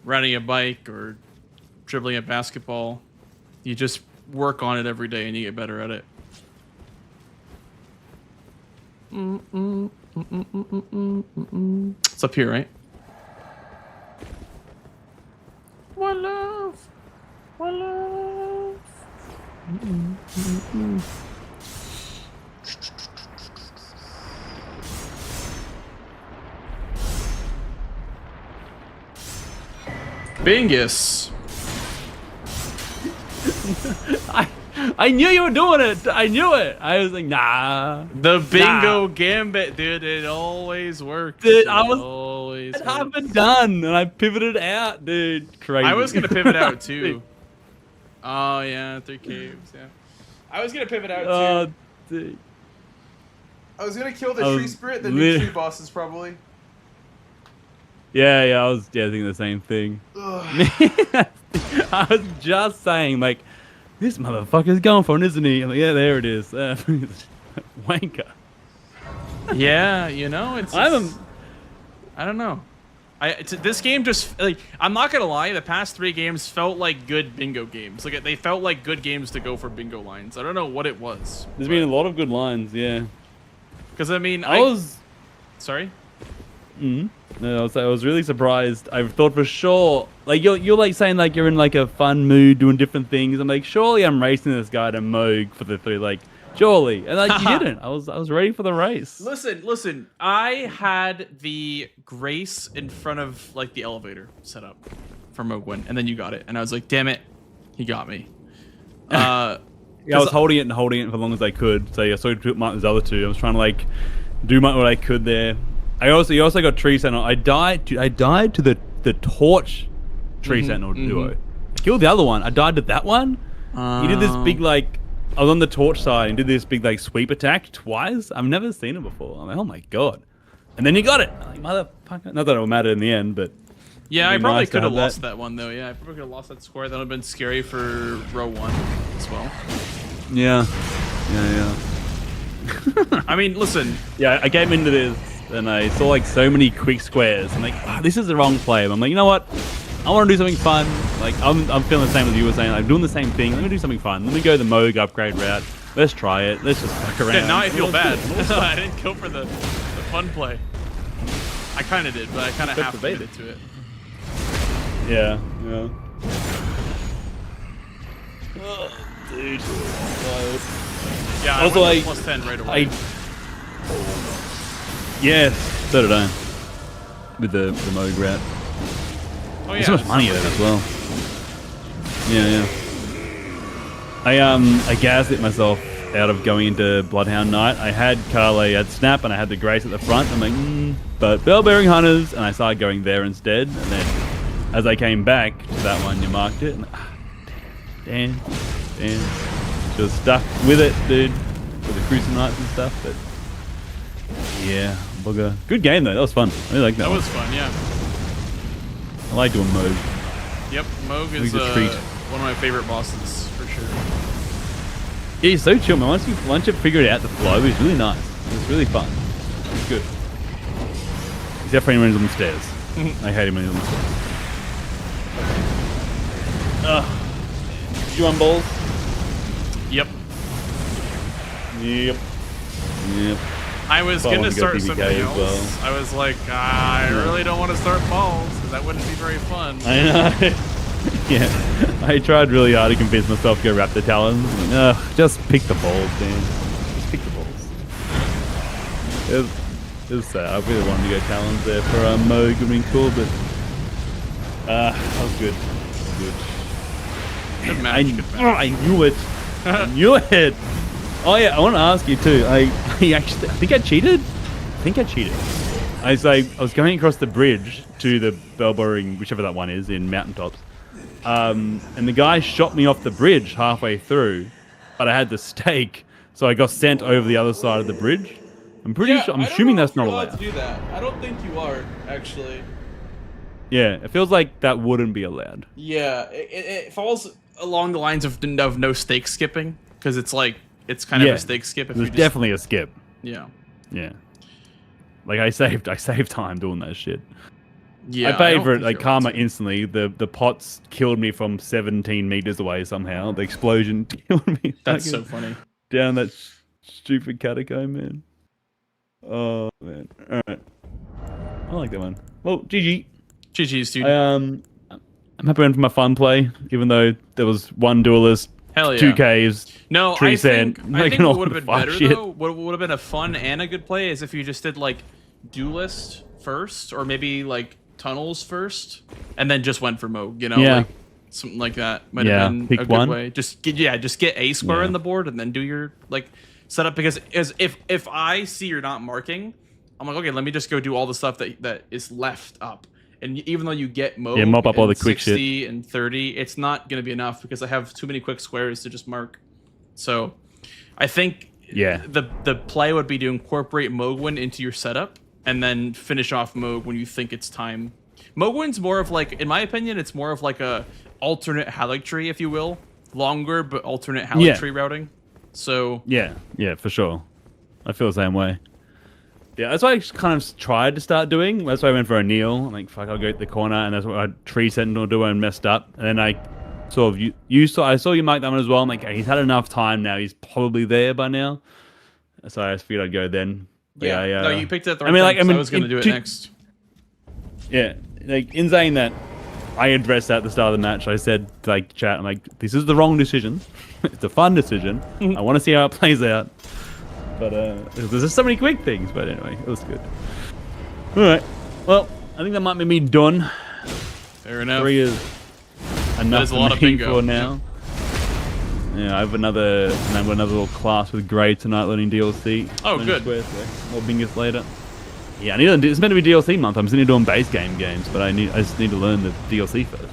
riding a bike or dribbling a basketball. You just work on it every day and you get better at it. It's up here, right? One love. One love. Bingus. I knew you were doing it. I knew it. I was like, nah. The bingo gambit, dude. It always works. Dude, It half been done, and I pivoted out, dude. Crazy. I was gonna pivot out too. Oh yeah, 3 caves. Yeah, I was gonna pivot out too. Dude. I was gonna kill the tree spirit, the new tree bosses probably. Yeah, I was thinking the same thing. I was just saying, like, this motherfucker's going for it, isn't he? I'm like, yeah, there it is. Wanker. Yeah, you know, I don't know. This game just, like, I'm not gonna lie, the past 3 games felt like good bingo games. Like, they felt like good games to go for bingo lines. I don't know what it was. There's been a lot of good lines, yeah. Because, I mean, Sorry? No, I was really surprised. I thought for sure, like, you're like saying like you're in like a fun mood doing different things. I'm like, surely I'm racing this guy to Moog for the 3, like, surely. And like, you didn't. I was ready for the race. Listen. I had the Grace in front of like the elevator set up for Mogwin, and then you got it, and I was like, damn it, he got me. Yeah, I was holding it for as long as I could. So yeah, so I took Martin's other 2. I was trying to like do what I could there. You also got Tree Sentinel. I died to the Torch Tree Sentinel duo. I killed the other one. I died to that one. He did this big, like, I was on the Torch side and did this big, like, sweep attack twice. I've never seen it before. I'm like, oh my god. And then you got it. I'm like, motherfucker. Not that it would matter in the end, but yeah, I probably could have lost that one though. Yeah, I probably could have lost that score. That would have been scary for row 1 as well. Yeah. I mean, listen. Yeah, I came into this and I saw like so many quick squares. I'm like, this is the wrong play. I'm like, you know what? I want to do something fun. Like, I'm feeling the same as you were saying. I'm doing the same thing. Let me do something fun. Let me go the Moog upgrade route. Let's try it. Let's just fuck around. Yeah, now I feel bad. I didn't go for the fun play. I kind of did, but I kind of half committed to it. Yeah. Oh, dude. Yeah, also, I went plus 10 right away. Yeah, so did I. With the Moog route. Oh, yeah. There's so much money in it as well. Yeah. I gaslit myself out of going into Bloodhound Night. I had Carle, I had Snap, and I had the Grace at the front. I'm like, but Bell-bearing Hunters, and I started going there instead. And then, as I came back to that one, you marked it. And, damn. Just stuck with it, dude. With the Cruising Nights and stuff, but yeah, bugger. Good game though. That was fun. I really like that. That was fun, yeah. I like doing Moog. Yep, Moog Moog's is a treat. one of my favorite bosses for sure. Yeah, he's so chill, man. Once you figure it out, the flow is really nice. It's really fun. It's good. Except for when he's on the stairs. I hate him when he's on the stairs. You on balls? Yep. Yep. Yep. I was Well, I gonna wanted to go start PBK something as else. well. I was like, I really don't want to start balls because that wouldn't be very fun. I know. Yeah. I tried really hard to convince myself to go Raptor Talons. Just pick the balls, man. Just pick the balls. It was sad. I really wanted to go Talons there for Moog. It would have been cool, but that was good. Good. Good match. I knew it. I knew it. Oh yeah, I want to ask you too. I think I cheated. I was going across the bridge to the Bellboring, whichever that one is, in Mountaintops. And the guy shot me off the bridge halfway through, but I had the stake, so I got sent over the other side of the bridge. I'm pretty sure. I'm assuming that's not allowed. To do that. I don't think you are actually. Yeah, it feels like that wouldn't be allowed. Yeah, It falls along the lines of no stake skipping because it's like it's kind of a stake skip. If There's you just, definitely a skip. Yeah. Yeah. Like I saved time doing that shit. Yeah. I paid for it think like you're karma allowed to. instantly. The pots killed me from 17 meters away somehow. The explosion killed me. That's fucking so funny. down that stupid catacomb, man. Oh man. All right. I like that one. Well, GG. GG's, dude. I'm happy for my fun play, even though there was one duelist, Hell yeah. 2 caves. No, tree I sand, think making what all would the have been fuck better shit. though. What would have been a fun and a good play is if you just did like duelist first, or maybe like tunnels first, and then just went for Moog. You know, Yeah. like something like that might Yeah, have been pick a good one. way. Just get a square Yeah. in the board and then do your like setup. Because if I see you're not marking, I'm like, okay, let me just go do all the stuff that is left up. And even though you get Moog, mop up all and the quick 60 and 30, it's not going to be enough because I have too many quick squares to just mark. So I think the play would be to incorporate Mogwin into your setup and then finish off Moog when you think it's time. Mogwin's more of like, in my opinion, it's more of like a alternate Halleck tree, if you will. Longer, but alternate Halleck tree routing. So Yeah, for sure. I feel the same way. Yeah, that's what I kind of tried to start doing. That's why I went for a kneel. I'm like, fuck, I'll go to the corner, and that's what I tree sentinel do and messed up. And then I sort of I saw you mark that one as well. I'm like, he's had enough time now. He's probably there by now. So I just figured I'd go then. But yeah, no, you picked it at the right time. I was going to do it next. Yeah, like in saying that, I addressed that at the start of the match. I said, like, chat, I'm like, this is the wrong decision. It's a fun decision. I want to see how it plays out. But there's just so many quick things. But anyway, it was good. All right. Well, I think that might be me done. Fair enough. 3 is enough a lot of for me bingo. for now. Yeah, I have another little class with Gray tonight learning DLC. Oh, good. Square, so more bingos later. Yeah, I need to, it's meant to be DLC month. I'm sitting here doing base game games, but I just need to learn the DLC first.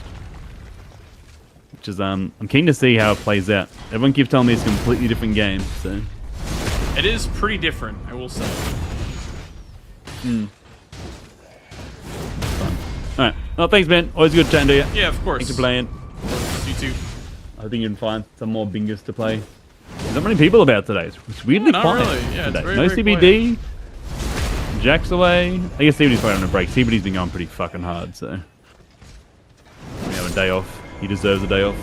Which is I'm keen to see how it plays out. Everyone keeps telling me it's a completely different game, so. It is pretty different, I will say. Fun. All right. Well, thanks, man. Always good chatting to you. Yeah, of course. Thanks for playing. You too. I think you can find some more bingos to play. There's not many people about today. It's weirdly Not quiet really. Yeah, it's today. very, No very CBD. Jack's away. I guess CBD's probably on a break. CBD's been going pretty fucking hard, so we have a day off. He deserves a day off.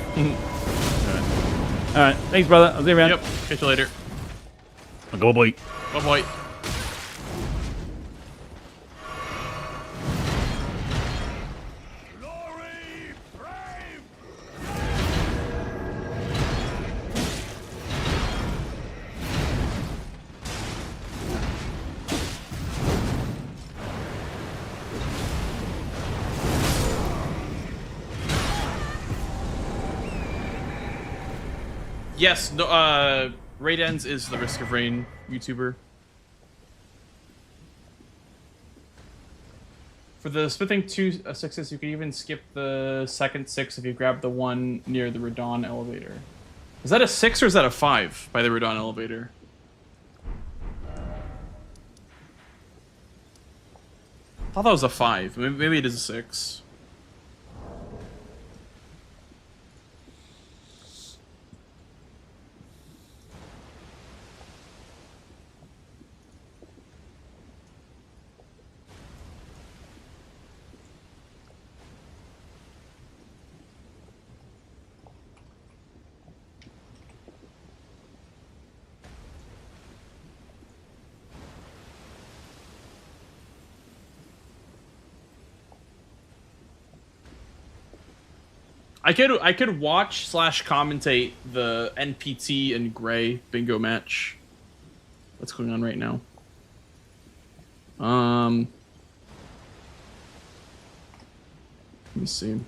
All right. Thanks, brother. I'll see you around. Yep. Catch you later. Go, boy. Bye bye. Yes, no, Raidens is the Risk of Rain YouTuber. For the smithing 2 6s, you can even skip the second 6 if you grab the one near the Radon elevator. Is that a 6 or is that a 5 by the Radon elevator? I thought that was a 5. Maybe it is a 6. I could watch / commentate the NPT and Gray bingo match. What's going on right now? Let me see.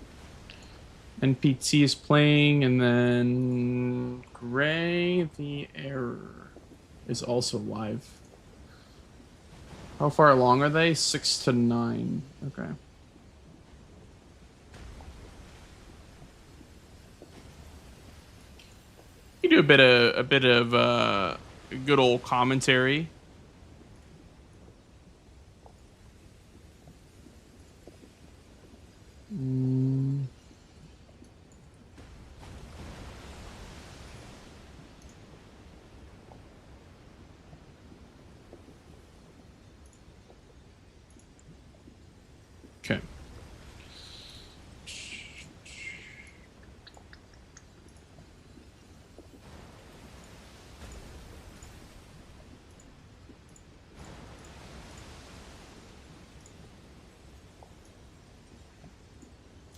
NPT is playing, and then Gray the Error is also live. How far along are they? 6 to 9. Okay. You do a bit of good old commentary. Okay.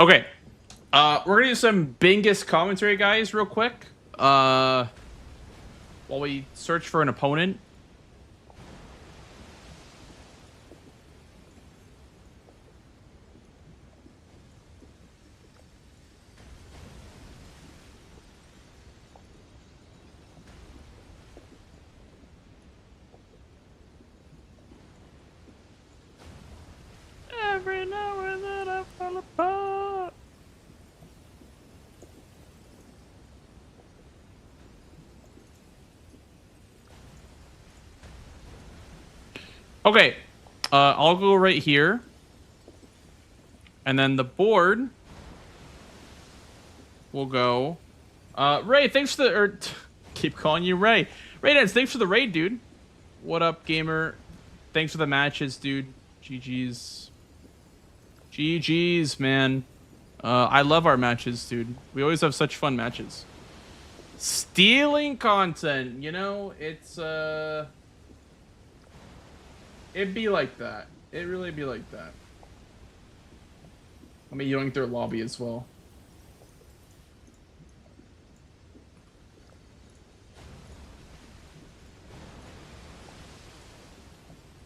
Okay. We're gonna do some Bingus commentary, guys, real quick. While we search for an opponent. Every now and then I fall apart. Okay, I'll go right here. And then the board will go. Ray, thanks for the... keep calling you Ray. Raydance, thanks for the raid, dude. What up, gamer? Thanks for the matches, dude. GG's. GG's, man. I love our matches, dude. We always have such fun matches. Stealing content, you know, it's, it'd be like that. It'd really be like that. Let me yoink their lobby as well.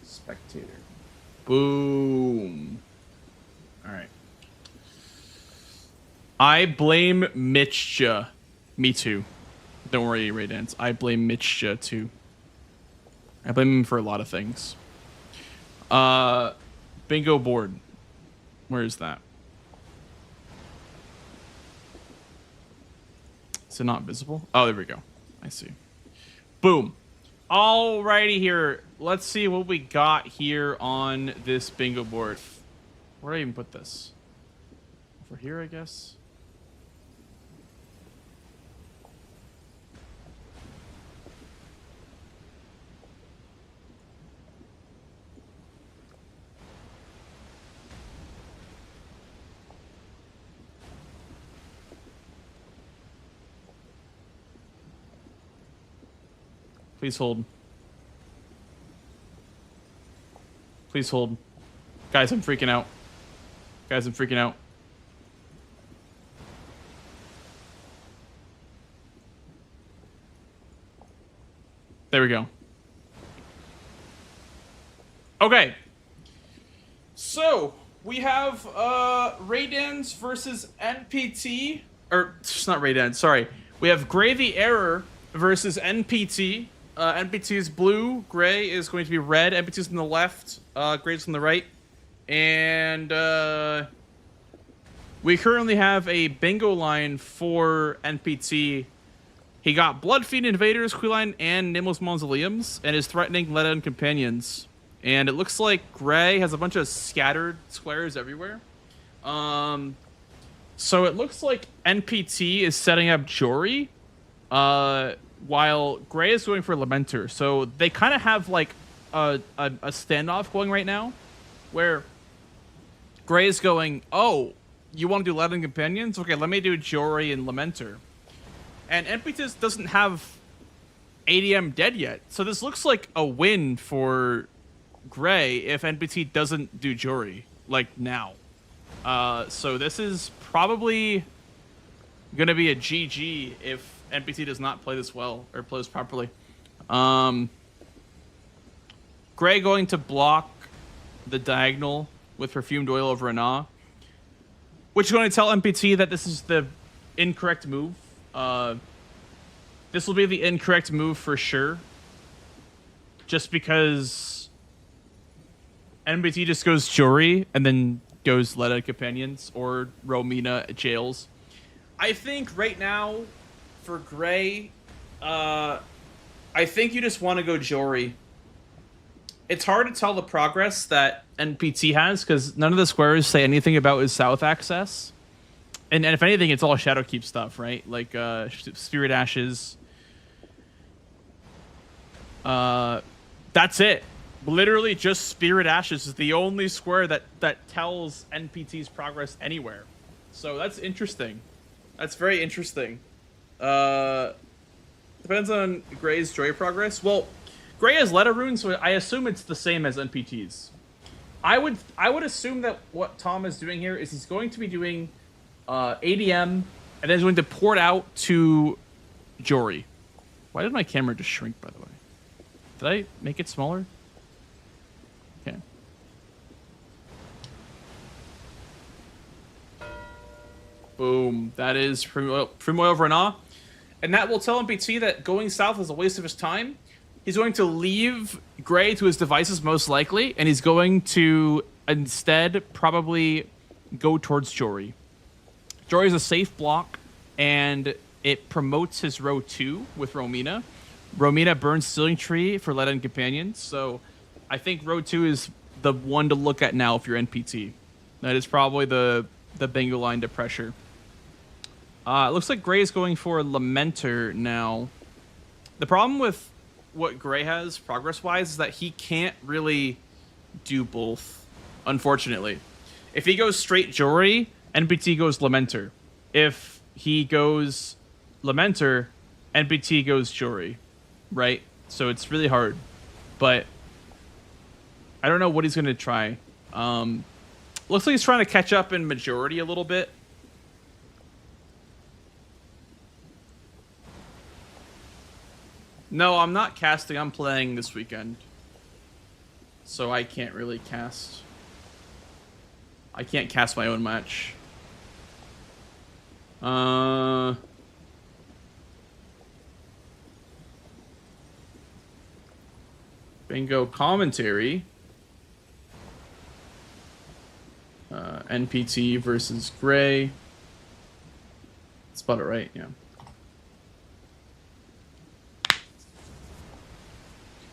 Spectator. Boom. Alright. I blame Mitchja. Me too. Don't worry, Raydance. I blame Mitchja too. I blame him for a lot of things. Bingo board. Where is that? Is it not visible? Oh, there we go. I see. Boom. Alrighty here. Let's see what we got here on this bingo board. Where do I even put this? Over here, I guess. Please hold. Please hold. Guys, I'm freaking out. Guys, I'm freaking out. There we go. Okay. So, we have Raydance versus NPT. Or, it's not Raydance, sorry. We have Gray the Error versus NPT. NPT is blue, Gray is going to be red. NPT is on the left, Gray is on the right. And we currently have a bingo line for NPT. He got Bloodfiend Invaders, Quilline, and Nameless Mausoleums, and is threatening Let-In Companions. And it looks like Gray has a bunch of scattered squares everywhere. So it looks like NPT is setting up Jory. While Gray is going for Lamenter. So they kind of have like a standoff going right now where Gray is going, oh, you want to do Let-In Companions? Okay, let me do Jory and Lamenter. And NPT doesn't have ADM dead yet. So this looks like a win for Gray if NPT doesn't do Jory, like now. So this is probably gonna be a GG if NPT does not play this well or plays properly. Gray going to block the diagonal with Perfumed Oil over Ana, which is going to tell NPT that this is the incorrect move. This will be the incorrect move for sure. Just because NPT just goes Jory and then goes Leda Companions or Romina Jails. I think right now for Gray, I think you just want to go Jory. It's hard to tell the progress that NPT has because none of the squares say anything about his south access. And if anything, it's all Shadowkeep stuff, right? Like Spirit Ashes. That's it. Literally just Spirit Ashes is the only square that tells NPT's progress anywhere. So that's interesting. That's very interesting. Depends on Gray's Joy progress. Well, Gray has Leda Rune, so I assume it's the same as NPT's. I would assume that what Tom is doing here is he's going to be doing ADM, and then he's going to port out to Jory. Why did my camera just shrink, by the way? Did I make it smaller? Okay. Boom. That is From Oil over Ana. And that will tell NPT that going south is a waste of his time. He's going to leave Gray to his devices most likely, and he's going to instead probably go towards Jory. Jory is a safe block, and it promotes his row 2 with Romina. Romina burns Sealing Tree for Leda and Companions, so I think row 2 is the one to look at now if you're NPT. That is probably the bingo line to pressure. It looks like Gray is going for Lamenter now. The problem with what Gray has progress-wise is that he can't really do both, unfortunately. If he goes straight Jory, NPT goes Lamenter. If he goes Lamenter, NPT goes Jory, right? So it's really hard. But I don't know what he's going to try. Looks like he's trying to catch up in majority a little bit. No, I'm not casting. I'm playing this weekend. So I can't really cast. I can't cast my own match. Bingo commentary. NPT versus Gray. Spot it right, yeah.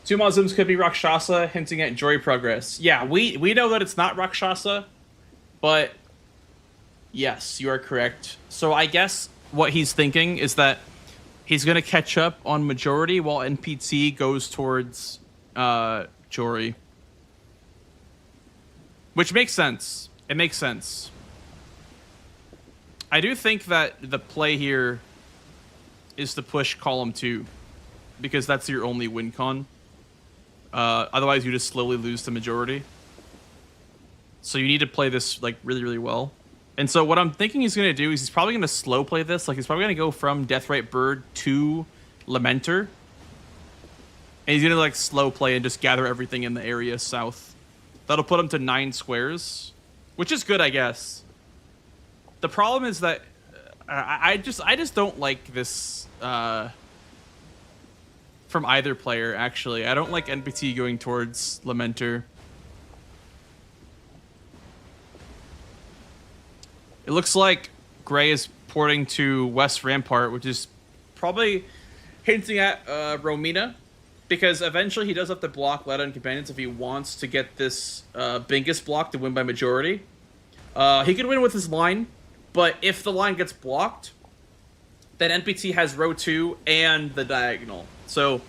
Two Muslims could be Rakshasa, hinting at Jory progress. Yeah, we know that it's not Rakshasa, but yes, you are correct. So I guess what he's thinking is that he's going to catch up on majority while NPT goes towards Jory. Which makes sense. It makes sense. I do think that the play here is to push column 2, because that's your only win con. Otherwise, you just slowly lose to majority. So you need to play this like really, really well. And so what I'm thinking he's going to do is he's probably going to slow play this. Like he's probably going to go from Deathrite Bird to Lamenter. And he's going to like slow play and just gather everything in the area south. That'll put him to 9 squares, which is good, I guess. The problem is that I just don't like this from either player, actually. I don't like NPT going towards Lamenter. It looks like Gray is porting to West Rampart, which is probably hinting at Romina, because eventually he does have to block Leda and Companions if he wants to get this Bingus block to win by majority. He could win with his line, but if the line gets blocked, then NPT has row 2 and the diagonal. So,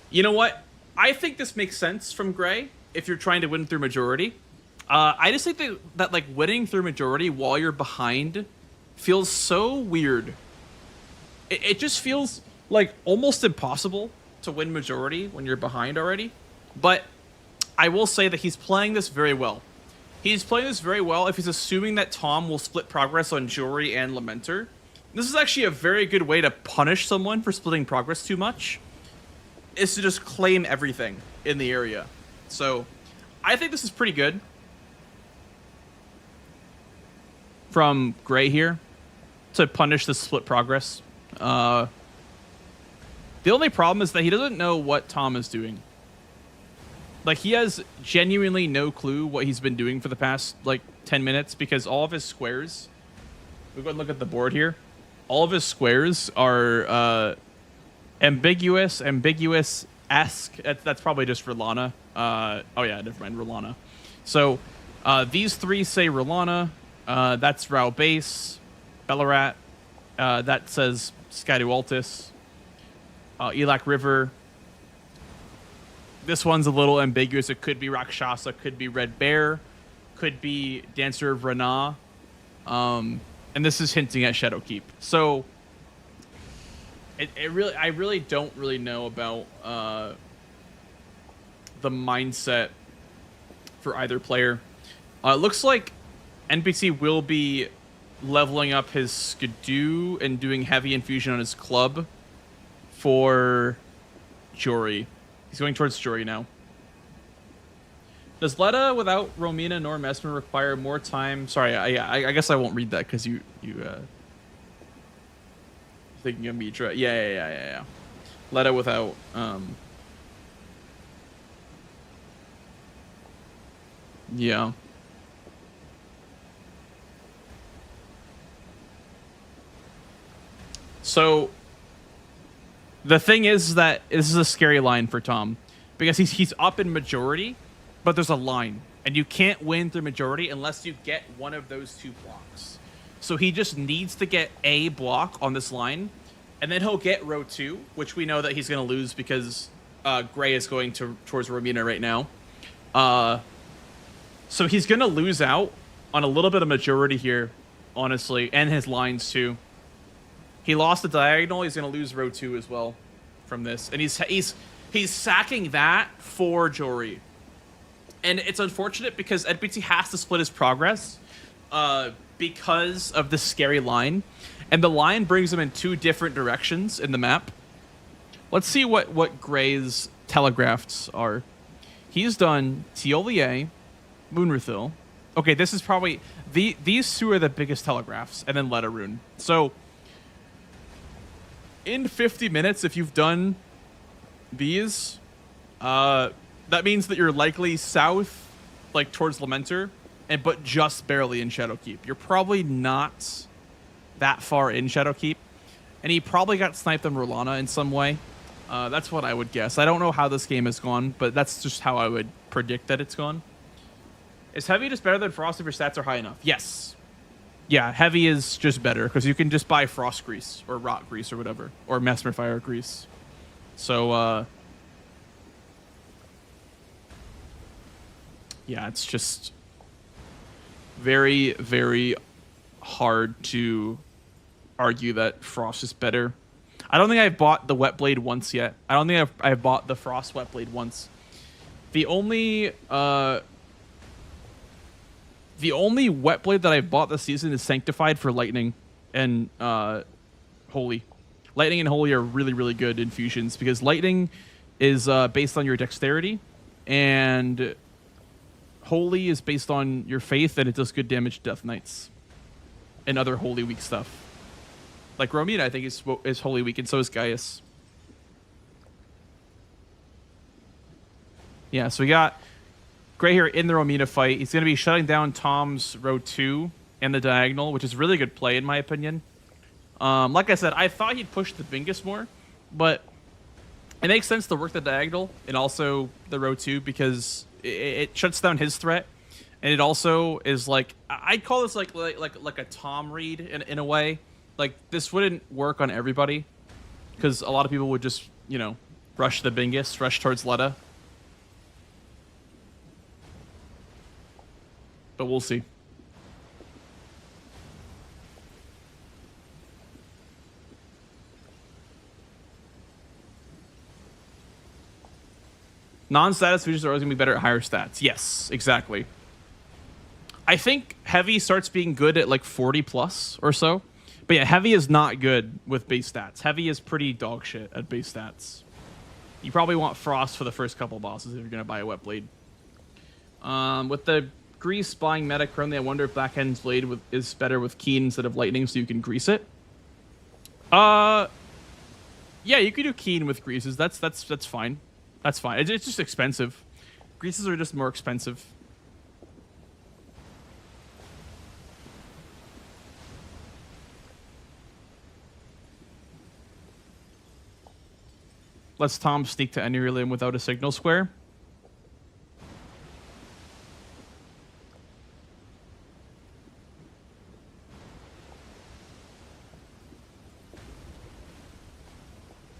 you know what? I think this makes sense from Gray if you're trying to win through majority. I just think that like winning through majority while you're behind feels so weird. It just feels like almost impossible to win majority when you're behind already. But I will say that he's playing this very well. He's playing this very well if he's assuming that Tom will split progress on Jory and Lamenter. This is actually a very good way to punish someone for splitting progress too much, is to just claim everything in the area. So I think this is pretty good from Gray here to punish the split progress. The only problem is that he doesn't know what Tom is doing. Like, he has genuinely no clue what he's been doing for the past, like, 10 minutes, because all of his squares... We go and look at the board here. All of his squares are ambiguous-esque. That's probably just Rilana. Oh, yeah, never mind, Rilana. So, these three say Rilana. That's Rao Base, Bellarat. That says Skydu Altus. Elak River. This one's a little ambiguous. It could be Rakshasa, could be Red Bear, could be Dancer of Rana. And this is hinting at Shadowkeep. So I really don't really know about the mindset for either player. It looks like NPC will be leveling up his Skidoo and doing heavy infusion on his club for Jory. He's going towards Jory now. Does Letta without Romina nor Mesmer require more time? Sorry, I guess I won't read that because you thinking of Mitra. Yeah. Letta without yeah. So the thing is that this is a scary line for Tom because he's up in majority, but there's a line and you can't win through majority unless you get one of those two blocks. So he just needs to get a block on this line and then he'll get row 2, which we know that he's going to lose because Gray is going towards Romina right now. So he's going to lose out on a little bit of majority here, honestly, and his lines too. He lost the diagonal. He's going to lose row 2 as well from this. And he's sacking that for Jory. And it's unfortunate because NPT has to split his progress because of the scary line. And the line brings him in 2 different directions in the map. Let's see what Gray's telegraphs are. He's done Tiolier, Moonrathil. Okay, this is probably... These 2 are the biggest telegraphs. And then Letterrune. So... in 50 minutes, if you've done these, that means that you're likely south, like towards Lamenter, but just barely in Shadowkeep. You're probably not that far in Shadowkeep, and he probably got sniped on Rolana in some way. That's what I would guess. I don't know how this game has gone, but that's just how I would predict that it's gone. Is Heavy just better than Frost if your stats are high enough? Yes. Yeah, Heavy is just better because you can just buy Frost Grease or Rot Grease or whatever, or Mesmer Fire Grease. So, yeah, it's just very, very hard to argue that Frost is better. I don't think I've bought the Wet Blade once yet. I don't think I've bought the Frost Wet Blade once. The only Wet Blade that I've bought this season is Sanctified for Lightning and Holy. Lightning and Holy are really, really good infusions because Lightning is based on your dexterity and Holy is based on your faith and it does good damage to Death Knights and other Holy Weak stuff. Like Romina, I think, is Holy Weak and so is Gaius. Yeah, so we got Gray here in the Romina fight. He's going to be shutting down Tom's row 2 and the diagonal, which is really good play in my opinion. Like I said, I thought he'd push the Bingus more, but it makes sense to work the diagonal and also the row 2 because it shuts down his threat, and it also is like I'd call this like a Tom read in a way. Like this wouldn't work on everybody because a lot of people would just rush the Bingus, rush towards Letta. But we'll see. Non-status features are always going to be better at higher stats. Yes, exactly. I think Heavy starts being good at like 40 plus or so. But yeah, heavy is not good with base stats. Heavy is pretty dog shit at base stats. You probably want frost for the first couple bosses if you're gonna buy a wet blade. With the grease buying meta currently, I wonder if Blackhand's blade is better with keen instead of lightning, so you can grease it. Yeah, you can do keen with greases. That's fine. That's fine. It's just expensive. Greases are just more expensive. Lets Tom sneak to any limb without a signal square.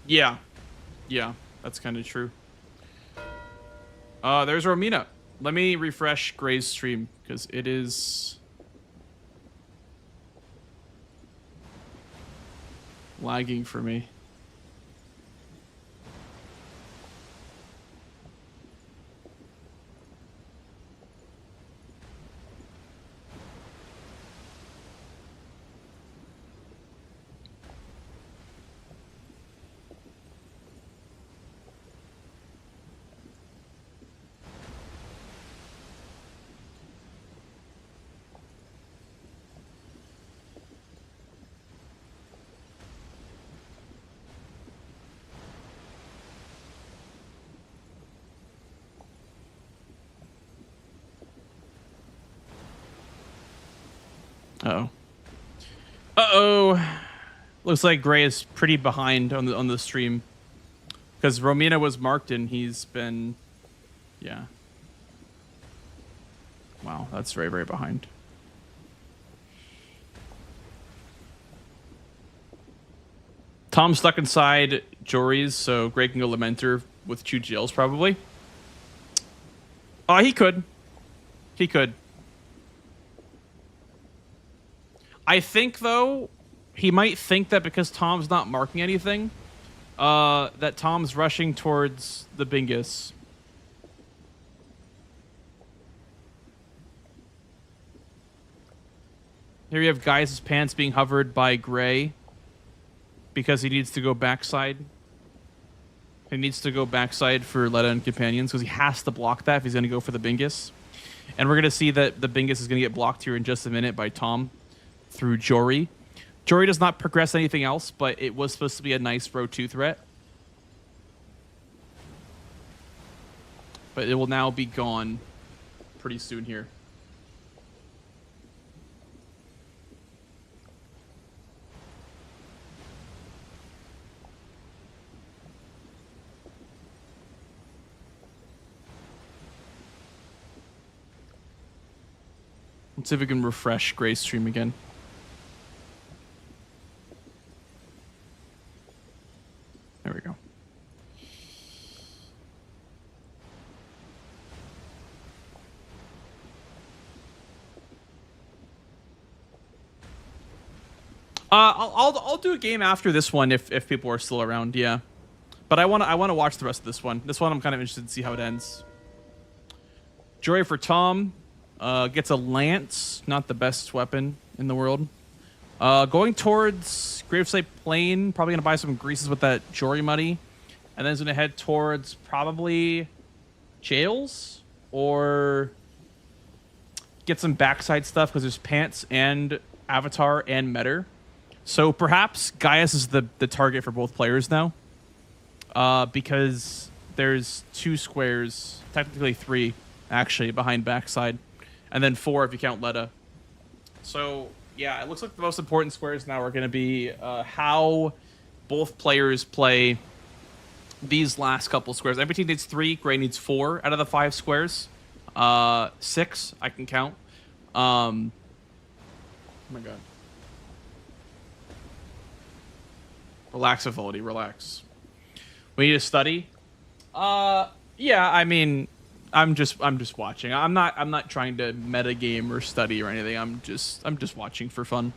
Yeah. Yeah, that's kind of true. There's Romina. Let me refresh Gray's stream, because it is lagging for me. Uh-oh. Uh-oh. Looks like Gray is pretty behind on the stream. Because Romina was marked and he's been... Yeah. Wow, that's very, very behind. Tom's stuck inside Jory's, so Gray can go Lamenter with 2 jails, probably. He could. He could. I think, though, he might think that because Tom's not marking anything, that Tom's rushing towards the Bingus. Here you have Guy's pants being hovered by Gray because he needs to go backside. He needs to go backside for Letta and Companions because he has to block that if he's going to go for the Bingus. And we're going to see that the Bingus is going to get blocked here in just a minute by Tom through Jory. Jory does not progress anything else, but it was supposed to be a nice row 2 threat. But it will now be gone pretty soon here. Let's see if we can refresh Gray's stream again. There we go. I'll do a game after this one if people are still around, yeah. But I wanna watch the rest of this one. This one I'm kind of interested to see how it ends. Jory for Tom. Gets a lance, not the best weapon in the world. Going towards Gravesite Plain, probably gonna buy some greases with that Jory money, and then he's gonna head towards probably jails or get some backside stuff because there's pants and Avatar and Metter. So perhaps Gaius is the target for both players now, because there's 2 squares, technically 3 actually behind backside. And then 4 if you count Letta. So, yeah, it looks like the most important squares now are going to be how both players play these last couple squares. Every team needs 3. Gray needs 4 out of the 5 squares. 6, I can count. Oh, my God. Relax, Evolity, relax. We need to study? Yeah, I mean... I'm just watching. I'm not trying to meta game or study or anything. I'm just watching for fun.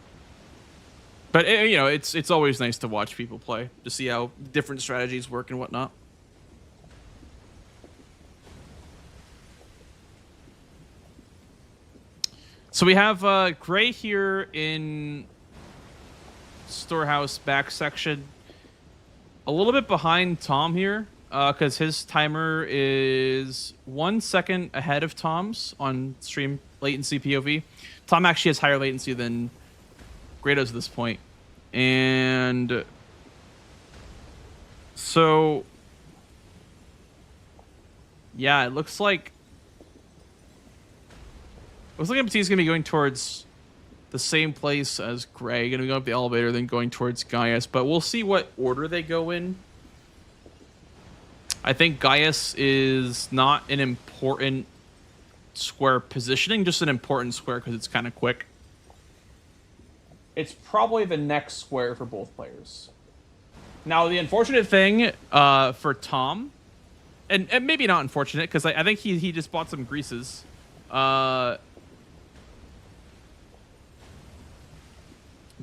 But you know, it's always nice to watch people play to see how different strategies work and whatnot. So we have Gray here in storehouse back section. A little bit behind Tom here, because his timer is 1 second ahead of Tom's on stream latency POV. Tom actually has higher latency than Grados at this point. And so, yeah, it looks like MT is going to be going towards the same place as Gray. Going to be going up the elevator, then going towards Gaius. But we'll see what order they go in. I think Gaius is not an important square positioning, just an important square because it's kind of quick. It's probably the next square for both players. Now, the unfortunate thing for Tom, and maybe not unfortunate, because I think he just bought some greases.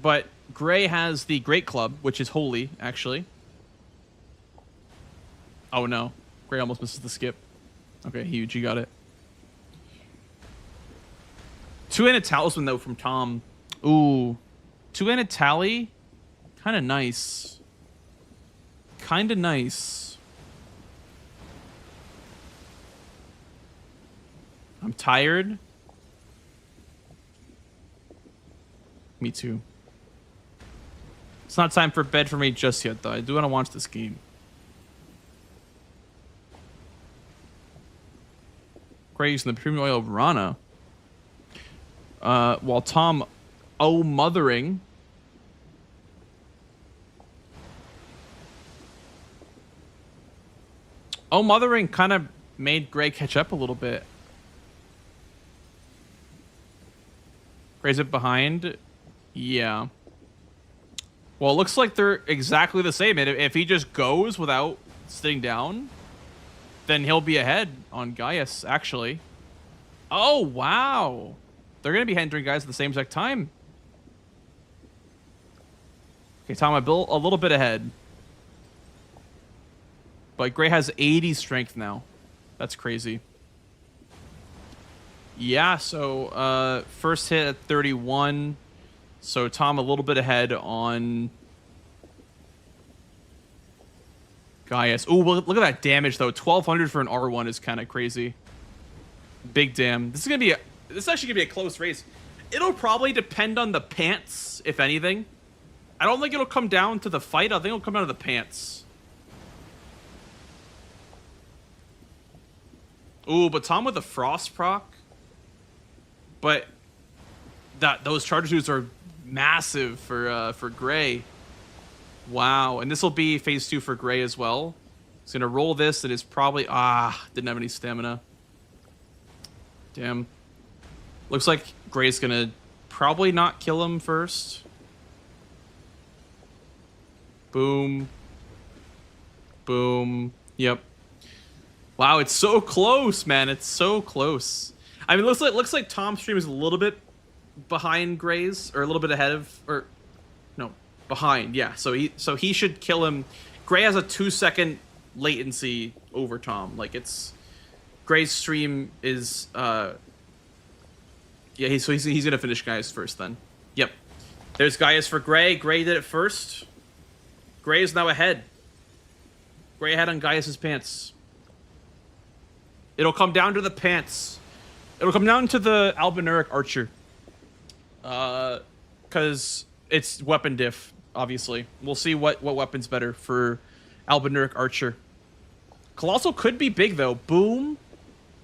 But Gray has the Great Club, which is holy, actually. Oh, no. Gray almost misses the skip. Okay, huge. You got it. 2-handed talisman, though, from Tom. Ooh. 2-handed tally? Kind of nice. Kind of nice. I'm tired. Me too. It's not time for bed for me just yet, though. I do want to watch this game. Gray using the premium oil of Rana. While Tom mothering. Mothering kind of made Gray catch up a little bit. Gray's it behind. Yeah. Well, it looks like they're exactly the same. And if he just goes without sitting down, then he'll be ahead on Gaius, actually. Oh, wow. They're going to be entering Gaius at the same exact time. Okay, Tom, I built a little bit ahead. But Gray has 80 strength now. That's crazy. Yeah, so first hit at 31. So Tom a little bit ahead on Gaius. Ooh, look at that damage though. 1200 for an R1 is kind of crazy. Big damn. This is actually gonna be a close race. It'll probably depend on the pants, if anything. I don't think it'll come down to the fight. I think it'll come down to the pants. Ooh, but Tom with the frost proc. But those charger suits are massive for Gray. Wow, and this will be phase 2 for Gray as well. He's gonna roll this. It is probably didn't have any stamina. Damn. Looks like Gray's gonna probably not kill him first. Boom. Boom. Yep. Wow, it's so close, man. It's so close. I mean, looks like Tom's stream is a little bit behind Gray's, or a little bit ahead of, or no, behind. Yeah, so he should kill him. Gray has a 2-second latency over Tom. Like it's Gray's stream is yeah. He's gonna finish Gaius first then. Yep. There's Gaius for Gray. Gray did it first. Gray is now ahead. Gray ahead on Gaius's pants. It'll come down to the pants. It'll come down to the Albinuric Archer. Because it's weapon diff, obviously. We'll see what weapon's better for Albinuric Archer. Colossal could be big, though. Boom.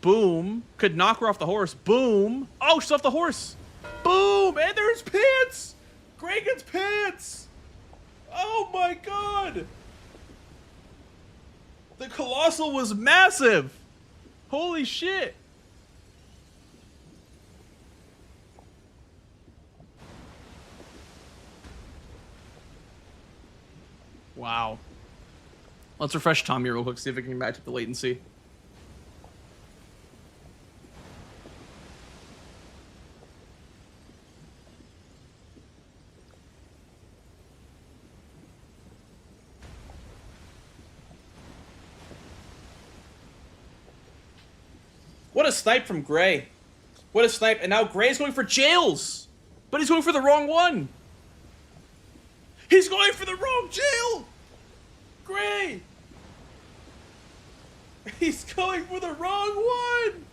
Boom. Could knock her off the horse. Boom. Oh, she's off the horse. Boom. And there's pants. Gray gets pants. Oh, my God. The Colossal was massive. Holy shit. Wow. Let's refresh Tom here real quick, see if we can match up the latency. What a snipe from Gray. What a snipe. And now Gray's going for jails. But he's going for the wrong one. He's going for the wrong jail! Gray! He's going for the wrong one!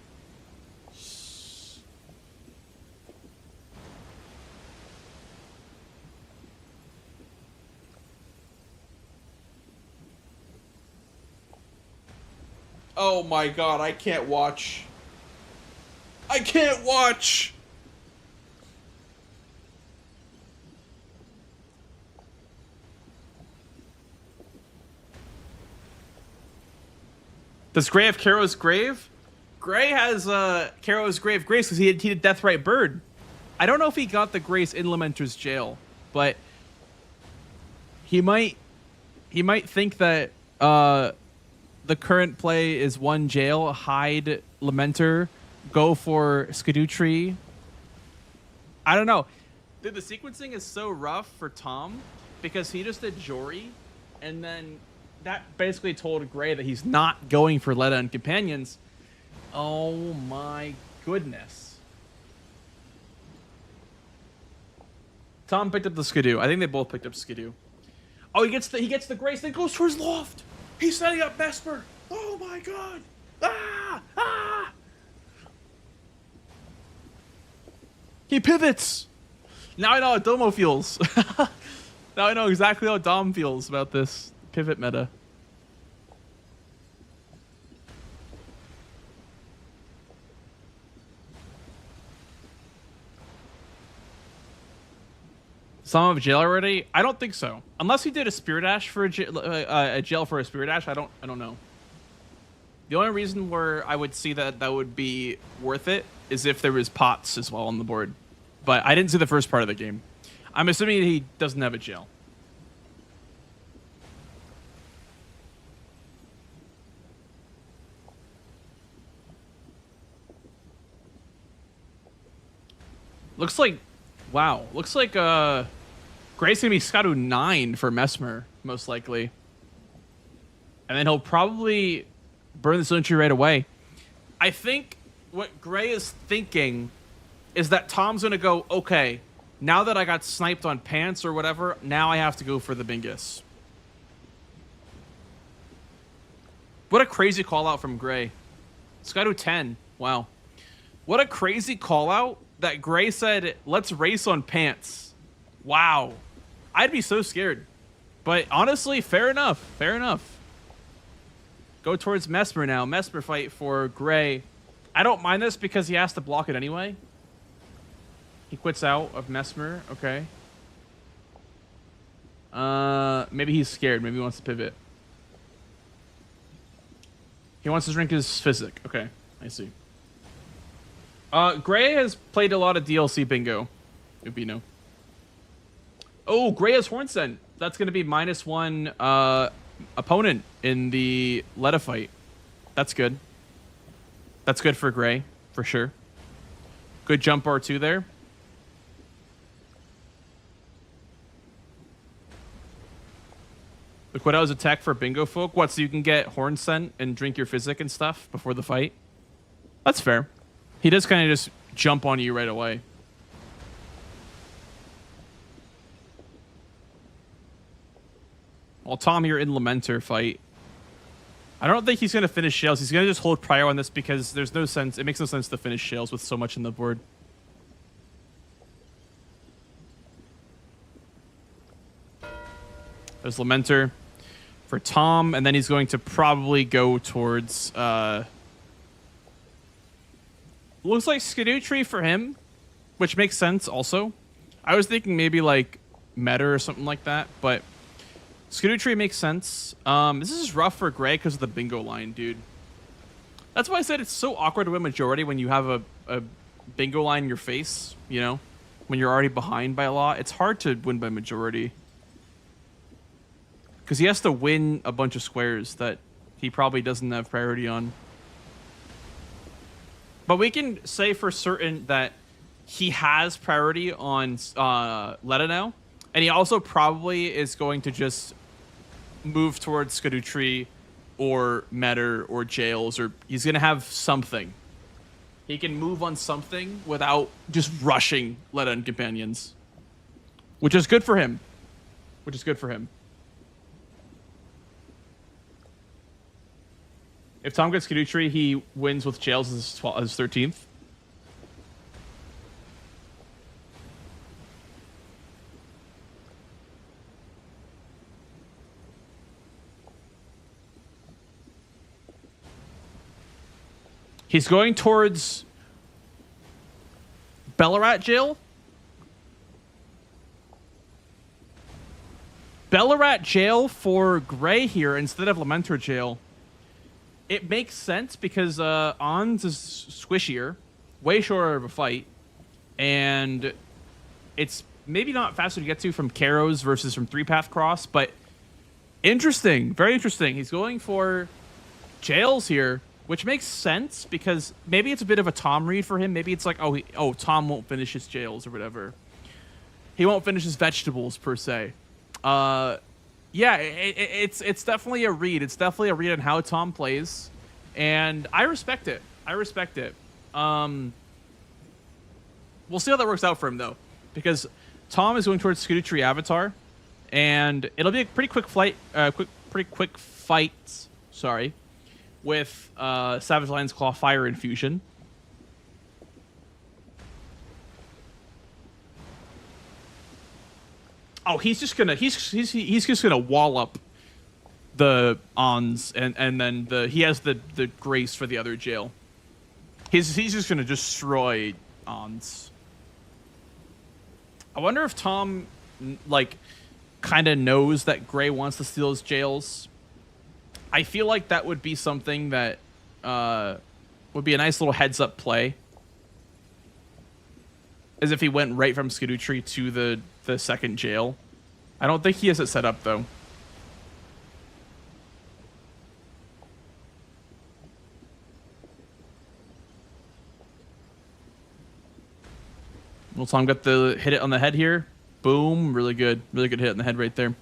Oh my god, I can't watch. I can't watch! Does Gray have Karo's grave? Gray has Karo's grave grace because he did Deathrite Bird. I don't know if he got the grace in Lamenter's jail, but he might think that the current play is one jail, hide Lamenter, go for Skadutri. I don't know. Dude, the sequencing is so rough for Tom because he just did Jory, and then that basically told Gray that he's not going for Letta and Companions. Oh my goodness. Tom picked up the Skidoo. I think they both picked up Skidoo. Oh, he gets the Grace, then goes towards Loft. He's setting up Vesper. Oh my god. Ah! Ah! He pivots. Now I know how Domo feels. Now I know exactly how Dom feels about this pivot meta. Some of jail already? I don't think so. Unless he did a Spirit Ash for a jail for a Spirit Ash, I don't know. The only reason where I would see that would be worth it is if there was pots as well on the board. But I didn't see the first part of the game. I'm assuming he doesn't have a jail. Looks like, wow. Looks like Gray's gonna be Skadu 9 for Mesmer, most likely. And then he'll probably burn the Sentry right away. I think what Gray is thinking is that Tom's gonna go, okay, now that I got sniped on Pants or whatever, now I have to go for the Bingus. What a crazy call out from Gray. Skadu 10, wow. What a crazy call out that Gray said, let's race on Pants. Wow. I'd be so scared. But honestly, fair enough. Fair enough. Go towards Mesmer now. Mesmer fight for Gray. I don't mind this because he has to block it anyway. He quits out of Mesmer. Okay. Maybe he's scared. Maybe he wants to pivot. He wants to drink his Physic. Okay. I see. Gray has played a lot of DLC bingo. Ubino. Oh, Gray has Hornsent. That's going to be -1 opponent in the Letta fight. That's good. That's good for Gray, for sure. Good jump R2 there. Look what I was attack for bingo folk. What, so you can get Hornsent and drink your Physic and stuff before the fight? That's fair. He does kind of just jump on you right away. Well, Tom, you're in Lamenter fight. I don't think he's going to finish Shales. He's going to just hold Prior on this because there's no sense. It makes no sense to finish Shales with so much on the board. There's Lamenter for Tom, and then he's going to probably go towards... looks like Skadutri for him, which makes sense also. I was thinking maybe like Meta or something like that, but Skadutri makes sense. This is rough for Gray because of the bingo line, dude. That's why I said it's so awkward to win majority when you have a bingo line in your face, you know? When you're already behind by a lot. It's hard to win by majority. Because he has to win a bunch of squares that he probably doesn't have priority on. But we can say for certain that he has priority on Letta now. And he also probably is going to just move towards Skadutri or Metter or Jails, or he's going to have something. He can move on something without just rushing Letta and Companions, which is good for him. which is good for him. If Tom gets Skadutri, he wins with jails as 13th. He's going towards Ballarat jail. Ballarat jail for Gray here instead of Lamentor jail. It makes sense because Ons is squishier, way shorter of a fight, and it's maybe not faster to get to from Karos versus from 3-Path Cross, but interesting, very interesting. He's going for jails here, which makes sense because maybe it's a bit of a Tom read for him. Maybe it's like, Tom won't finish his jails or whatever. He won't finish his vegetables per se. Yeah, it's definitely a read. It's definitely a read on how Tom plays, and I respect it. We'll see how that works out for him though, because Tom is going towards Skadutri Avatar, and it'll be a pretty quick fight. Sorry, with Savage Lion's Claw Fire Infusion. Oh, he's just gonna wall up the Ons, and then he has the grace for the other jail. He's just gonna destroy Ons. I wonder if Tom like kind of knows that Gray wants to steal his jails. I feel like that would be something that would be a nice little heads up play, as if he went right from Skadutri to the second jail. I don't think he has it set up though. Well, Tom got the hit it on the head here. Boom, really good hit on the head right there.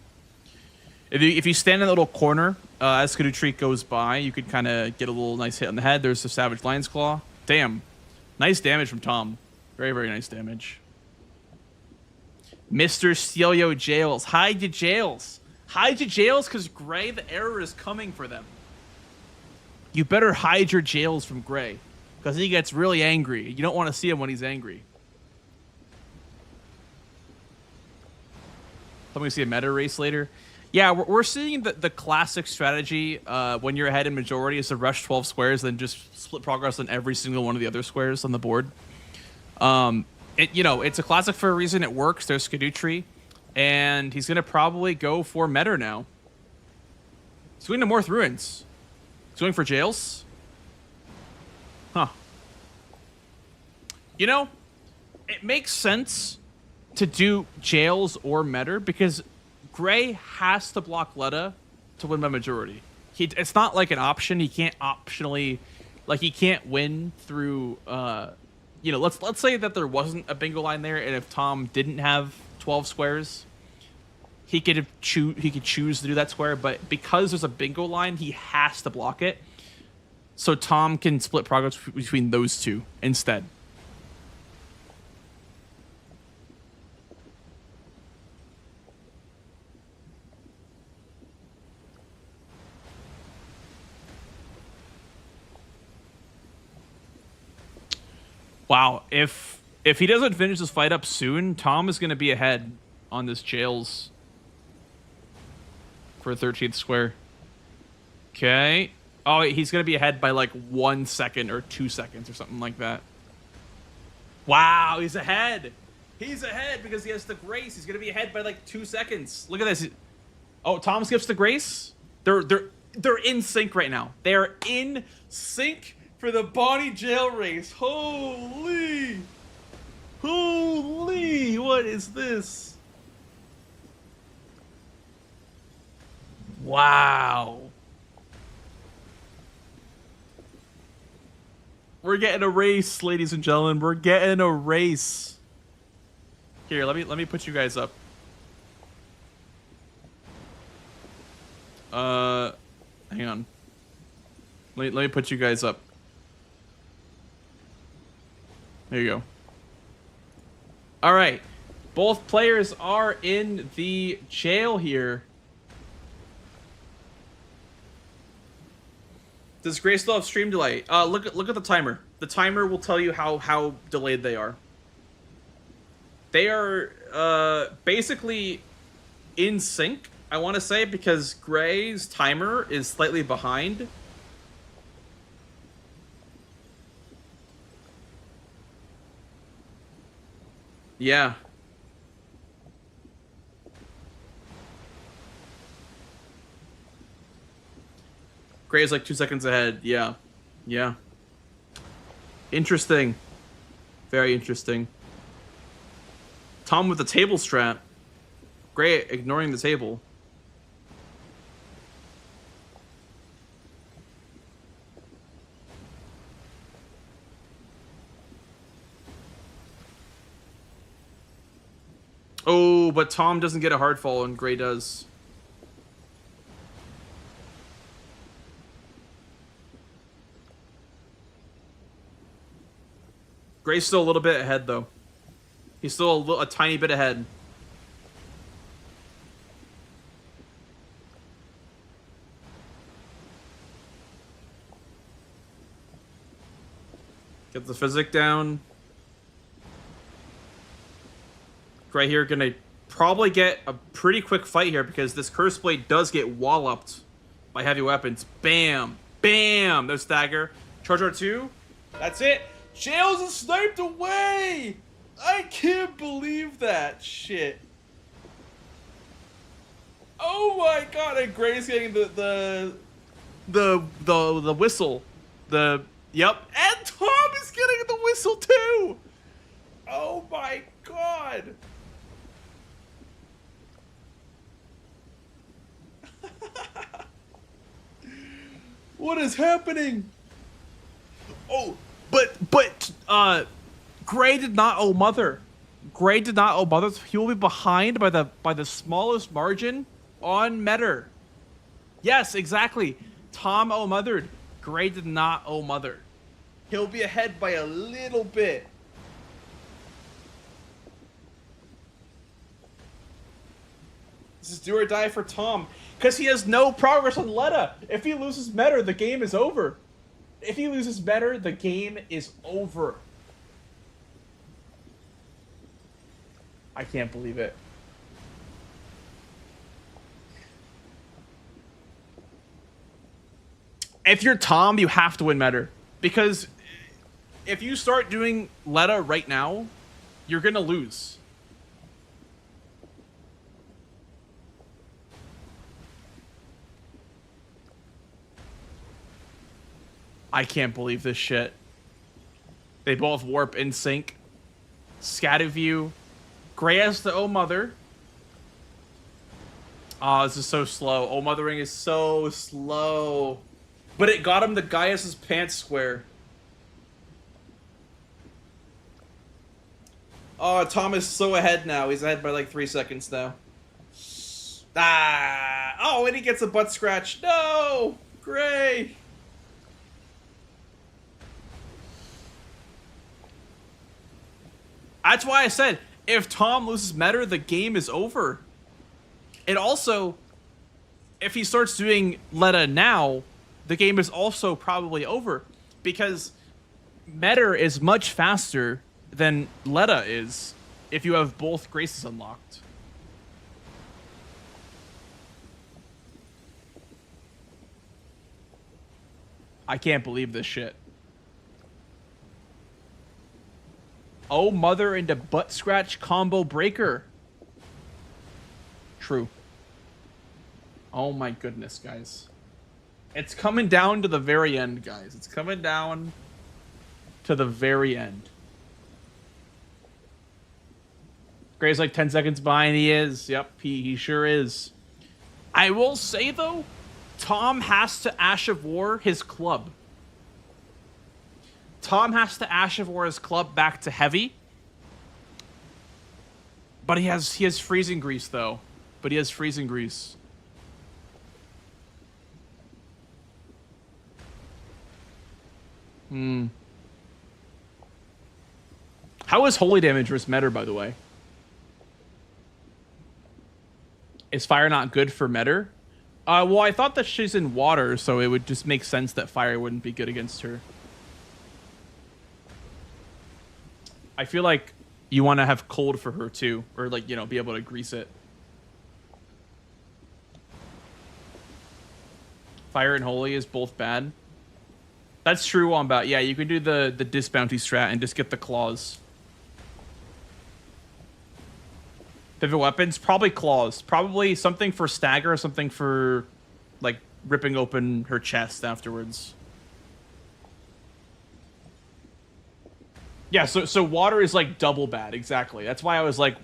If you stand in that little corner as Skadutri goes by, you could kind of get a little nice hit on the head. There's the Savage Lion's Claw. Damn, nice damage from Tom. Very, very nice damage. Mr. Steelio Jails. Hide your jails. Hide your jails because Gray, the error is coming for them. You better hide your jails from Gray because he gets really angry. You don't want to see him when he's angry. I'm going to see a meta race later. Yeah, we're seeing the classic strategy when you're ahead in majority is to rush 12 squares, then just split progress on every single one of the other squares on the board. It's a classic for a reason. It works. There's Skadutri, and he's going to probably go for meta now. He's going to North Ruins. He's going for jails. Huh. It makes sense to do jails or meta because Gray has to block Letta to win by majority. It's not like an option. He can't optionally, he can't win through. Let's say that there wasn't a bingo line there, and if Tom didn't have 12 squares, he could choose to do that square. But because there's a bingo line, he has to block it, so Tom can split progress between those two instead. Wow, if he doesn't finish this fight up soon, Tom is going to be ahead on this jails for a 13th square. Okay. Oh, wait, he's going to be ahead by like 1 second or 2 seconds or something like that. Wow, he's ahead. He's ahead because he has the grace. He's going to be ahead by like 2 seconds. Look at this. Oh, Tom skips the grace? They're in sync right now. They're in sync for the Bonnie jail race. Holy, what is this? Wow. We're getting a race, ladies and gentlemen. We're getting a race. Here, let me put you guys up. Hang on. Let me put you guys up. There you go. All right. Both players are in the jail here. Does Gray still have stream delay? Look at the timer. The timer will tell you how delayed they are. They are basically in sync, I want to say, because Gray's timer is slightly behind. Yeah. Gray's like 2 seconds ahead. Yeah. Yeah. Interesting. Very interesting. Tom with the table strat. Gray ignoring the table. Oh, but Tom doesn't get a hard fall and Gray does. Gray's still a little bit ahead, though. He's still a tiny bit ahead. Get the physic down. Gray here gonna probably get a pretty quick fight here because this Curse Blade does get walloped by heavy weapons. Bam! Bam! There's Stagger. Charge R2. That's it. Jails is sniped away! I can't believe that shit. Oh my god, and Gray's getting the whistle. Yep. And Tom is getting the whistle too! Oh my god! What is happening? Oh, but Gray did not owe Mother. Gray did not owe Mother. He will be behind by the smallest margin on Metter. Yes, exactly. Tom owe Mothered. Gray did not owe Mother. He'll be ahead by a little bit. This is do or die for Tom. Because he has no progress on Letta. If he loses Metter, the game is over. If he loses Metter, the game is over. I can't believe it. If you're Tom, you have to win Metter. Because if you start doing Letta right now, you're going to lose. I can't believe this shit. They both warp in sync. Scatterview. Gray has the O Mother. Oh, this is so slow. O Mothering is so slow. But it got him the Gaius' pants square. Oh, Tom is so ahead now. He's ahead by like 3 seconds now. Ah! Oh, and he gets a butt scratch. No! Gray! That's why I said, if Tom loses Metter, the game is over. And also, if he starts doing Letta now, the game is also probably over. Because Metter is much faster than Letta is if you have both Graces unlocked. I can't believe this shit. Oh, Mother into butt scratch combo breaker. True. Oh my goodness, guys. It's coming down to the very end, guys. It's coming down to the very end. Gray's like 10 seconds behind. He is. Yep, he sure is. I will say, though, Tom has to Ash of War his club. Tom has to Ash of War his club back to heavy. But he has freezing grease, though. But he has freezing grease. How is holy damage versus Metter, by the way? Is fire not good for Meta? Well, I thought that she's in water, so it would just make sense that fire wouldn't be good against her. I feel like you want to have cold for her too, or like, you know, be able to grease it. Fire and holy is both bad. That's true, Wombat. Yeah, you can do the disbounty strat and just get the claws. Pivot weapons, probably claws. Probably something for stagger, something for like ripping open her chest afterwards. Yeah, so water is like double bad, exactly. That's why I was like,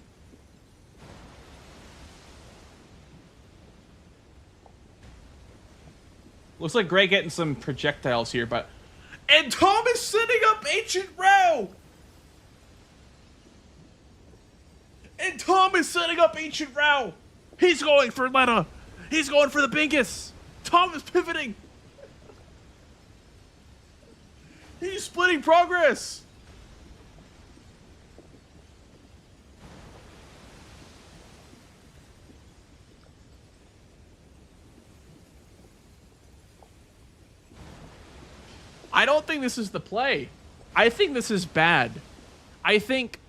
looks like Gray getting some projectiles here, but... And Tom is setting up Ancient Row! And Tom is setting up Ancient Row! He's going for Lena! He's going for the Bingus! Tom is pivoting! He's splitting progress! I don't think this is the play. I think this is bad. I think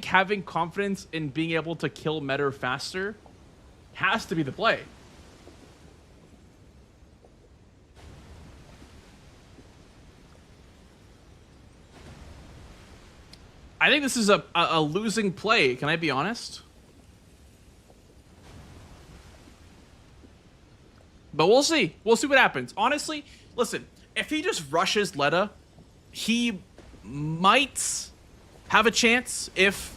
having confidence in being able to kill Meta faster has to be the play. I think this is a losing play. Can I be honest? But we'll see. We'll see what happens. Honestly, listen. If he just rushes Letta, he might have a chance if,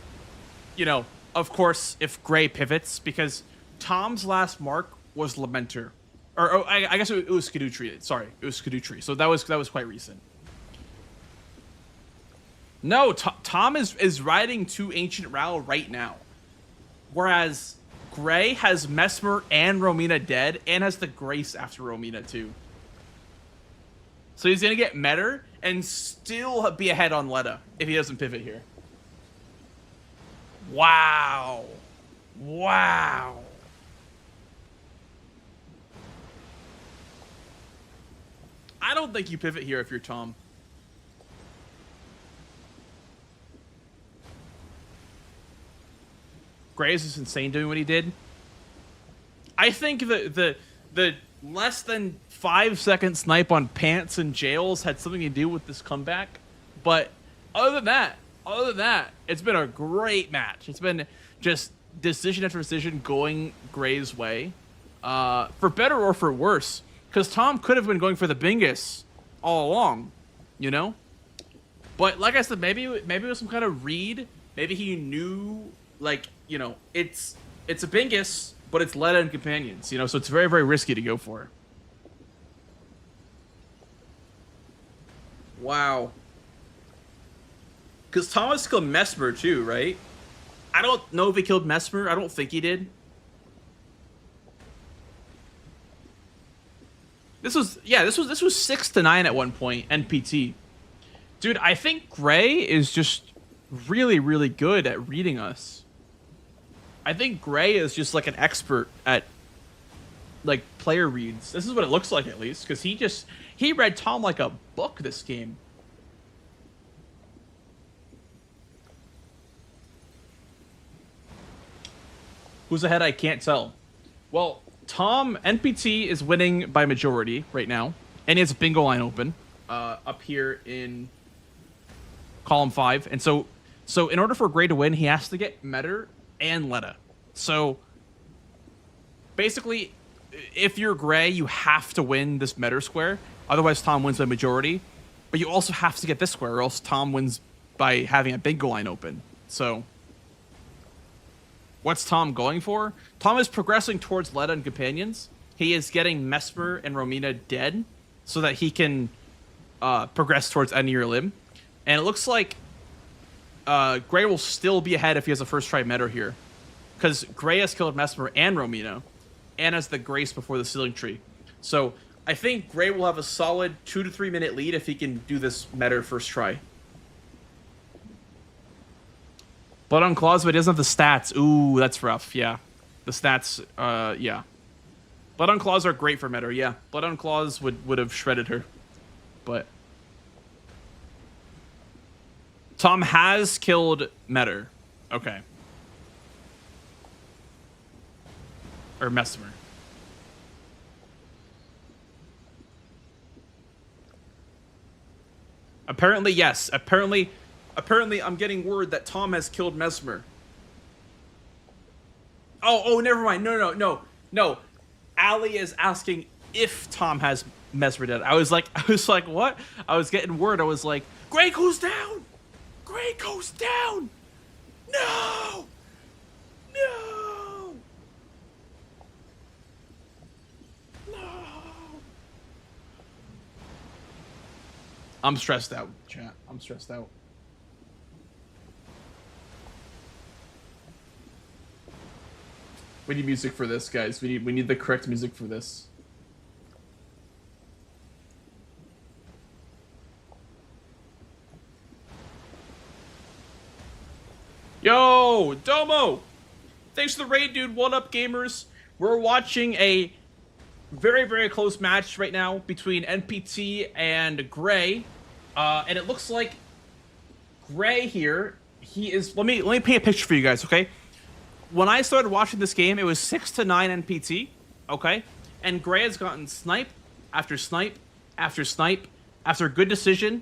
you know, of course, if Gray pivots, because Tom's last mark was Lamenter. Or I guess it was Skadutri. Sorry, it was Skadutri. So that was quite recent. No, Tom is riding to Ancient Rao right now. Whereas Gray has Mesmer and Romina dead and has the Grace after Romina too. So he's going to get Meta and still be ahead on Letta if he doesn't pivot here. Wow. Wow. I don't think you pivot here if you're Tom. Graves is insane doing what he did. I think the less than 5-second snipe on Pants and Jails had something to do with this comeback. But other than that, it's been a great match. It's been just decision after decision going Gray's way. For better or for worse. Because Tom could have been going for the Bingus all along, you know? But like I said, maybe it was some kind of read. Maybe he knew, like, you know, it's a Bingus, but it's Letta and companions, you know, so it's very, very risky to go for. Wow. Because Thomas killed Mesmer too, right? I don't know if he killed Mesmer. I don't think he did. This was 6-9 at one point, NPT. Dude, I think Gray is just really, really good at reading us. I think Gray is just like an expert at like player reads. This is what it looks like, at least, because he read Tom like a book this game. Who's ahead? I can't tell. Well, Tom NPT is winning by majority right now, and he has a bingo line open up here in column 5. And so in order for Gray to win, he has to get Meta and Letta. So basically, if you're Gray, you have to win this Meta square. Otherwise, Tom wins by majority. But you also have to get this square, or else Tom wins by having a bingo line open. So what's Tom going for? Tom is progressing towards Letta and companions. He is getting Mesmer and Romina dead so that he can progress towards ending your limb. And it looks like Gray will still be ahead if he has a first try Meta here. Because Gray has killed Mesmer and Romina, and has the Grace before the Ceiling Tree. So I think Gray will have a solid 2 to 3 minute lead if he can do this Meta first try. Blood on Claws, but he doesn't have the stats. Ooh, that's rough, yeah. The stats, yeah. Blood on Claws are great for meta, yeah. Blood on Claws would have shredded her. But Tom has killed Metter. Okay. Or Mesmer. Apparently, yes. Apparently I'm getting word that Tom has killed Mesmer. Oh, never mind. No. Allie is asking if Tom has Mesmer dead. I was like, what? I was getting word. I was like, Gray goes down! Gray goes down! No! No! No! I'm stressed out, chat. I'm stressed out. We need music for this, guys. We need the correct music for this. Yo, Domo! Thanks for the raid, dude. What up, gamers? We're watching a very, very close match right now between NPT and Gray. And it looks like Gray here, he is... Let me paint a picture for you guys, okay? When I started watching this game, it was 6-9 NPT, okay? And Gray has gotten snipe after snipe after snipe after good decision.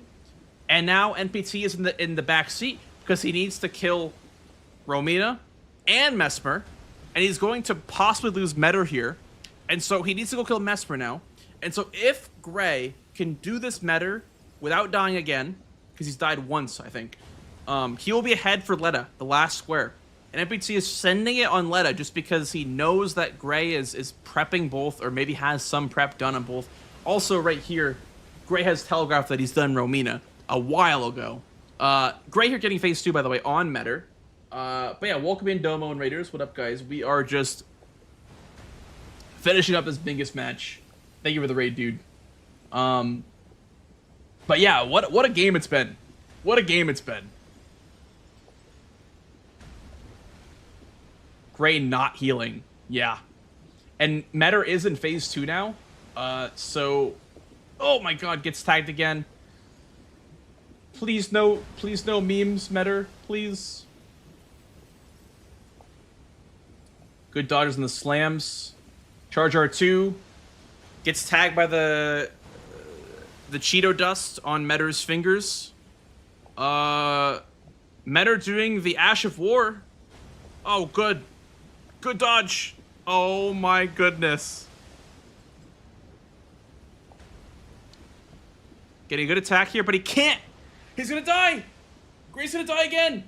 And now NPT is in the back seat because he needs to kill Romina and Mesmer, and he's going to possibly lose Metter here, and so he needs to go kill Mesmer now. And so if Gray can do this Metter without dying again, because he's died once, I think, he will be ahead for Letta, the last square. And NPT is sending it on Letta just because he knows that Gray is prepping both, or maybe has some prep done on both. Also, right here, Gray has telegraphed that he's done Romina a while ago. Gray here getting phase 2, by the way, on Metter. But yeah, welcome in Domo and Raiders. What up, guys? We are just finishing up this biggest match. Thank you for the raid, dude. But yeah, what a game it's been. What a game it's been. Gray not healing. Yeah. And Metter is in phase 2 now. So... Oh my god, gets tagged again. Please no memes, Metter. Please. Good dodges in the slams. Charge R2. Gets tagged by the Cheeto dust on Metter's fingers. Metter doing the Ash of War. Oh, good. Good dodge. Oh my goodness. Getting a good attack here, but he can't. He's gonna die. Gray's gonna die again.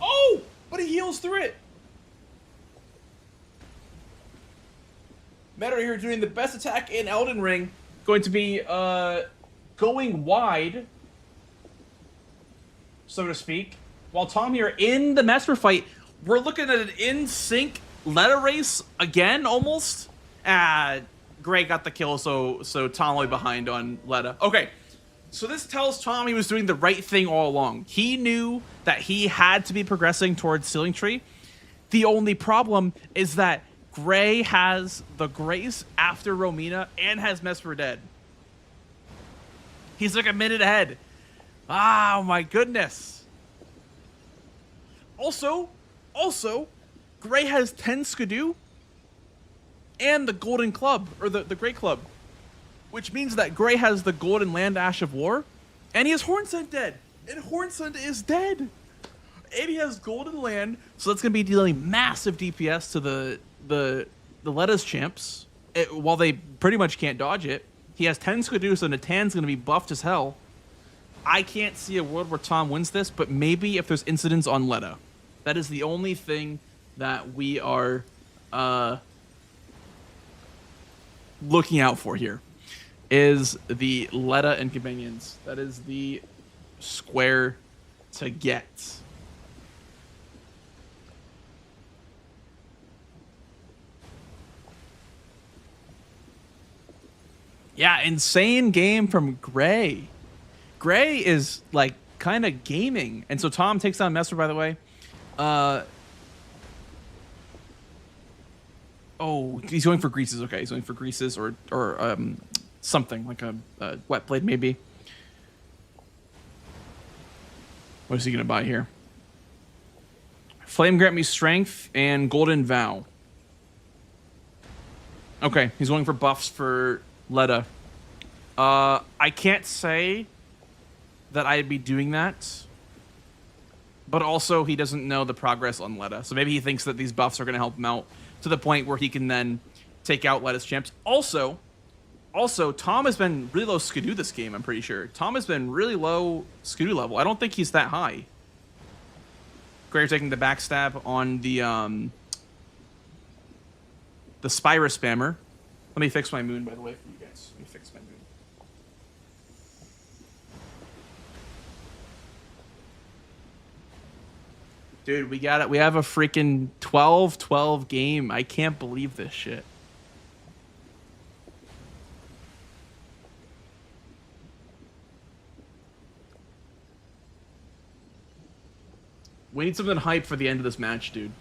Oh, but he heals through it. Metter here doing the best attack in Elden Ring. Going to be going wide, so to speak. While Tom here in the Mesmer fight, we're looking at an in-sync Letta race again, almost. Gray got the kill, so Tom way behind on Letta. Okay, so this tells Tom he was doing the right thing all along. He knew that he had to be progressing towards Sealing Tree. The only problem is that Gray has the Grace after Romina and has Mesmer dead. He's like a minute ahead. Oh my goodness. Also, Gray has 10 Skidoo and the Golden Club, or the Great Club, which means that Gray has the Golden Land Ash of War, and he has Hornsent dead, and Hornsent is dead, and he has Golden Land, so that's going to be dealing massive DPS to the Letta's champs, while they pretty much can't dodge it. He has 10 Skidoo, so Natan's going to be buffed as hell. I can't see a world where Tom wins this, but maybe if there's incidents on Letta. That is the only thing that we are looking out for here, is the Letta inconvenience. That is the square to get. Yeah, insane game from Gray. Gray is like kind of gaming. And so Tom takes down Messer, by the way. Oh, he's going for greases. Okay, he's going for greases or something like a wet blade maybe. What is he gonna buy here? Flame grant me strength and golden vow. Okay, he's going for buffs for Leda. I can't say that I'd be doing that, but also he doesn't know the progress on Leda, so maybe he thinks that these buffs are gonna help him out to the point where he can then take out Leda's champs. Also, Tom has been really low Skidoo this game, I'm pretty sure. Tom has been really low Skidoo level. I don't think he's that high. Greyer taking the backstab on the Spyra spammer. Let me fix my moon, by the way, for you guys. Let me fix my moon. Dude, we got it. We have a freaking 12-12 game. I can't believe this shit. We need something hype for the end of this match, dude.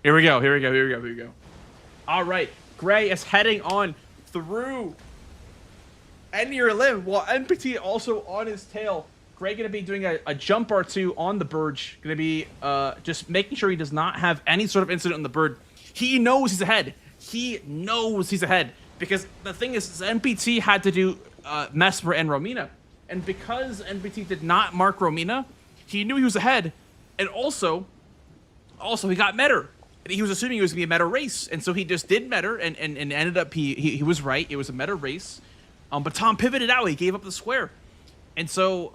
Here we go. All right, Gray is heading on through end your limb while NPT also on his tail. Gray gonna be doing a jump or two on the Burge. Gonna be just making sure he does not have any sort of incident on the bird. He knows he's ahead. He knows he's ahead because the thing is NPT had to do Mesmer and Romina, and because NPT did not mark Romina, he knew he was ahead, and also he got Metter. He was assuming it was going to be a meta race, and so he just did meta, and ended up he was right. It was a meta race, but Tom pivoted out. He gave up the square, and so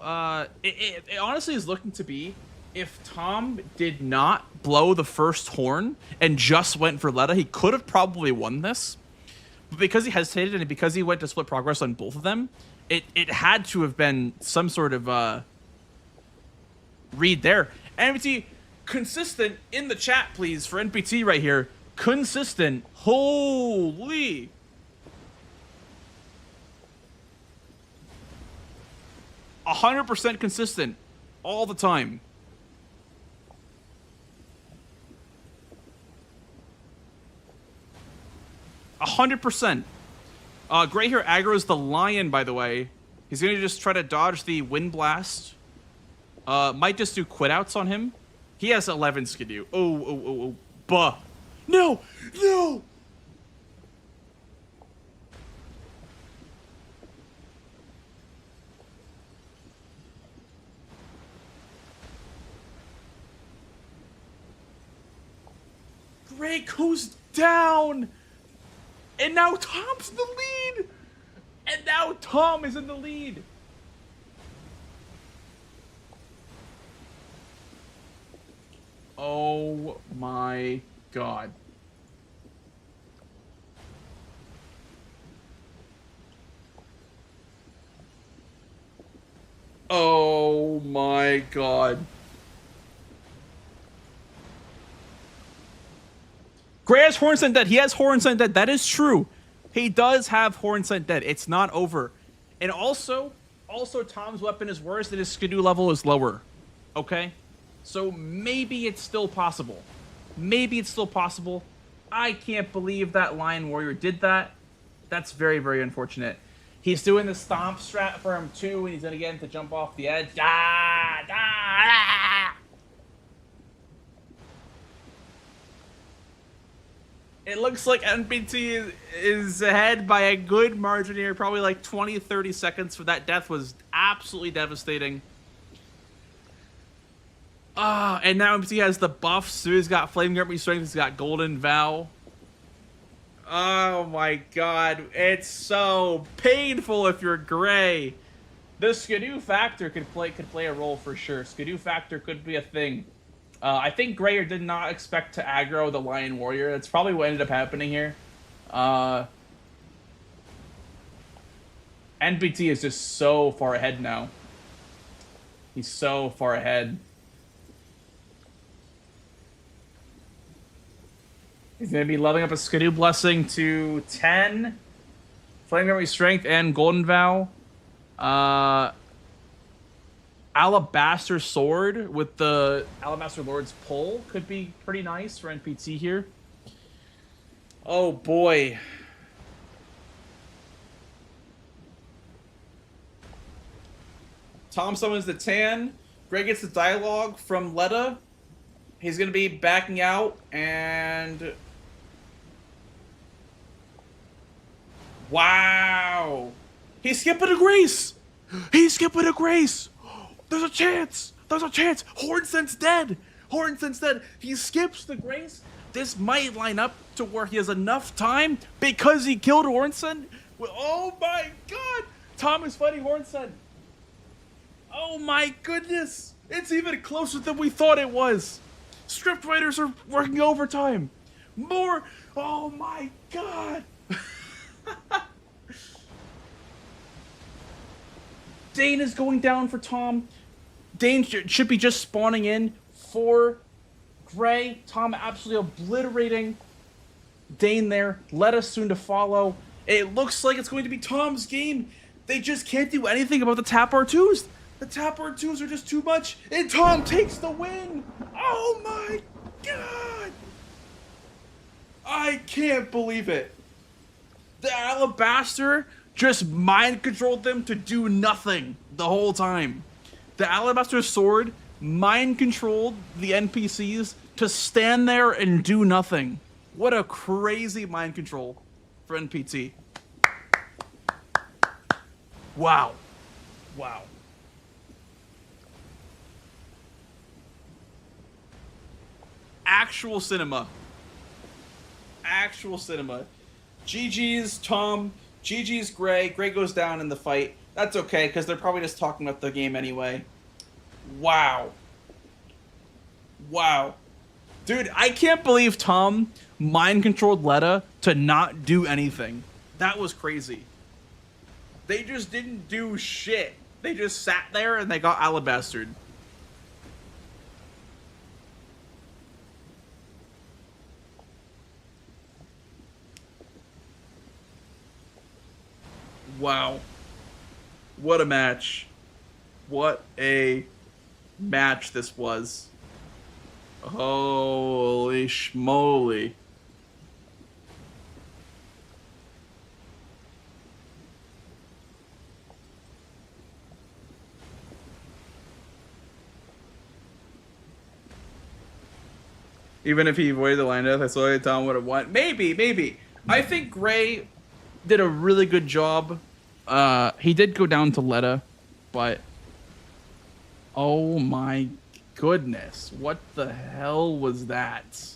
it honestly is looking to be if Tom did not blow the first horn and just went for Leda, he could have probably won this, but because he hesitated and because he went to split progress on both of them, it had to have been some sort of read there. NPT. Consistent in the chat, please, for NPT right here. Consistent. Holy. – 100% consistent all the time. – 100%. Gray here aggro's the lion, by the way. He's going to just try to dodge the wind blast. Might just do quit outs on him. He has 11 Skidoo. Oh. Buh. No. Gray goes down. And now Tom's in the lead. And now Tom is in the lead. Oh my god. Oh my god. Gray has Horn Scent Dead. He has Horn Scent Dead. That is true. He does have Horn Scent Dead. It's not over. And also Tom's weapon is worse and his Skidoo level is lower. Okay? So maybe it's still possible. I can't believe that Lion Warrior did that. That's very, very unfortunate. He's doing the stomp strat for him too, and he's gonna get him to jump off the edge. It looks like NPT is ahead by a good margin here, probably like 20, 30 seconds. For that death was absolutely devastating. And now NPT has the buffs. So he's got Flame Grip Strength. He's got Golden Vow. Oh my god. It's so painful if you're Gray. The Skidoo factor could play a role for sure. Skidoo factor could be a thing. I think Grayer did not expect to aggro the Lion Warrior. That's probably what ended up happening here. NPT is just so far ahead now. He's so far ahead. He's going to be leveling up a Skidoo Blessing to 10. Flame Memory Strength and Golden Vow. Alabaster Sword with the Alabaster Lord's Pull could be pretty nice for NPT here. Oh boy. Tom summons the Tan. Greg gets the dialogue from Letta. He's going to be backing out and... Wow. He's skipping a grace. He's skipping a grace. There's a chance. There's a chance. Hornsent's dead. Hornsent's dead. He skips the grace. This might line up to where he has enough time because he killed Hornsent. Oh my god. Tom is fighting Hornsent. Oh my goodness. It's even closer than we thought it was. Scriptwriters are working overtime. More. Oh my god. Dane is going down for Tom. Dane should be just spawning in for Gray. Tom absolutely obliterating Dane there. Let us soon to follow. It looks like it's going to be Tom's game. They just can't do anything about the tap R2s. The tap R2s are just too much. And Tom takes the win. Oh my god. I can't believe it. The Alabaster just mind controlled them to do nothing the whole time. The Alabaster Sword mind controlled the NPCs to stand there and do nothing. What a crazy mind control for NPT. Wow. Wow. Actual cinema. Actual cinema. GG's Tom. GG's Gray. Gray goes down in the fight. That's okay, because they're probably just talking about the game anyway. Wow. Wow. Dude, I can't believe Tom mind-controlled Letta to not do anything. That was crazy. They just didn't do shit. They just sat there and they got alabastered. Wow. What a match. What a match this was. Holy schmoly. Even if he avoided the line death, I saw Tom would have won. Maybe. I think Gray did a really good job. He did go down to Letta, but oh my goodness, what the hell was that?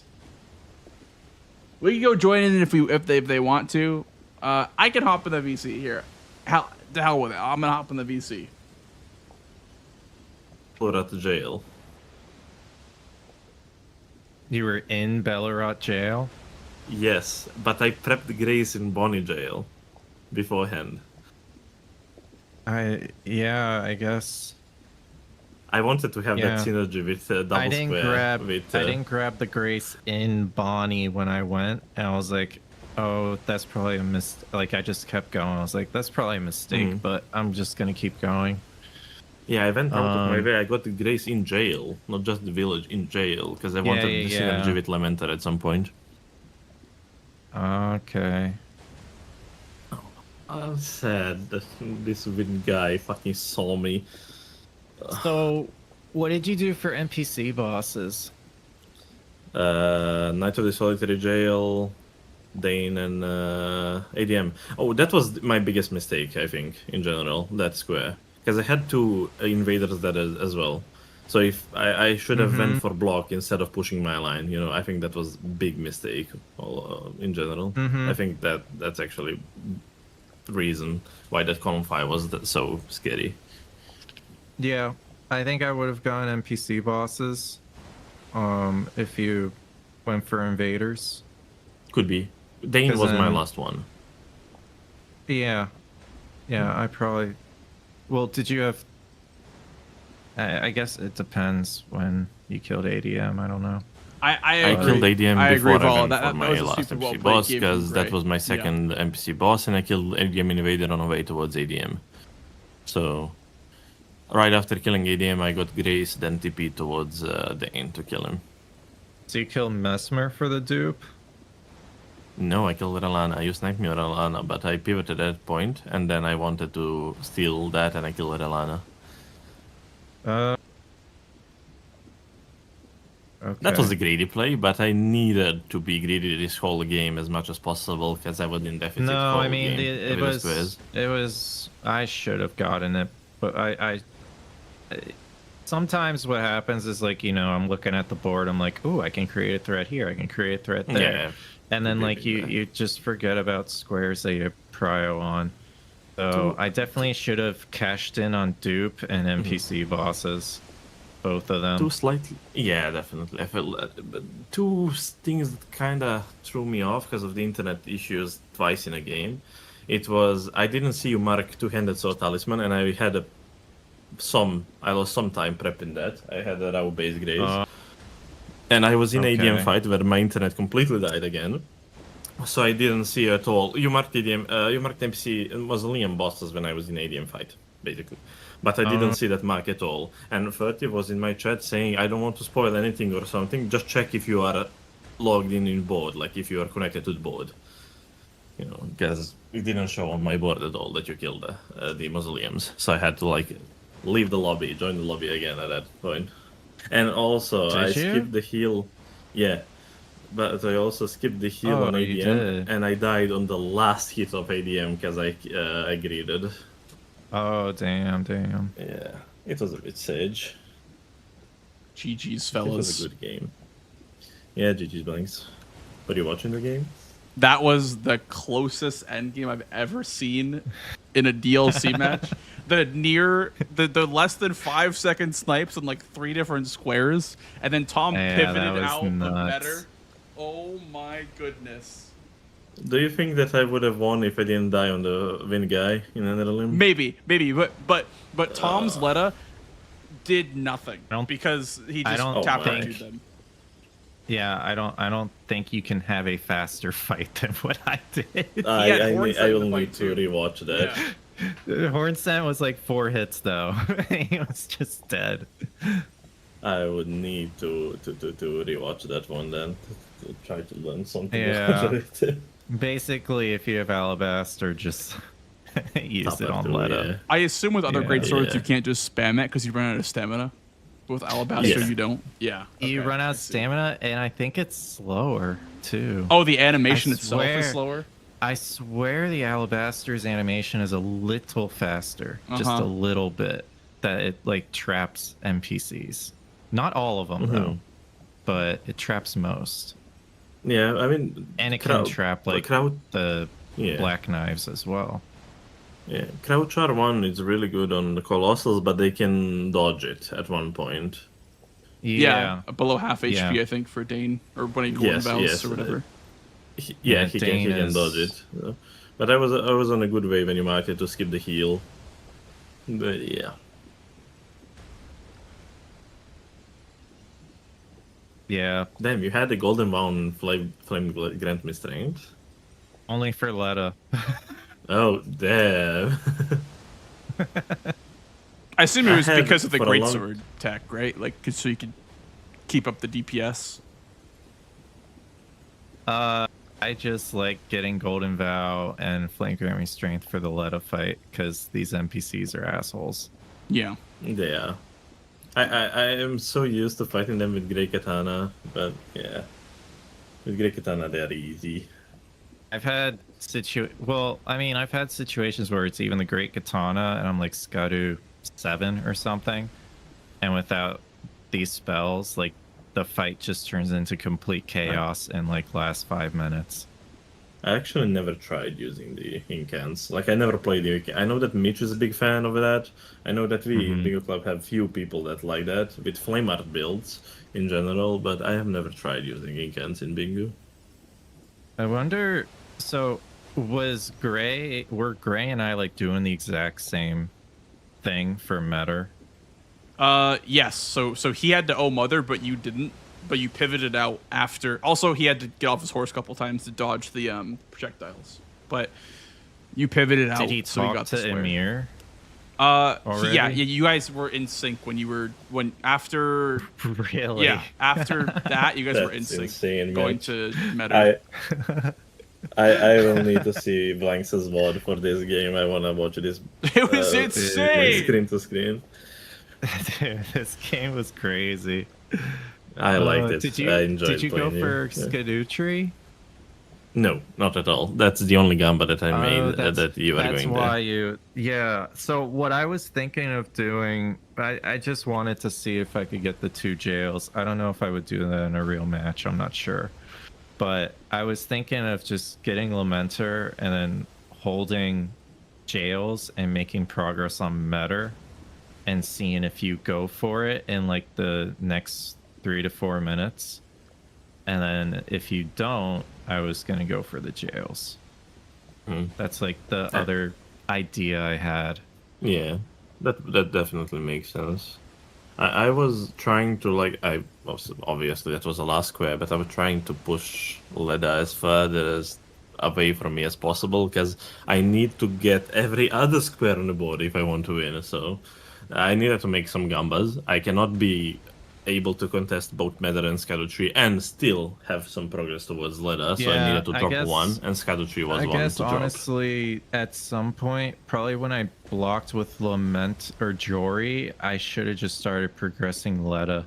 We can go join in if they want to. I can hop in the VC here. The hell with it. I'm gonna hop in the VC. Put out the jail. You were in Bellerot jail? Yes, but I prepped Grace in Bonnie jail beforehand. I guess. I wanted to have that synergy with double I didn't square. I didn't grab the Grace in Bonnie when I went, and I was like, oh, that's probably a mistake. Like, I just kept going. I was like, that's probably a mistake, but I'm just gonna keep going. Yeah, I went out of my way. I got the Grace in jail, not just the village, in jail, because I wanted the synergy with Lamenter at some point. Okay. I'm sad that this win guy fucking saw me. So, what did you do for NPC bosses? Night of the Solitary Jail, Dane, and ADM. Oh, that was my biggest mistake, I think, in general, that square. Because I had two invaders that as well. So if I should have went for block instead of pushing my line, you know, I think that was a big mistake in general. I think that's actually the reason why that Qualifier was so scary. Yeah, I think I would have gone NPC bosses if you went for invaders. Could be. Dane was my last one. Yeah, I probably... Well, did you have... I guess it depends when you killed ADM, I don't know. I I agree. killed ADM I agree before with all I of went that. for That my was a last super NPC well-played boss, game from because that Gray. was my Yeah. second NPC boss, and I killed ADM Invader on the way towards ADM. So, right after killing ADM, I got Grace, then TP towards Dane to kill him. So you kill Mesmer for the dupe? No, I killed Relana. You sniped me on Relana, but I pivoted at that point, and then I wanted to steal that, and I killed Relana. Okay. That was a greedy play, but I needed to be greedy this whole game as much as possible, because I was in deficit No, whole I mean game. it was. I should have gotten it, but I. Sometimes what happens is like I'm looking at the board. I'm like, ooh, I can create a threat here. I can create a threat there. Yeah. And then like you just forget about squares that you prio on. So I definitely should have cashed in on dupe and NPC bosses, both of them. Yeah, definitely. I feel that, but two things that kind of threw me off because of the internet issues twice in a game. It was I didn't see you mark two-handed sword talisman, and I had I lost some time prepping that. I had a raw base graze. And I was in ADM fight where my internet completely died again. So I didn't see at all. You marked ADM, you marked NPC and Mausoleum bosses when I was in ADM fight, basically. But I didn't see that mark at all. And 30 was in my chat saying, I don't want to spoil anything or something, just check if you are logged in board, like if you are connected to the board. Because it didn't show on my board at all that you killed the Mausoleums. So I had to leave the lobby, join the lobby again at that point. And also, I skipped the heal. Yeah. But I also skipped the heal on ADM. And I died on the last hit of ADM because I greeded. Oh, damn. Yeah. It was a bit sage. GG's, fellas. It was a good game. Yeah, GG's, Blanks. Were you watching the game? That was the closest end game I've ever seen in a DLC match. The less than 5-second snipes in like 3 different squares, and then Tom pivoted out the better. Oh my goodness. Do you think that I would have won if I didn't die on the wind guy in Netherlands? Maybe, but Tom's Letta did nothing because he just tapped into them. Yeah, I don't think you can have a faster fight than what I did. I will need to rewatch that. Yeah. Hornsent was like 4 hits though. He was just dead. I would need to rewatch that one then to try to learn something. Yeah. Basically, if you have Alabaster, just use it on Letta. Yeah. I assume with other great swords you can't just spam it because you run out of stamina. With Alabaster, you don't. Yeah. You run out of stamina, and I think it's slower too. Oh, the animation itself is slower. I swear the Alabaster's animation is a little faster, just a little bit. That it traps NPCs. Not all of them though, but it traps most. Yeah, I mean, and it can trap the black knives as well. Yeah, Crouch R1 is really good on the Colossals, but they can dodge it at one point. Yeah, below half HP, I think, for Dane, or when he golden vows or whatever. He can dodge it. But I was on a good way when you marked it to skip the heal. But yeah. Yeah. Damn, you had the golden vow and flame grant me strength. Only for Letta. Oh, damn. I assume it was because of the greatsword tech, right? Like, so you could keep up the DPS. I just like getting Golden Vow and Flame Grant Me Strength for the Letta fight because these NPCs are assholes. Yeah. Yeah. I am so used to fighting them with Grey Katana, but yeah. With Grey Katana, they're easy. I've had situations where it's even the Great Katana and I'm like Skadu 7 or something, and without these spells, like the fight just turns into complete chaos in like last 5 minutes. I actually never tried using the incants. Like I never played the. I know that Mitch is a big fan of that. I know that we in Bingo Club have few people that like that with flame art builds in general, but I have never tried using incants in Bingo. I wonder. So were Gray and I like doing the exact same thing for Metter? Yes. So he had to owe Mother, but you didn't. but you pivoted out after. Also, he had to get off his horse a couple times to dodge the projectiles, but you pivoted out. Did he so he talk got to the square. Emir? Yeah, you guys were in sync when after. Really? Yeah, after that, you guys were in sync. Insane, going man. to Meta. I will need to see Blanks' VOD for this game. I want to watch this. It was insane. Screen to screen. Dude, this game was crazy. I liked it. I enjoyed Did you go playing for it. Yeah. Skadutri? No, not at all. That's the only gamba that I made that you were going That's there. why you... Yeah, so what I was thinking of doing, I just wanted to see if I could get the 2 jails. I don't know if I would do that in a real match. I'm not sure. But I was thinking of just getting Lamenter and then holding jails and making progress on Metter and seeing if you go for it in like the next 3 to 4 minutes. And then if you don't, I was going to go for the jails. That's like the other idea I had. Yeah, that definitely makes sense. I was trying to obviously that was the last square, but I was trying to push Leda as further as away from me as possible because I need to get every other square on the board if I want to win. So I needed to make some gambas. I cannot be able to contest both Meta and Skadutri and still have some progress towards Leda. So I needed to drop one, and Skadutri was one to drop. I guess honestly, at some point, probably when I blocked with Lament or Jory, I should have just started progressing Leda.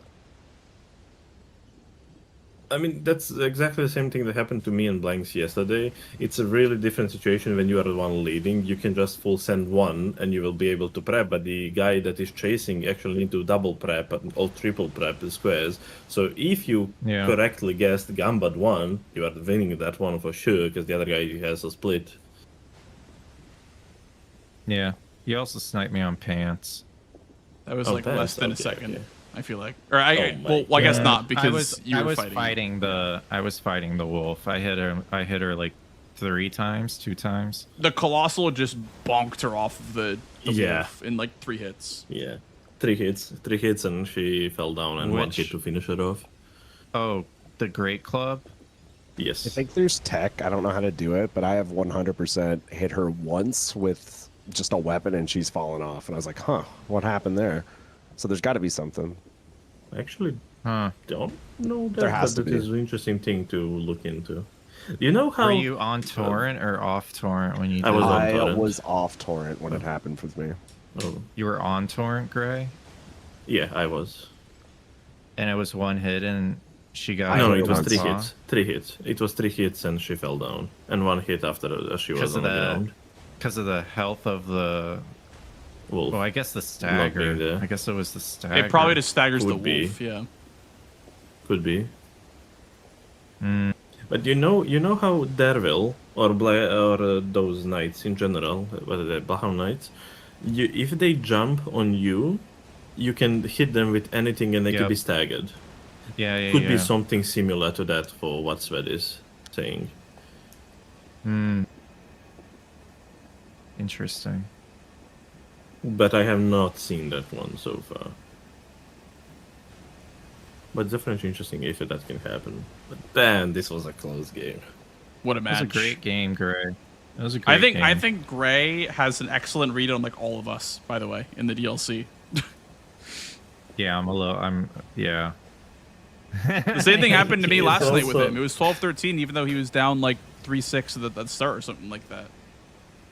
I mean, that's exactly the same thing that happened to me and Blanks yesterday. It's a really different situation when you are the one leading. You can just full send one and you will be able to prep, but the guy that is chasing actually need to double prep or triple prep the squares. So if you correctly guessed Gambad one, you are winning that one for sure because the other guy has a split. Yeah. You also sniped me on pants. That was like pants. less than a Okay, second. okay. I feel like, or I guess not because I was fighting the wolf. I hit her like 3 times, 2 times. The Colossal just bonked her off of the wolf in like 3 hits. Yeah, 3 hits, and she fell down, and 1 hit to finish her off. Oh, the Great Club. Yes. I think there's tech. I don't know how to do it, but I have 100% hit her once with just a weapon, and she's fallen off. And I was like, huh, what happened there? So there's got to be something. Actually, don't know that. There has to but be. it is an interesting thing to look into. You know how? Were you on torrent or off torrent when you did I was on I torrent. was off torrent when it happened with me. Oh. You were on torrent, Gray? Yeah, I was. And it was 1 hit and she got... No, it was 3 hits. 3 hits. It was 3 hits and she fell down. And 1 hit after she was on the ground. Because of the health of the... Wolf. Well, I guess the stagger. I guess it was the stagger. It probably just staggers Could the be. wolf, yeah. Could be. But you know how Dervil or those knights in general, whether they're Baham knights, if they jump on you, you can hit them with anything and they can be staggered. Yeah, Could be something similar to that for what Sved is saying. Interesting. But I have not seen that one so far. But definitely interesting if that can happen. But damn, this was a close game. What a match! It was a great game, Gray. It was a great game. I think Gray has an excellent read on like all of us, by the way, in the DLC. Yeah, yeah. The same thing happened to me He is last night with also- him. It was 12-13, even though he was down like 3-6 at the start or something like that.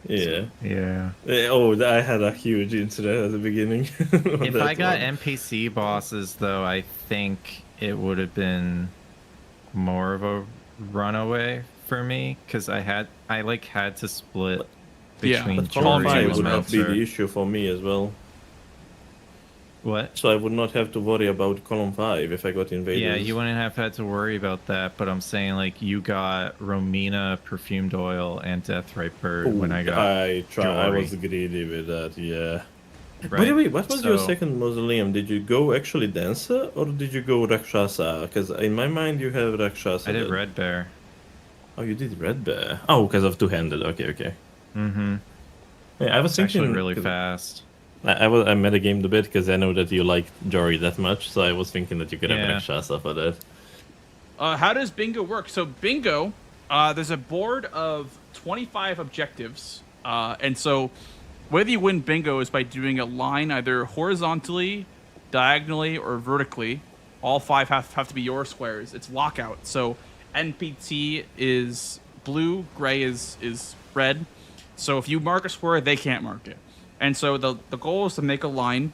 Yeah. Yeah. Oh, I had a huge incident at the beginning. If I got NPC bosses, though, I think it would have been more of a runaway for me because I had to split between But George Qualifier and would not be Spencer. the issue for me as well. What? So I would not have to worry about column 5 if I got invaded. Yeah, you wouldn't have had to worry about that, but I'm saying like you got Romina, Perfumed Oil, and Death Riper when I got I Jory. was greedy with that, yeah. By Right, the way, what was your so- second mausoleum? Did you go actually Dancer or did you go Rakshasa? Because in my mind you have Rakshasa. I did then. Red Bear. Oh, you did Red Bear. Oh, because of two-handed. Okay. Mm-hmm. Yeah, I was It's thinking actually really 'cause fast. I made a game a bit because I know that you like Jory that much, so I was thinking that you could have Yeah. Rakshasa for that. How does bingo work? So bingo, there's a board of 25 objectives, and so whether you win bingo is by doing a line either horizontally, diagonally, or vertically. All 5 have to be your squares. It's lockout. So NPT is blue, gray is red. So if you mark a square, they can't mark it. And so the goal is to make a line.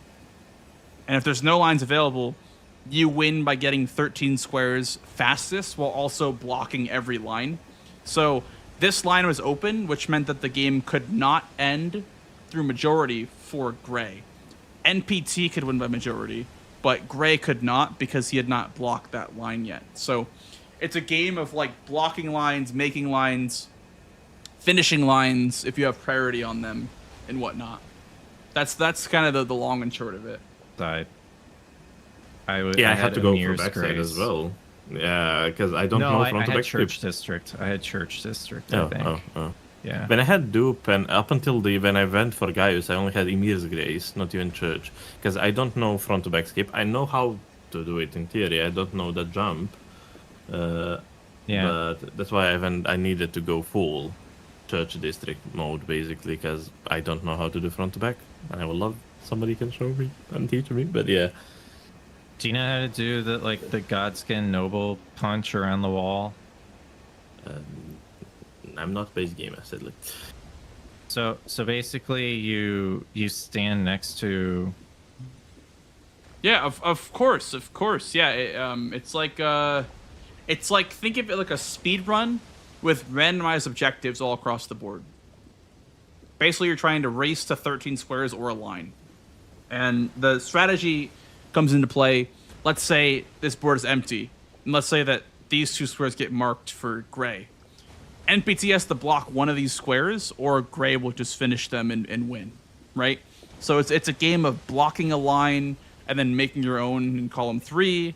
And if there's no lines available, you win by getting 13 squares fastest while also blocking every line. So this line was open, which meant that the game could not end through majority for gray. NPT could win by majority, but gray could not because he had not blocked that line yet. So it's a game of like blocking lines, making lines, finishing lines if you have priority on them and whatnot. That's kind of the long and short of it. I had to go for backside as well. Yeah, because I don't know front to back. Church District. I had Church District, I think. Yeah. When I had Dupe and up until when I went for Gaius, I only had Emir's Grace, not even Church. Because I don't know front to back skip. I know how to do it in theory. I don't know that jump. But that's why I needed to go full Church District mode, basically, because I don't know how to do front to back. And I would love somebody can show me and teach me, but yeah. Do you know how to do the Godskin Noble punch around the wall? I'm not base gamer, sadly. So basically, you stand next to. Yeah, of course. Yeah, it's like think of it like a speed run with randomized objectives all across the board. Basically, you're trying to race to 13 squares or a line, and the strategy comes into play. Let's say this board is empty, and let's say that these 2 squares get marked for gray. NPT has to block one of these squares, or gray will just finish them and win, right? So it's a game of blocking a line and then making your own in column 3,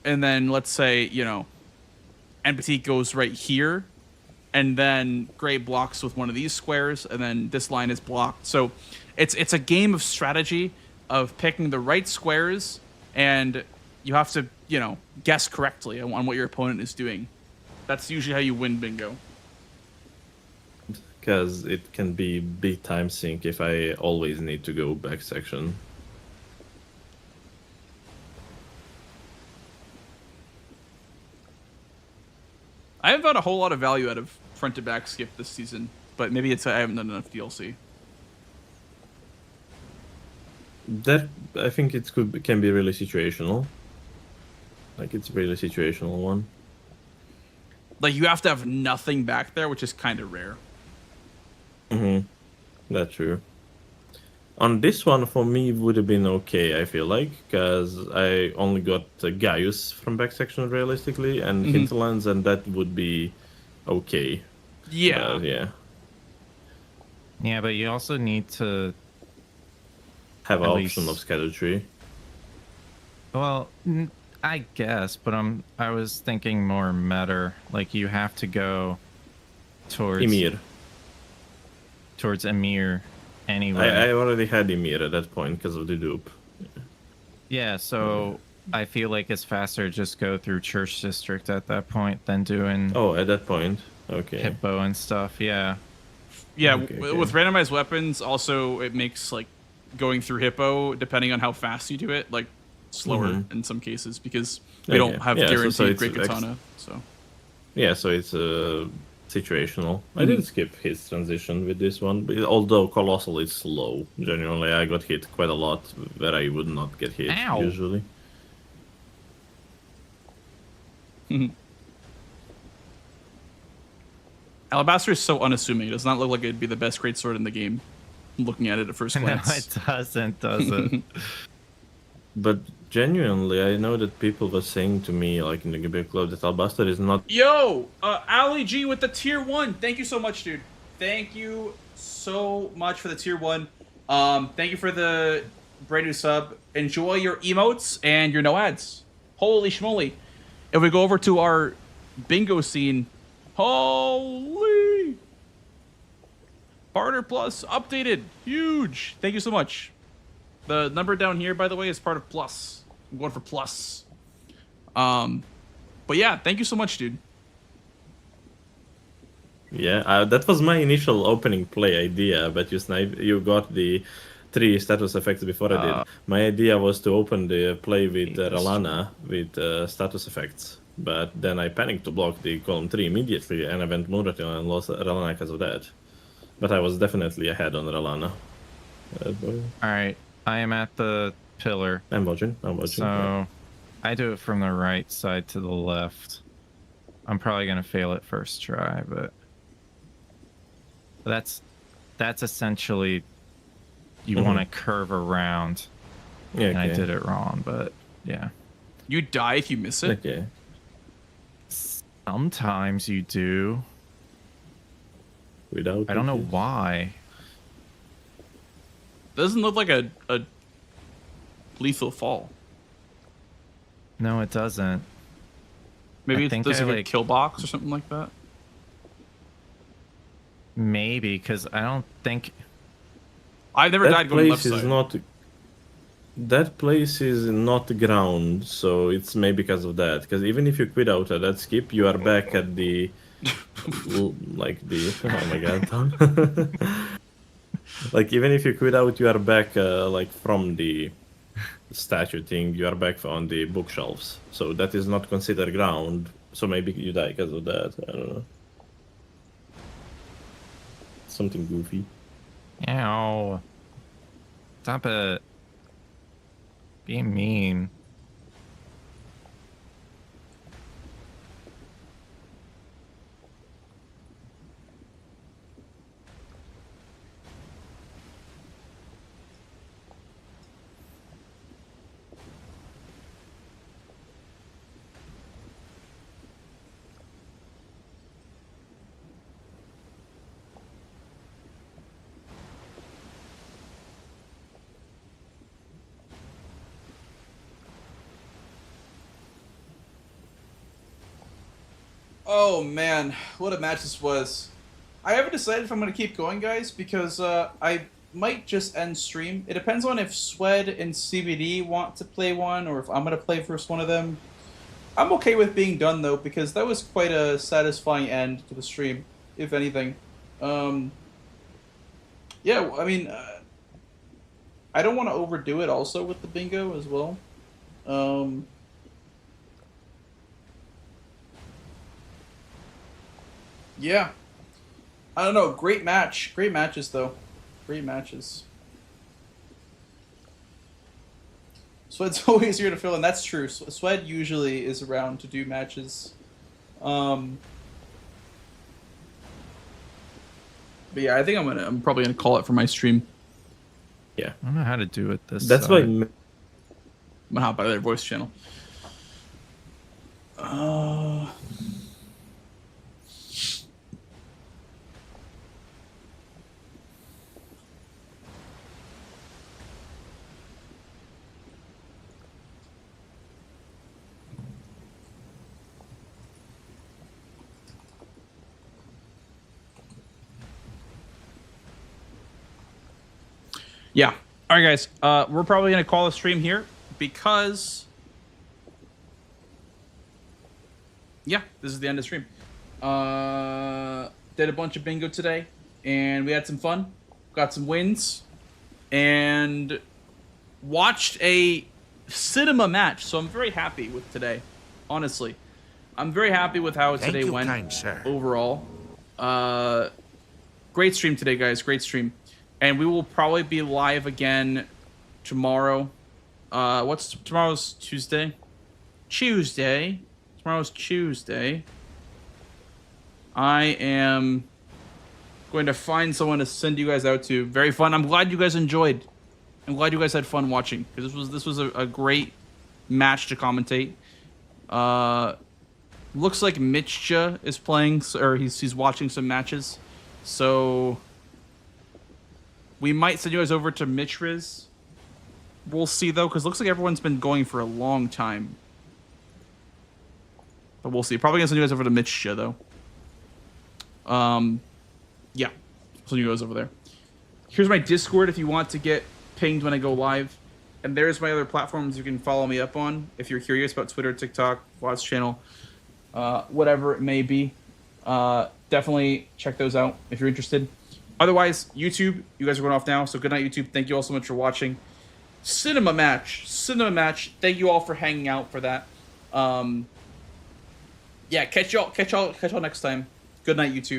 and then let's say NPT goes right here, and then gray blocks with one of these squares, and then this line is blocked. So it's a game of strategy of picking the right squares, and you have to guess correctly on what your opponent is doing. That's usually how you win bingo. Because it can be big time sink if I always need to go back section. I haven't found a whole lot of value out of front to back skip this season, but maybe it's I haven't done enough DLC. That I think can be really situational. Like it's a really situational one. Like you have to have nothing back there, which is kind of rare. That's true. On this one, for me, would have been okay, I feel like, because I only got Gaius from back section realistically, and Hinterlands, and that would be okay. Yeah. Yeah, but you also need to have an option of scatter tree. Well, I guess, but I was thinking more meta. Like you have to go towards Emir anyway. I already had Emir at that point because of the dupe. Yeah, so I feel like it's faster to just go through Church District at that point than doing. Oh, at that point, okay. Hippo and stuff, yeah. Yeah, with randomized weapons, also it makes like going through Hippo, depending on how fast you do it, like slower in some cases because we don't have guaranteed Great Katana. So yeah, so it's situational. I did skip his transition with this one, but although Colossal is slow. Generally, I got hit quite a lot where I would not get hit usually. Alabaster is so unassuming. It does not look like it'd be the best greatsword in the game. Looking at it at first glance. No, it doesn't, does it? But genuinely, I know that people were saying to me, like in the Gabriel Club, that Alabaster is not. Yo, Ali G with the tier 1. Thank you so much, dude. Thank you so much for the tier 1. Thank you for the brand new sub. Enjoy your emotes and your no ads. Holy schmoly. If we go over to our bingo scene, holy! Barter Plus updated. Huge. Thank you so much. The number down here, by the way, is part of Plus. I'm going for Plus. But yeah, thank you so much, dude. Yeah, that was my initial opening play idea, but you got the 3 status effects before I did. My idea was to open the play with Ralana with status effects, but then I panicked to block the column 3 immediately, and I went Muratio and lost Ralana because of that. But I was definitely ahead on Ralana. Alright, I am at the pillar. I'm watching. So, yeah. I do it from the right side to the left. I'm probably going to fail it first try, but... That's essentially... You want to curve around. Yeah, and I did it wrong, but yeah. You die if you miss it? Okay. Sometimes you do. Without I don't know why. Doesn't look like a lethal fall. No, it doesn't. Maybe there's like a like kill box or something like that. Maybe, because I don't think... I've never died going left is side. Not, that place is not ground, so it's maybe because of that. Because even if you quit out at that skip, you are back at the... like the... Oh my god, Tom. Like, even if you quit out, you are back, like, from the statue thing, you are back on the bookshelves. So that is not considered ground, so maybe you die because of that. I don't know. Something goofy. Ow. Stop it. Being mean. Oh man, what a match this was. I haven't decided if I'm going to keep going, guys, because I might just end stream. It depends on if Swed and CBD want to play one, or if I'm going to play first one of them. I'm okay with being done, though, because that was quite a satisfying end to the stream, if anything. Yeah, I mean, I don't want to overdo it also with the bingo as well. Yeah. I don't know. Great match. Great matches, though. Great matches. Swed's always here to fill in. That's true. Swed usually is around to do matches. But yeah, I think I'm probably gonna call it for my stream. Yeah. I don't know how to do it this That's side. why... I'm gonna hop by their voice channel. Yeah. All right, guys. We're probably gonna call a stream here because, yeah, this is the end of the stream. Did a bunch of bingo today, and we had some fun. Got some wins, and watched a cinema match. So I'm very happy with today. Honestly, I'm very happy with how today went overall. Great stream today, guys. Great stream. And we will probably be live again tomorrow. Tomorrow's Tuesday? Tuesday. Tomorrow's Tuesday. I am going to find someone to send you guys out to. Very fun. I'm glad you guys enjoyed. I'm glad you guys had fun watching, because this was a great match to commentate. Looks like Mitchja is playing, or he's watching some matches. So we might send you guys over to Mitchriz. We'll see, though, because it looks like everyone's been going for a long time. But we'll see. Probably going to send you guys over to Mitchja, though. Yeah. Send you guys over there. Here's my Discord if you want to get pinged when I go live. And there's my other platforms you can follow me up on if you're curious about Twitter, TikTok, Watch channel. whatever it may be. Definitely check those out if you're interested. Otherwise, YouTube, you guys are going off now, so good night, YouTube. Thank you all so much for watching. Cinema match. Thank you all for hanging out for that. Yeah, catch y'all next time. Good night, YouTube.